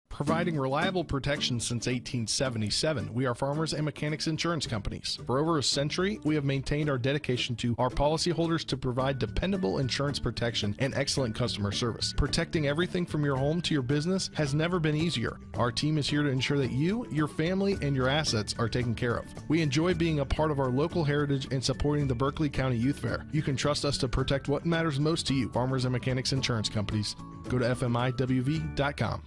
Providing reliable protection since 1877, we are Farmers and Mechanics Insurance Companies. For over a century, we have maintained our dedication to our policyholders to provide dependable insurance protection and excellent customer service. Protecting everything from your home to your business has never been easier. Our team is here to ensure that you, your family, and your assets are taken care of. We enjoy being a part of our local heritage and supporting the Berkeley County Youth Fair. You can trust us to protect what matters most to you. Farmers and Mechanics Insurance Companies. Go to fmiwv.com.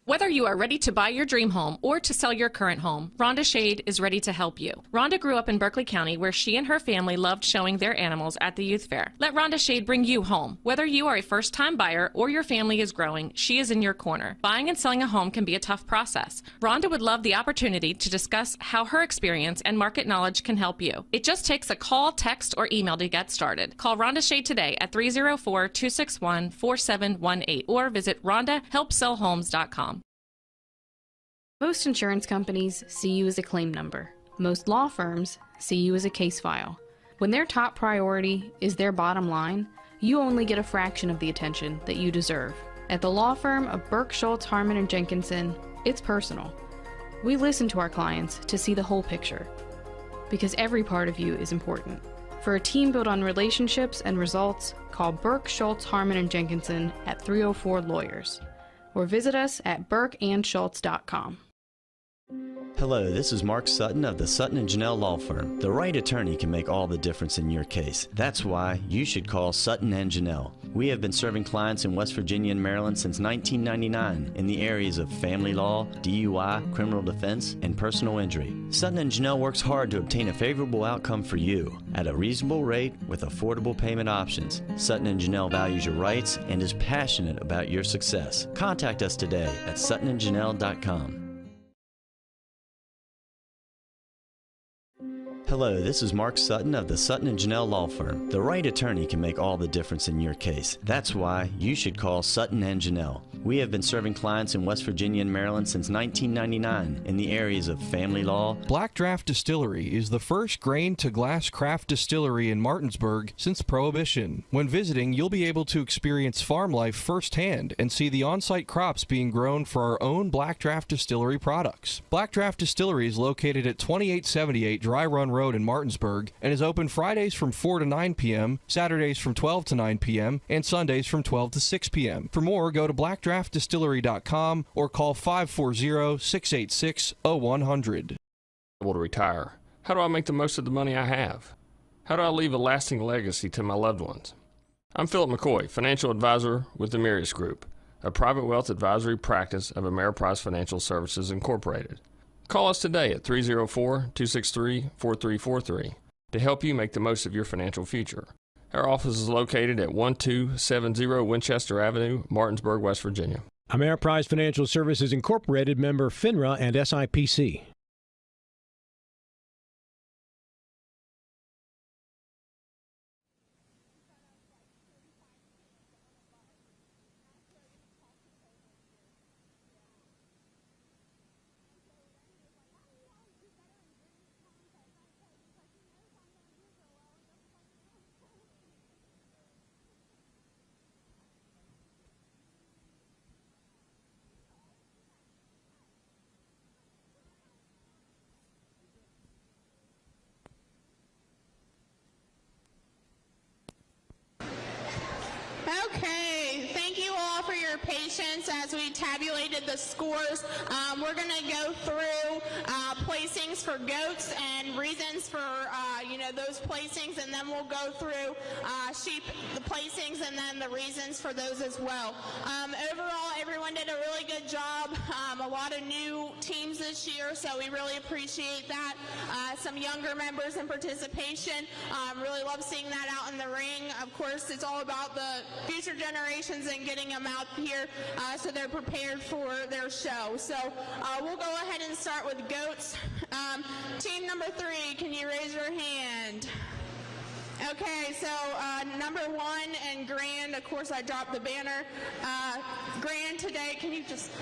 Whether you are ready to buy your dream home or to sell your current home, Rhonda Shade is ready to help you. Rhonda grew up in Berkeley County where she and her family loved showing their animals at the youth fair. Let Rhonda Shade bring you home. Whether you are a first-time buyer or your family is growing, she is in your corner. Buying and selling a home can be a tough process. Rhonda would love the opportunity to discuss how her experience and market knowledge can help you. It just takes a call, text, or email to get started. Call Rhonda Shade today at 304-261-4718 or visit RhondaHelpSellHomes.com. Most insurance companies see you as a claim number. Most law firms see you as a case file. When their top priority is their bottom line, you only get a fraction of the attention that you deserve. At the law firm of Burke, Schultz, Harmon & Jenkinson, it's personal. We listen to our clients to see the whole picture, because every part of you is important. For a team built on relationships and results, call Burke, Schultz, Harmon & Jenkinson at 304-LAWYERS, or visit us at burkeandschultz.com. Hello, this is Mark Sutton of the Sutton & Janelle Law Firm. The right attorney can make all the difference in your case. That's why you should call Sutton & Janelle. We have been serving clients in West Virginia and Maryland since 1999 in the areas of family law, DUI, criminal defense, and personal injury. Sutton & Janelle works hard to obtain a favorable outcome for you at a reasonable rate with affordable payment options. Sutton & Janelle values your rights and is passionate about your success. Contact us today at suttonandjanelle.com. Hello, this is Mark Sutton of the Sutton & Janelle Law Firm. The right attorney can make all the difference in your case. That's why you should call Sutton & Janelle. We have been serving clients in West Virginia and Maryland since 1999 in the areas of family law. Black Draft Distillery is the first grain-to-glass craft distillery in Martinsburg since Prohibition. When visiting, you'll be able to experience farm life firsthand and see the on-site crops being grown for our own Black Draft Distillery products. Black Draft Distillery is located at 2878 Dry Run Road in Martinsburg and is open Fridays from 4 to 9 p.m., Saturdays from 12 to 9 p.m., and Sundays from 12 to 6 p.m. For more, go to blackdraftdistillery.com or call 540-686-0100. Able to retire. How do I make the most of the money I have? How do I leave a lasting legacy to my loved ones? I'm Philip McCoy, financial advisor with the Mirius Group, a private wealth advisory practice of Ameriprise Financial Services Incorporated. Call us today at 304-263-4343 to help you make the most of your financial future. Our office is located at 1270 Winchester Avenue, Martinsburg, West Virginia. Ameriprise Financial Services Incorporated, member FINRA and SIPC. Okay, thank you all for your patience as we tabulated the scores. We're going to go through placings for goats and reasons for those placings, and then we'll go through sheep, the placings, and then the reasons for those as well. Overall, everyone did a really good job. A lot of new teams this year, so we really appreciate that. Some younger members in participation. Really love seeing that out in the ring. Of course, it's all about the future generations and getting them out here so they're prepared for their show. So we'll go ahead and start with goats. Team number 3, can you raise your hand? Okay, so number 1 and Grand, of course I dropped the banner. Grand today, can you just,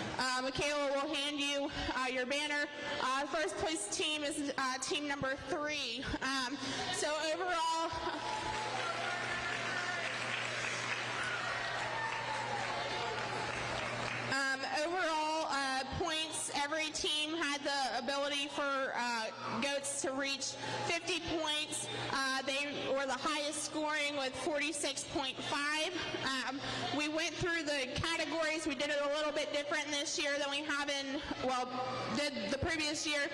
Michaela will hand you your banner. First place team is team number 3. So overall, points, every team had the ability for goats to reach 50 points. They were the highest scoring with 46.5. We went through the categories. We did it a little bit different this year than we have did the previous year.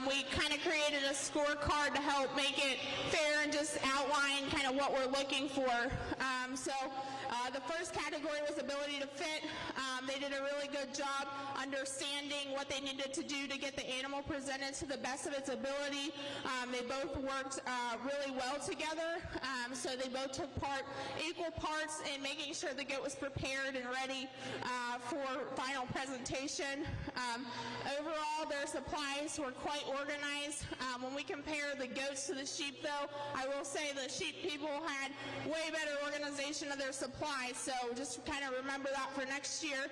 We kind of created a scorecard to help make it fair and just outline kind of what we're looking for. So The first category was ability to fit. They did a really good job understanding what they needed to do to get the animal presented to the best of its ability. They both worked really well together, so they both took part equal parts in making sure the goat was prepared and ready for final presentation. Overall, their supplies were quite organized. When we compare the goats to the sheep, though, I will say the sheep people had way better organization of their supplies, so just kind of remember that for next year.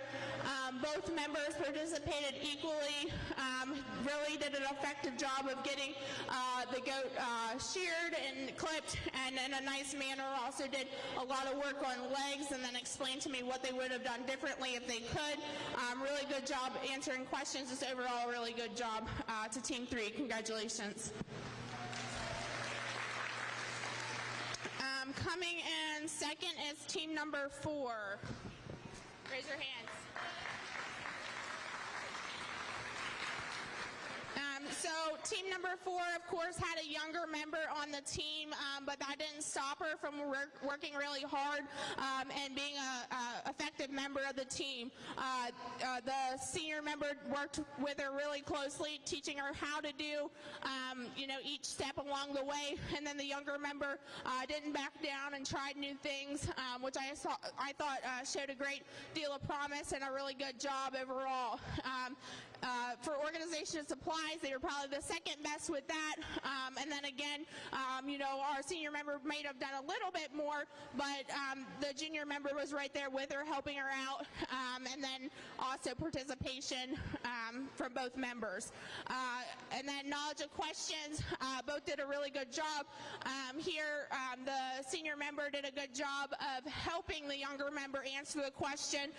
Both members participated equally, really did an effective job of getting the goat sheared and clipped, and in a nice manner also did a lot of work on legs and then explained to me what they would have done differently if they could. Really good job answering questions. Just overall, a really good job to Team 3. Congratulations. Coming in second is team number 4. Raise your hands. So team number 4, of course, had a younger member on the team, but that didn't stop her from working really hard and being an effective member of the team. The senior member worked with her really closely, teaching her how to do, each step along the way. And then the younger member didn't back down and tried new things, which I thought showed a great deal of promise and a really good job overall. For organization and supplies, they were probably the second best with that. And then again, our senior member may have done a little bit more, but the junior member was right there with her, helping her out. And then also participation from both members. And then knowledge of questions, both did a really good job. Here, the senior member did a good job of helping the younger member answer the question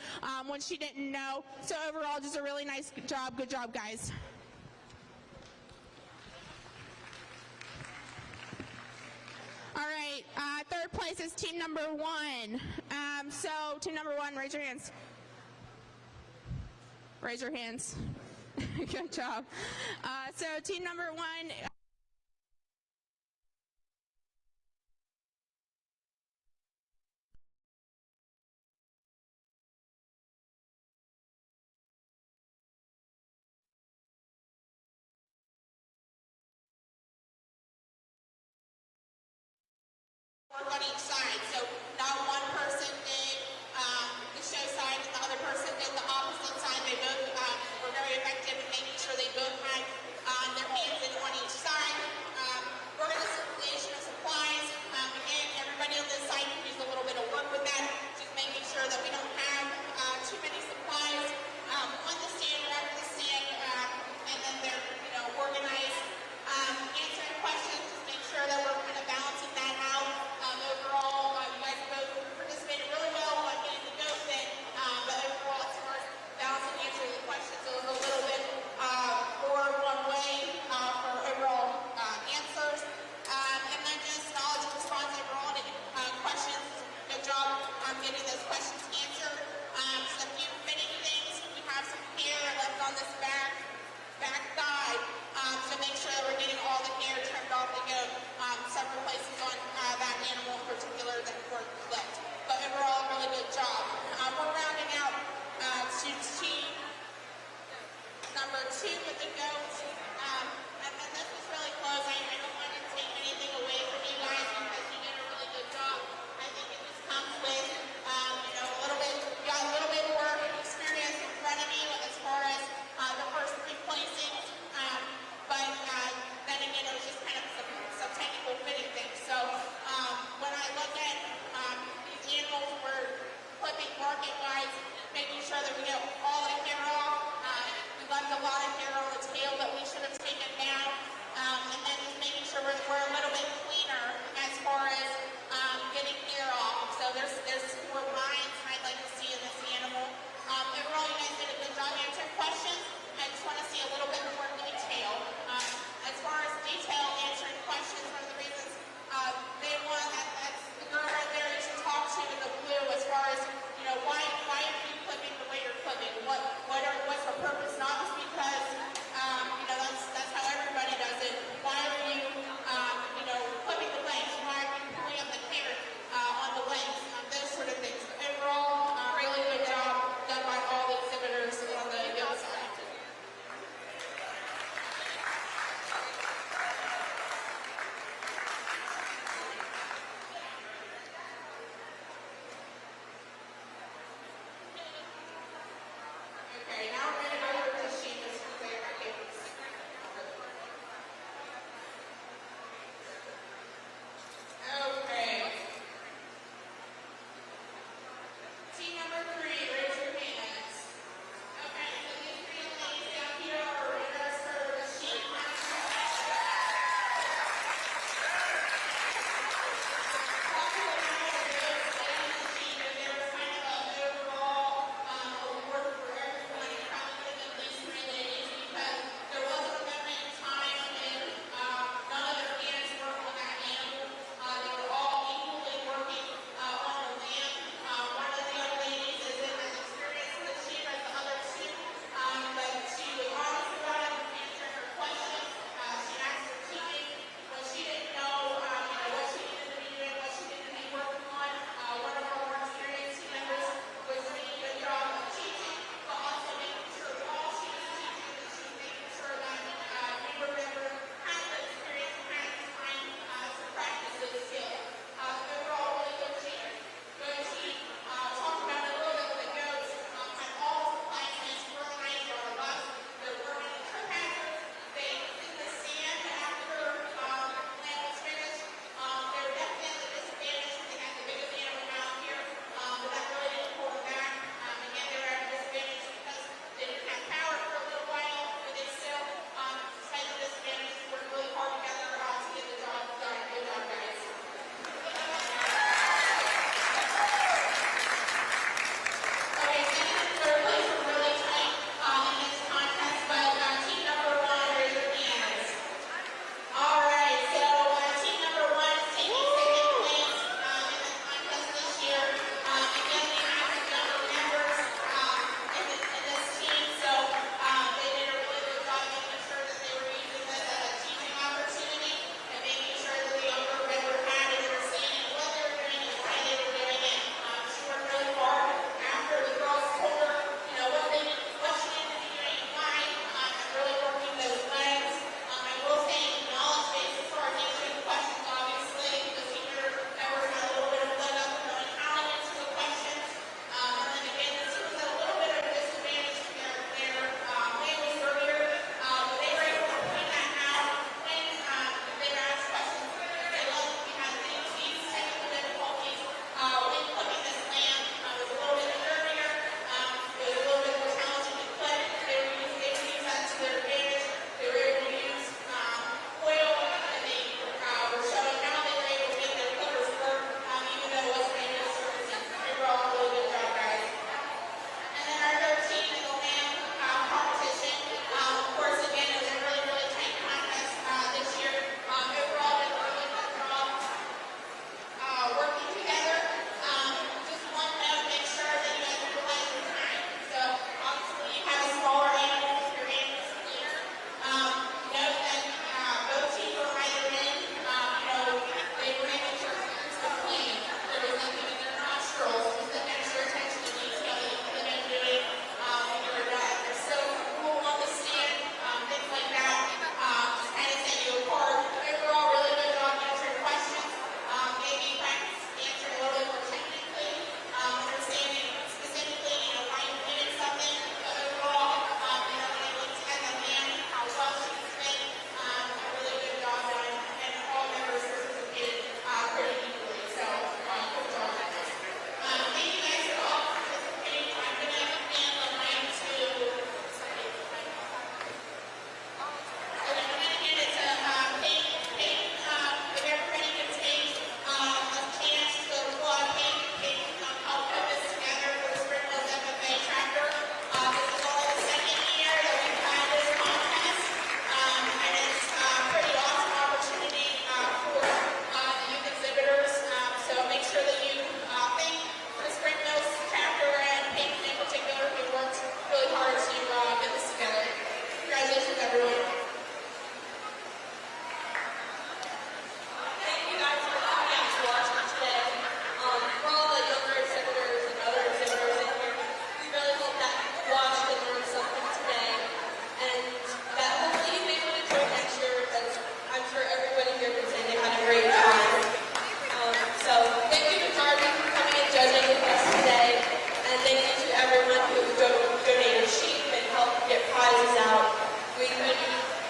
when she didn't know. So overall, just a really nice job. Good job, guys. All right, third place is team number 1. So team number 1, raise your hands. Raise your hands. Good job. So team number 1. Work on each side, so not one person did the show side and the other person did the opposite side. They both were very effective in making sure they both had their hands in on each side. Organization of supplies, again, everybody on this side can use a little bit of work with that, just making sure that we don't have too many supplies on the stand or after the stand, and then they're organized. Answering questions, just make sure that we're kind of balancing that out. Overall, you guys both participated really well on getting the goat fit, but overall, as far as balancing answering the questions, it was a little bit more one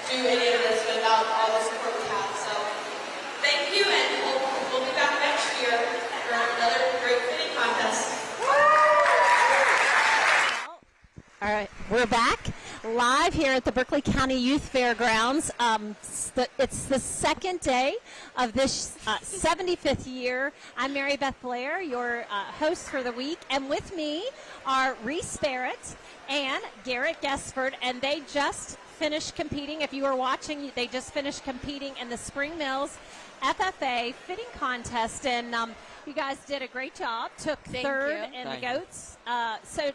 do any of this without all the support we have. So thank you, and we'll be back next year for another great fitting contest. All right, we're back live here at the Berkeley County Youth Fairgrounds. It's the second day of this 75th year. I'm Mary Beth Blair, your host for the week, and with me are Reese Barrett and Garrett Gesford, and they just finished competing. If you were watching, they just finished competing in the Spring Mills FFA fitting contest, and you guys did a great job. Took third in the goats. So,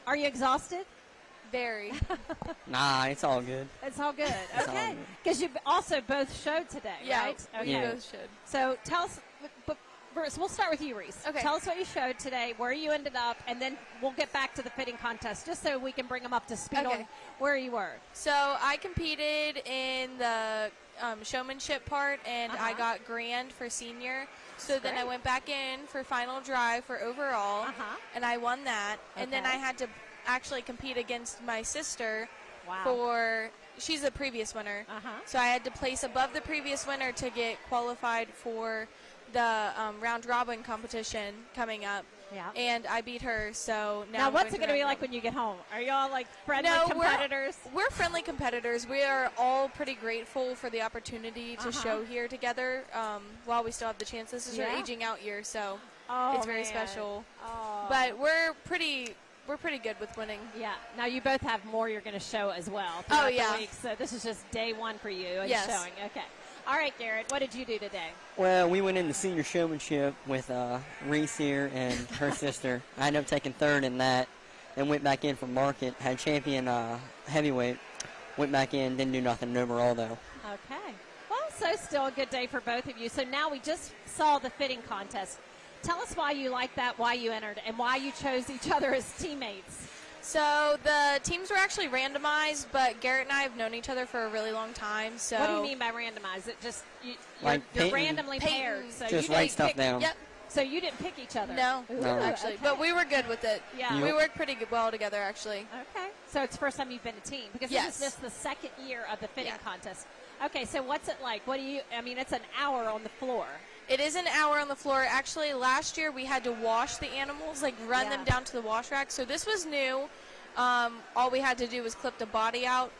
are you exhausted? Very. Nah, it's all good. It's all good. Okay. Because you also both showed today, right? Okay. We both showed. So tell us, but first, we'll start with you, Reese. Okay. Tell us what you showed today, where you ended up, and then we'll get back to the fitting contest, just so we can bring them up to speed on where you were. So I competed in the showmanship part, and I got grand for senior. So then I went back in for final drive for overall, and I won that. And then I had to actually compete against my sister for, she's a previous winner. So I had to place above the previous winner to get qualified for the round robin competition coming up. Yeah. And I beat her, so now what's it going to be like when you get home? Are you all like friendly competitors? We're friendly competitors. We are all pretty grateful for the opportunity to show here together while we still have the chance. This is our aging out year, so it's very special. But we're pretty good with winning. Yeah. Now you both have more you're going to show as well. Oh, yeah. The week, so this is just day one for you and showing. Okay. All right, Garrett, what did you do today? Well, we went into senior showmanship with Reese here and her sister. I ended up taking third in that, then went back in for market, had champion heavyweight, went back in, didn't do nothing overall though. Okay. Well, so still a good day for both of you. So now we just saw the fitting contest. Tell us why you liked that, why you entered, and why you chose each other as teammates. So the teams were actually randomized, but Garrett and I have known each other for a really long time. So what do you mean by randomized? It just you're randomly paired. So just you write stuff down. Yep. So you didn't pick each other. No, actually, but we were good with it. Yeah, we worked pretty well together actually. Okay. So it's the first time you've been a team because this is just the second year of the fitting contest. Okay. So what's it like? What do you? I mean, it's an hour on the floor. It is an hour on the floor. Actually, last year we had to wash the animals, like run them down to the wash rack. So this was new. All we had to do was clip the body out.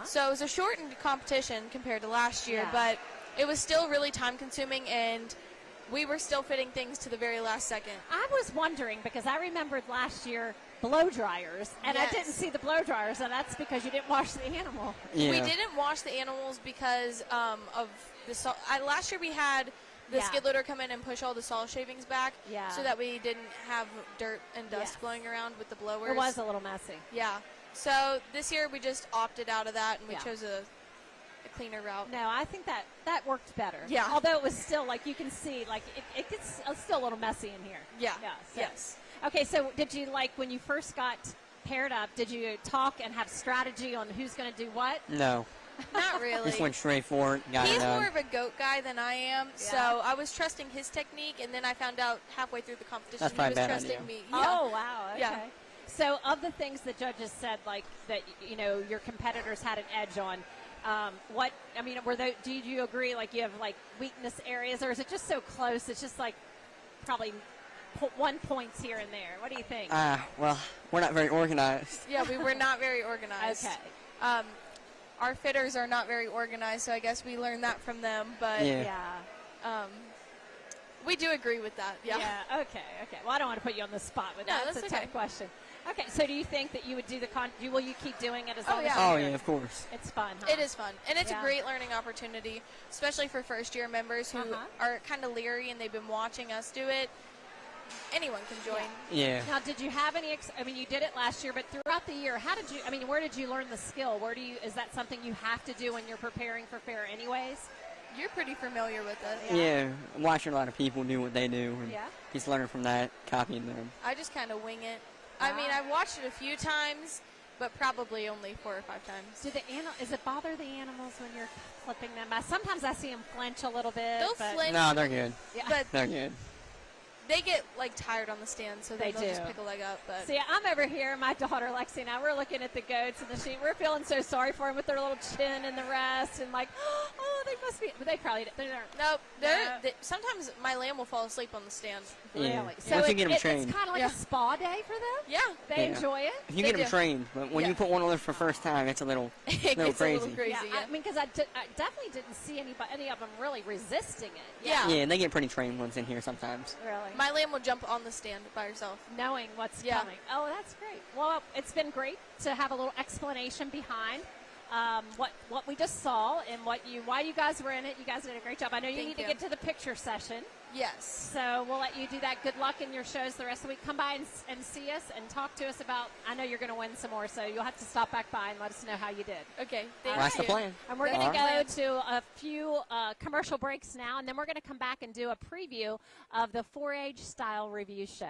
So it was a shortened competition compared to last year, but it was still really time-consuming, and we were still fitting things to the very last second. I was wondering, because I remembered last year blow dryers, and I didn't see the blow dryers, and that's because you didn't wash the animal. Yeah. We didn't wash the animals because of the last year we had the skid loader come in and push all the saw shavings back so that we didn't have dirt and dust blowing around with the blowers. It was a little messy. Yeah. So this year we just opted out of that and we chose a cleaner route. No, I think that worked better. Yeah. Although it was still, like you can see, like it gets still a little messy in here. Yeah. Yes. Okay, so did you, like, when you first got paired up, did you talk and have strategy on who's going to do what? No. Not really. Just went straight for it. He's more of a goat guy than I am, so I was trusting his technique, and then I found out halfway through the competition he was trusting me. Yeah. Oh, wow. Okay. Yeah. So of the things the judges said, like, that, you know, your competitors had an edge on, do you agree, like, you have, like, weakness areas, or is it just so close, it's just, like, probably 1 points here and there? What do you think? Well, we're not very organized. Yeah, we were not very organized. Okay. Our fitters are not very organized, so I guess we learned that from them. But we do agree with that. Yeah. Okay. Well, I don't want to put you on the spot, but that's a tough question. Okay. So, do you think that you would do will you keep doing it as long as Oh, yeah, of course. It's fun, huh? It is fun. And it's a great learning opportunity, especially for first-year members who are kind of leery and they've been watching us do it. Anyone can join. Yeah. Now, did you have any, you did it last year, but throughout the year, where did you learn the skill? Is that something you have to do when you're preparing for fair anyways? You're pretty familiar with it. Yeah. Watching a lot of people do what they do. And just learning from that, copying them. I just kind of wing it. I mean, I've watched it a few times, but probably only 4 or 5 times. Does it bother the animals when you're clipping them? Sometimes I see them flinch a little bit. They'll flinch. No, they're good. Yeah. But they're good. They get like tired on the stand, so they'll just pick a leg up. But see, I'm over here. My daughter Lexi and I, we're looking at the goats and the sheep. We're feeling so sorry for them with their little chin and the rest, and like, oh, they must be. But they probably they aren't. Nope. Sometimes my lamb will fall asleep on the stand. Yeah. Really? So Once it's trained. kind of like a spa day for them. Yeah. They enjoy it. If you get them trained, but when you put one on there for the first time, it's a little, it little gets crazy. a little crazy. Yeah. I mean, because I definitely didn't see any of them really resisting it. Yeah. Yeah, they get pretty trained ones in here sometimes. Really. My lamb will jump on the stand by herself, knowing what's coming. Oh, that's great. Well, it's been great to have a little explanation behind what we just saw and why you guys were in it. You guys did a great job. I know you need to get to the picture session. Yes. So we'll let you do that. Good luck in your shows the rest of the week. Come by and see us and talk to us about. I know you're going to win some more, so you'll have to stop back by and let us know how you did. Okay. That's the plan. And we're going to go to a few commercial breaks now, and then we're going to come back and do a preview of the 4-H Style Review Show.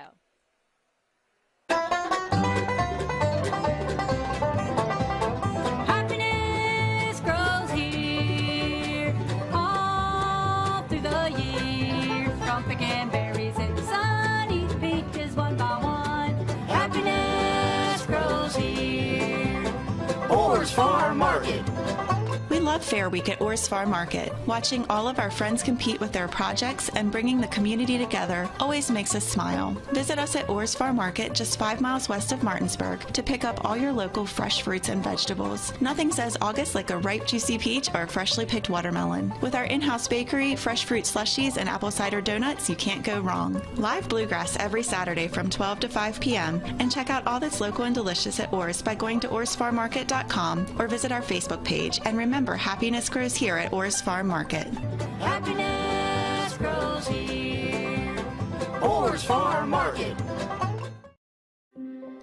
Happiness grows here all through the year. From picking berries and sunny peaches one by one. Happiness grows here. Orr's Farm Market. We love Fair Week at Orr's Farm Market. Watching all of our friends compete with their projects and bringing the community together always makes us smile. Visit us at Orr's Farm Market just 5 miles west of Martinsburg to pick up all your local fresh fruits and vegetables. Nothing says August like a ripe, juicy peach or a freshly picked watermelon. With our in-house bakery, fresh fruit slushies, and apple cider donuts, you can't go wrong. Live bluegrass every Saturday from 12 to 5 p.m. And check out all that's local and delicious at Orr's by going to orrsfarmmarket.com or visit our Facebook page. And remember, happiness grows here at Orr's Farm Market. Happiness grows here. Orr's Farm Market.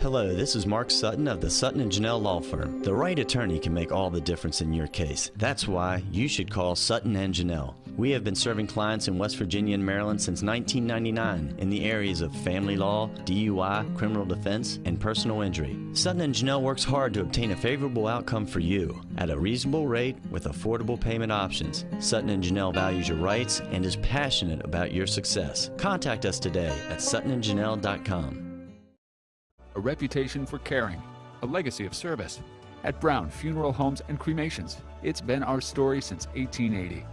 Hello, this is Mark Sutton of the Sutton & Janelle Law Firm. The right attorney can make all the difference in your case. That's why you should call Sutton & Janelle. We have been serving clients in West Virginia and Maryland since 1999 in the areas of family law, DUI, criminal defense, and personal injury. Sutton & Janelle works hard to obtain a favorable outcome for you at a reasonable rate with affordable payment options. Sutton & Janelle values your rights and is passionate about your success. Contact us today at suttonandjanelle.com. A reputation for caring, a legacy of service. At Brown Funeral Homes and Cremations, it's been our story since 1880.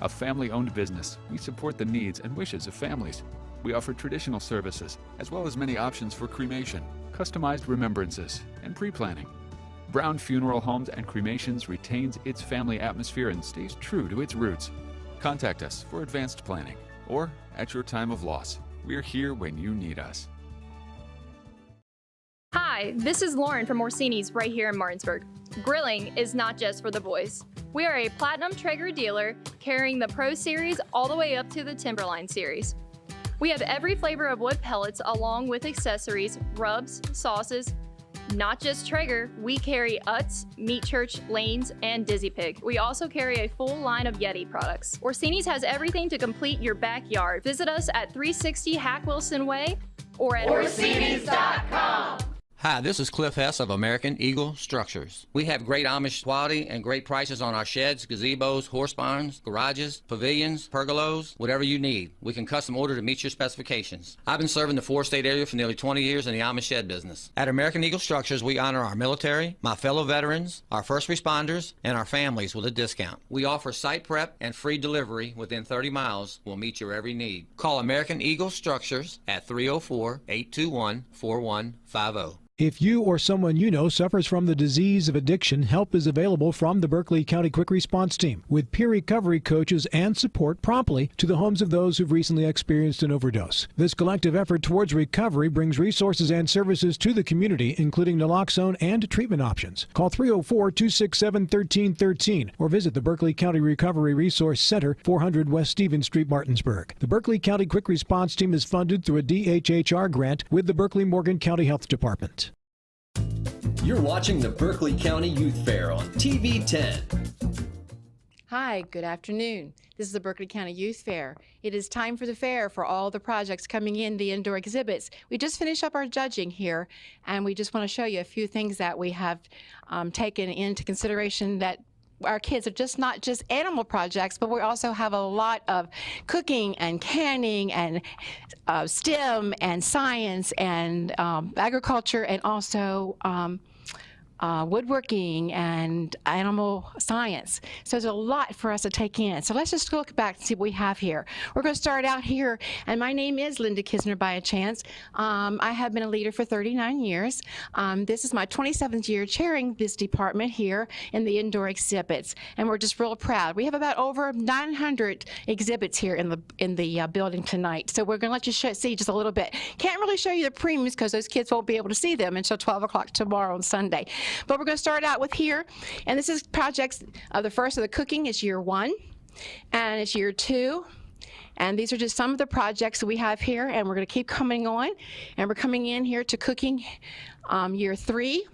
A family-owned business, we support the needs and wishes of families. We offer traditional services, as well as many options for cremation, customized remembrances, and pre-planning. Brown Funeral Homes and Cremations retains its family atmosphere and stays true to its roots. Contact us for advanced planning, or at your time of loss. We're here when you need us. Hi, this is Lauren from Orsini's right here in Martinsburg. Grilling is not just for the boys. We are a Platinum Traeger dealer carrying the Pro Series all the way up to the Timberline Series. We have every flavor of wood pellets along with accessories, rubs, sauces. Not just Traeger, we carry Utz, Meat Church, Lanes, and Dizzy Pig. We also carry a full line of Yeti products. Orsini's has everything to complete your backyard. Visit us at 360 Hack Wilson Way or at Orsinis.com. Hi, this is Cliff Hess of American Eagle Structures. We have great Amish quality and great prices on our sheds, gazebos, horse barns, garages, pavilions, pergolas, whatever you need. We can custom order to meet your specifications. I've been serving the four-state area for nearly 20 years in the Amish shed business. At American Eagle Structures, we honor our military, my fellow veterans, our first responders, and our families with a discount. We offer site prep and free delivery within 30 miles. We'll meet your every need. Call American Eagle Structures at 304-821-4150. If you or someone you know suffers from the disease of addiction, help is available from the Berkeley County Quick Response Team with peer recovery coaches and support promptly to the homes of those who've recently experienced an overdose. This collective effort towards recovery brings resources and services to the community, including naloxone and treatment options. Call 304-267-1313 or visit the Berkeley County Recovery Resource Center, 400 West Stevens Street, Martinsburg. The Berkeley County Quick Response Team is funded through a DHHR grant with the Berkeley-Morgan County Health Department. You're watching the Berkeley County Youth Fair on TV 10. Hi, good afternoon. This is the Berkeley County Youth Fair. It is time for the fair for all the projects coming in, the indoor exhibits. We just finished up our judging here, and we just want to show you a few things that we have taken into consideration that our kids are just not just animal projects, but we also have a lot of cooking and canning and STEM and science and agriculture, and also woodworking and animal science. So there's a lot for us to take in. So let's just look back and see what we have here. We're going to start out here, and my name is Linda Kisner by a chance. I have been a leader for 39 years. This is my 27th year chairing this department here in the indoor exhibits, and we're just real proud. We have about over 900 exhibits here in the building tonight. So we're going to let you see just a little bit. Can't really show you the premiums because those kids won't be able to see them until 12 o'clock tomorrow on Sunday. But we're going to start out with here, and this is projects. The first of the cooking is year 1, and it's year 2, and these are just some of the projects that we have here, and we're going to keep coming on, and we're coming in here to cooking year 3,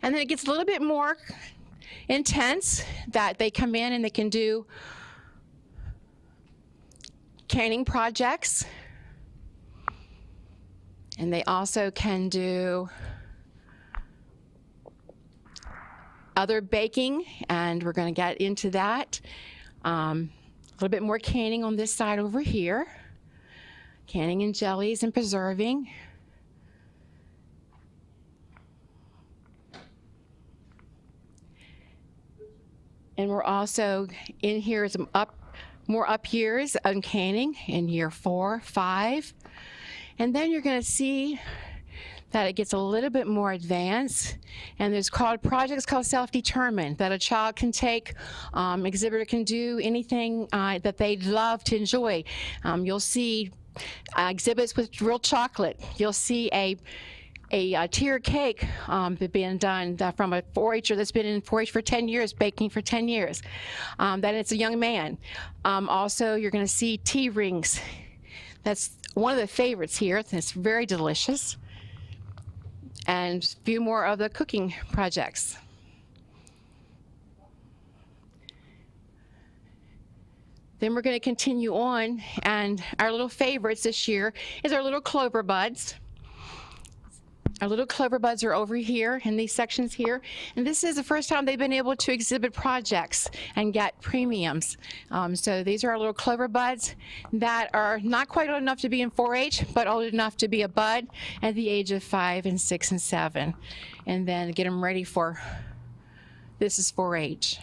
and then it gets a little bit more intense that they come in and they can do canning projects, and they also can do other baking, and we're going to get into that. A little bit more canning on this side over here. Canning and jellies and preserving. And we're also in here some more up years on canning in year 4, 5. And then you're going to see that it gets a little bit more advanced, and there's projects called self-determined, that a child can take, exhibitor can do anything that they'd love to enjoy. You'll see exhibits with real chocolate. You'll see a tier cake being done from a 4-H'er that's been in 4-H for 10 years, baking for 10 years. That it's a young man. Also, you're going to see tea rings. That's one of the favorites here. It's very delicious. And a few more of the cooking projects. Then we're going to continue on, and our little favorites this year is our little clover buds. Our little clover buds are over here in these sections here, and this is the first time they've been able to exhibit projects and get premiums. So these are our little clover buds that are not quite old enough to be in 4-H, but old enough to be a bud at the age of 5 and 6 and 7, and then get them ready for, this is 4-H.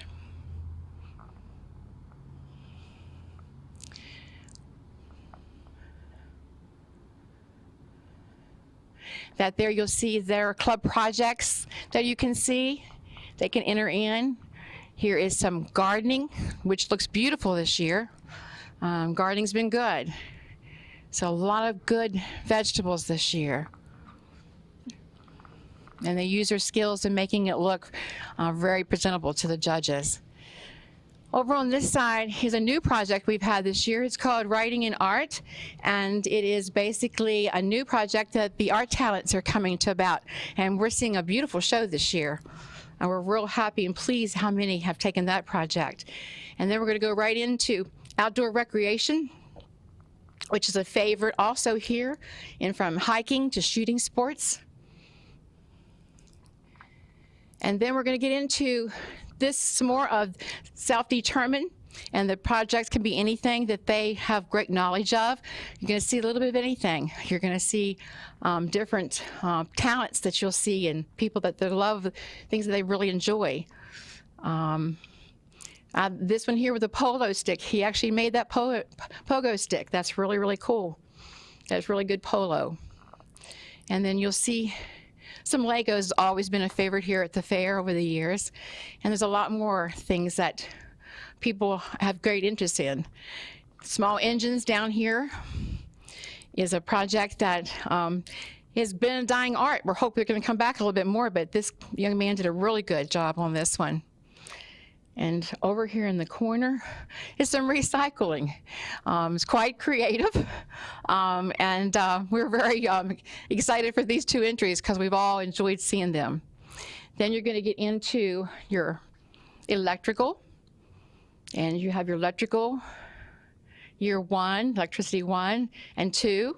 That there you'll see there are club projects that you can see. They can enter in. Here is some gardening, which looks beautiful this year. Gardening's been good. So a lot of good vegetables this year. And they use their skills in making it look very presentable to the judges. Over on this side, here's a new project we've had this year. It's called Writing in Art, and it is basically a new project that the art talents are coming to about. And we're seeing a beautiful show this year. And we're real happy and pleased how many have taken that project. And then we're going to go right into outdoor recreation, which is a favorite also here, and from hiking to shooting sports. And then we're going to get into this more of self-determined, and the projects can be anything that they have great knowledge of. You're going to see a little bit of anything. You're going to see different talents that you'll see, and people that they love things that they really enjoy. This one here with a polo stick, he actually made that pogo stick. That's really, really cool. That's really good polo. And then you'll see some Legos has always been a favorite here at the fair over the years. And there's a lot more things that people have great interest in. Small engines down here is a project that has been a dying art. We're hoping it's going to come back a little bit more, but this young man did a really good job on this one. And over here in the corner is some recycling. It's quite creative, and we're very excited for these two entries because we've all enjoyed seeing them. Then you're going to get into your electrical, and you have your electrical year 1, electricity 1 and 2.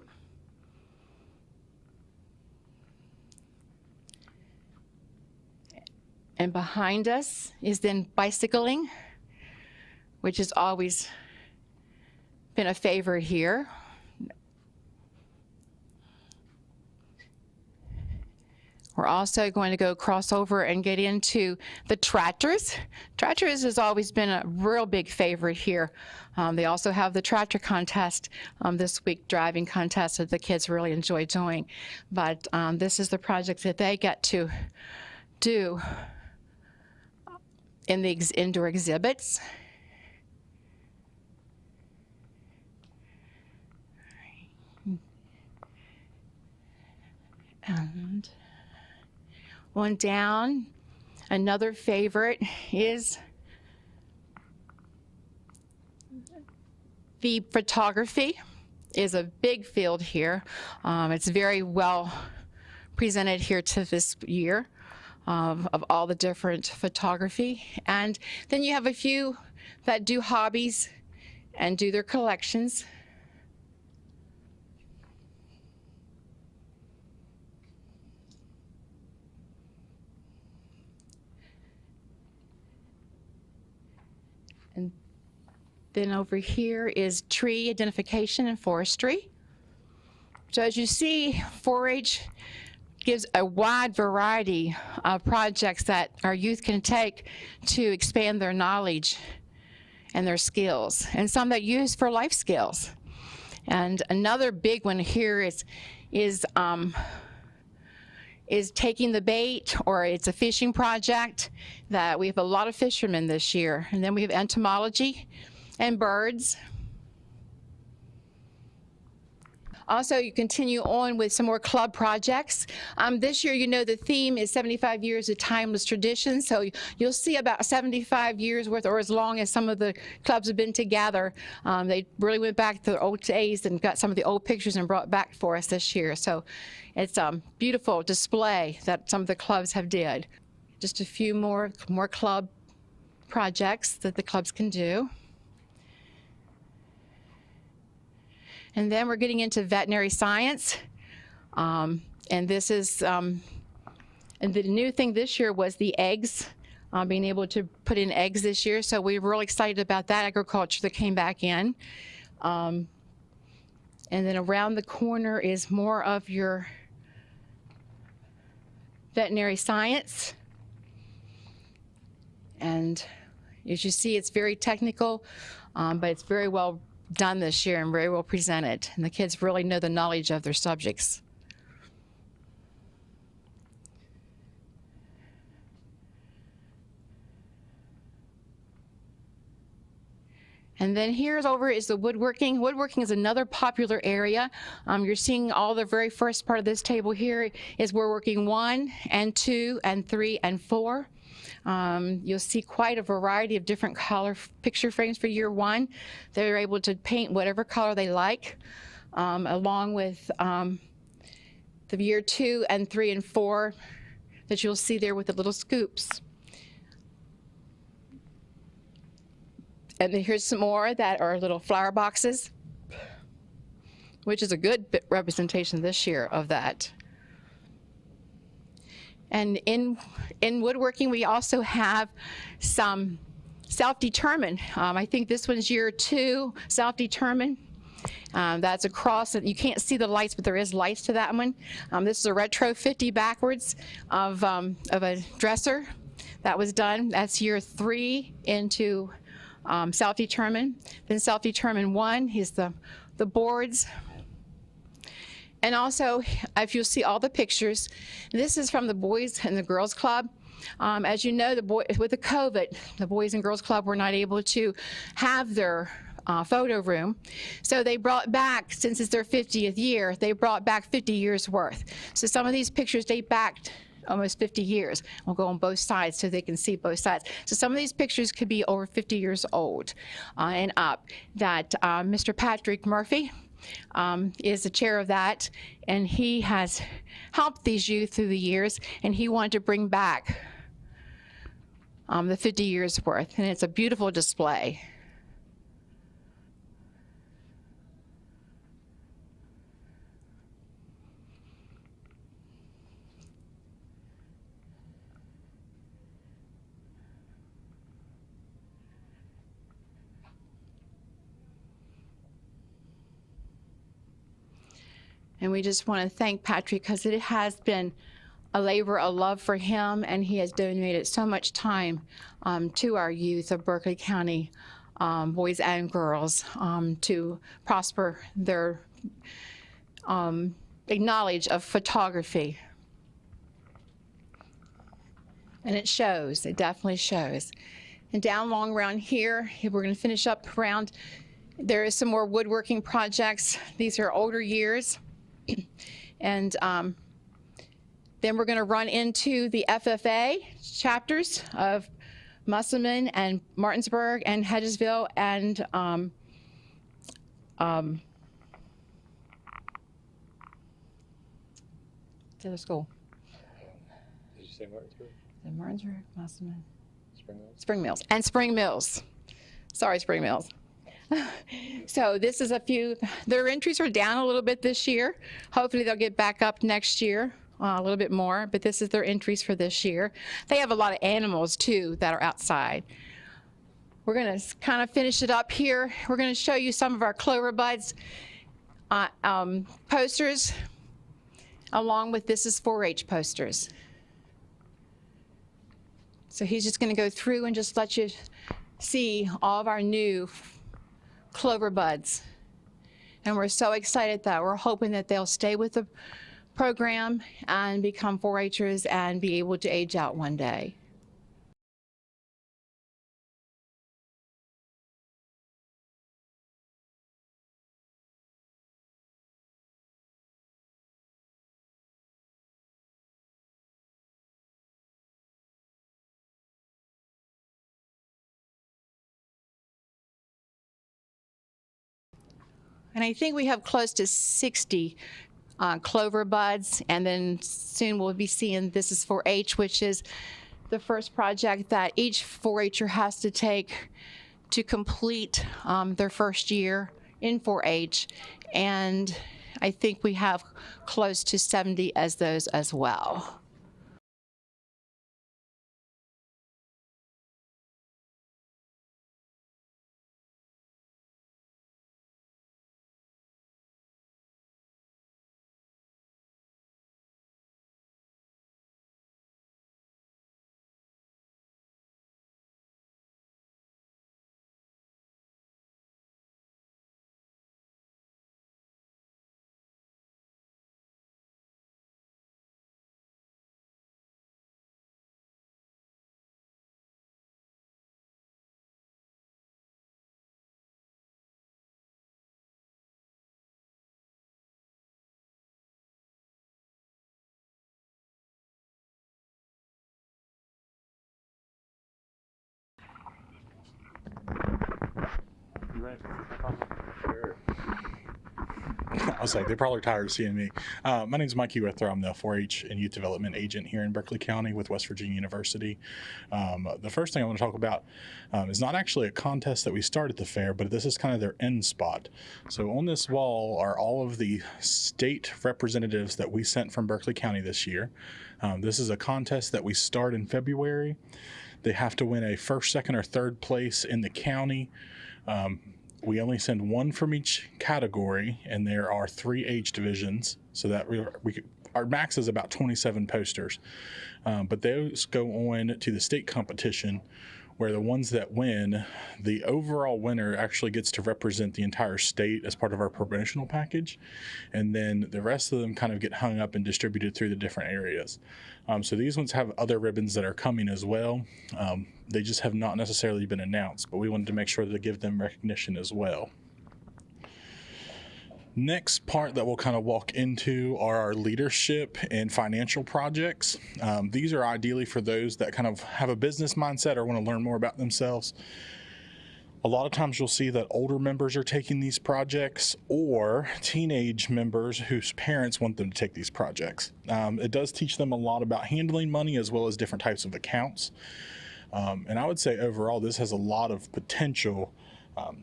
And behind us is then bicycling, which has always been a favorite here. We're also going to go cross over and get into the tractors. Tractors has always been a real big favorite here. They also have the tractor contest this week, driving contest that the kids really enjoy doing. But this is the project that they get to do in the indoor exhibits. And one down, another favorite is the photography. Is a big field here. It's very well presented here to this year of all the different photography. And then you have a few that do hobbies and do their collections. And then over here is tree identification and forestry. So as you see, 4-H gives a wide variety of projects that our youth can take to expand their knowledge and their skills, and some that use for life skills. And another big one here is taking the bait, or it's a fishing project that we have a lot of fishermen this year. And then we have entomology and birds. Also, you continue on with some more club projects. This year, you know, the theme is 75 years of timeless tradition. So you'll see about 75 years worth, or as long as some of the clubs have been together. They really went back to their old days and got some of the old pictures and brought back for us this year. So it's a beautiful display that some of the clubs have did. Just a few more club projects that the clubs can do. And then we're getting into veterinary science. And this is, and the new thing this year was the eggs, being able to put in eggs this year. So we're really excited about that agriculture that came back in. And then around the corner is more of your veterinary science. And as you see, it's very technical, but it's very well done this year and very well presented. And the kids really know the knowledge of their subjects. And then here's over is the woodworking. Woodworking is another popular area. You're seeing all the very first part of this table here is we're working 1 and 2 and 3 and 4. You'll see quite a variety of different color picture frames for year 1. They're able to paint whatever color they like, along with the year 2 and 3 and 4 that you'll see there with the little scoops. And then here's some more that are little flower boxes, which is a good representation this year of that. And in woodworking, we also have some self-determined. I think this one's year 2, self-determined. That's a cross, and you can't see the lights, but there is lights to that one. This is a retro 50 backwards of a dresser that was done. That's year 3 into self-determined. Then self-determined 1 is the boards. And also, if you'll see all the pictures, this is from the Boys and the Girls Club. As you know, with the COVID, the Boys and Girls Club were not able to have their photo room. So they brought back, since it's their 50th year, they brought back 50 years worth. So some of these pictures date back almost 50 years. We'll go on both sides so they can see both sides. So some of these pictures could be over 50 years old and up. That Mr. Patrick Murphy is the chair of that, and he has helped these youth through the years, and he wanted to bring back the 50 years worth, and it's a beautiful display. And we just want to thank Patrick because it has been a labor of love for him, and he has donated so much time to our youth of Berkeley County, boys and girls, to prosper their knowledge of photography. And it shows, it definitely shows. And down along around here, we're going to finish up around, there is some more woodworking projects. These are older years. And then we're going to run into the FFA chapters of Musselman and Martinsburg and Hedgesville and the other school. Did you say Martinsburg? Martinsburg, Musselman. Spring Mills? Spring Mills. And Spring Mills. Sorry, Spring Mills. So this is a few, their entries are down a little bit this year. Hopefully they'll get back up next year. A little bit more, but this is their entries for this year. They have a lot of animals too that are outside. We're going to kind of finish it up here. We're going to show you some of our Clover Buds posters, along with This is 4-H posters. So he's just going to go through and just let you see all of our new Clover Buds. And we're so excited that we're hoping that they'll stay with the program and become 4-Hers and be able to age out one day. And I think we have close to 60 Clover Buds, and then soon we'll be seeing This is 4-H, which is the first project that each 4-Her has to take to complete their first year in 4-H, and I think we have close to 70 as those as well. Sure. I was like, they're probably tired of seeing me. My name is Mikey Withrow. I'm the 4-H and Youth Development Agent here in Berkeley County with West Virginia University. The first thing I want to talk about is not actually a contest that we start at the fair, but this is kind of their end spot. So on this wall are all of the state representatives that we sent from Berkeley County this year. This is a contest that we start in February. They have to win a first, second, or third place in the county. We only send one from each category, and there are 3 age divisions, so that our max is about 27 posters. But those go on to the state competition, where the ones that win, the overall winner actually gets to represent the entire state as part of our promotional package, and then the rest of them kind of get hung up and distributed through the different areas. So these ones have other ribbons that are coming as well. They just have not necessarily been announced, but we wanted to make sure to give them recognition as well. Next part that we'll kind of walk into are our leadership and financial projects. These are ideally for those that kind of have a business mindset or want to learn more about themselves. A lot of times you'll see that older members are taking these projects, or teenage members whose parents want them to take these projects. It does teach them a lot about handling money as well as different types of accounts. And I would say overall this has a lot of potential.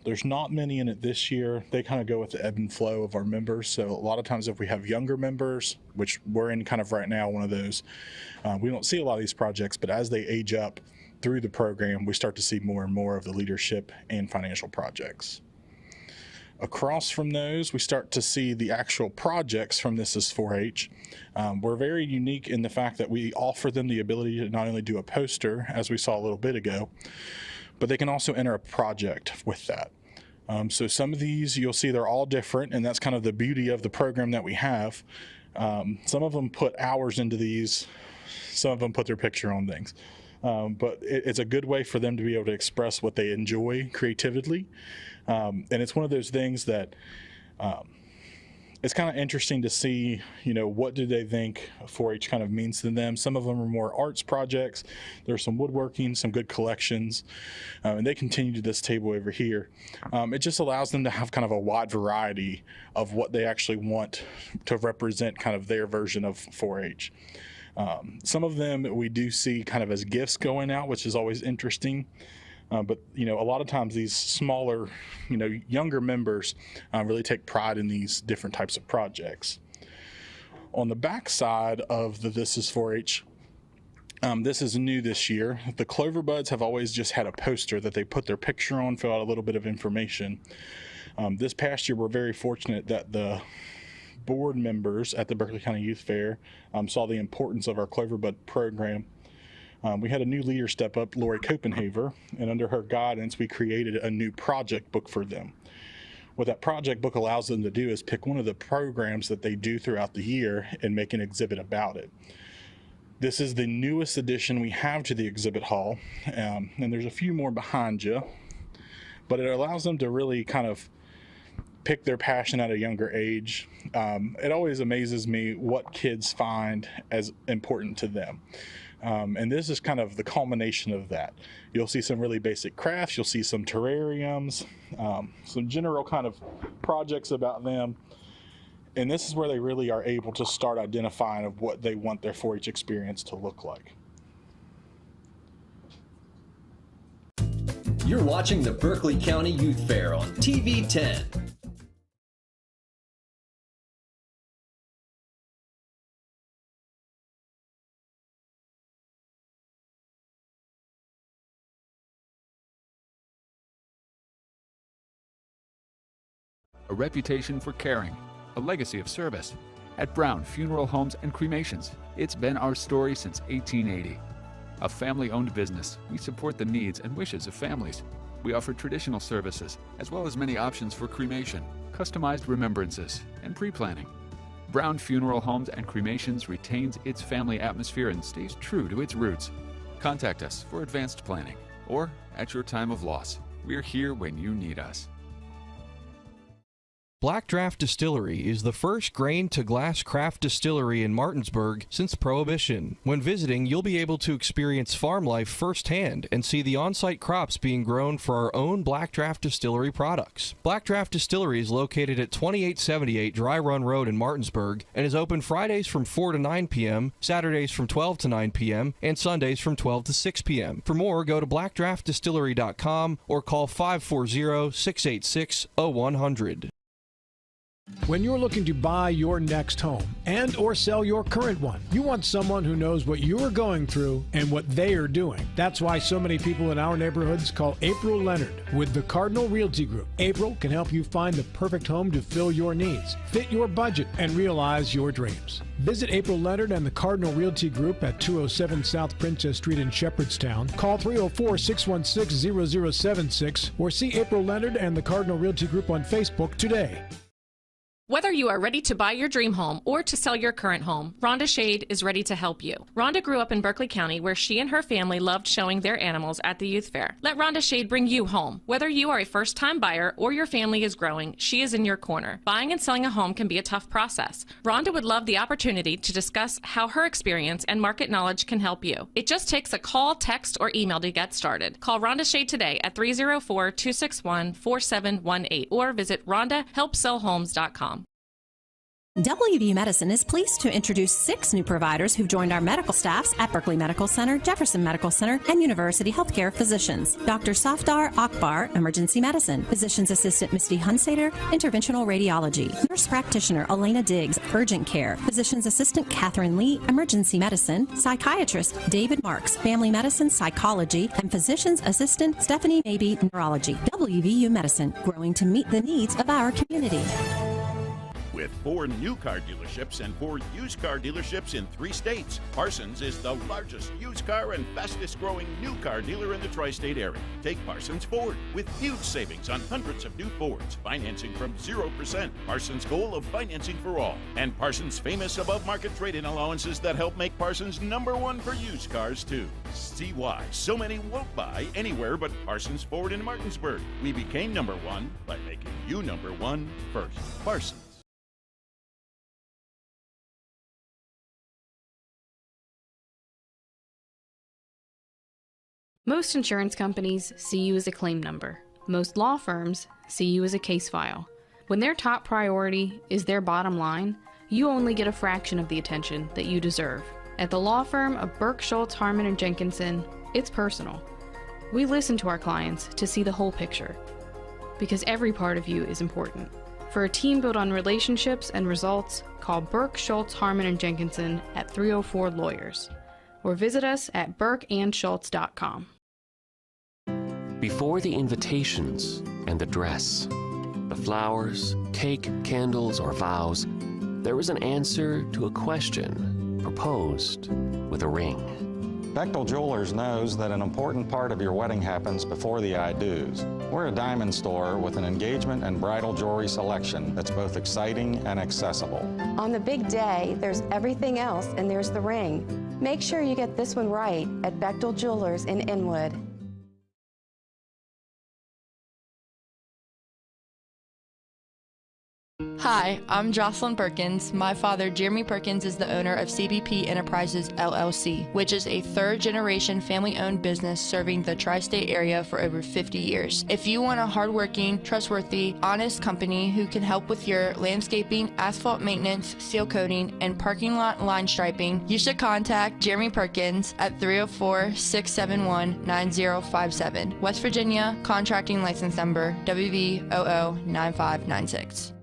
There's not many in it this year. They kind of go with the ebb and flow of our members. So a lot of times if we have younger members, which we're in kind of right now, one of those, we don't see a lot of these projects, but as they age up through the program, we start to see more and more of the leadership and financial projects. Across from those, we start to see the actual projects from This Is 4-H. We're very unique in the fact that we offer them the ability to not only do a poster, as we saw a little bit ago, but they can also enter a project with that. So some of these, you'll see they're all different, and that's kind of the beauty of the program that we have. Some of them put hours into these, some of them put their picture on things. But it's a good way for them to be able to express what they enjoy creatively. And it's one of those things that it's kind of interesting to see, what do they think 4-H kind of means to them. Some of them are more arts projects. There's some woodworking, some good collections, and they continue to this table over here. It just allows them to have kind of a wide variety of what they actually want to represent kind of their version of 4-H. Some of them we do see kind of as gifts going out, which is always interesting. But a lot of times these smaller, younger members really take pride in these different types of projects. On the back side of the This Is 4-H, this is new this year. The Clover Buds have always just had a poster that they put their picture on, fill out a little bit of information. This past year, we're very fortunate that the board members at the Berkeley County Youth Fair saw the importance of our Clover Bud program. We had a new leader step up, Lori Copenhaver, and under her guidance, we created a new project book for them. What that project book allows them to do is pick one of the programs that they do throughout the year and make an exhibit about it. This is the newest addition we have to the exhibit hall, and there's a few more behind you, but it allows them to really kind of pick their passion at a younger age. It always amazes me what kids find as important to them. And this is kind of the culmination of that. You'll see some really basic crafts, you'll see some terrariums, some general kind of projects about them. And this is where they really are able to start identifying of what they want their 4-H experience to look like. You're watching the Berkeley County Youth Fair on TV 10. A reputation for caring, a legacy of service. At Brown Funeral Homes and Cremations, it's been our story since 1880. A family-owned business, we support the needs and wishes of families. We offer traditional services, as well as many options for cremation, customized remembrances, and pre-planning. Brown Funeral Homes and Cremations retains its family atmosphere and stays true to its roots. Contact us for advanced planning, or at your time of loss. We're here when you need us. Black Draft Distillery is the first grain-to-glass craft distillery in Martinsburg since Prohibition. When visiting, you'll be able to experience farm life firsthand and see the on-site crops being grown for our own Black Draft Distillery products. Black Draft Distillery is located at 2878 Dry Run Road in Martinsburg and is open Fridays from 4 to 9 p.m., Saturdays from 12 to 9 p.m., and Sundays from 12 to 6 p.m. For more, go to blackdraftdistillery.com or call 540-686-0100. When you're looking to buy your next home and or sell your current one, you want someone who knows what you are going through and what they are doing. That's why so many people in our neighborhoods call April Leonard with the Cardinal Realty Group. April can help you find the perfect home to fill your needs, fit your budget, and realize your dreams. Visit April Leonard and the Cardinal Realty Group at 207 South Princess Street in Shepherdstown. Call 304-616-0076 or see April Leonard and the Cardinal Realty Group on Facebook today. Whether you are ready to buy your dream home or to sell your current home, Rhonda Shade is ready to help you. Rhonda grew up in Berkeley County where she and her family loved showing their animals at the youth fair. Let Rhonda Shade bring you home. Whether you are a first-time buyer or your family is growing, she is in your corner. Buying and selling a home can be a tough process. Rhonda would love the opportunity to discuss how her experience and market knowledge can help you. It just takes a call, text, or email to get started. Call Rhonda Shade today at 304-261-4718 or visit RhondaHelpSellHomes.com. WVU Medicine is pleased to introduce 6 new providers who've joined our medical staffs at Berkeley Medical Center, Jefferson Medical Center, and University Healthcare Physicians. Dr. Safdar Akbar, Emergency Medicine. Physician's Assistant Misty Hunsater, Interventional Radiology. Nurse Practitioner Elena Diggs, Urgent Care. Physician's Assistant Catherine Lee, Emergency Medicine. Psychiatrist David Marks, Family Medicine, Psychology. And Physician's Assistant Stephanie Mabey, Neurology. WVU Medicine, growing to meet the needs of our community. With 4 new car dealerships and 4 used car dealerships in 3 states, Parsons is the largest used car and fastest growing new car dealer in the tri-state area. Take Parsons Ford with huge savings on hundreds of new Fords, financing from 0%, Parsons' goal of financing for all, and Parsons' famous above-market trade-in allowances that help make Parsons #1 for used cars too. See why so many won't buy anywhere but Parsons Ford in Martinsburg. We became #1 by making you #1 first. Parsons. Most insurance companies see you as a claim number. Most law firms see you as a case file. When their top priority is their bottom line, you only get a fraction of the attention that you deserve. At the law firm of Burke, Schultz, Harmon & Jenkinson, it's personal. We listen to our clients to see the whole picture, because every part of you is important. For a team built on relationships and results, call Burke, Schultz, Harmon & Jenkinson at 304 Lawyers. Or visit us at burkeandschultz.com. Before the invitations and the dress, the flowers, cake, candles, or vows, there was an answer to a question proposed with a ring. Bechtel Jewelers knows that an important part of your wedding happens before the I-dos. We're a diamond store with an engagement and bridal jewelry selection that's both exciting and accessible. On the big day, there's everything else, and there's the ring. Make sure you get this one right at Bechtel Jewelers in Inwood. Hi, I'm Jocelyn Perkins. My father, Jeremy Perkins, is the owner of CBP Enterprises, LLC, which is a third-generation family-owned business serving the tri-state area for over 50 years. If you want a hardworking, trustworthy, honest company who can help with your landscaping, asphalt maintenance, seal coating, and parking lot line striping, you should contact Jeremy Perkins at 304-671-9057. West Virginia, contracting license number WV009596.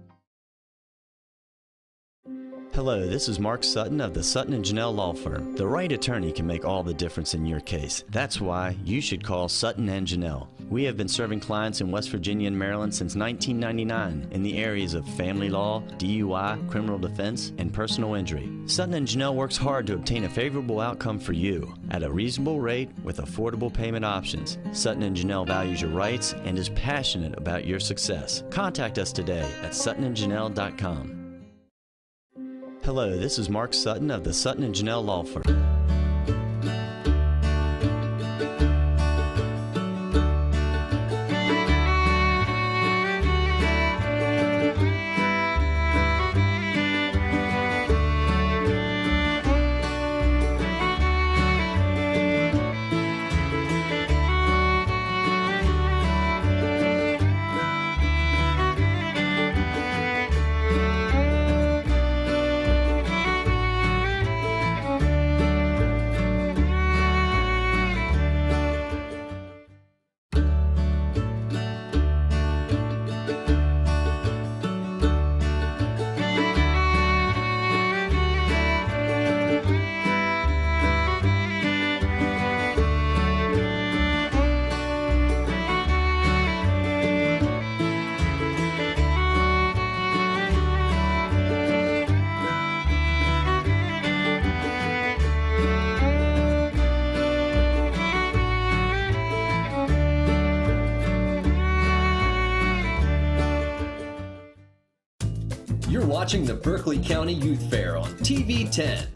Hello, this is Mark Sutton of the Sutton & Janelle Law Firm. The right attorney can make all the difference in your case. That's why you should call Sutton & Janelle. We have been serving clients in West Virginia and Maryland since 1999 in the areas of family law, DUI, criminal defense, and personal injury. Sutton & Janelle works hard to obtain a favorable outcome for you at a reasonable rate with affordable payment options. Sutton & Janelle values your rights and is passionate about your success. Contact us today at suttonandjanelle.com. Hello, this is Mark Sutton of the Sutton & Janelle Law Firm. You're watching the Berkeley County Youth Fair on TV 10.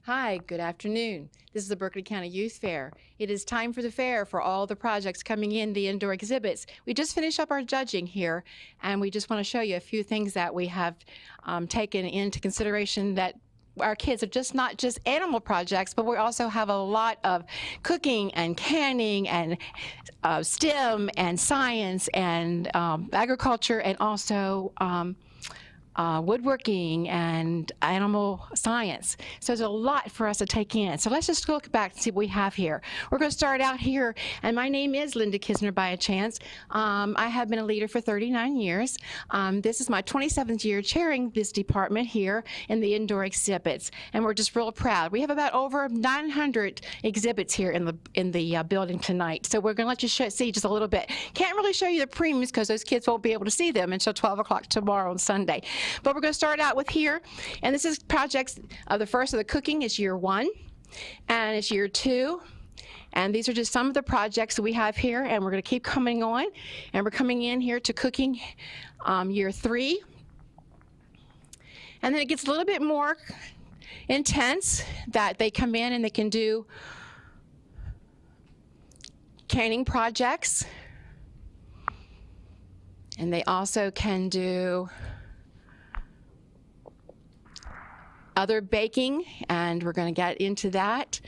Hi, good afternoon. This is the Berkeley County Youth Fair. It is time for the fair for all the projects coming in, the indoor exhibits. We just finished up our judging here, and we just want to show you a few things that we have taken into consideration that our kids are just not just animal projects, but we also have a lot of cooking and canning and STEM and science and agriculture and also woodworking and animal science. So there's a lot for us to take in. So let's just look back and see what we have here. We're going to start out here, and my name is Linda Kisner by a chance. I have been a leader for 39 years. This is my 27th year chairing this department here in the indoor exhibits, and we're just real proud. We have about over 900 exhibits here in the building tonight. So we're going to let you see just a little bit. Can't really show you the premiums because those kids won't be able to see them until 12 o'clock tomorrow on Sunday. But we're going to start out with here, and this is projects. The first of the cooking is year 1, and it's year 2, and these are just some of the projects that we have here, and we're going to keep coming on, and we're coming in here to cooking year 3, and then it gets a little bit more intense that they come in and they can do canning projects, and they also can do other baking, and we're going to get into that.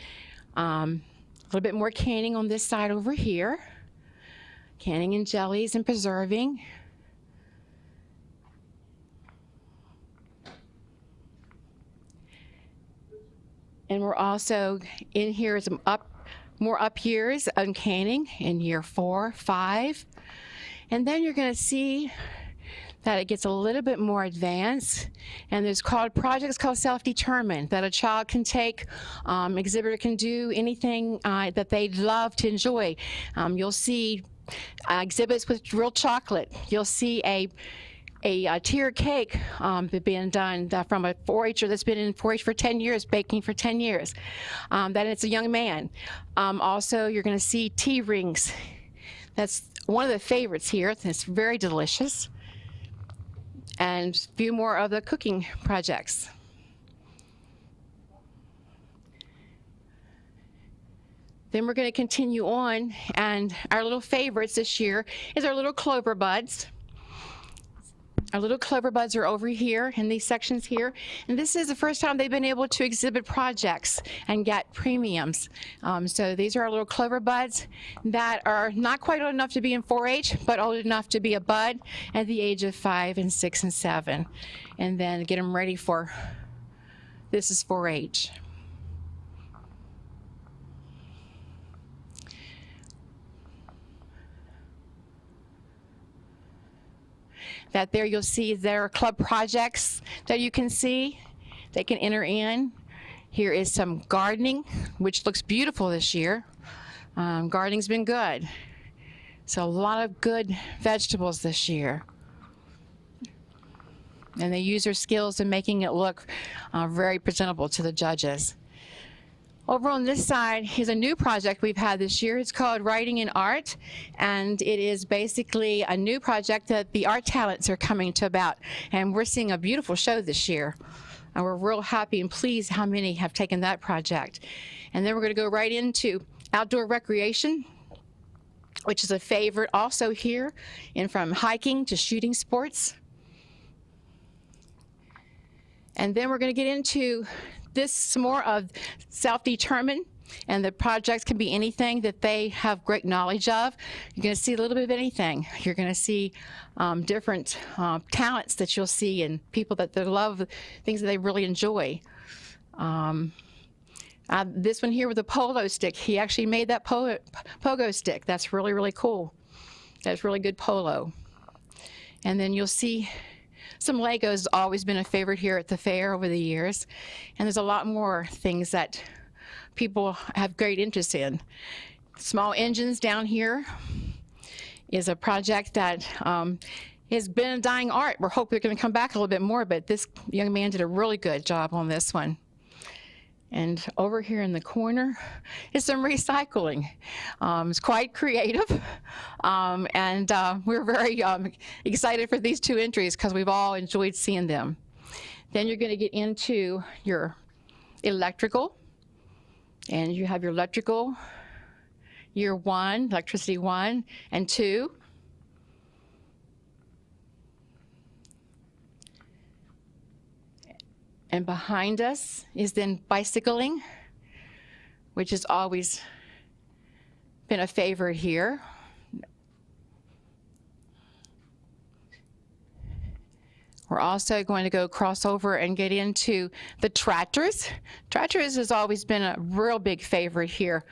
A little bit more canning on this side over here. Canning and jellies and preserving. And we're also in here some more up years on canning in year 4, 5. And then you're going to see that it gets a little bit more advanced, and there's projects called self-determined, that a child can take, exhibitor can do anything that they'd love to enjoy. You'll see exhibits with real chocolate. You'll see a tier cake being done from a 4-H'er that's been in 4-H for 10 years, baking for 10 years. Then it's a young man. Also, you're going to see tea rings. That's one of the favorites here. It's very delicious. And a few more of the cooking projects. Then we're going to continue on, and our little favorites this year is our little clover buds. Our little clover buds are over here in these sections here, and this is the first time they've been able to exhibit projects and get premiums. So these are our little clover buds that are not quite old enough to be in 4-H, but old enough to be a bud at the age of 5 and 6 and 7, and then get them ready for, this is 4-H. That there you'll see there are club projects that you can see. They can enter in. Here is some gardening, which looks beautiful this year. Gardening's been good. So a lot of good vegetables this year. And they use their skills in making it look very presentable to the judges. Over on this side is a new project we've had this year. It's called Writing in Art, and it is basically a new project that the art talents are coming to about, and we're seeing a beautiful show this year. And we're real happy and pleased how many have taken that project. And then we're going to go right into outdoor recreation, which is a favorite also here, and from hiking to shooting sports. And then we're going to get into this some more of self-determined, and the projects can be anything that they have great knowledge of. You're going to see a little bit of anything. You're going to see different talents that you'll see, and people that they love, things that they really enjoy. This one here with a polo stick, he actually made that pogo stick. That's really, really cool. That's really good polo. And then you'll see some Legos has always been a favorite here at the fair over the years, and there's a lot more things that people have great interest in. Small engines down here is a project that has been a dying art. We're hoping they're going to come back a little bit more, but this young man did a really good job on this one. And over here in the corner is some recycling. It's quite creative, and we're very excited for these 2 entries because we've all enjoyed seeing them. Then you're going to get into your electrical, and you have your electrical year 1, electricity 1 and 2. And behind us is then bicycling, which has always been a favorite here. We're also going to go cross over and get into the tractors. Tractors has always been a real big favorite here.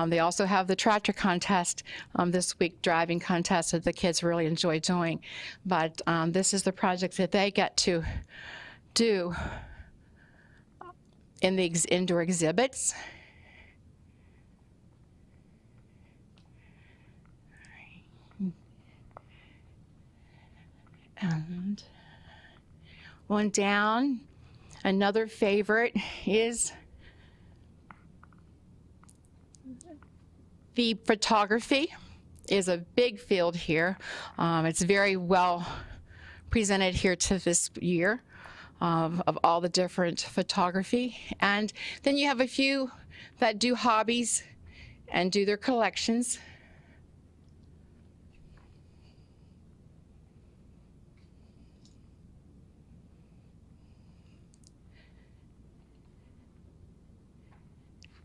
They also have the tractor contest this week, driving contest that the kids really enjoy doing. But this is the project that they get to do in the indoor exhibits. And one down, another favorite is the photography. Is a big field here. It's very well presented here to this year of all the different photography. And then you have a few that do hobbies and do their collections.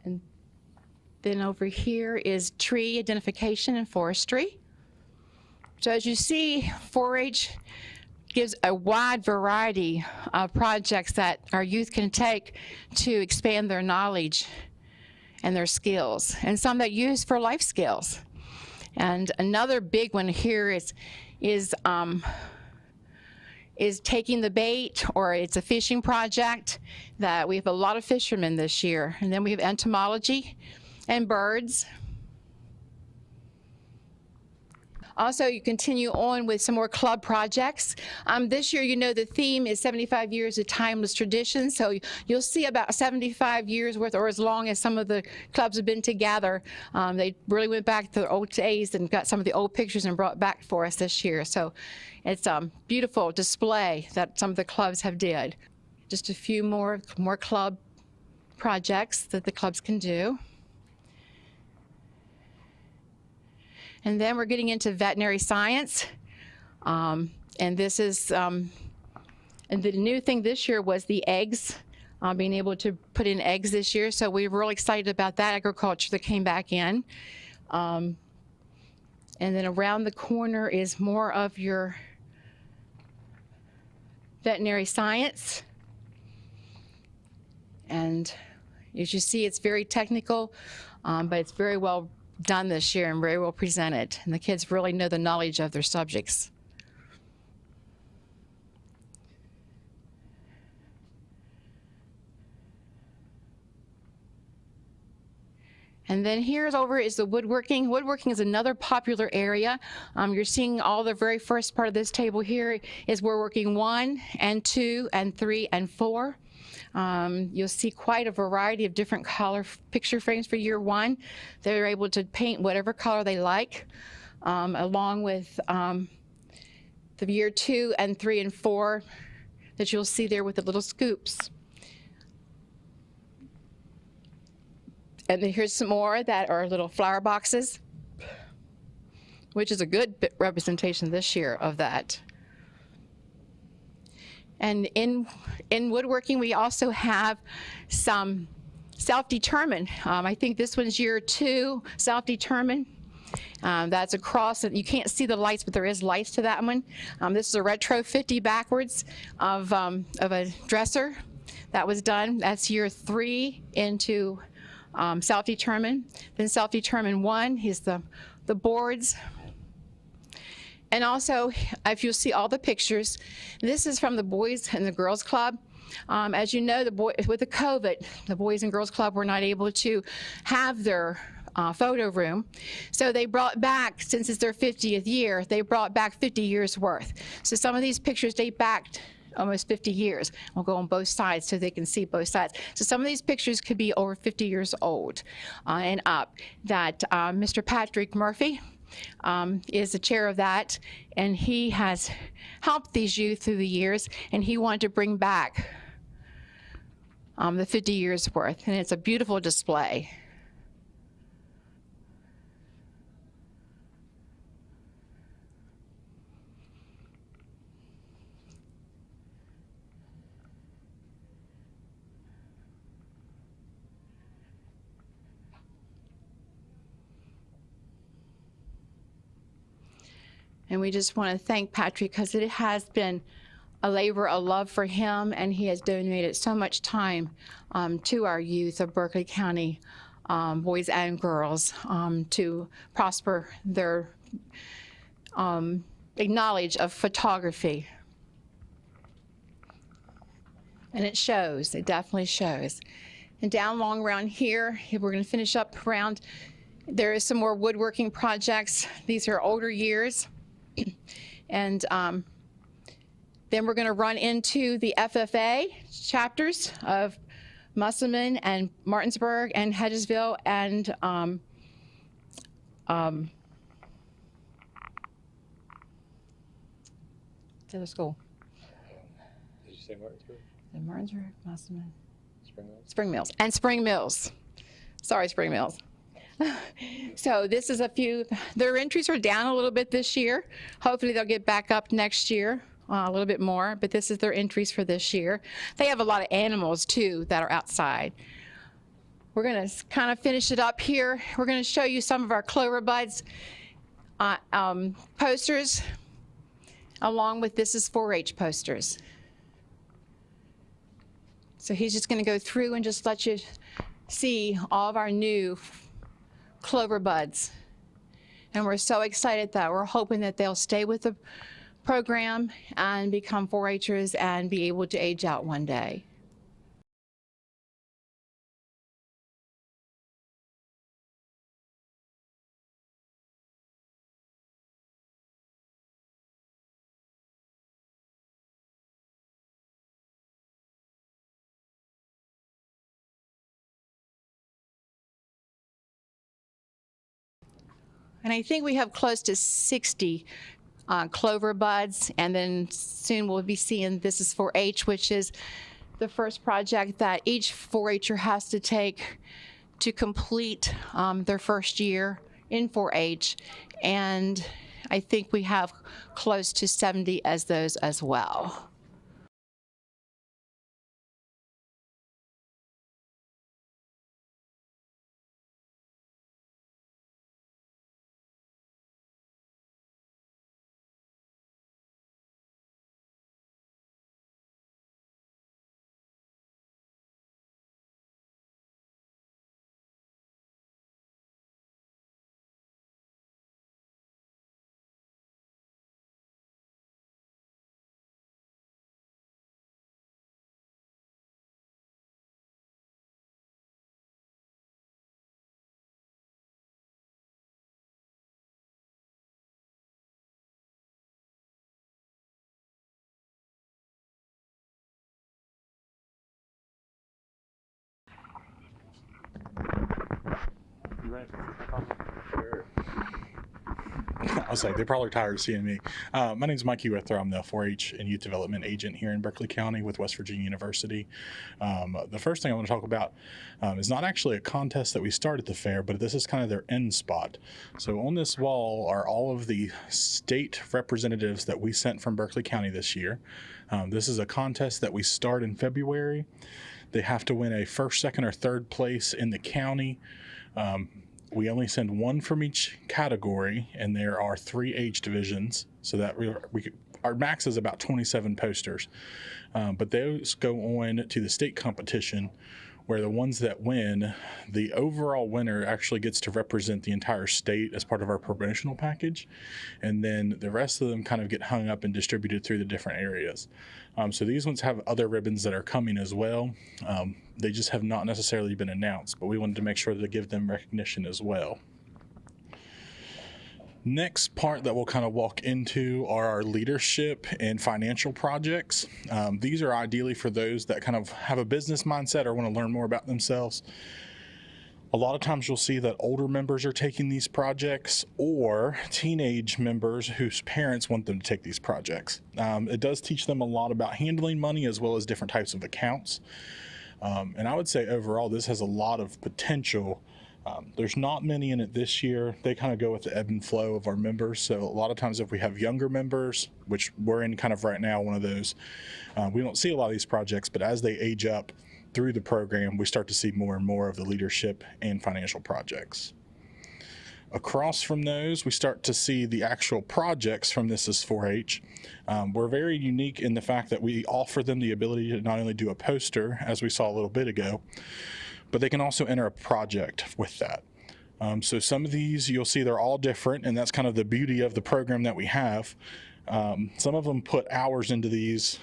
And then over here is tree identification and forestry. So as you see, 4-H gives a wide variety of projects that our youth can take to expand their knowledge and their skills, and some that use for life skills. And another big one here is taking the bait, or it's a fishing project that we have a lot of fishermen this year. And then we have entomology and birds. Also, you continue on with some more club projects. This year, you know, the theme is 75 years of timeless tradition. So you'll see about 75 years worth, or as long as some of the clubs have been together. They really went back to the old days and got some of the old pictures and brought back for us this year. So it's a beautiful display that some of the clubs have did. Just a few more club projects that the clubs can do. And then we're getting into veterinary science. And this is, and the new thing this year was the eggs, being able to put in eggs this year. So we were really excited about that agriculture that came back in. And then around the corner is more of your veterinary science. And as you see, it's very technical, but it's very well done this year and very well presented, and the kids really know the knowledge of their subjects. And then here's over is the woodworking. Woodworking is another popular area. You're seeing all the very first part of this table here is we're working 1 and 2 and 3 and 4. You'll see quite a variety of different color picture frames for year 1. They're able to paint whatever color they like, along with the year 2 and 3 and 4 that you'll see there with the little scoops. And then here's some more that are little flower boxes, which is a good representation this year of that. And in woodworking, we also have some self-determined. I think this one's year 2, self-determined. That's a cross. You can't see the lights, but there is lights to that one. This is a retro 50 backwards of a dresser that was done. That's year 3 into self-determined. Then self-determined 1 is the boards. And also, if you'll see all the pictures, this is from the Boys and the Girls Club. As you know, with the COVID, the Boys and Girls Club were not able to have their photo room. So they brought back, since it's their 50th year, they brought back 50 years worth. So some of these pictures date back almost 50 years. We'll go on both sides so they can see both sides. So some of these pictures could be over 50 years old and up. That Mr. Patrick Murphy is the chair of that, and he has helped these youth through the years, and he wanted to bring back the 50 years worth, and it's a beautiful display. And we just want to thank Patrick, because it has been a labor of love for him, and he has donated so much time to our youth of Berkeley County, boys and girls, to prosper their knowledge of photography. And it shows, it definitely shows. And down long around here, we're going to finish up around, there is some more woodworking projects. These are older years. And then we're going to run into the FFA chapters of Musselman and Martinsburg and Hedgesville and to the school. Did you say Martinsburg? Martinsburg, Musselman. Spring Mills? Spring Mills. And Spring Mills. Sorry, Spring Mills. So this is a few, their entries are down a little bit this year. Hopefully they'll get back up next year a little bit more, but this is their entries for this year. They have a lot of animals too that are outside. We're going to kind of finish it up here. We're going to show you some of our Clover Buds posters along with This is 4-H posters. So he's just going to go through and just let you see all of our new Clover Buds. And we're so excited that we're hoping that they'll stay with the program and become 4-Hers and be able to age out one day. And I think we have close to 60 Clover Buds, and then soon we'll be seeing This is 4-H, which is the first project that each 4-Her has to take to complete their first year in 4-H. And I think we have close to 70 as those as well. Sure. I'll say they're probably tired of seeing me. My name is Mikey Withrow. I'm the 4-H and Youth Development Agent here in Berkeley County with West Virginia University. The first thing I want to talk about is not actually a contest that we start at the fair, but this is kind of their end spot. So on this wall are all of the state representatives that we sent from Berkeley County this year. This is a contest that we start in February. They have to win a first, second, or third place in the county. We only send one from each category, and there are 3 age divisions, so that our max is about 27 posters. But those go on to the state competition, where the ones that win, the overall winner actually gets to represent the entire state as part of our promotional package, and then the rest of them kind of get hung up and distributed through the different areas. So these ones have other ribbons that are coming as well. They just have not necessarily been announced, but we wanted to make sure to give them recognition as well. Next part that we'll kind of walk into are our leadership and financial projects. These are ideally for those that kind of have a business mindset or want to learn more about themselves. A lot of times you'll see that older members are taking these projects, or teenage members whose parents want them to take these projects. It does teach them a lot about handling money as well as different types of accounts. And I would say overall this has a lot of potential. There's not many in it this year. They kind of go with the ebb and flow of our members. So a lot of times if we have younger members, which we're in kind of right now, one of those, we don't see a lot of these projects, but as they age up through the program, we start to see more and more of the leadership and financial projects. Across from those, we start to see the actual projects from This Is 4-H. We're very unique in the fact that we offer them the ability to not only do a poster, as we saw a little bit ago, but they can also enter a project with that. So some of these, you'll see they're all different, and that's kind of the beauty of the program that we have. Some of them put hours into these,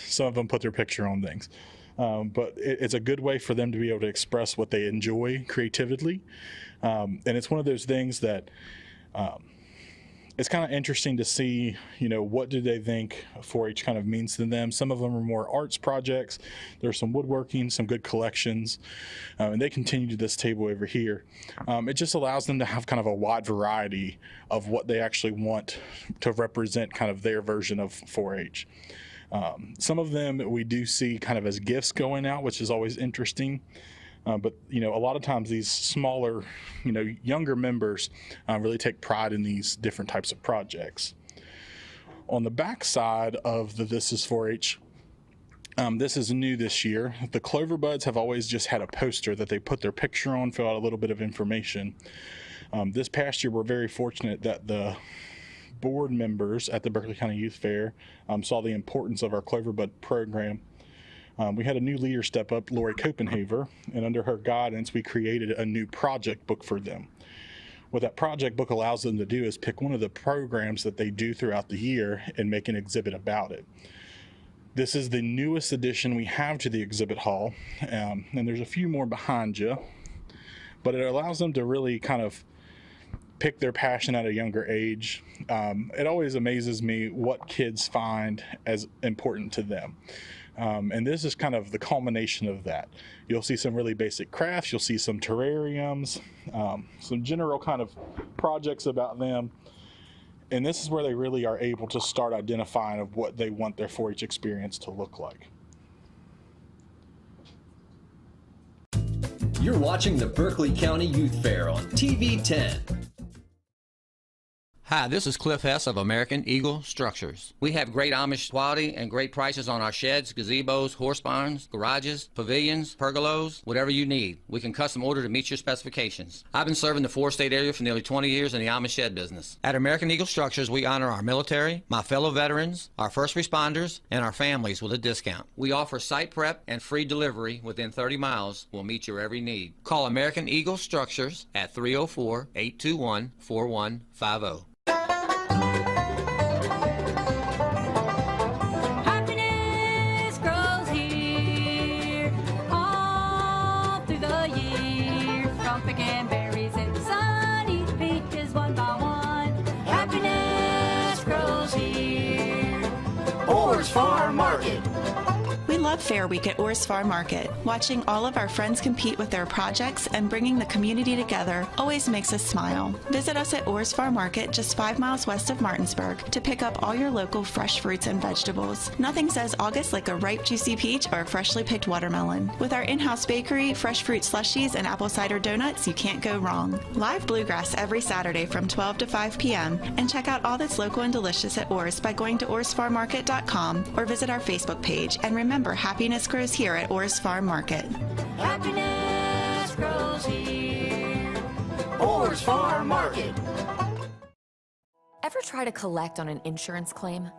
some of them put their picture on things. But it's a good way for them to be able to express what they enjoy creatively. And it's one of those things that it's kind of interesting to see, what do they think 4-H kind of means to them. Some of them are more arts projects. There's some woodworking, some good collections, and they continue to this table over here. It just allows them to have kind of a wide variety of what they actually want to represent kind of their version of 4-H. Some of them we do see kind of as gifts going out, which is always interesting. But a lot of times these smaller, younger members really take pride in these different types of projects. On the back side of the This Is 4-H, this is new this year. The Clover Buds have always just had a poster that they put their picture on, fill out a little bit of information. This past year, we're very fortunate that the board members at the Berkeley County Youth Fair saw the importance of our Clover Bud program. We had a new leader step up, Lori Copenhaver, and under her guidance, we created a new project book for them. What that project book allows them to do is pick one of the programs that they do throughout the year and make an exhibit about it. This is the newest addition we have to the exhibit hall, and there's a few more behind you, but it allows them to really kind of pick their passion at a younger age. It always amazes me what kids find as important to them. And this is kind of the culmination of that. You'll see some really basic crafts, you'll see some terrariums, some general kind of projects about them. And this is where they really are able to start identifying of what they want their 4-H experience to look like. You're watching the Berkeley County Youth Fair on TV 10. Hi, this is Cliff Hess of American Eagle Structures. We have great Amish quality and great prices on our sheds, gazebos, horse barns, garages, pavilions, pergolas, whatever you need. We can custom order to meet your specifications. I've been serving the 4-state area for nearly 20 years in the Amish shed business. At American Eagle Structures, we honor our military, my fellow veterans, our first responders, and our families with a discount. We offer site prep and free delivery within 30 miles. We'll meet your every need. Call American Eagle Structures at 304-821-4150. Happiness grows here all through the year. From picking berries and sunny peaches one by one. Happiness grows here. Orr's Farm Market. We love Fair Week at Orr's Farm Market. Watching all of our friends compete with their projects and bringing the community together always makes us smile. Visit us at Orr's Farm Market just 5 miles west of Martinsburg to pick up all your local fresh fruits and vegetables. Nothing says August like a ripe, juicy peach or a freshly picked watermelon. With our in-house bakery, fresh fruit slushies, and apple cider donuts, you can't go wrong. Live bluegrass every Saturday from 12 to 5 p.m. And check out all that's local and delicious at Orr's by going to orrsfarmmarket.com or visit our Facebook page. And remember, happiness grows here at Orr's Farm Market. Happiness grows here. Orr's Farm Market. Ever try to collect on an insurance claim?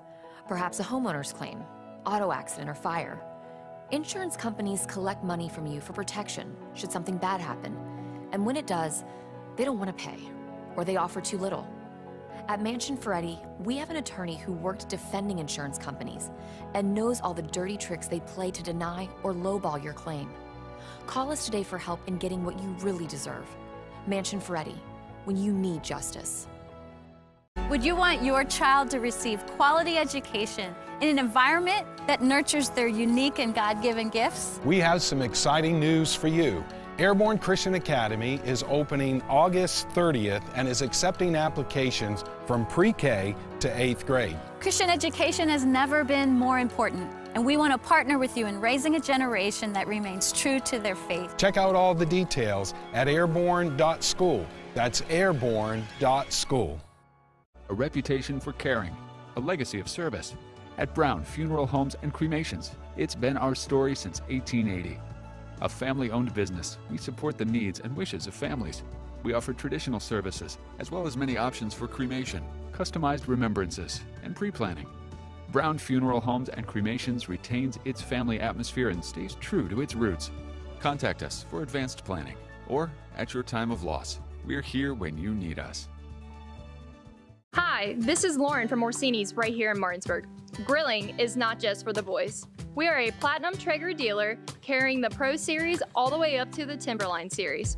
Perhaps a homeowner's claim, auto accident, or fire. Insurance companies collect money from you for protection should something bad happen. And when it does, they don't want to pay, or they offer too little. At Mansion Ferretti, we have an attorney who worked defending insurance companies and knows all the dirty tricks they play to deny or lowball your claim. Call us today for help in getting what you really deserve. Mansion Ferretti, when you need justice. Would you want your child to receive quality education in an environment that nurtures their unique and God-given gifts? We have some exciting news for you. Airborne Christian Academy is opening August 30th and is accepting applications from pre-K to 8th grade. Christian education has never been more important, and we want to partner with you in raising a generation that remains true to their faith. Check out all the details at airborne.school. That's airborne.school. A reputation for caring, a legacy of service. At Brown Funeral Homes and Cremations, it's been our story since 1880. A family-owned business, we support the needs and wishes of families. We offer traditional services, as well as many options for cremation, customized remembrances, and pre-planning. Brown Funeral Homes and Cremations retains its family atmosphere and stays true to its roots. Contact us for advanced planning or at your time of loss. We're here when you need us. Hi, this is Lauren from Orsini's right here in Martinsburg. Grilling is not just for the boys. We are a Platinum Traeger dealer carrying the Pro Series all the way up to the Timberline Series.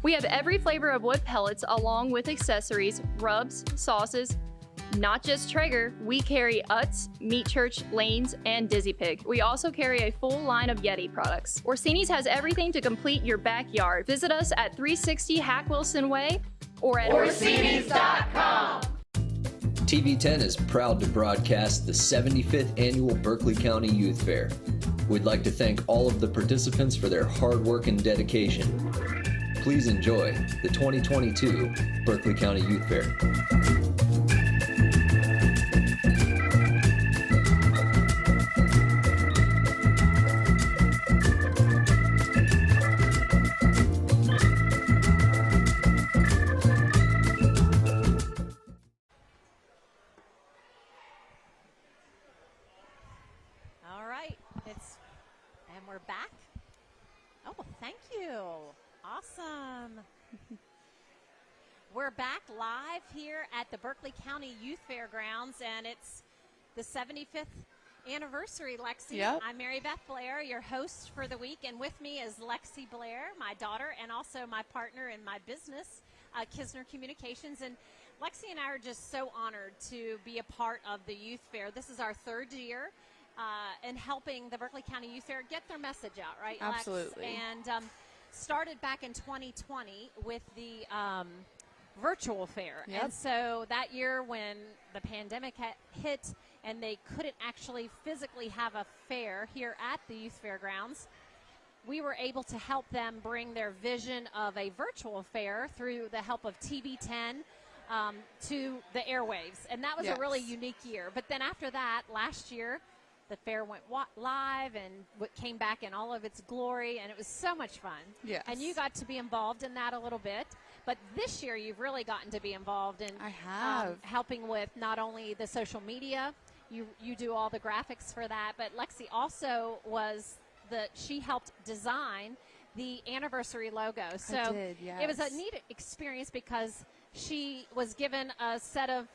We have every flavor of wood pellets along with accessories, rubs, sauces. Not just Traeger, we carry Utz, Meat Church, Lanes, and Dizzy Pig. We also carry a full line of Yeti products. Orsini's has everything to complete your backyard. Visit us at 360 Hack Wilson Way or at Orsinis.com. TV10 is proud to broadcast the 75th Annual Berkeley County Youth Fair. We'd like to thank all of the participants for their hard work and dedication. Please enjoy the 2022 Berkeley County Youth Fair. We're back. Oh, thank you. Awesome. We're back live here at the Berkeley County Youth Fairgrounds, and it's the 75th anniversary, Lexi. Yep. I'm Mary Beth Blair, your host for the week, and with me is Lexi Blair, my daughter, and also my partner in my business, Kisner Communications. And Lexi and I are just so honored to be a part of the Youth Fair. This is our third year. And helping the Berkeley County Youth Fair get their message out, right, Lex? Absolutely. And started back in 2020 with the virtual fair. Yep. And so that year when the pandemic hit and they couldn't actually physically have a fair here at the Youth Fairgrounds, we were able to help them bring their vision of a virtual fair through the help of TV10 to the airwaves. And that was a really unique year. But then after that, last year, the fair went live and came back in all of its glory, and it was so much fun. Yes. And you got to be involved in that a little bit. But this year, you've really gotten to be involved in helping with not only the social media. You do all the graphics for that, but Lexi also she helped design the anniversary logo. So I did, yes. It was a neat experience because she was given a set of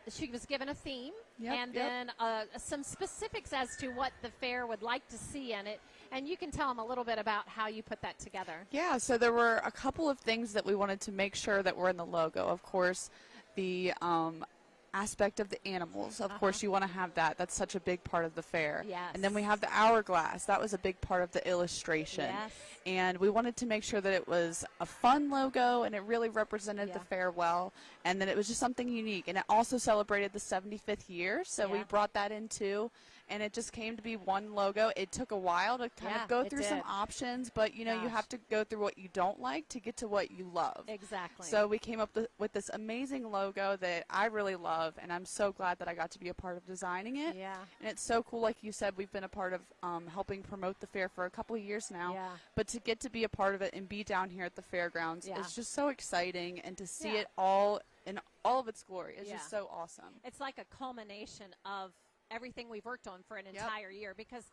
she was given a theme and then some specifics as to what the fair would like to see in it. And you can tell them a little bit about how you put that together. Yeah, so there were a couple of things that we wanted to make sure that were in the logo. Of course, the aspect of the animals. Of course, you want to have that. That's such a big part of the fair. Yes. And then we have the hourglass. That was a big part of the illustration. Yes. And we wanted to make sure that it was a fun logo and it really represented the fair well, and that it was just something unique. And it also celebrated the 75th year, so we brought that in too. And it just came to be one logo. It took a while to kind of go through some options, but you know, you have to go through what you don't like to get to what you love. Exactly. So we came up with this amazing logo that I really love, and I'm so glad that I got to be a part of designing it. Yeah. And it's so cool, like you said, we've been a part of helping promote the fair for a couple of years now. Yeah. But to get to be a part of it and be down here at the fairgrounds is just so exciting, and to see Yeah. it all in all of its glory is just so awesome. It's like a culmination of everything we've worked on for an entire year, because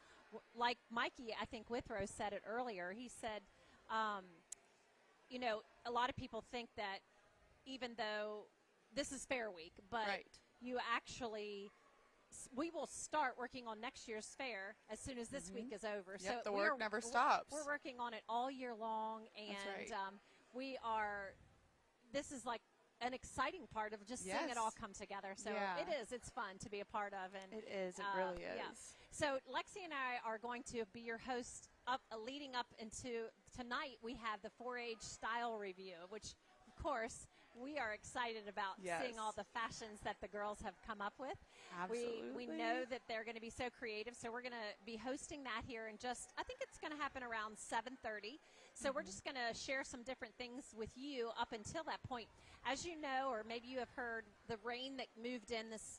like Mikey, I think Withrow said it earlier, he said, you know, a lot of people think that even though this is Fair Week, but you actually, we will start working on next year's fair as soon as this week is over. Yep, so the work never stops. We're working on it all year long, and this is like an exciting part of just seeing it all come together. So it's fun to be a part of. And it is, it really is. Yeah. So Lexi and I are going to be your host leading up into tonight. We have the 4-H style review, which of course we are excited about seeing all the fashions that the girls have come up with. Absolutely. We know that they're going to be so creative, so we're going to be hosting that here in I think it's going to happen around 7:30. So we're just going to share some different things with you up until that point. As you know, or maybe you have heard, the rain that moved in this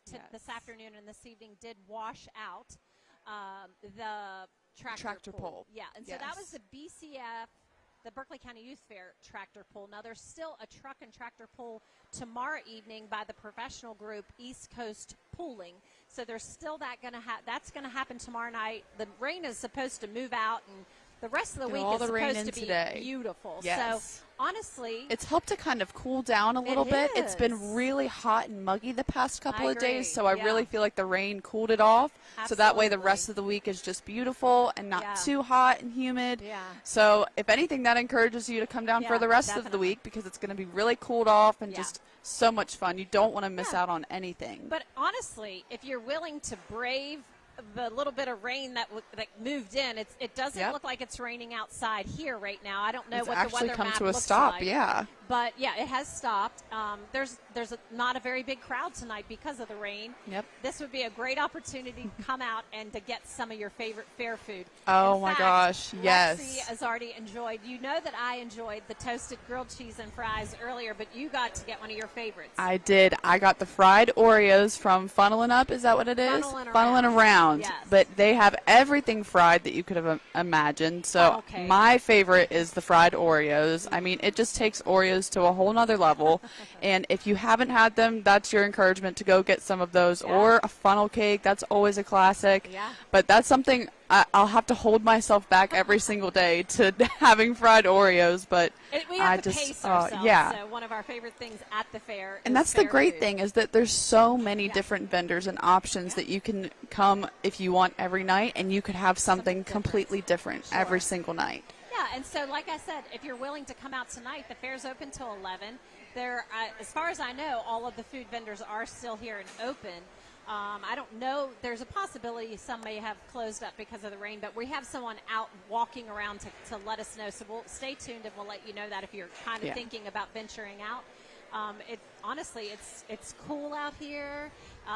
afternoon and this evening did wash out the tractor pole. Yeah, and so that was the BCF the Berkeley County Youth Fair tractor pull. Now, there's still a truck and tractor pull tomorrow evening by the professional group East Coast Pooling. So there's still that's going to happen tomorrow night. The rain is supposed to move out, and the rest of the week is supposed to be beautiful. Yes. So honestly, it's helped to kind of cool down a little bit. It's been really hot and muggy the past couple of days, so I really feel like the rain cooled it off. So that way the rest of the week is just beautiful and not too hot and humid. So if anything, that encourages you to come down for the rest of the week, because it's going to be really cooled off and just so much fun. You don't want to miss out on anything. But honestly, if you're willing to brave the little bit of rain that moved in, it doesn't look like it's raining outside here right now. I don't know what the weather map looks like. But yeah, it has stopped. There's not a very big crowd tonight because of the rain. This would be a great opportunity to come out and to get some of your favorite fair food. Oh my gosh, yes. Lexi has already enjoyed. You know that I enjoyed the toasted grilled cheese and fries earlier, but you got to get one of your favorites. I did. I got the fried Oreos from Funnelin' Up. Is that what it is? Funnelin' Around. Yes. But they have everything fried that you could have imagined. So my favorite is the fried Oreos. I mean, it just takes Oreos to a whole nother level. And if you haven't had them, that's your encouragement to go get some of those. Or a funnel cake. That's always a classic. But that's something I'll have to hold myself back every single day to having fried Oreos. But we have to pace ourselves. So one of our favorite things at the fair and that's the great thing, is that there's so many different vendors and options that you can come if you want every night, and you could have something completely different every single night. Yeah, and so like I said, if you're willing to come out tonight, the fair's open till 11. There, as far as I know, all of the food vendors are still here and open. I don't know. There's a possibility some may have closed up because of the rain, but we have someone out walking around to let us know. So we'll stay tuned, and we'll let you know that if you're kind of thinking about venturing out. Honestly, it's cool out here.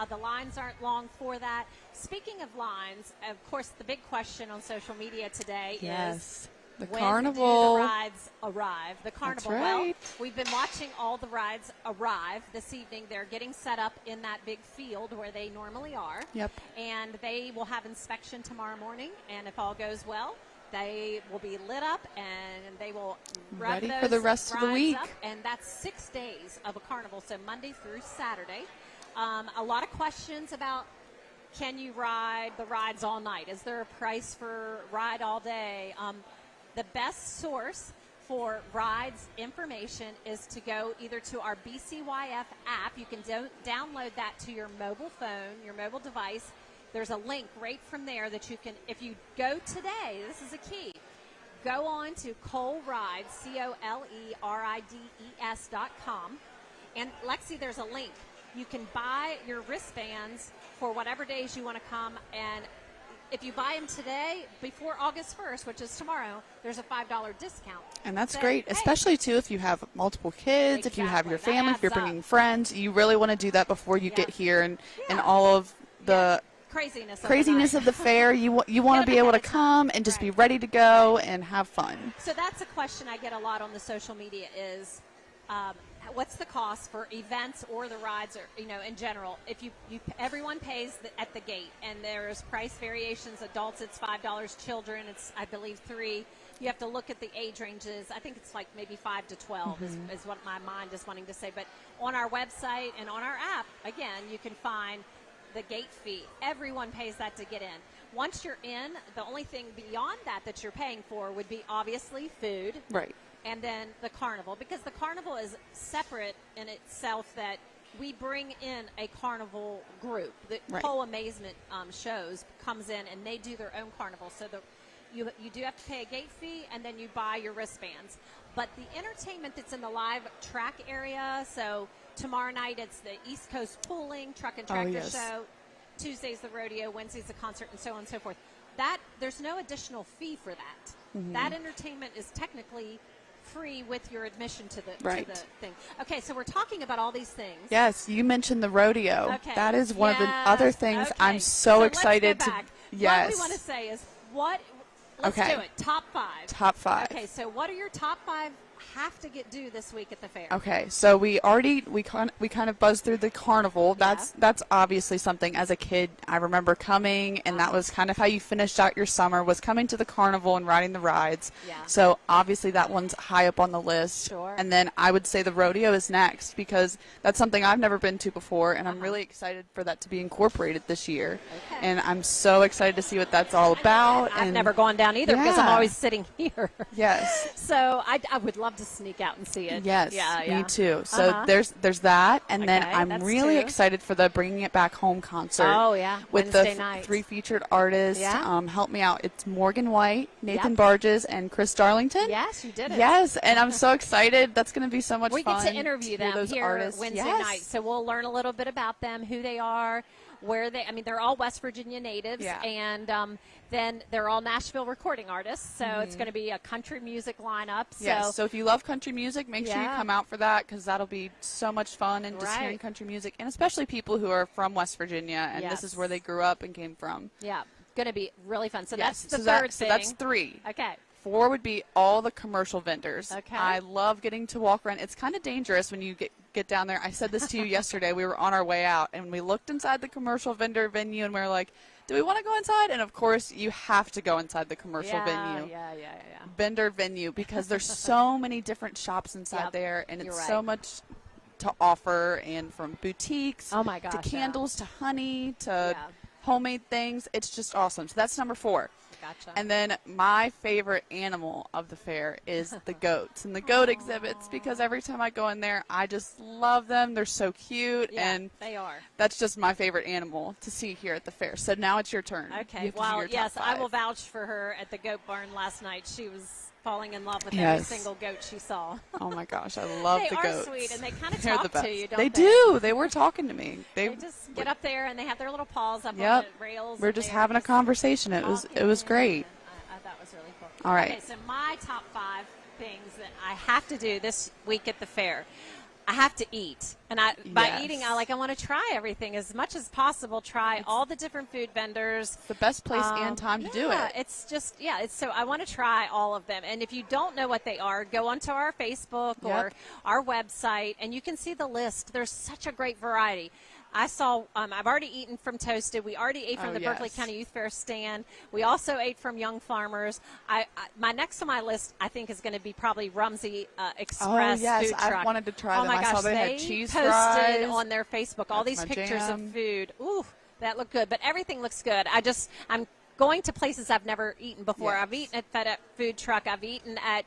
The lines aren't long for that. Speaking of lines, of course, the big question on social media today is the when carnival. do the rides arrive? The carnival. That's right. Well, we've been watching all the rides arrive this evening. They're getting set up in that big field where they normally are. And they will have inspection tomorrow morning. And if all goes well, they will be lit up, and they will rev ready those for the rest of the rides week. up, and that's 6 days of a carnival, so Monday through Saturday. A lot of questions about, can you ride the rides all night? Is there a price for ride all day? The best source for rides information is to go either to our BCYF app. You can download that to your mobile phone, your mobile device. There's a link right from there that you can, if you go today, this is a key, go on to ColeRides, ColeRides.com. And Lexi, there's a link. You can buy your wristbands for whatever days you want to come, and if you buy them today, before August 1st, which is tomorrow, there's a $5 discount. And that's great, especially, too, if you have multiple kids, if you have your family, if you're bringing friends. You really want to do that before you get here, and all of the craziness of the fair. You want to be able to come and just be ready to go and have fun. So that's a question I get a lot on the social media is, what's the cost for events or the rides, or in general? If everyone pays at the gate, and there's price variations. Adults, it's $5. Children, it's I believe $3. You have to look at the age ranges. I think it's like maybe 5 to 12 is what my mind is wanting to say. But on our website and on our app, again, you can find the gate fee. Everyone pays that to get in. Once you're in, the only thing beyond that you're paying for would be obviously food. Right. And then the carnival, because the carnival is separate in itself, that we bring in a carnival group. The whole Amazement shows comes in, and they do their own carnival. So you do have to pay a gate fee, and then you buy your wristbands. But the entertainment that's in the live track area, so tomorrow night it's the East Coast Pooling, Truck and Tractor Show. Tuesday's the rodeo, Wednesday's the concert, and so on and so forth. There's no additional fee for that. That entertainment is technically free with your admission to the thing. Okay, so we're talking about all these things. Yes, you mentioned the rodeo. Okay. That is one of the other things I'm so excited to. Yes. What we want to say is let's do it. Top 5. Top 5. Okay, so what are your top 5 have to do this week at the fair? Okay, so we kind of buzzed through the carnival. That's obviously something as a kid I remember coming, and that was kind of how you finished out your summer, was coming to the carnival and riding the rides. Yeah. So obviously that one's high up on the list. Sure. And then I would say the rodeo is next, because that's something I've never been to before, and I'm really excited for that to be incorporated this year. Okay. And I'm so excited to see what that's all about. I've never gone down either because I'm always sitting here. Yes. So I would love to sneak out and see it. Yes, Yeah. me too. So there's that, and then Okay, I'm that's really 2. excited for the Bringing It Back Home concert. Oh, yeah, with Wednesday the night. 3 featured artists. Yeah. Help me out. It's Morgan White, Nathan Yep. Barges, and Chris Darlington. Yes, you did it. Yes, and I'm so excited. That's going to be so much We fun. get to interview hear them those here artists. Wednesday Yes. night, so we'll learn a little bit about them, who they are, where they. I mean, they're all West Virginia natives, Yeah. and then they're all Nashville recording artists. So it's going to be a country music lineup. So Yes, so if you love country music, make sure you Yeah. come out for that, because that'll be so much fun, and just Right. hearing country music, and especially people who are from West Virginia, and this is Yes. where they grew up and came from. yeah, going to be really fun. So Yes, that's the so that- third so thing. that's 3. Okay. 4 would be all the commercial vendors. Okay. I love getting to walk around. It's kind of dangerous when you get down there. I said this to you yesterday. We were on our way out, and we looked inside the commercial vendor venue, and we were like, do we want to go inside? And, of course, you have to go inside the commercial venue. Yeah. Vendor venue, because there's so many different shops inside Yep, there, and you're it's right. so much to offer, and from boutiques Oh my gosh, to yeah. candles to honey to homemade things. It's just awesome. So that's number 4. Gotcha. And then my favorite animal of the fair is the goats and the goat exhibits, because every time I go in there, I just love them. They're so cute, Yeah, and they are. that's just my favorite animal to see here at the fair. So now it's your turn. You Okay. have to do Well, your top yes, I 5. will vouch for her at the goat barn last night. She was falling in love with every Yes. single goat she saw. Oh my gosh, I love They the are goats. sweet, and they kind of They're the talk best. to you, don't they they? do. They were talking to me. They just get up there and they have their little paws up on Yep. the rails. We're and just they're having a conversation. It was great. That was really cool. All right. Okay, so my top 5 things that I have to do this week at the fair. I have to eat, and by Yes. eating, I want to try everything as much as possible. Try all the different food vendors. The best place and time to do it. It's just so I want to try all of them. And if you don't know what they are, go onto our Facebook or our website, and you can see the list. There's such a great variety. I saw, I've already eaten from Toasted. We already ate from the Berkeley County Youth Fair stand. We also ate from Young Farmers. My next on my list, I think, is going to be probably Rumsey Express yes, food truck. I wanted to try them. My I gosh, saw they had cheese posted fries. on their Facebook all That's these my pictures jam. of food. Ooh, that looked good. But everything looks good. I'm going to places I've never eaten before. Yes. I've eaten at FedEx Food Truck. I've eaten at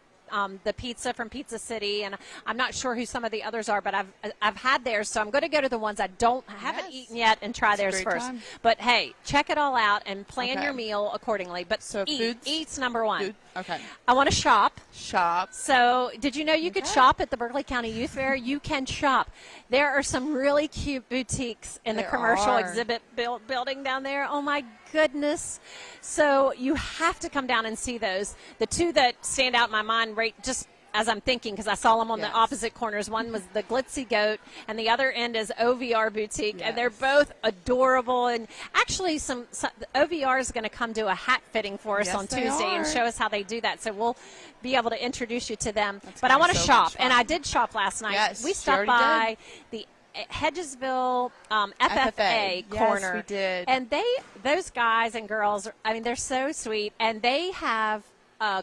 the pizza from Pizza City, and I'm not sure who some of the others are, but I've had theirs, so I'm going to go to the ones I haven't eaten yet and try It's a theirs great first. time. But hey, check it all out and plan Okay. your meal accordingly. But So eat's number 1. Food. Okay. I want to shop. Shop. So, did you know you could shop at the Berkeley County Youth Fair? You can shop. There are some really cute boutiques in the There commercial are. exhibit building down there. Oh my goodness! So you have to come down and see those. The 2 that stand out in my mind, right, just as I'm thinking, because I saw them on the opposite corners. One was the Glitzy Goat, and the other end is OVR Boutique, and they're both adorable. And actually, some OVR is going to come do a hat fitting for us Yes, on they Tuesday and are. show us how they do that. So we'll be able to introduce you to them. But gonna I be want to so shop, much fun. and I did shop last night. Yes, We you stopped already by the Hedgesville FFA Yes, corner. we did. And those guys and girls, I mean, they're so sweet, and they have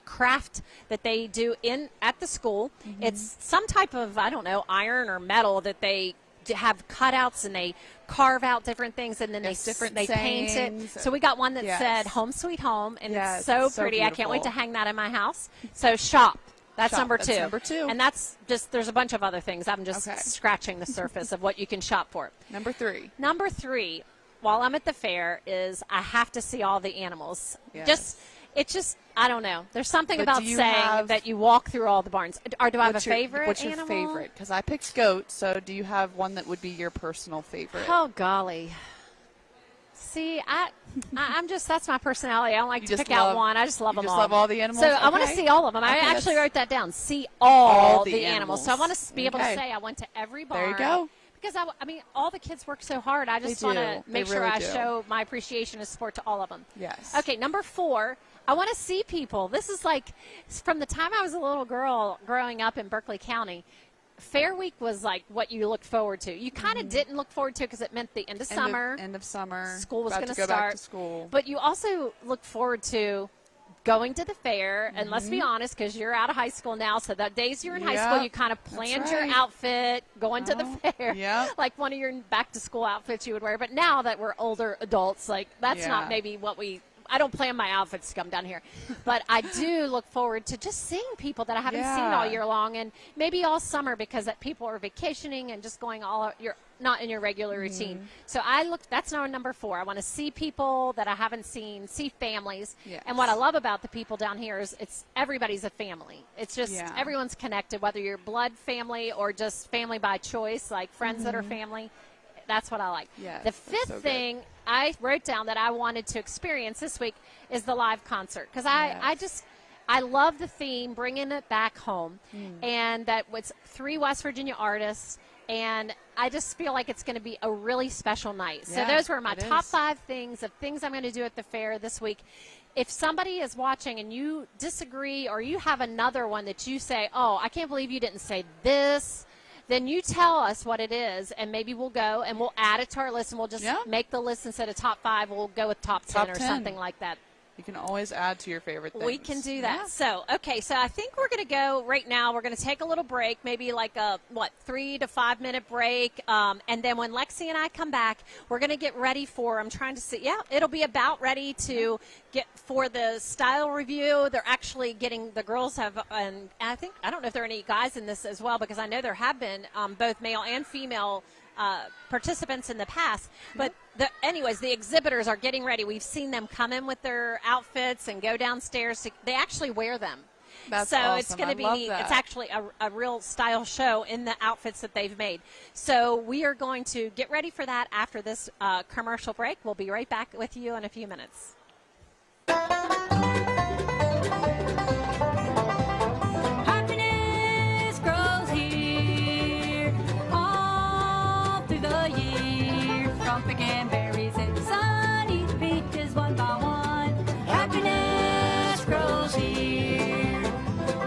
craft that they do at the school. Mm-hmm. It's some type of, I don't know, iron or metal that they have cutouts, and they carve out different things, and then Yes, different they paint sayings. it. So we got one that Yes. said "Home Sweet Home," and Yes, it's so so pretty. I can't wait to beautiful. hang that in my house. So shop. That's Shop. number That's 2. number 2. And that's just, there's a bunch of other things. I'm just Okay. scratching the surface of what you can shop for. Number 3. Number 3, while I'm at the fair, is I have to see all the animals. Yes. It's just, I don't know. There's something But about do you saying have- that you walk through all the barns. Or do I have a What's your- favorite What's your animal? favorite? Because I picked goat, so do you have one that would be your personal favorite? Oh, golly. See, I'm just, that's my personality. I don't like You to just pick out love- one. I just love you them just all. love all the animals? So I want to Okay. see all of them. I Okay, actually that's- wrote that down. See all All the the animals. So I want to be able to Okay. say I went to every barn. There you go. because I mean, all the kids work so hard. I just They want do. to They make sure really I do. show my appreciation and support to all of them. Yes. Okay, number 4, I want to see people. This is like from the time I was a little girl growing up in Berkeley County. Fair Week was like what you looked forward to. You kind of didn't look forward to because it meant the end of summer. End of summer. School was About going to to go back start. to school. But you also look forward to going to the fair. And let's be honest, because you're out of high school now, so the days you're in high school, Yep, you kind of that's planned right. your outfit, going to the fair. Yep. Like one of your back-to-school outfits you would wear. But now that we're older adults, like that's Yeah. not maybe what I don't plan my outfits to come down here. But I do look forward to just seeing people that I haven't seen all year long and maybe all summer because people are vacationing and just going you're not in your regular routine. So that's number 4. I want to see people that I haven't seen, see families. Yes. And what I love about the people down here is everybody's a family. It's just everyone's connected, whether you're blood family or just family by choice, like friends that are family. That's what I like. Yes, the that's 5th so good. thing I wrote down that I wanted to experience this week is the live concert because I love the theme, bringing it back home, and that was 3 West Virginia artists, and I just feel like it's going to be a really special night. So those were my top 5 things of things I'm going to do at the fair this week. If somebody is watching and you disagree or you have another one that you say, oh, I can't believe you didn't say this, then you tell us what it is, and maybe we'll go and we'll add it to our list, and we'll just make the list instead of top 5. We'll go with top 10 or something like that. You can always add to your favorite things. We can do that. So, okay, so I think we're going to go right now. We're going to take a little break, maybe like a, 3 to 5 minute break. And then when Lexi and I come back, we're going to get ready I'm trying to see, it'll be about ready to get for the style review. They're actually the girls have, and I don't know if there are any guys in this as well, because I know there have been both male and female participants in the past, but anyways, the exhibitors are getting ready. We've seen them come in with their outfits and go downstairs. They actually wear them. That's so awesome. it's going to be I neat. love that. It's actually a real style show in the outfits that they've made. So we are going to get ready for that after this commercial break. We'll be right back with you in a few minutes. Happiness grows here all through the year. From pecan berries and sunny peaches, one by one. Happiness grows here.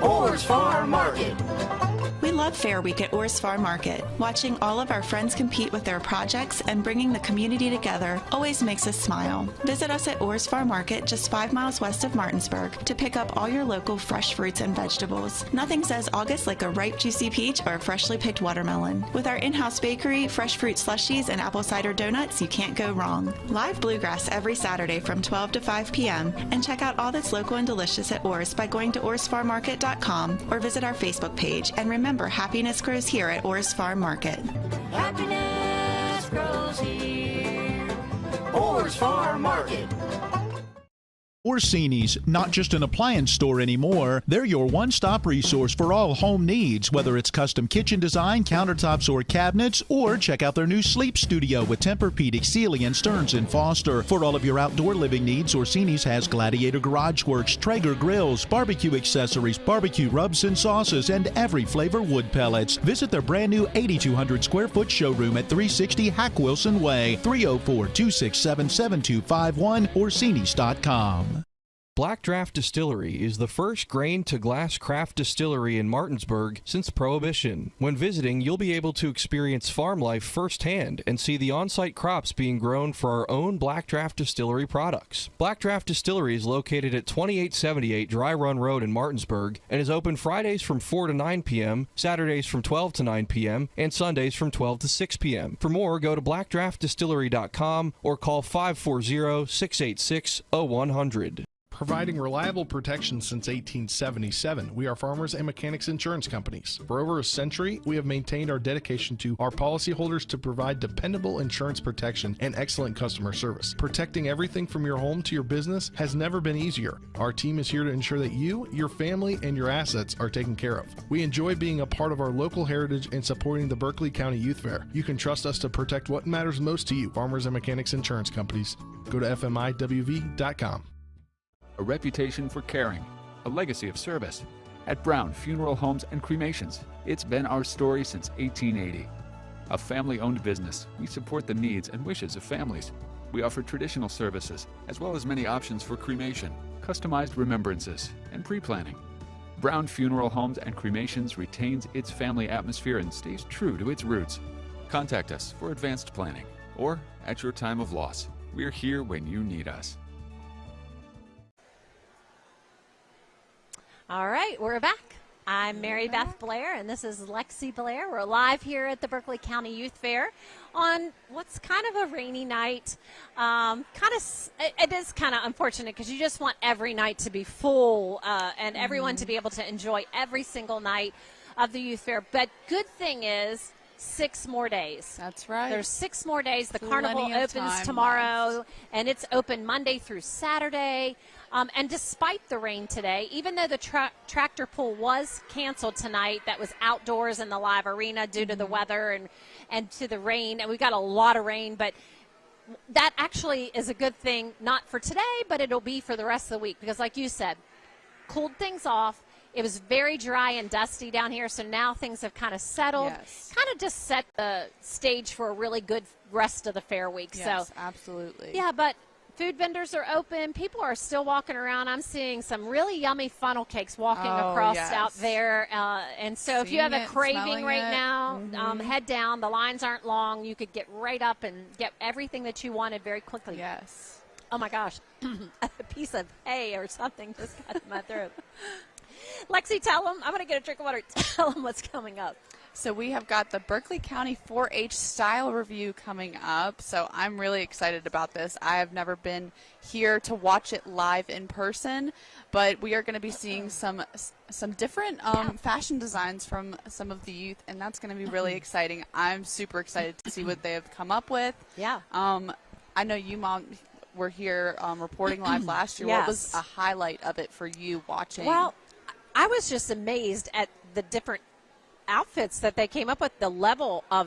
Orr's Farm Market. We love Fair Week at Orr's Farm Market. Watching all of our friends compete with their projects and bringing the community together always makes us smile. Visit us at Orr's Farm Market just 5 miles west of Martinsburg to pick up all your local fresh fruits and vegetables. Nothing says August like a ripe, juicy peach or a freshly picked watermelon. With our in-house bakery, fresh fruit slushies, and apple cider donuts, you can't go wrong. Live bluegrass every Saturday from 12 to 5 p.m. And check out all that's local and delicious at Orr's by going to orrsfarmmarket.com or visit our Facebook page. And remember, happiness grows here at Orr's Farm Market. Happiness grows here. Orr's Farm Market. Orsini's, not just an appliance store anymore, they're your one-stop resource for all home needs, whether it's custom kitchen design, countertops, or cabinets, or check out their new sleep studio with Tempur-Pedic, Sealy, and Stearns & Foster. For all of your outdoor living needs, Orsini's has Gladiator Garage Works, Traeger grills, barbecue accessories, barbecue rubs and sauces, and every flavor wood pellets. Visit their brand new 8,200 square foot showroom at 360 Hack Wilson Way, 304-267-7251, Orsinis.com. Black Draft Distillery is the first grain-to-glass craft distillery in Martinsburg since Prohibition. When visiting, you'll be able to experience farm life firsthand and see the on-site crops being grown for our own Black Draft Distillery products. Black Draft Distillery is located at 2878 Dry Run Road in Martinsburg and is open Fridays from 4 to 9 p.m., Saturdays from 12 to 9 p.m., and Sundays from 12 to 6 p.m. For more, go to blackdraftdistillery.com or call 540-686-0100. Providing reliable protection since 1877, we are Farmers and Mechanics Insurance Companies. For over a century, we have maintained our dedication to our policyholders to provide dependable insurance protection and excellent customer service. Protecting everything from your home to your business has never been easier. Our team is here to ensure that you, your family, and your assets are taken care of. We enjoy being a part of our local heritage and supporting the Berkeley County Youth Fair. You can trust us to protect what matters most to you. Farmers and Mechanics Insurance Companies. Go to fmiwv.com. A reputation for caring, a legacy of service. At Brown Funeral Homes and Cremations, it's been our story since 1880. A family-owned business, we support the needs and wishes of families. We offer traditional services, as well as many options for cremation, customized remembrances, and pre-planning. Brown Funeral Homes and Cremations retains its family atmosphere and stays true to its roots. Contact us for advanced planning, or at your time of loss. We're here when you need us. All right, we're back. I'm Mary Beth Blair, and this is Lexi Blair. We're live here at the Berkeley County Youth Fair on what's kind of a rainy night. It is kind of unfortunate because you just want every night to be full and everyone to be able to enjoy every single night of the Youth Fair. But good thing is 6 more days. That's right. There's 6 more days. The carnival Plenty of opens time tomorrow, left. and it's open Monday through Saturday. And despite the rain today, even though the tractor pull was canceled tonight, that was outdoors in the live arena due to the weather and to the rain, and we got a lot of rain, but that actually is a good thing, not for today, but it'll be for the rest of the week, because like you said, cooled things off. It was very dry and dusty down here, so now things have kind of settled. Yes. Kind of just set the stage for a really good rest of the fair week. Yes, so absolutely. Yeah, but food vendors are open. People are still walking around. I'm seeing some really yummy funnel cakes walking across out there. And so if you have a craving right now, head down. The lines aren't long. You could get right up and get everything that you wanted very quickly. Yes. Oh, my gosh. A piece of hay or something just got in my throat. Lexi, tell them. I'm going to get a drink of water. Tell them what's coming up. So we have got the Berkeley County 4-H Style Review coming up. So I'm really excited about this. I have never been here to watch it live in person, but we are going to be seeing some different fashion designs from some of the youth, and that's going to be really exciting. I'm super excited to see what they have come up with. Yeah. I know you, Mom, were here reporting live last year. Yes. What was a highlight of it for you watching? Well, I was just amazed at the different outfits that they came up with, the level of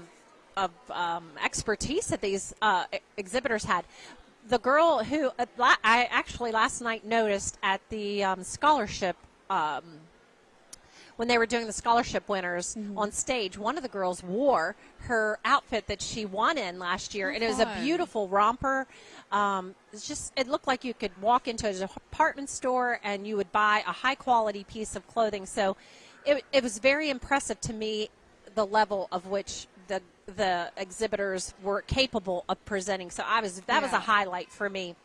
expertise that these exhibitors had. The girl who I actually last night noticed at the scholarship, when they were doing the scholarship winners on stage, one of the girls wore her outfit that she won in last year, and it was a beautiful romper. It looked like you could walk into a department store and you would buy a high quality piece of clothing. So it was very impressive to me, the level of which the exhibitors were capable of presenting. So that was a highlight for me.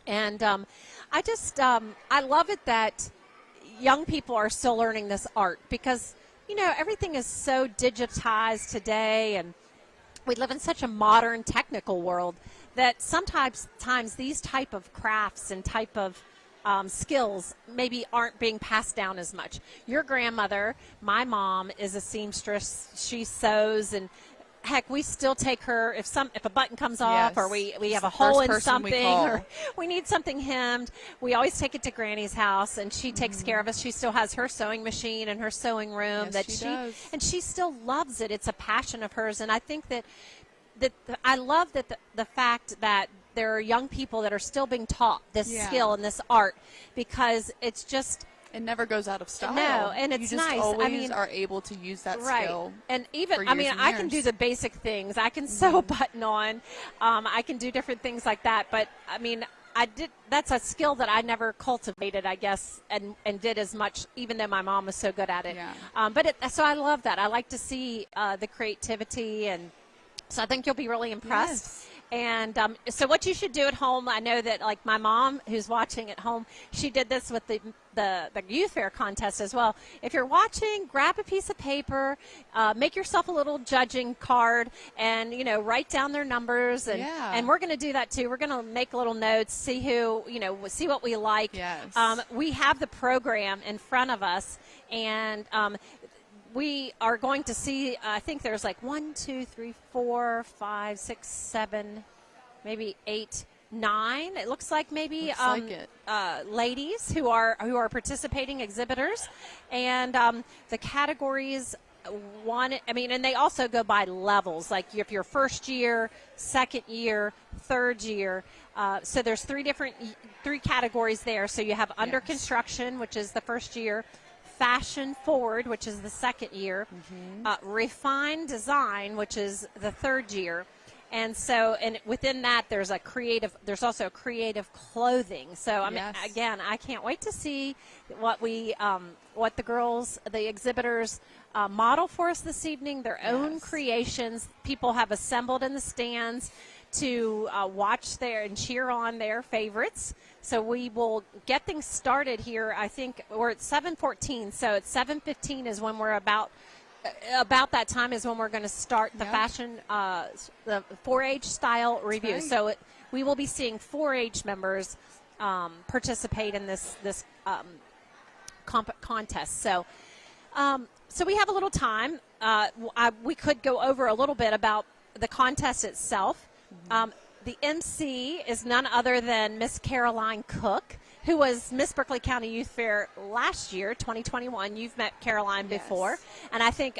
And I love it that young people are still learning this art, because everything is so digitized today, and we live in such a modern technical world that sometimes these type of crafts and type of skills maybe aren't being passed down as much. Your grandmother, my mom, is a seamstress. She sews, and heck, we still take her if a button comes off, or we have a hole in something, or we need something hemmed. We always take it to Granny's house, and she takes care of us. She still has her sewing machine and her sewing room and she still loves it. It's a passion of hers, and I think that I love that the fact that there are young people that are still being taught this skill and this art, because it's just, it never goes out of style. No, and it's you just nice. always are able to use that skill. And even, for years and I can years. do the basic things. I can sew a button on. I can do different things like that. But that's a skill that I never cultivated, I guess, and did as much, even though my mom was so good at it. Yeah. So I love that. I like to see the creativity, and so I think you'll be really impressed. Yes. And so what you should do at home, I know that like my mom who's watching at home, she did this with the youth fair contest as well. If you're watching, grab a piece of paper, make yourself a little judging card, and write down their numbers, and we're going to do that too. We're going to make little notes, see see what we like. Yes. We have the program in front of us, and we are going to see, I think there's like 1, 2, 3, 4, 5, 6, 7, maybe 8, 9. It looks like maybe ladies who are participating exhibitors, and the categories. And they also go by levels. Like if you're first year, second year, third year. So there's three categories there. So you have under construction, which is the first year. Fashion Forward, which is the second year, Refined Design, which is the third year. And so, and within that, there's also creative clothing. So, I mean, again, I can't wait to see what the girls, the exhibitors, model for us this evening. Their own creations. People have assembled in the stands to watch and cheer on their favorites. So we will get things started here. I think we're at 7:14. So at 7:15 is when we're about that time is when we're going to start the fashion, the 4-H style review. Right. So we will be seeing 4-H members participate in this contest. So we have a little time. We could go over a little bit about the contest itself. The MC is none other than Miss Caroline Cook, who was Miss Berkeley County Youth Fair last year, 2021. You've met Caroline before. And I think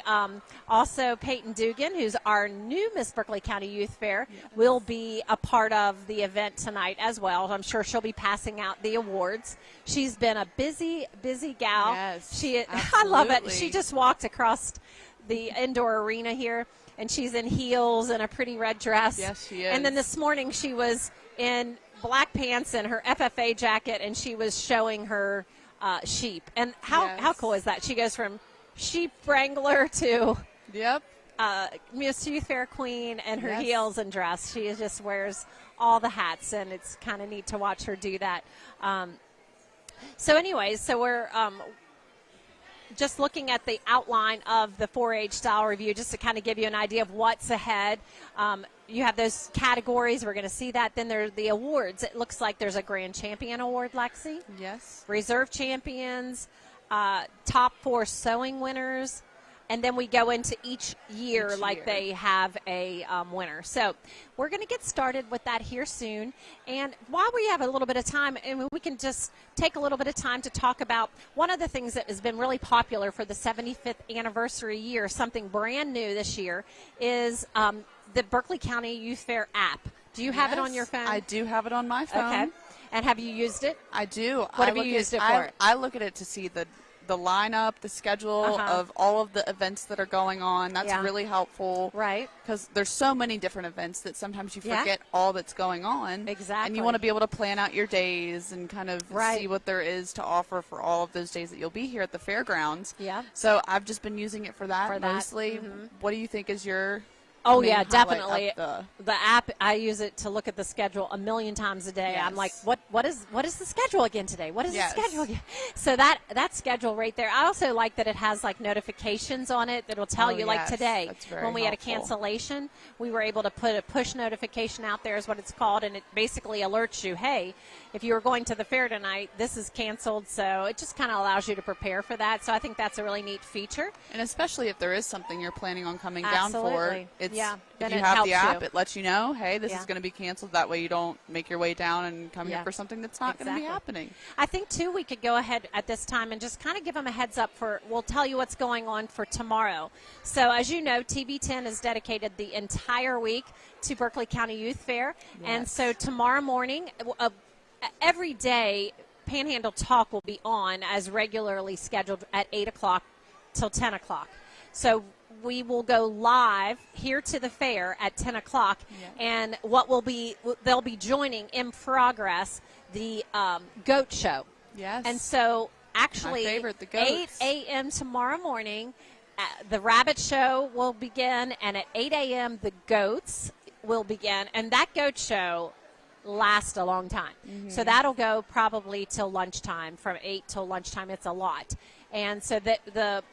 also Peyton Dugan, who's our new Miss Berkeley County Youth Fair, will be a part of the event tonight as well. I'm sure she'll be passing out the awards. She's been a busy, busy gal. Yes, I love it. She just walked across the indoor arena here, and she's in heels and a pretty red dress. Yes, she is. And then this morning she was in black pants and her FFA jacket, and she was showing her sheep. And how cool is that? She goes from sheep wrangler to Miss Youth Fair Queen and her heels and dress. She just wears all the hats, and it's kind of neat to watch her do that. So we're just looking at the outline of the 4-H style review, just to kind of give you an idea of what's ahead. You have those categories. We're going to see that. Then there's the awards. It looks like there's a Grand Champion Award, Lexi. Yes. Reserve Champions, top 4 sewing winners, and then we go into each year they have a winner. So we're going to get started with that here soon. And while we have a little bit of time, and we can just take a little bit of time to talk about one of the things that has been really popular for the 75th anniversary year, something brand new this year, is the Berkeley County Youth Fair app. Do you have it on your phone? I do have it on my phone. Okay. And have you used it? I do. What have you used it for? I look at it to see the lineup, the schedule of all of the events that are going on. That's really helpful. Right. Because there's so many different events that sometimes you forget all that's going on. Exactly. And you want to be able to plan out your days and kind of see what there is to offer for all of those days that you'll be here at the fairgrounds. Yeah. So I've just been using it for that mostly. What do you think is your Oh, yeah, definitely. The app, I use it to look at the schedule a million times a day. Yes. I'm like, what is the schedule again today? What is the schedule again? So that schedule right there. I also like that it has like notifications on it that'll tell you, like today, when we had a cancellation, we were able to put a push notification out there is what it's called, and it basically alerts you, hey, if you were going to the fair tonight, this is canceled. So it just kind of allows you to prepare for that. So I think that's a really neat feature. And especially if there is something you're planning on coming Absolutely. down for, it's then if you it have the helps app, you. it lets you know, hey, this is going to be canceled. That way you don't make your way down and come here for something that's not going to be happening. I think, too, we could go ahead at this time and just kind of give them a heads up we'll tell you what's going on for tomorrow. So, as you know, TV10 is dedicated the entire week to Berkeley County Youth Fair. Yes. And so tomorrow morning, every day, Panhandle Talk will be on as regularly scheduled at 8 o'clock till 10 o'clock. So we will go live here to the fair at 10 o'clock, and they'll be joining in progress the goat show. Yes. And so actually, my favorite, the 8 a.m. tomorrow morning, the rabbit show will begin, and at 8 a.m. the goats will begin, and that goat show lasts a long time. So that'll go probably till lunchtime, from 8 till lunchtime. It's a lot. And so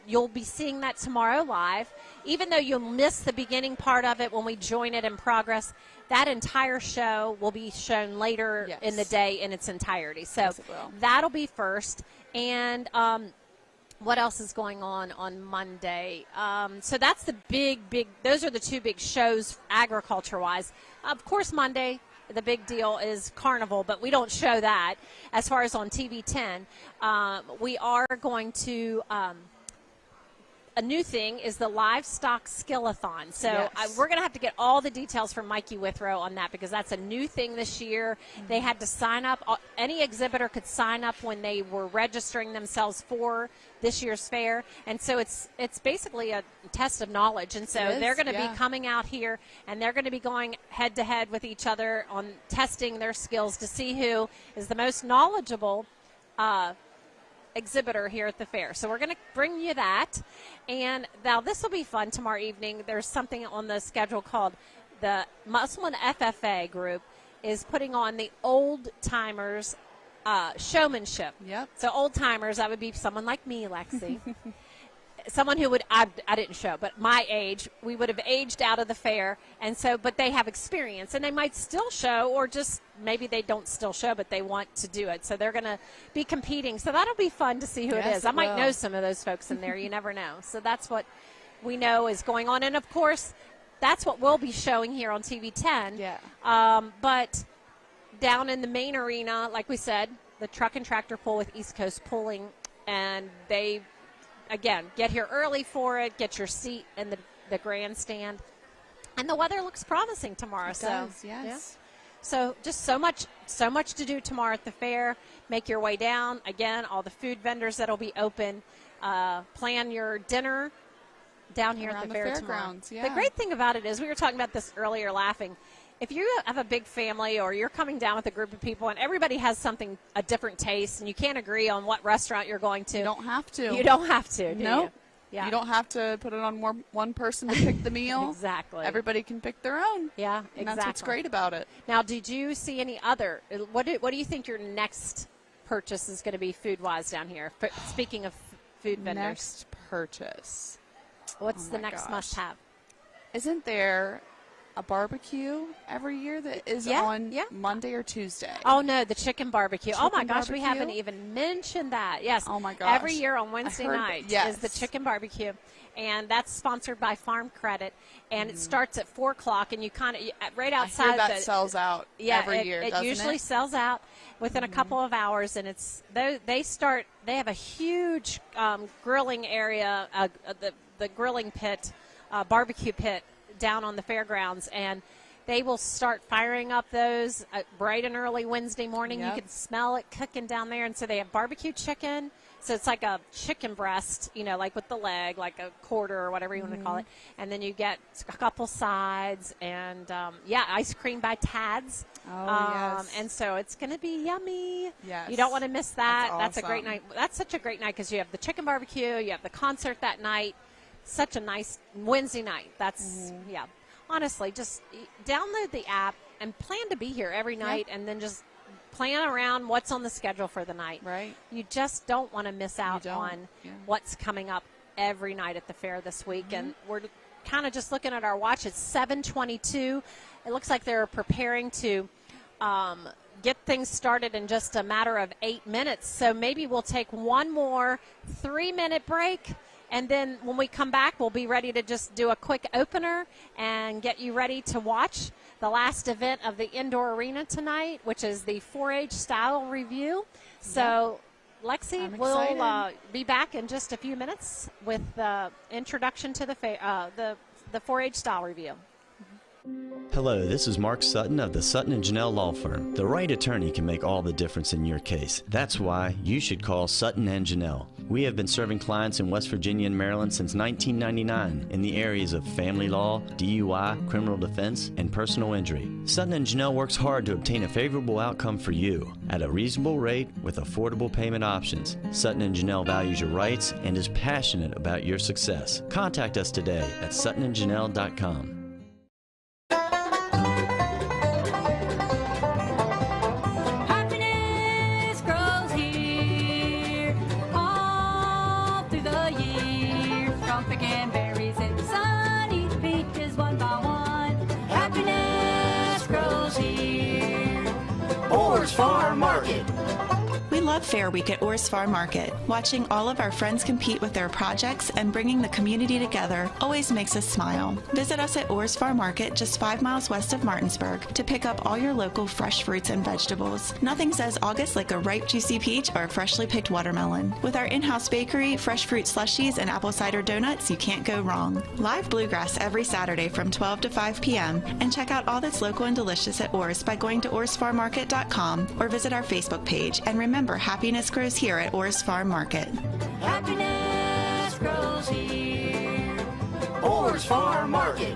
you'll be seeing that tomorrow live. Even though you'll miss the beginning part of it when we join it in progress, that entire show will be shown later in the day in its entirety. So that'll be first. And what else is going on Monday? So that's the big, those are the two big shows agriculture-wise. Of course, Monday, the big deal is Carnival, but we don't show that as far as on TV10. We are going to a new thing is the livestock skillathon. So Yes. we're going to have to get all the details from Mikey Withrow on that because that's a new thing this year. They had to sign up. Any exhibitor could sign up when they were registering themselves for this year's fair. And so it's basically a test of knowledge. And so It is, they're going to yeah. be coming out here and they're going to be going head to head with each other on testing their skills to see who is the most knowledgeable exhibitor here at the fair. So we're going to bring you that. And now this will be fun tomorrow evening. There's something on the schedule called the Musselman FFA group is putting on the old timers showmanship. Yep. So old timers, that would be someone like me, Lexi. Someone who would, I didn't show, but my age, we would have aged out of the fair. And so, but they have experience and they might still show or just maybe they don't still show, but they want to do it. So they're going to be competing. So that'll be fun to see who it Yes, is. I it might will. know some of those folks in there. You never know. So that's what we know is going on. And of course, that's what we'll be showing here on TV 10. Yeah. But down in the main arena, like we said, the truck and tractor pull with East Coast Pulling, and they, again, get here early for it, get your seat in the grandstand. And the weather looks promising tomorrow. It does, yes. Yeah. So just so much to do tomorrow at the fair. Make your way down. Again, all the food vendors that'll be open. Plan your dinner down here Around at the the fair tomorrow. fairgrounds, yeah. The great thing about it is, we were talking about this earlier laughing, if you have a big family or you're coming down with a group of people and everybody has a different taste and you can't agree on what restaurant you're going to. You don't have to. You don't have to, do No. you? Yeah. You don't have to put it on one person to pick the meal. Exactly. Everybody can pick their own. Yeah, And exactly. that's what's great about it. Now, did you see any other? What do you think your next purchase is going to be food-wise down here? Speaking of food vendors. Next purchase. What's Oh the my next gosh. must-have? Isn't there a barbecue every year that is on Monday or Tuesday? Oh, no, the chicken barbecue. Oh, my Chicken gosh, we barbecue? haven't even mentioned that. Yes. Oh, my gosh. Every year on Wednesday heard night that- is the yes. chicken barbecue, and that's sponsored by Farm Credit, and it starts at 4 o'clock, and you kind of, right outside. I hear that sells out every year, it doesn't usually it? sells out within a couple of hours, and they have a huge grilling area, the grilling pit, barbecue pit down on the fairgrounds, and they will start firing up those bright and early Wednesday morning. Yep. You can smell it cooking down there. And so they have barbecue chicken. So it's like a chicken breast, like with the leg, like a quarter or whatever you want to call it. And then you get a couple sides and, ice cream by Tad's. Oh, yes. And so it's going to be yummy. Yes. You don't want to miss that. That's a great awesome. night. That's such a great night because you have the chicken barbecue, you have the concert that night. Such a nice Wednesday night. That's, yeah. Honestly, just download the app and plan to be here every night and then just plan around what's on the schedule for the night. Right. You just don't want to miss out on what's coming up every night at the fair this week. And we're kind of just looking at our watch. It's 7:22. It looks like they're preparing to get things started in just a matter of 8 minutes. So maybe we'll take one more 3-minute break. And then when we come back, we'll be ready to just do a quick opener and get you ready to watch the last event of the indoor arena tonight, which is the 4-H style review. So, Lexi, I'm we'll excited. be back in just a few minutes with the introduction to the 4-H style review. Hello, this is Mark Sutton of the Sutton & Janelle Law Firm. The right attorney can make all the difference in your case. That's why you should call Sutton & Janelle. We have been serving clients in West Virginia and Maryland since 1999 in the areas of family law, DUI, criminal defense, and personal injury. Sutton & Janelle works hard to obtain a favorable outcome for you at a reasonable rate with affordable payment options. Sutton & Janelle values your rights and is passionate about your success. Contact us today at suttonandjanelle.com. Happiness grows here all through the year. From picking berries and sunny peaches one by one. Happiness grows here. Orr's Farm Market. We love Fair Week at Orr's Farm Market. Watching all of our friends compete with their projects and bringing the community together always makes us smile. Visit us at Orr's Farm Market just 5 miles west of Martinsburg to pick up all your local fresh fruits and vegetables. Nothing says August like a ripe, juicy peach or a freshly picked watermelon. With our in-house bakery, fresh fruit slushies, and apple cider donuts, you can't go wrong. Live bluegrass every Saturday from 12 to 5 p.m. And check out all that's local and delicious at Orr's by going to orrsfarmmarket.com or visit our Facebook page. And remember, happiness grows here at Orr's Farm Market. Happiness grows here. Orr's Farm Market.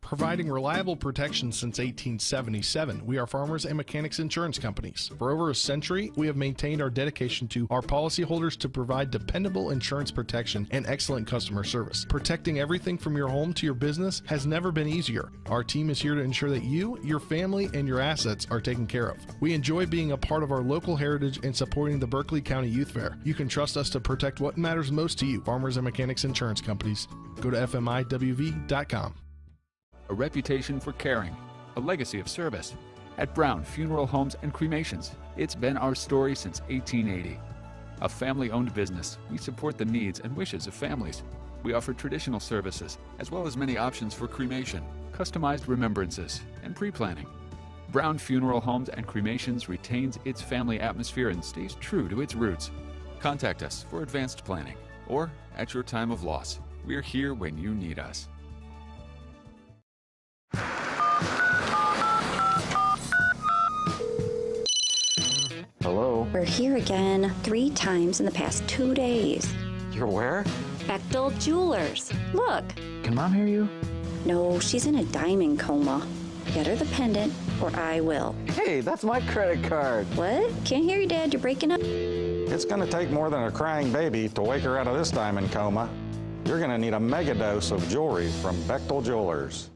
Providing reliable protection since 1877, we are Farmers and Mechanics Insurance Companies. For over a century, we have maintained our dedication to our policyholders to provide dependable insurance protection and excellent customer service. Protecting everything from your home to your business has never been easier. Our team is here to ensure that you, your family, and your assets are taken care of. We enjoy being a part of our local heritage and supporting the Berkeley County Youth Fair. You can trust us to protect what matters most to you. Farmers and Mechanics Insurance Companies. Go to fmiwv.com. A reputation for caring, a legacy of service. At Brown Funeral Homes and Cremations, it's been our story since 1880. A family-owned business, we support the needs and wishes of families. We offer traditional services, as well as many options for cremation, customized remembrances, and pre-planning. Brown Funeral Homes and Cremations retains its family atmosphere and stays true to its roots. Contact us for advanced planning, or at your time of loss. We're here when you need us. Hello? We're here again 3 times in the past 2 days. You're where? Bechtel Jewelers. Look. Can Mom hear you? No, she's in a diamond coma. Get her the pendant, or I will. Hey, that's my credit card. What? Can't hear you, Dad. You're breaking up. It's going to take more than a crying baby to wake her out of this diamond coma. You're going to need a mega dose of jewelry from Bechtel Jewelers.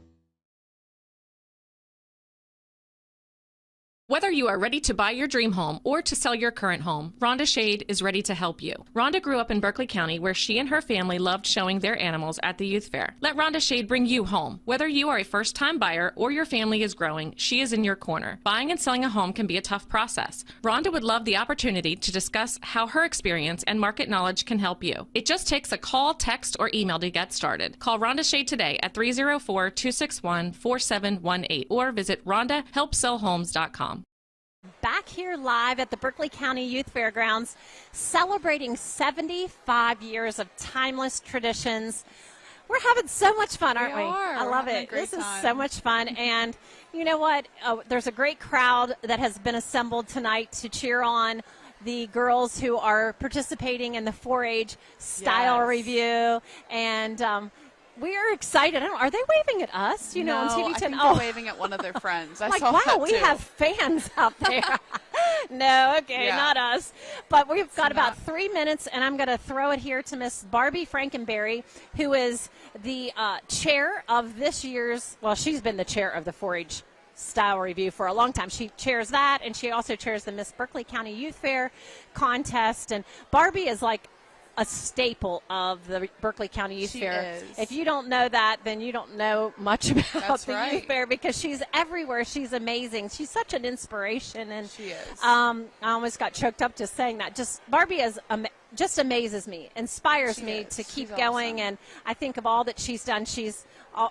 Whether you are ready to buy your dream home or to sell your current home, Rhonda Shade is ready to help you. Rhonda grew up in Berkeley County, where she and her family loved showing their animals at the youth fair. Let Rhonda Shade bring you home. Whether you are a first-time buyer or your family is growing, she is in your corner. Buying and selling a home can be a tough process. Rhonda would love the opportunity to discuss how her experience and market knowledge can help you. It just takes a call, text, or email to get started. Call Rhonda Shade today at 304-261-4718 or visit rhondahelpsellhomes.com. Back here live at the Berkeley County Youth Fairgrounds, celebrating 75 years of timeless traditions. We're having so much fun, aren't we? I love it. This is so much fun. And you know what? There's a great crowd that has been assembled tonight to cheer on the girls who are participating in the 4-H style review. And we are excited. Are they waving at us? You know, on TV10. I think they're waving at one of their friends. I saw wow, that we too. have fans out there. No, okay, not us. But we've got about 3 minutes, and I'm going to throw it here to Miss Barbie Frankenberry, who is the chair of this year's. Well, she's been the chair of the 4-H style review for a long time. She chairs that, and she also chairs the Miss Berkeley County Youth Fair contest. And Barbie is like a staple of the Berkeley County Youth Fair. Is. If you don't know that, then you don't know much about That's the right. Youth Fair, because she's everywhere. She's amazing. She's such an inspiration. And she is. I almost got choked up just saying that. Barbie is just amazes me, inspires me to keep going. Awesome. And I think of all that she's done. She's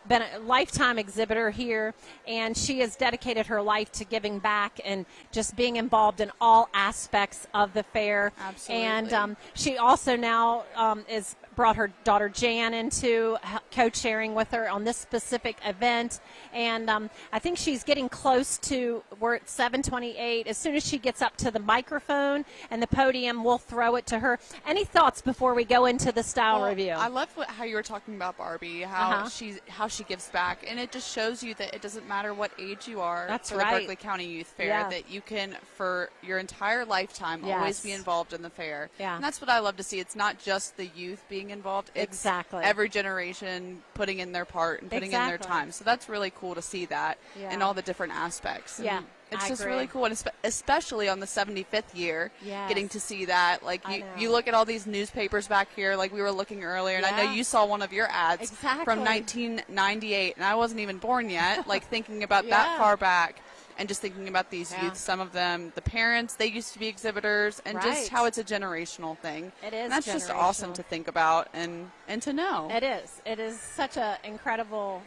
been a lifetime exhibitor here, and she has dedicated her life to giving back and just being involved in all aspects of the fair. Absolutely. And she also now is brought her daughter Jan into co-chairing with her on this specific event. And I think she's getting close to, we're at 7:28. As soon as she gets up to the microphone and the podium, we'll throw it to her. Any thoughts before we go into the style review? I love how you were talking about Barbie, how she gives back, and it just shows you that it doesn't matter what age you are. That's for right. the Berkeley County Youth Fair, that you can, for your entire lifetime, always be involved in the fair. Yeah. And that's what I love to see. It's not just the youth being involved. It's every generation putting in their part and putting in their time. So that's really cool to see that in all the different aspects. And it's just really cool, and especially on the 75th year, getting to see that. Like you look at all these newspapers back here, like we were looking earlier, and I know you saw one of your ads from 1998, and I wasn't even born yet. Like thinking about that far back. and just thinking about these youth, some of them, the parents, they used to be exhibitors, and just how it's a generational thing. It is. And that's just awesome to think about and to know. It is. It is such an incredible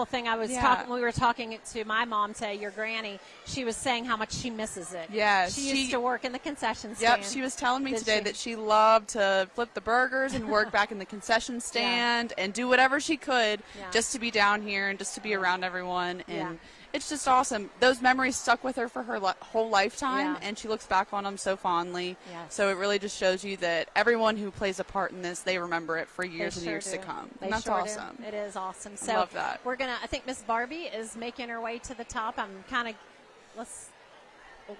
thing. I was talking. We were talking to my mom today, your granny. She was saying how much she misses it. Yeah, she used to work in the concession stand. Yep, she was telling me today that she loved to flip the burgers and work back in the concession stand and do whatever she could just to be down here and just to be around everyone. And it's just awesome. Those memories stuck with her for her whole lifetime, and she looks back on them so fondly. So it really just shows you that everyone who plays a part in this, they remember it for years and years to come. And that's awesome. It is awesome. So love that. We're gonna. I think Miss Barbie is making her way to the top. Let's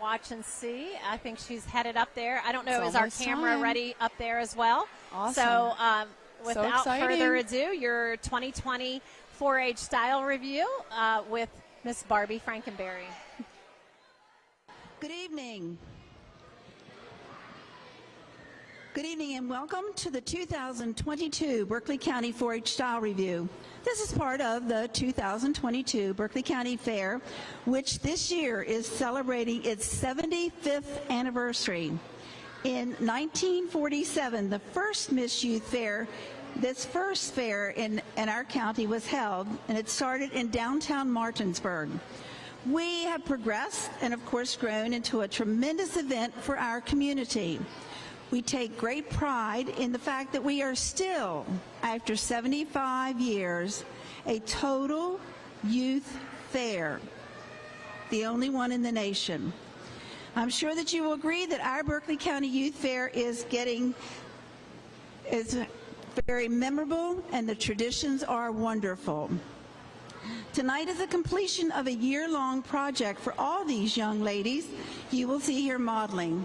watch and see. I think she's headed up there. I don't know. Is our camera ready up there as well? Awesome. So without further ado, your 2020 4-H style review with Miss Barbie Frankenberry. Good evening. Good evening and welcome to the 2022 Berkeley County 4-H Style Review. This is part of the 2022 Berkeley County Fair, which this year is celebrating its 75th anniversary. In 1947, the first Miss Youth Fair, this first fair in our county was held, and it started in downtown Martinsburg. We have progressed and, of course, grown into a tremendous event for our community. We take great pride in the fact that we are still, after 75 years, a total youth fair, the only one in the nation. I'm sure that you will agree that our Berkeley County Youth Fair is very memorable, and the traditions are wonderful. Tonight is the completion of a year-long project for all these young ladies you will see here modeling.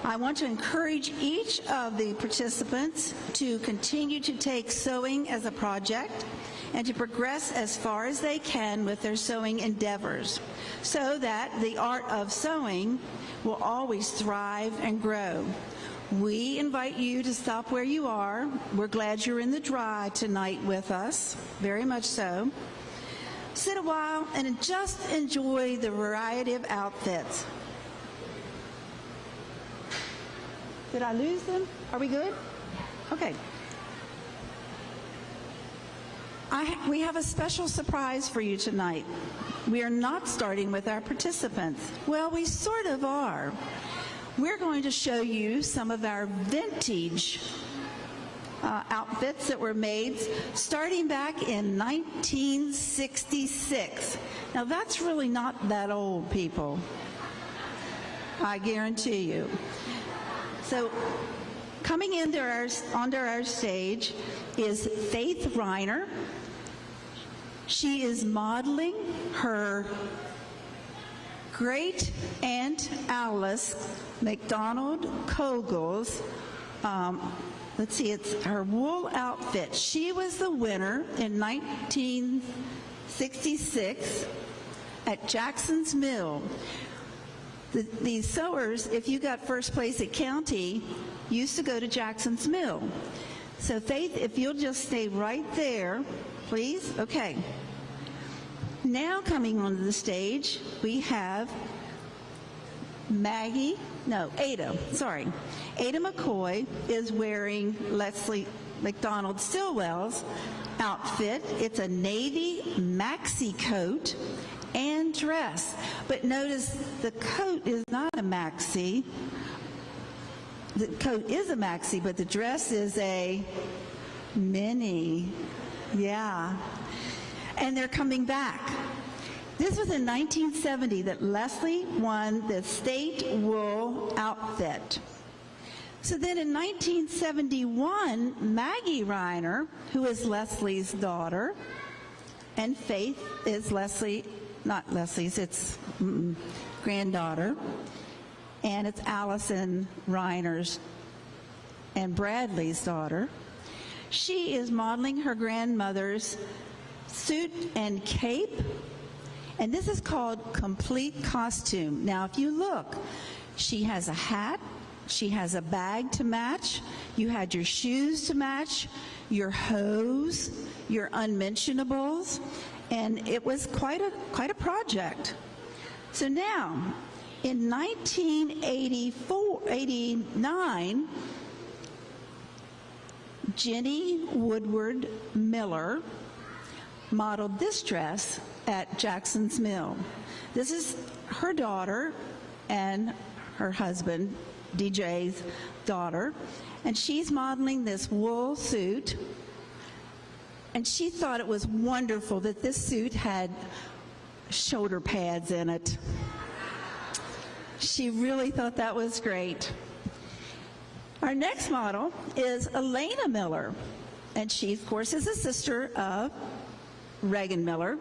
I want to encourage each of the participants to continue to take sewing as a project and to progress as far as they can with their sewing endeavors so that the art of sewing will always thrive and grow. We invite you to stop where you are. We're glad you're in the dry tonight with us, very much so. Sit a while and just enjoy the variety of outfits. Did I lose them? Are we good? Okay. We have a special surprise for you tonight. We are not starting with our participants. Well, we sort of are. We're going to show you some of our vintage outfits that were made starting back in 1966. Now, that's really not that old, people. I guarantee you. So, coming onto our stage is Faith Reiner. She is modeling her great Aunt Alice McDonald Kogel's, let's see, it's her wool outfit. She was the winner in 1966 at Jackson's Mill. These sewers, if you got first place at county, used to go to Jackson's Mill. So Faith, if you'll just stay right there, please. Okay. Now coming onto the stage, we have Ada McCoy is wearing Leslie McDonald Stillwell's outfit. It's a navy maxi coat and dress. But notice the coat is not a maxi. The coat is a maxi, but the dress is a mini. Yeah. And they're coming back. This was in 1970 that Leslie won the state wool outfit. So then in 1971, Maggie Reiner, who is Leslie's daughter, and Faith is not Leslie's, it's granddaughter, and it's Allison Reiner's and Bradley's daughter. She is modeling her grandmother's suit and cape, and this is called complete costume. Now, if you look, she has a hat, she has a bag to match, you had your shoes to match, your hose, your unmentionables, and it was quite a project. So now, in 1989, Jenny Woodward Miller modeled this dress at Jackson's Mill. This is her daughter and her husband, DJ's daughter, and she's modeling this wool suit, and she thought it was wonderful that this suit had shoulder pads in it. She really thought that was great. Our next model is Elena Miller, and she, of course, is a sister of Reagan Miller.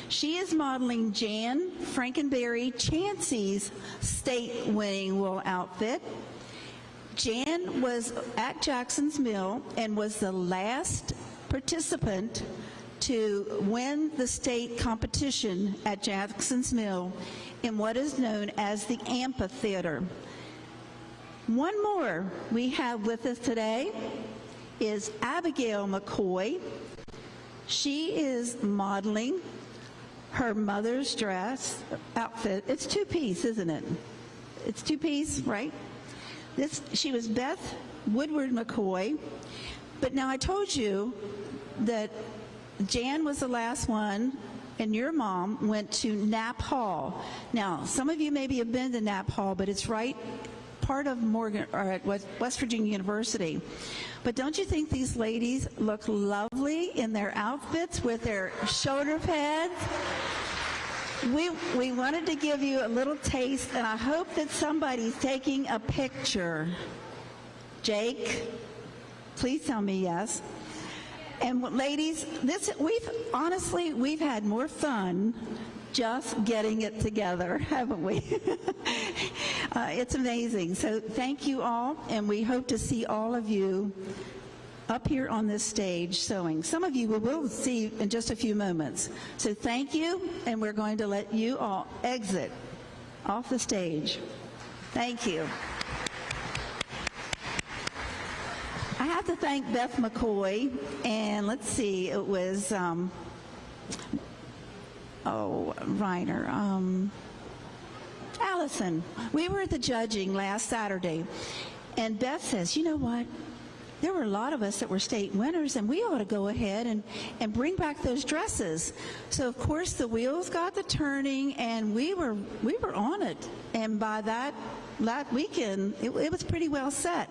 She is modeling Jan Frankenberry Chansey's state-winning wool outfit. Jan was at Jackson's Mill and was the last participant to win the state competition at Jackson's Mill in what is known as the amphitheater. One more we have with us today is Abigail McCoy. She is modeling her mother's dress outfit. It's two-piece, isn't it? It's two-piece, right? She was Beth Woodward McCoy. But now I told you that Jan was the last one, and your mom went to Knapp Hall. Now, some of you maybe have been to Knapp Hall, but it's right part of Morgan, or at West Virginia University. But don't you think these ladies look lovely in their outfits with their shoulder pads? We wanted to give you a little taste, and I hope that somebody's taking a picture. Jake, please tell me yes. And ladies, we've had more fun just getting it together, haven't we? It's amazing. So thank you all, and we hope to see all of you up here on this stage sewing. Some of you we will see in just a few moments. So thank you, and we're going to let you all exit off the stage. Thank you. I have to thank Beth McCoy, and let's see, it was, Reiner, Allison. We were at the judging last Saturday, and Beth says, you know what? There were a lot of us that were state winners, and we ought to go ahead and bring back those dresses. So, of course, the wheels got the turning, and we were on it. And by that weekend, it was pretty well set.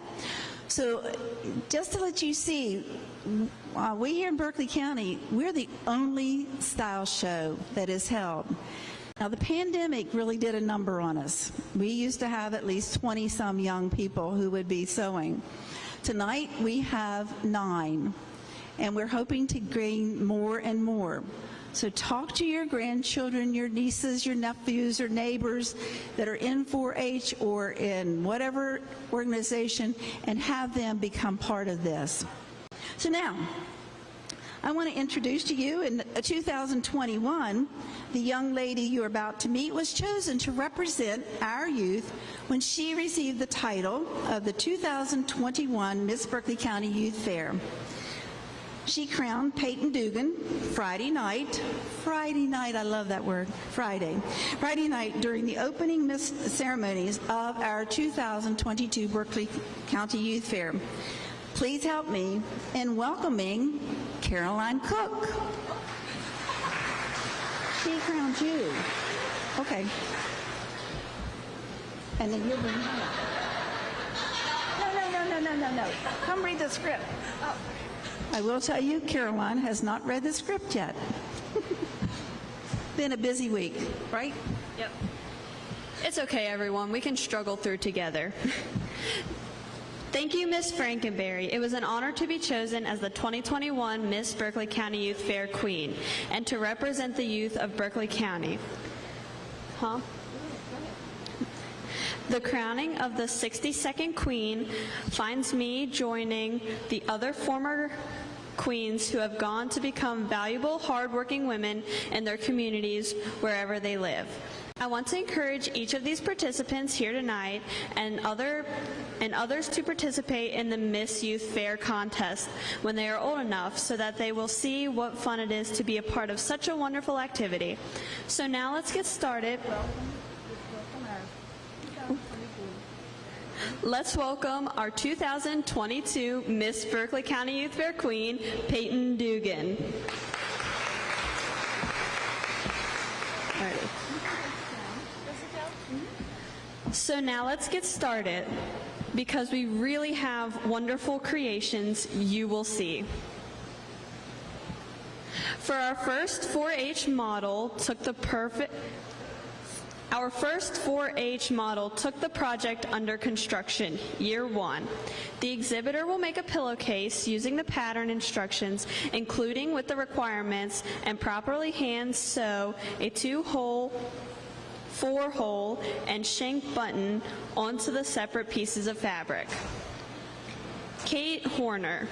So just to let you see, we here in Berkeley County, we're the only style show that is held. Now, the pandemic really did a number on us. We used to have at least 20-some young people who would be sewing. Tonight, we have 9, and we're hoping to gain more and more. So talk to your grandchildren, your nieces, your nephews, or neighbors that are in 4-H or in whatever organization, and have them become part of this. So now, I want to introduce to you, in 2021, the young lady you're about to meet was chosen to represent our youth when she received the title of the 2021 Miss Berkeley County Youth Fair. She crowned Peyton Dugan Friday night, I love that word, Friday night during the opening Miss ceremonies of our 2022 Berkeley County Youth Fair. Please help me in welcoming Caroline Cook. She crowned you. Okay. And then you'll bring her. No. Come read the script. Oh. I will tell you, Caroline has not read the script yet. Been a busy week, right? Yep. It's okay, everyone. We can struggle through together. Thank you, Miss Frankenberry. It was an honor to be chosen as the 2021 Miss Berkeley County Youth Fair Queen and to represent the youth of Berkeley County. The crowning of the 62nd Queen finds me joining the other former queens who have gone to become valuable, hardworking women in their communities wherever they live. I want to encourage each of these participants here tonight and others to participate in the Miss Youth Fair contest when they are old enough so that they will see what fun it is to be a part of such a wonderful activity. So now let's get started. Let's welcome our 2022 Miss Berkeley County Youth Fair Queen, Peyton Dugan. Alrighty. So now let's get started because we really have wonderful creations you will see. For our first 4-H model took the project under construction, year 1. The exhibitor will make a pillowcase using the pattern instructions, including with the requirements, and properly hand sew a 2-hole, 4-hole, and shank button onto the separate pieces of fabric. Kate Horner.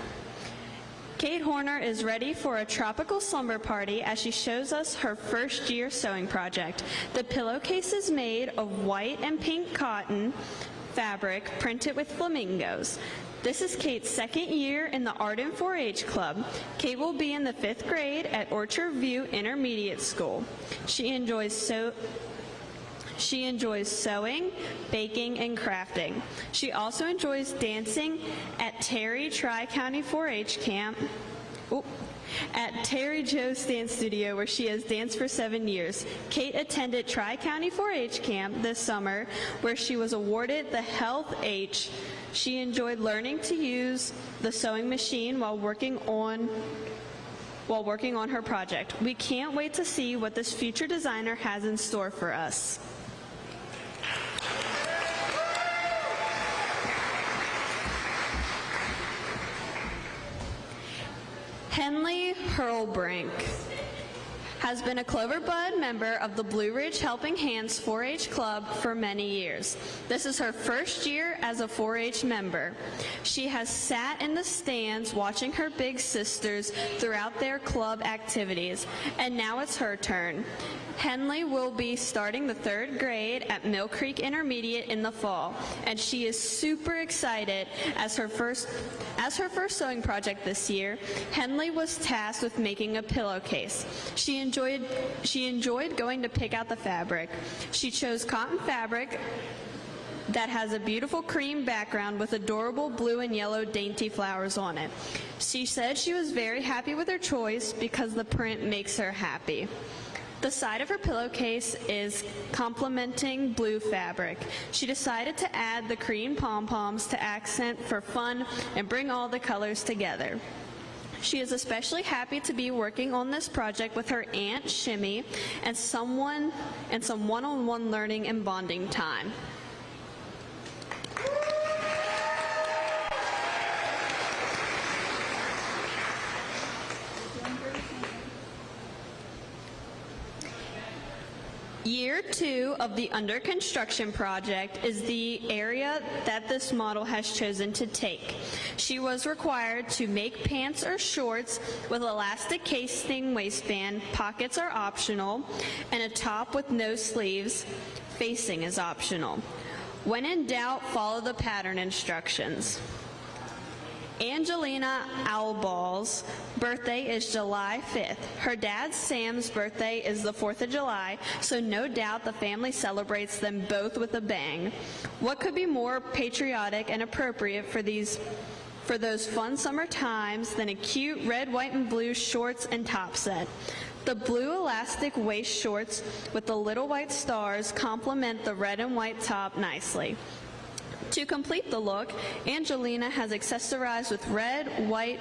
Kate Horner is ready for a tropical slumber party as she shows us her first-year sewing project. The pillowcase is made of white and pink cotton fabric printed with flamingos. This is Kate's second year in the Arden 4-H Club. Kate will be in the 5th grade at Orchard View Intermediate School. She enjoys sewing, baking, and crafting. She also enjoys dancing at Terry Tri-County 4-H Camp, at Terry Joe's Dance Studio, where she has danced for 7 years. Kate attended Tri-County 4-H Camp this summer, where she was awarded the Health H. She enjoyed learning to use the sewing machine while working on her project. We can't wait to see what this future designer has in store for us. Henley Hurlbrink has been a Clover Bud member of the Blue Ridge Helping Hands 4-H Club for many years. This is her first year as a 4-H member. She has sat in the stands watching her big sisters throughout their club activities, and now it's her turn. Henley will be starting the 3rd grade at Mill Creek Intermediate in the fall, and she is super excited as her first sewing project this year. Henley was tasked with making a pillowcase. She enjoyed going to pick out the fabric. She chose cotton fabric that has a beautiful cream background with adorable blue and yellow dainty flowers on it. She said she was very happy with her choice because the print makes her happy. The side of her pillowcase is complementing blue fabric. She decided to add the cream pom-poms to accent for fun and bring all the colors together. She is especially happy to be working on this project with her Aunt Shimmy and some one-on-one learning and bonding time. Year 2 of the under construction project is the area that this model has chosen to take. She was required to make pants or shorts with elastic casing waistband, pockets are optional, and a top with no sleeves. Facing is optional. When in doubt, follow the pattern instructions. Angelina Owlball's birthday is July 5th. Her dad Sam's birthday is the 4th of July, so no doubt the family celebrates them both with a bang. What could be more patriotic and appropriate for those fun summer times than a cute red, white, and blue shorts and top set? The blue elastic waist shorts with the little white stars complement the red and white top nicely. To complete the look, Angelina has accessorized with red, white,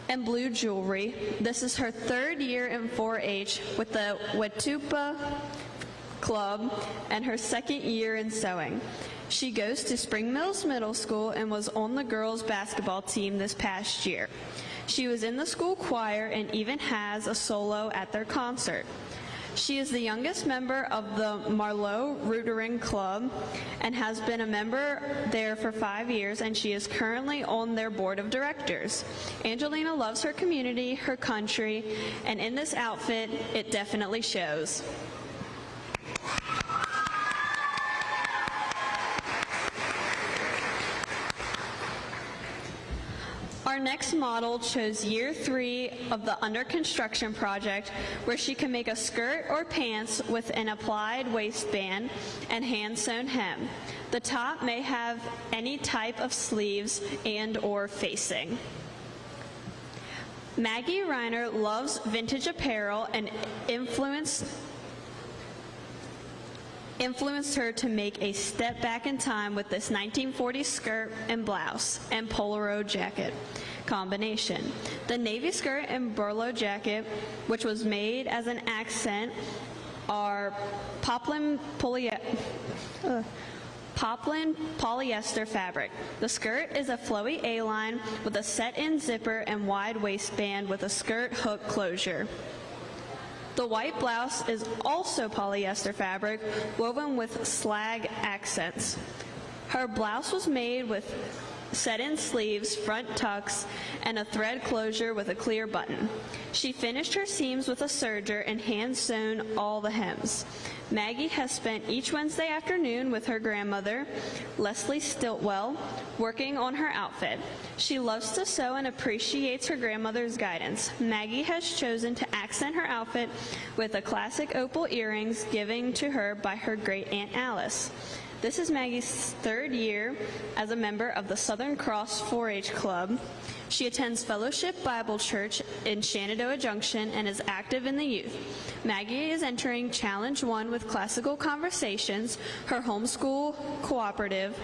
and blue jewelry. This is her 3rd year in 4-H with the Wetupa Club and her 2nd year in sewing. She goes to Spring Mills Middle School and was on the girls' basketball team this past year. She was in the school choir and even has a solo at their concert. She is the youngest member of the Marlowe Rotary Club and has been a member there for 5 years, and she is currently on their board of directors. Angelina loves her community, her country, and in this outfit, it definitely shows. next model chose year 3 of the under construction project, where she can make a skirt or pants with an applied waistband and hand-sewn hem. The top may have any type of sleeves and or facing. Maggie Reiner loves vintage apparel and influenced her to make a step back in time with this 1940s skirt and blouse and polo jacket combination. The navy skirt and polo jacket, which was made as an accent, are poplin polyester fabric. The skirt is a flowy A-line with a set-in zipper and wide waistband with a skirt hook closure. The white blouse is also polyester fabric woven with slag accents. Her blouse was made with set-in sleeves, front tucks, and a thread closure with a clear button. She finished her seams with a serger and hand-sewn all the hems. Maggie has spent each Wednesday afternoon with her grandmother, Leslie Stiltwell, working on her outfit. She loves to sew and appreciates her grandmother's guidance. Maggie has chosen to accent her outfit with the classic opal earrings given to her by her great-aunt Alice. This is Maggie's 3rd year as a member of the Southern Cross 4-H Club. She attends Fellowship Bible Church in Shenandoah Junction and is active in the youth. Maggie is entering Challenge 1 with Classical Conversations, her homeschool cooperative.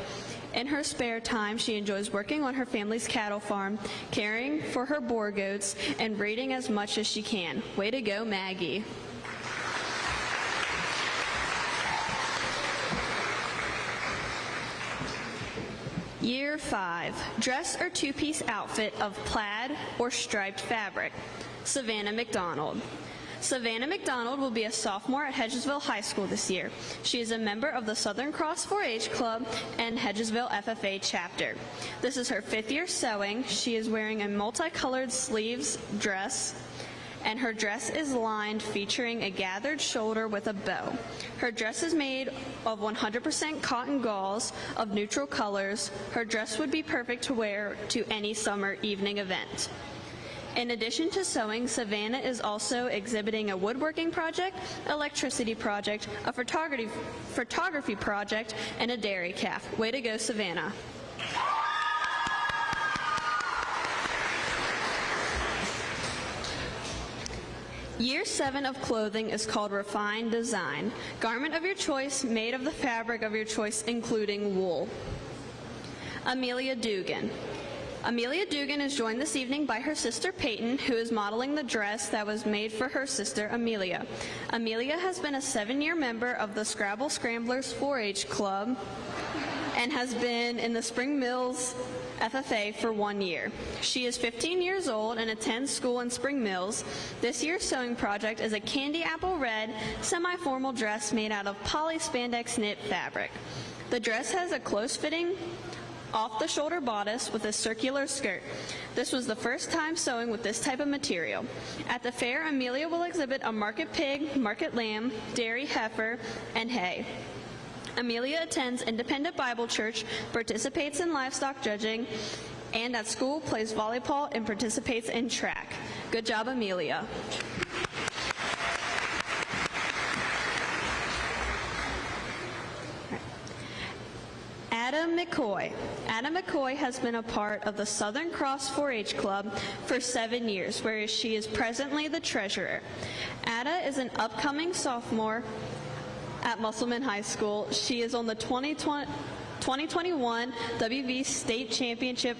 In her spare time, she enjoys working on her family's cattle farm, caring for her boar goats, and reading as much as she can. Way to go, Maggie. Year 5, dress or two-piece outfit of plaid or striped fabric. Savannah McDonald. Savannah McDonald will be a sophomore at Hedgesville High School this year. She is a member of the Southern Cross 4-H Club and Hedgesville FFA chapter. This is her 5th year sewing. She is wearing a multicolored sleeves dress, and her dress is lined, featuring a gathered shoulder with a bow. Her dress is made of 100% cotton gauze of neutral colors. Her dress would be perfect to wear to any summer evening event. In addition to sewing, Savannah is also exhibiting a woodworking project, electricity project, a photography project, and a dairy calf. Way to go, Savannah. Year 7 of clothing is called Refined Design. Garment of your choice, made of the fabric of your choice, including wool. Amelia Dugan. Amelia Dugan is joined this evening by her sister Peyton, who is modeling the dress that was made for her sister Amelia. Amelia has been a 7-year member of the Scrabble Scramblers 4-H Club and has been in the Spring Mills FFA for 1 year. She is 15 years old and attends school in Spring Mills. This year's sewing project is a candy apple red, semi-formal dress made out of poly spandex knit fabric. The dress has a close-fitting, off-the-shoulder bodice with a circular skirt. This was the first time sewing with this type of material. At the fair, Amelia will exhibit a market pig, market lamb, dairy heifer, and hay. Amelia attends Independent Bible Church, participates in livestock judging, and at school plays volleyball and participates in track. Good job, Amelia. Adam McCoy. Adam McCoy has been a part of the Southern Cross 4-H Club for 7 years, where she is presently the treasurer. Ada is an upcoming sophomore at Musselman High School. She is on the 2021 WV State Championship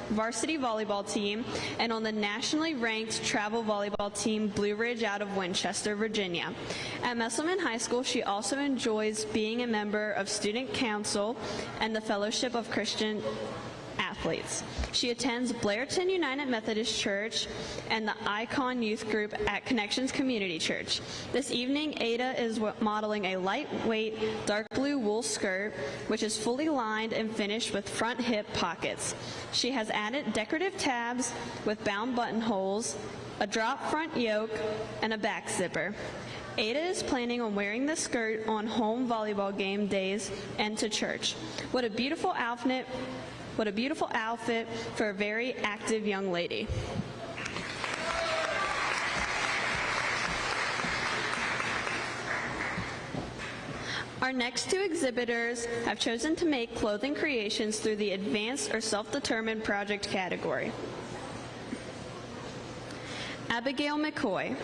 varsity volleyball team and on the nationally ranked travel volleyball team Blue Ridge out of Winchester, Virginia. At Musselman High School, she also enjoys being a member of Student Council and the Fellowship of Christian Athletes. She attends Blairton United Methodist Church and the Icon Youth Group at Connections Community Church. This evening, Ada is modeling a lightweight dark blue wool skirt, which is fully lined and finished with front hip pockets. She has added decorative tabs with bound buttonholes, a drop front yoke, and a back zipper. Ada is planning on wearing the skirt on home volleyball game days and to church. What a beautiful outfit What a beautiful outfit for a very active young lady. Our next two exhibitors have chosen to make clothing creations through the Advanced or Self-Determined Project category. Abigail McCoy.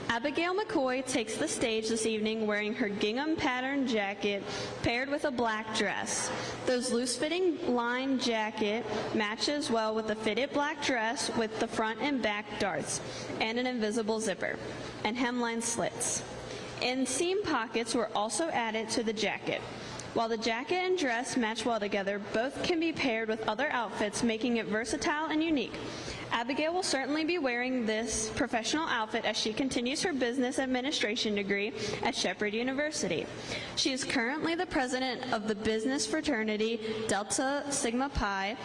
Abigail McCoy takes the stage this evening wearing her gingham patterned jacket paired with a black dress. Those loose-fitting lined jacket matches well with the fitted black dress with the front and back darts and an invisible zipper and hemline slits. Inseam pockets were also added to the jacket. While the jacket and dress match well together, both can be paired with other outfits, making it versatile and unique. Abigail will certainly be wearing this professional outfit as she continues her business administration degree at Shepherd University. She is currently the president of the business fraternity Delta Sigma Pi,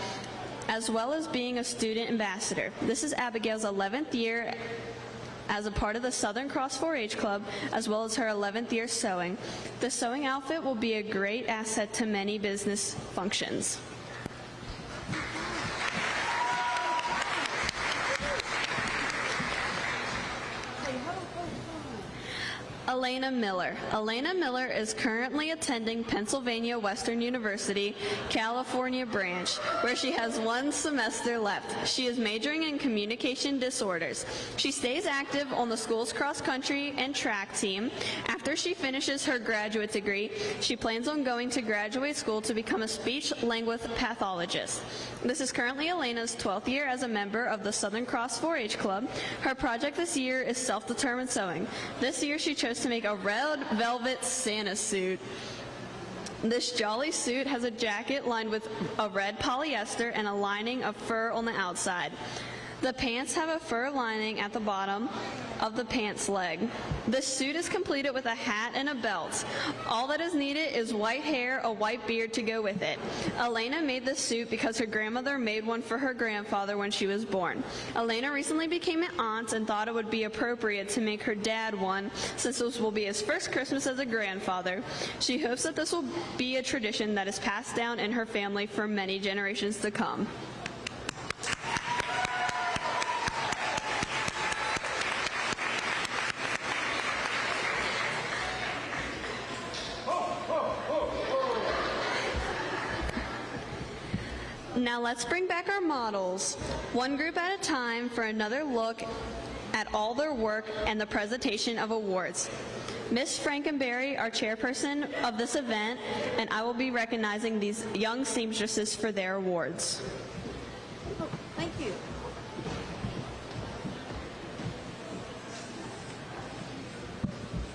as well as being a student ambassador. This is Abigail's 11th year as a part of the Southern Cross 4-H Club, as well as her 11th year sewing. The sewing outfit will be a great asset to many business functions. Elena Miller. Elena Miller is currently attending Pennsylvania Western University, California branch, where she has one semester left. She is majoring in communication disorders. She stays active on the school's cross-country and track team. After she finishes her graduate degree, she plans on going to graduate school to become a speech-language pathologist. This is currently Elena's 12th year as a member of the Southern Cross 4-H Club. Her project this year is self-determined sewing. This year she chose to make a red velvet Santa suit. This jolly suit has a jacket lined with a red polyester and a lining of fur on the outside. The pants have a fur lining at the bottom of the pants leg. This suit is completed with a hat and a belt. All that is needed is white hair, a white beard to go with it. Elena made this suit because her grandmother made one for her grandfather when she was born. Elena recently became an aunt and thought it would be appropriate to make her dad one, since this will be his first Christmas as a grandfather. She hopes that this will be a tradition that is passed down in her family for many generations to come. Now let's bring back our models, one group at a time, for another look at all their work and the presentation of awards. Ms. Frankenberry, our chairperson of this event, and I will be recognizing these young seamstresses for their awards. Oh, thank you.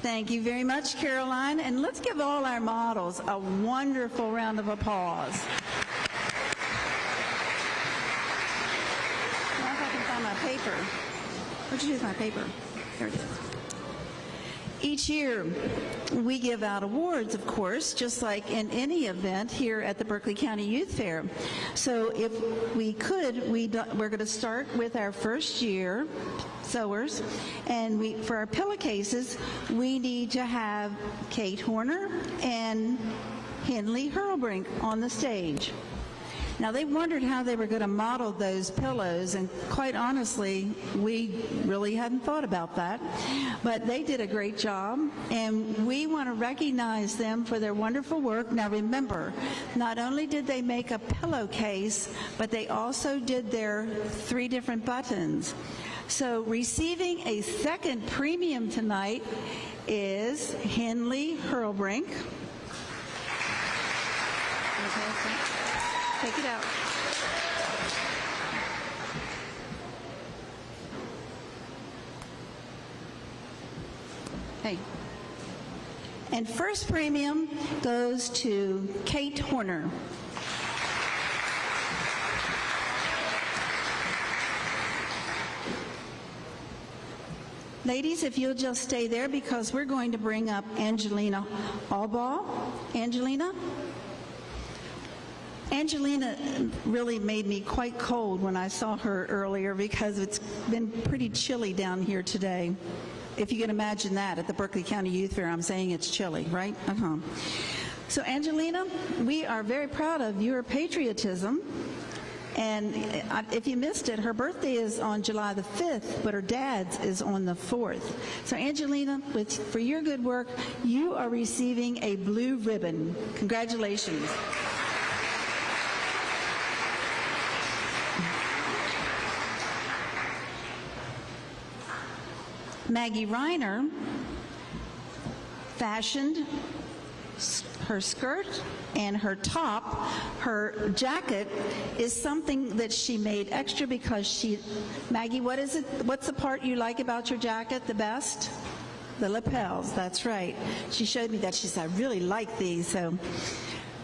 Thank you very much, Caroline. And let's give all our models a wonderful round of applause. My paper. Where'd you do my paper? There it is. Each year, we give out awards, of course, just like in any event here at the Berkeley County Youth Fair. So if we could, we're going to start with our first year sewers, and for our pillowcases, we need to have Kate Horner and Henley Hurlbrink on the stage. Now, they wondered how they were going to model those pillows, and quite honestly, we really hadn't thought about that. But they did a great job, and we want to recognize them for their wonderful work. Now, remember, not only did they make a pillowcase, but they also did their 3 different buttons. So receiving a second premium tonight is Henley Hurlbrink. Take it out. Hey. And first premium goes to Kate Horner. Ladies, if you'll just stay there, because we're going to bring up Angelina Albaugh. Angelina really made me quite cold when I saw her earlier, because it's been pretty chilly down here today. If you can imagine that at the Berkeley County Youth Fair, I'm saying it's chilly, right? So Angelina, we are very proud of your patriotism. And if you missed it, her birthday is on July the 5th, but her dad's is on the 4th. So Angelina, for your good work, you are receiving a blue ribbon. Congratulations. Maggie Reiner fashioned her skirt and her top. Her jacket is something that she made extra because Maggie, what is it? What's the part you like about your jacket the best? The lapels, that's right. She showed me that. She said, I really like these. So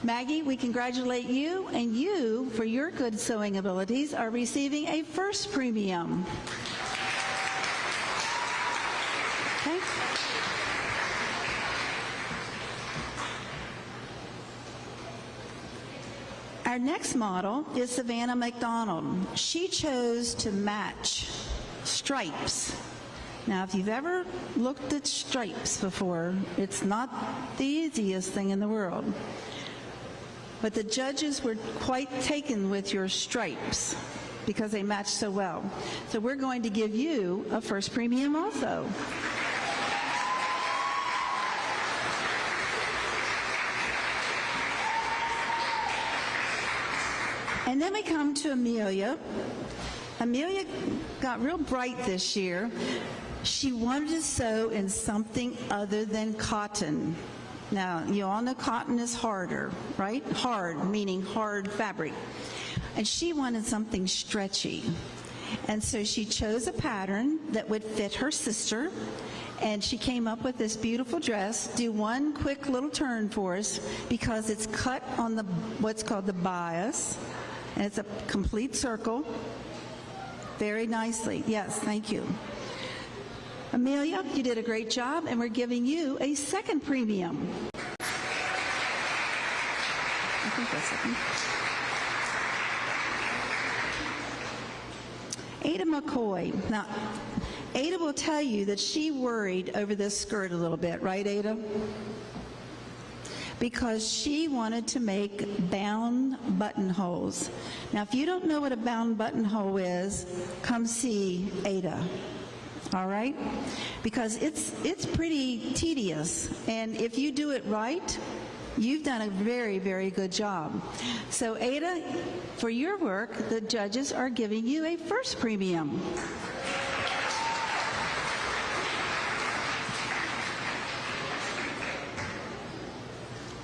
Maggie, we congratulate you, and you, for your good sewing abilities, are receiving a first premium. Okay. Our next model is Savannah McDonald. She chose to match stripes. Now, if you've ever looked at stripes before, it's not the easiest thing in the world. But the judges were quite taken with your stripes because they match so well. So we're going to give you a first premium also. And then we come to Amelia. Amelia got real bright this year. She wanted to sew in something other than cotton. Now, you all know cotton is harder, right? Hard, meaning hard fabric. And she wanted something stretchy. And so she chose a pattern that would fit her sister, and she came up with this beautiful dress. Do one quick little turn for us, because it's cut on the what's called the bias, and it's a complete circle. Very nicely. Yes, thank you. Amelia, you did a great job, and we're giving you a second premium. I think that's it. Ada McCoy. Now, Ada will tell you that she worried over this skirt a little bit, right, Ada? Because she wanted to make bound buttonholes. Now, if you don't know what a bound buttonhole is, come see Ada. All right? Because it's pretty tedious, and if you do it right, you've done a very, very good job. So Ada, for your work, the judges are giving you a first premium.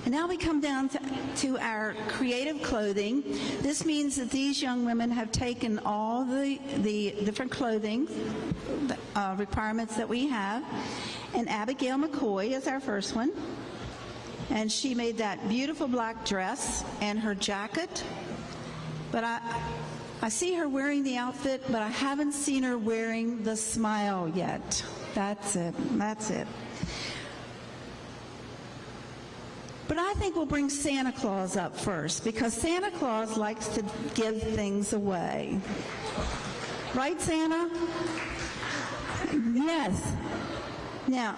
And now we come down to our creative clothing. This means that these young women have taken all the different clothing requirements that we have. And Abigail McCoy is our first one. And she made that beautiful black dress and her jacket. But I see her wearing the outfit, but I haven't seen her wearing the smile yet. That's it. That's it. But I think we'll bring Santa Claus up first, because Santa Claus likes to give things away. Right, Santa? Yes. Now,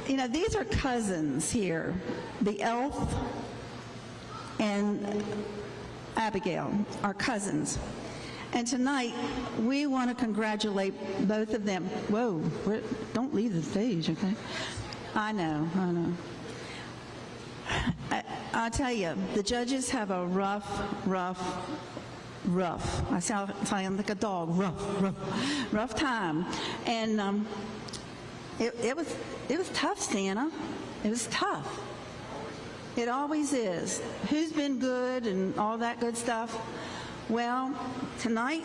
you know, these are cousins here, the elf and Abigail are cousins. And tonight, we want to congratulate both of them. Whoa, don't leave the stage, okay? I know. I'll tell you, the judges have a rough. I sound like a dog. Rough time, and it was tough, Santa. It was tough. It always is. Who's been good and all that good stuff? Well, tonight,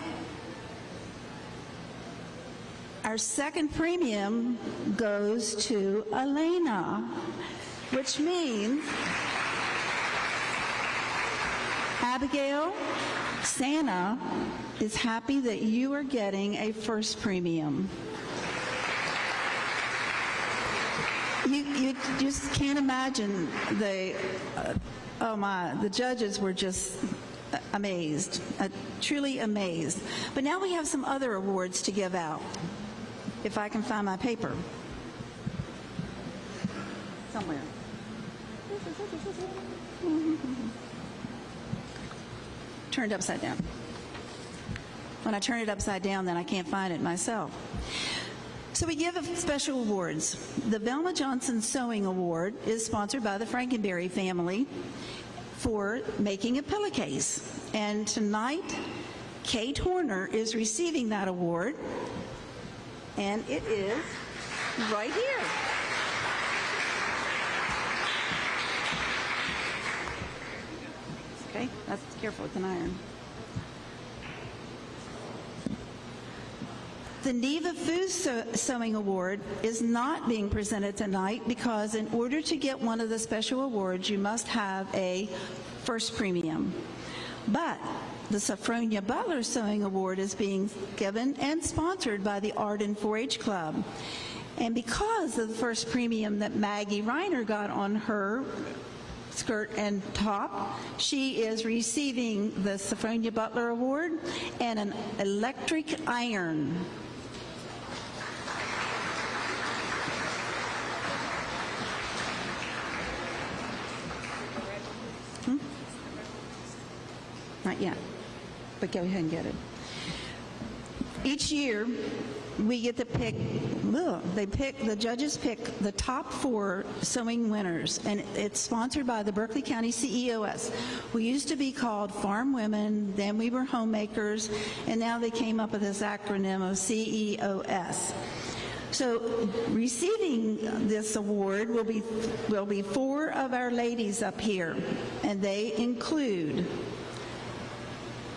our second premium goes to Elena, which means Abigail, Santa is happy that you are getting a first premium. You just can't imagine the judges were just amazed, truly amazed. But now we have some other awards to give out. If I can find my paper. Somewhere. turned upside down. When I turn it upside down, then I can't find it myself. So we give special awards. The Velma Johnson Sewing Award is sponsored by the Frankenberry family for making a pillowcase. And tonight, Kate Horner is receiving that award, and it is right here. Okay, that's careful with an iron. The Neva Food Sewing Award is not being presented tonight because in order to get one of the special awards, you must have a first premium. But the Sophronia Butler Sewing Award is being given and sponsored by the Art and 4-H Club. And because of the first premium that Maggie Reiner got on her skirt and top, she is receiving the Sophronia Butler Award and an electric iron. Not yet, but go ahead and get it. Each year, we get to pick, the judges pick the top 4 sewing winners, and it's sponsored by the Berkeley County CEOS. We used to be called Farm Women, then we were Homemakers, and now they came up with this acronym of CEOS. So receiving this award will be 4 of our ladies up here, and they include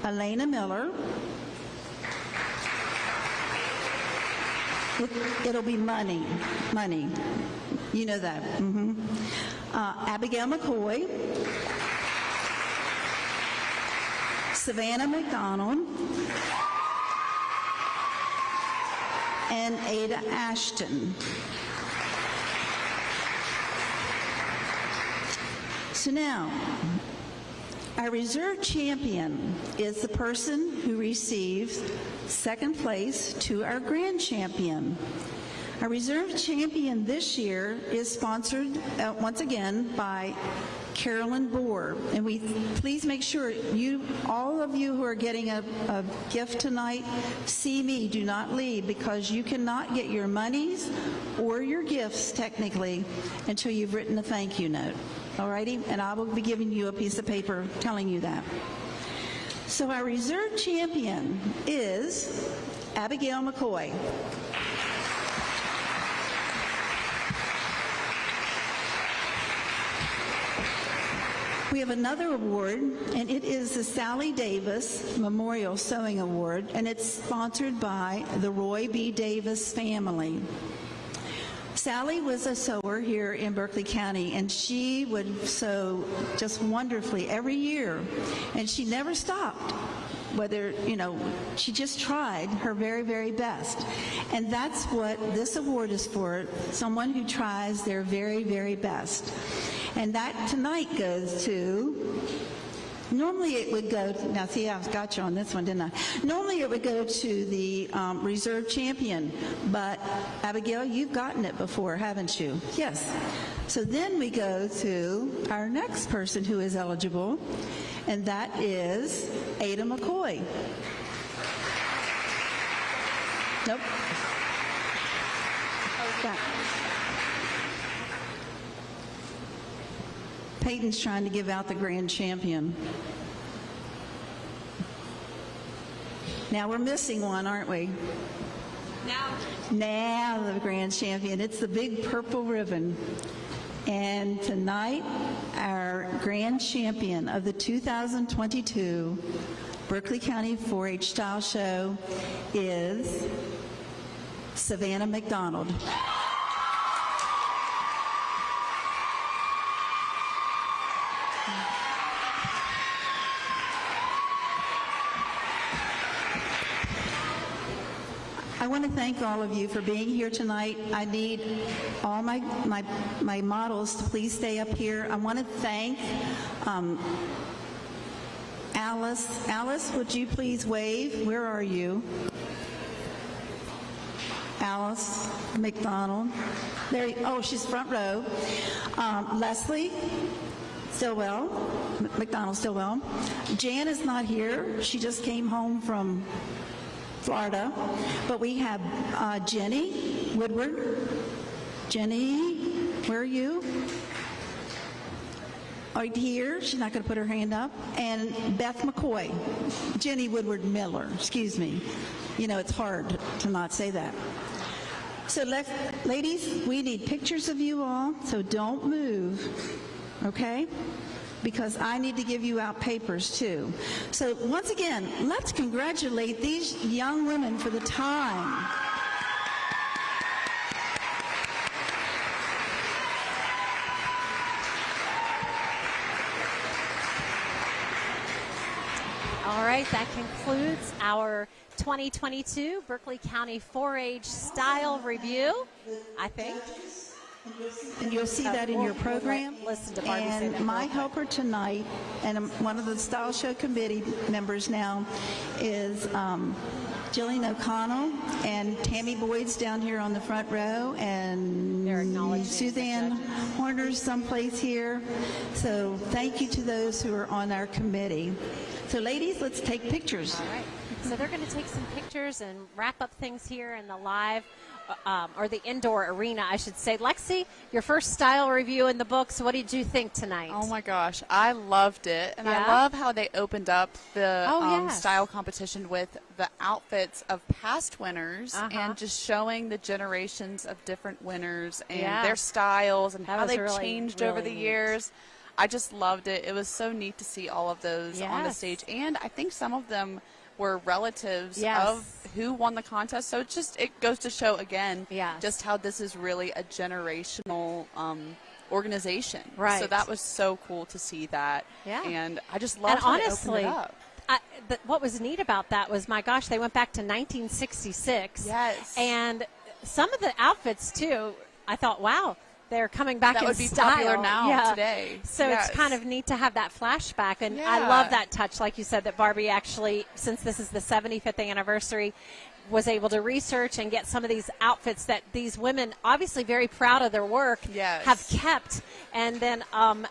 Elena Miller. It'll be money. You know that. Abigail McCoy, Savannah McDonald, and Ada Ashton. So now, our reserve champion is the person who receives second place to our grand champion. Our reserve champion this year is sponsored once again by Carolyn Bohr. And please make sure all of you who are getting a gift tonight, see me, do not leave, because you cannot get your monies or your gifts technically until you've written a thank you note. Alrighty? And I will be giving you a piece of paper telling you that. So our reserve champion is Abigail McCoy. We have another award, and it is the Sally Davis Memorial Sewing Award, and it's sponsored by the Roy B. Davis family. Sally was a sewer here in Berkeley County, and she would sew just wonderfully every year, and she never stopped. Whether, she just tried her very, very best. And that's what this award is for, someone who tries their very, very best. And that tonight goes to, normally it would go, now see, I got you on this one, didn't I? Normally it would go to the reserve champion, but Abigail, you've gotten it before, haven't you? Yes. So then we go to our next person who is eligible, and that is Ada McCoy. Nope. Back. Peyton's trying to give out the grand champion. Now we're missing one, aren't we? Now the grand champion. It's the big purple ribbon. And tonight, our grand champion of the 2022 Berkeley County 4-H Style Show is Savannah McDonald. I want to thank all of you for being here tonight. I need all my models to please stay up here. I want to thank Alice. Alice, would you please wave? Where are you? Alice McDonald. There. Oh, she's front row. Leslie Stillwell, McDonald Stillwell. Jan is not here. She just came home from Florida. But we have Jenny Woodward. Jenny, where are you? Right here. She's not going to put her hand up. And Beth McCoy. Jenny Woodward Miller. Excuse me. You know, it's hard to not say that. So, ladies, we need pictures of you all, so don't move, okay? Because I need to give you out papers, too. So, once again, let's congratulate these young women for the time. All right, that concludes our 2022 Berkeley County 4-H Style Review, I think. And you'll see that in your program. Listen to Barbie say that. And my helper tonight, and one of the Style Show Committee members now, is Jillian O'Connell, and Tammy Boyd's down here on the front row, and Suzanne Horner's someplace here. So thank you to those who are on our committee. So ladies, let's take pictures. All right. So they're going to take some pictures and wrap up things here in the live, or the indoor arena, I should say. Lexi, your first style review in the books. What did you think tonight? Oh, my gosh. I loved it. And I love how they opened up the style competition with the outfits of past winners and just showing the generations of different winners and their styles and how they've really changed over the years. I just loved it. It was so neat to see all of those on the stage. And I think some of them were relatives of who won the contest. So it goes to show again just how this is really a generational organization. Right. So that was so cool to see that. Yeah. And I just loved how they opened it up. What was neat about that was, my gosh, they went back to 1966. Yes. And some of the outfits, too, I thought, wow, they're coming back in style. That would be popular now today. So it's kind of neat to have that flashback. And I love that touch, like you said, that Barbie actually, since this is the 75th anniversary, was able to research and get some of these outfits that these women, obviously very proud of their work, have kept and then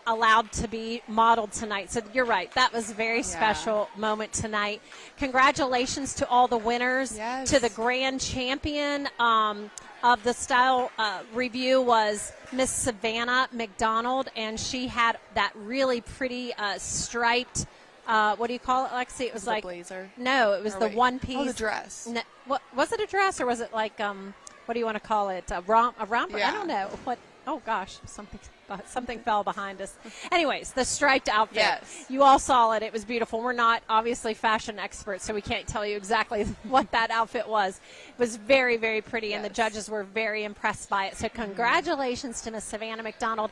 allowed to be modeled tonight. So you're right. That was a very special moment tonight. Congratulations to all the winners. To the grand champion of the style review was Miss Savannah McDonald, and she had that really pretty striped, what do you call it, Lexi? It was like blazer. No, it was the one piece. Oh, the dress. No, what was it? A dress, or was it like what do you want to call it? A romper? I don't know what. Oh gosh, something fell behind us. Anyways, the striped outfit. Yes. You all saw it. It was beautiful. We're not obviously fashion experts, so we can't tell you exactly what that outfit was. It was very, very pretty, and the judges were very impressed by it. So congratulations to Miss Savannah McDonald.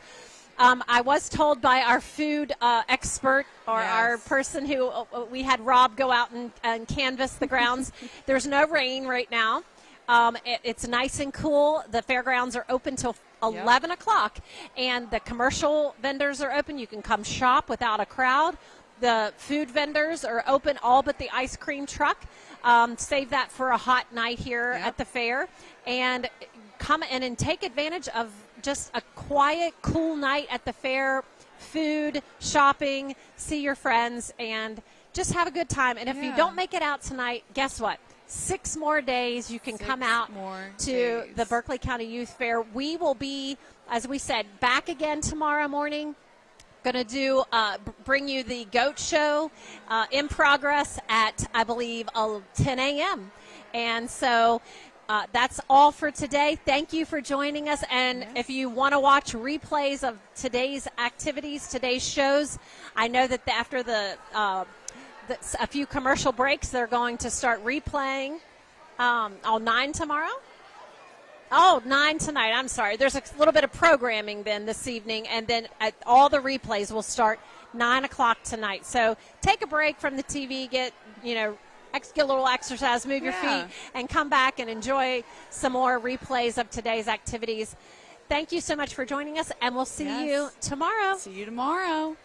I was told by our food expert, or our person who we had Rob go out and canvass the grounds. There's no rain right now. It's nice and cool. The fairgrounds are open till 11 o'clock, and the commercial vendors are open. You can come shop without a crowd. The food vendors are open, all but the ice cream truck. Save that for a hot night here at the fair. And come in and take advantage of just a quiet, cool night at the fair. Food, shopping, see your friends, and just have a good time. And if you don't make it out tonight, guess what? 6 more days you can come out to the Berkeley County Youth Fair. We will be, as we said, back again tomorrow morning. Going to do bring you the goat show in progress at, I believe, 10 a.m. And so that's all for today. Thank you for joining us. And if you want to watch replays of today's activities, today's shows, I know that after a few commercial breaks, they're going to start replaying 9 tomorrow. 9 tonight. I'm sorry. There's a little bit of programming then this evening, and then all the replays will start 9 o'clock tonight. So take a break from the TV, get a little exercise, move your feet, and come back and enjoy some more replays of today's activities. Thank you so much for joining us, and we'll see you tomorrow. See you tomorrow.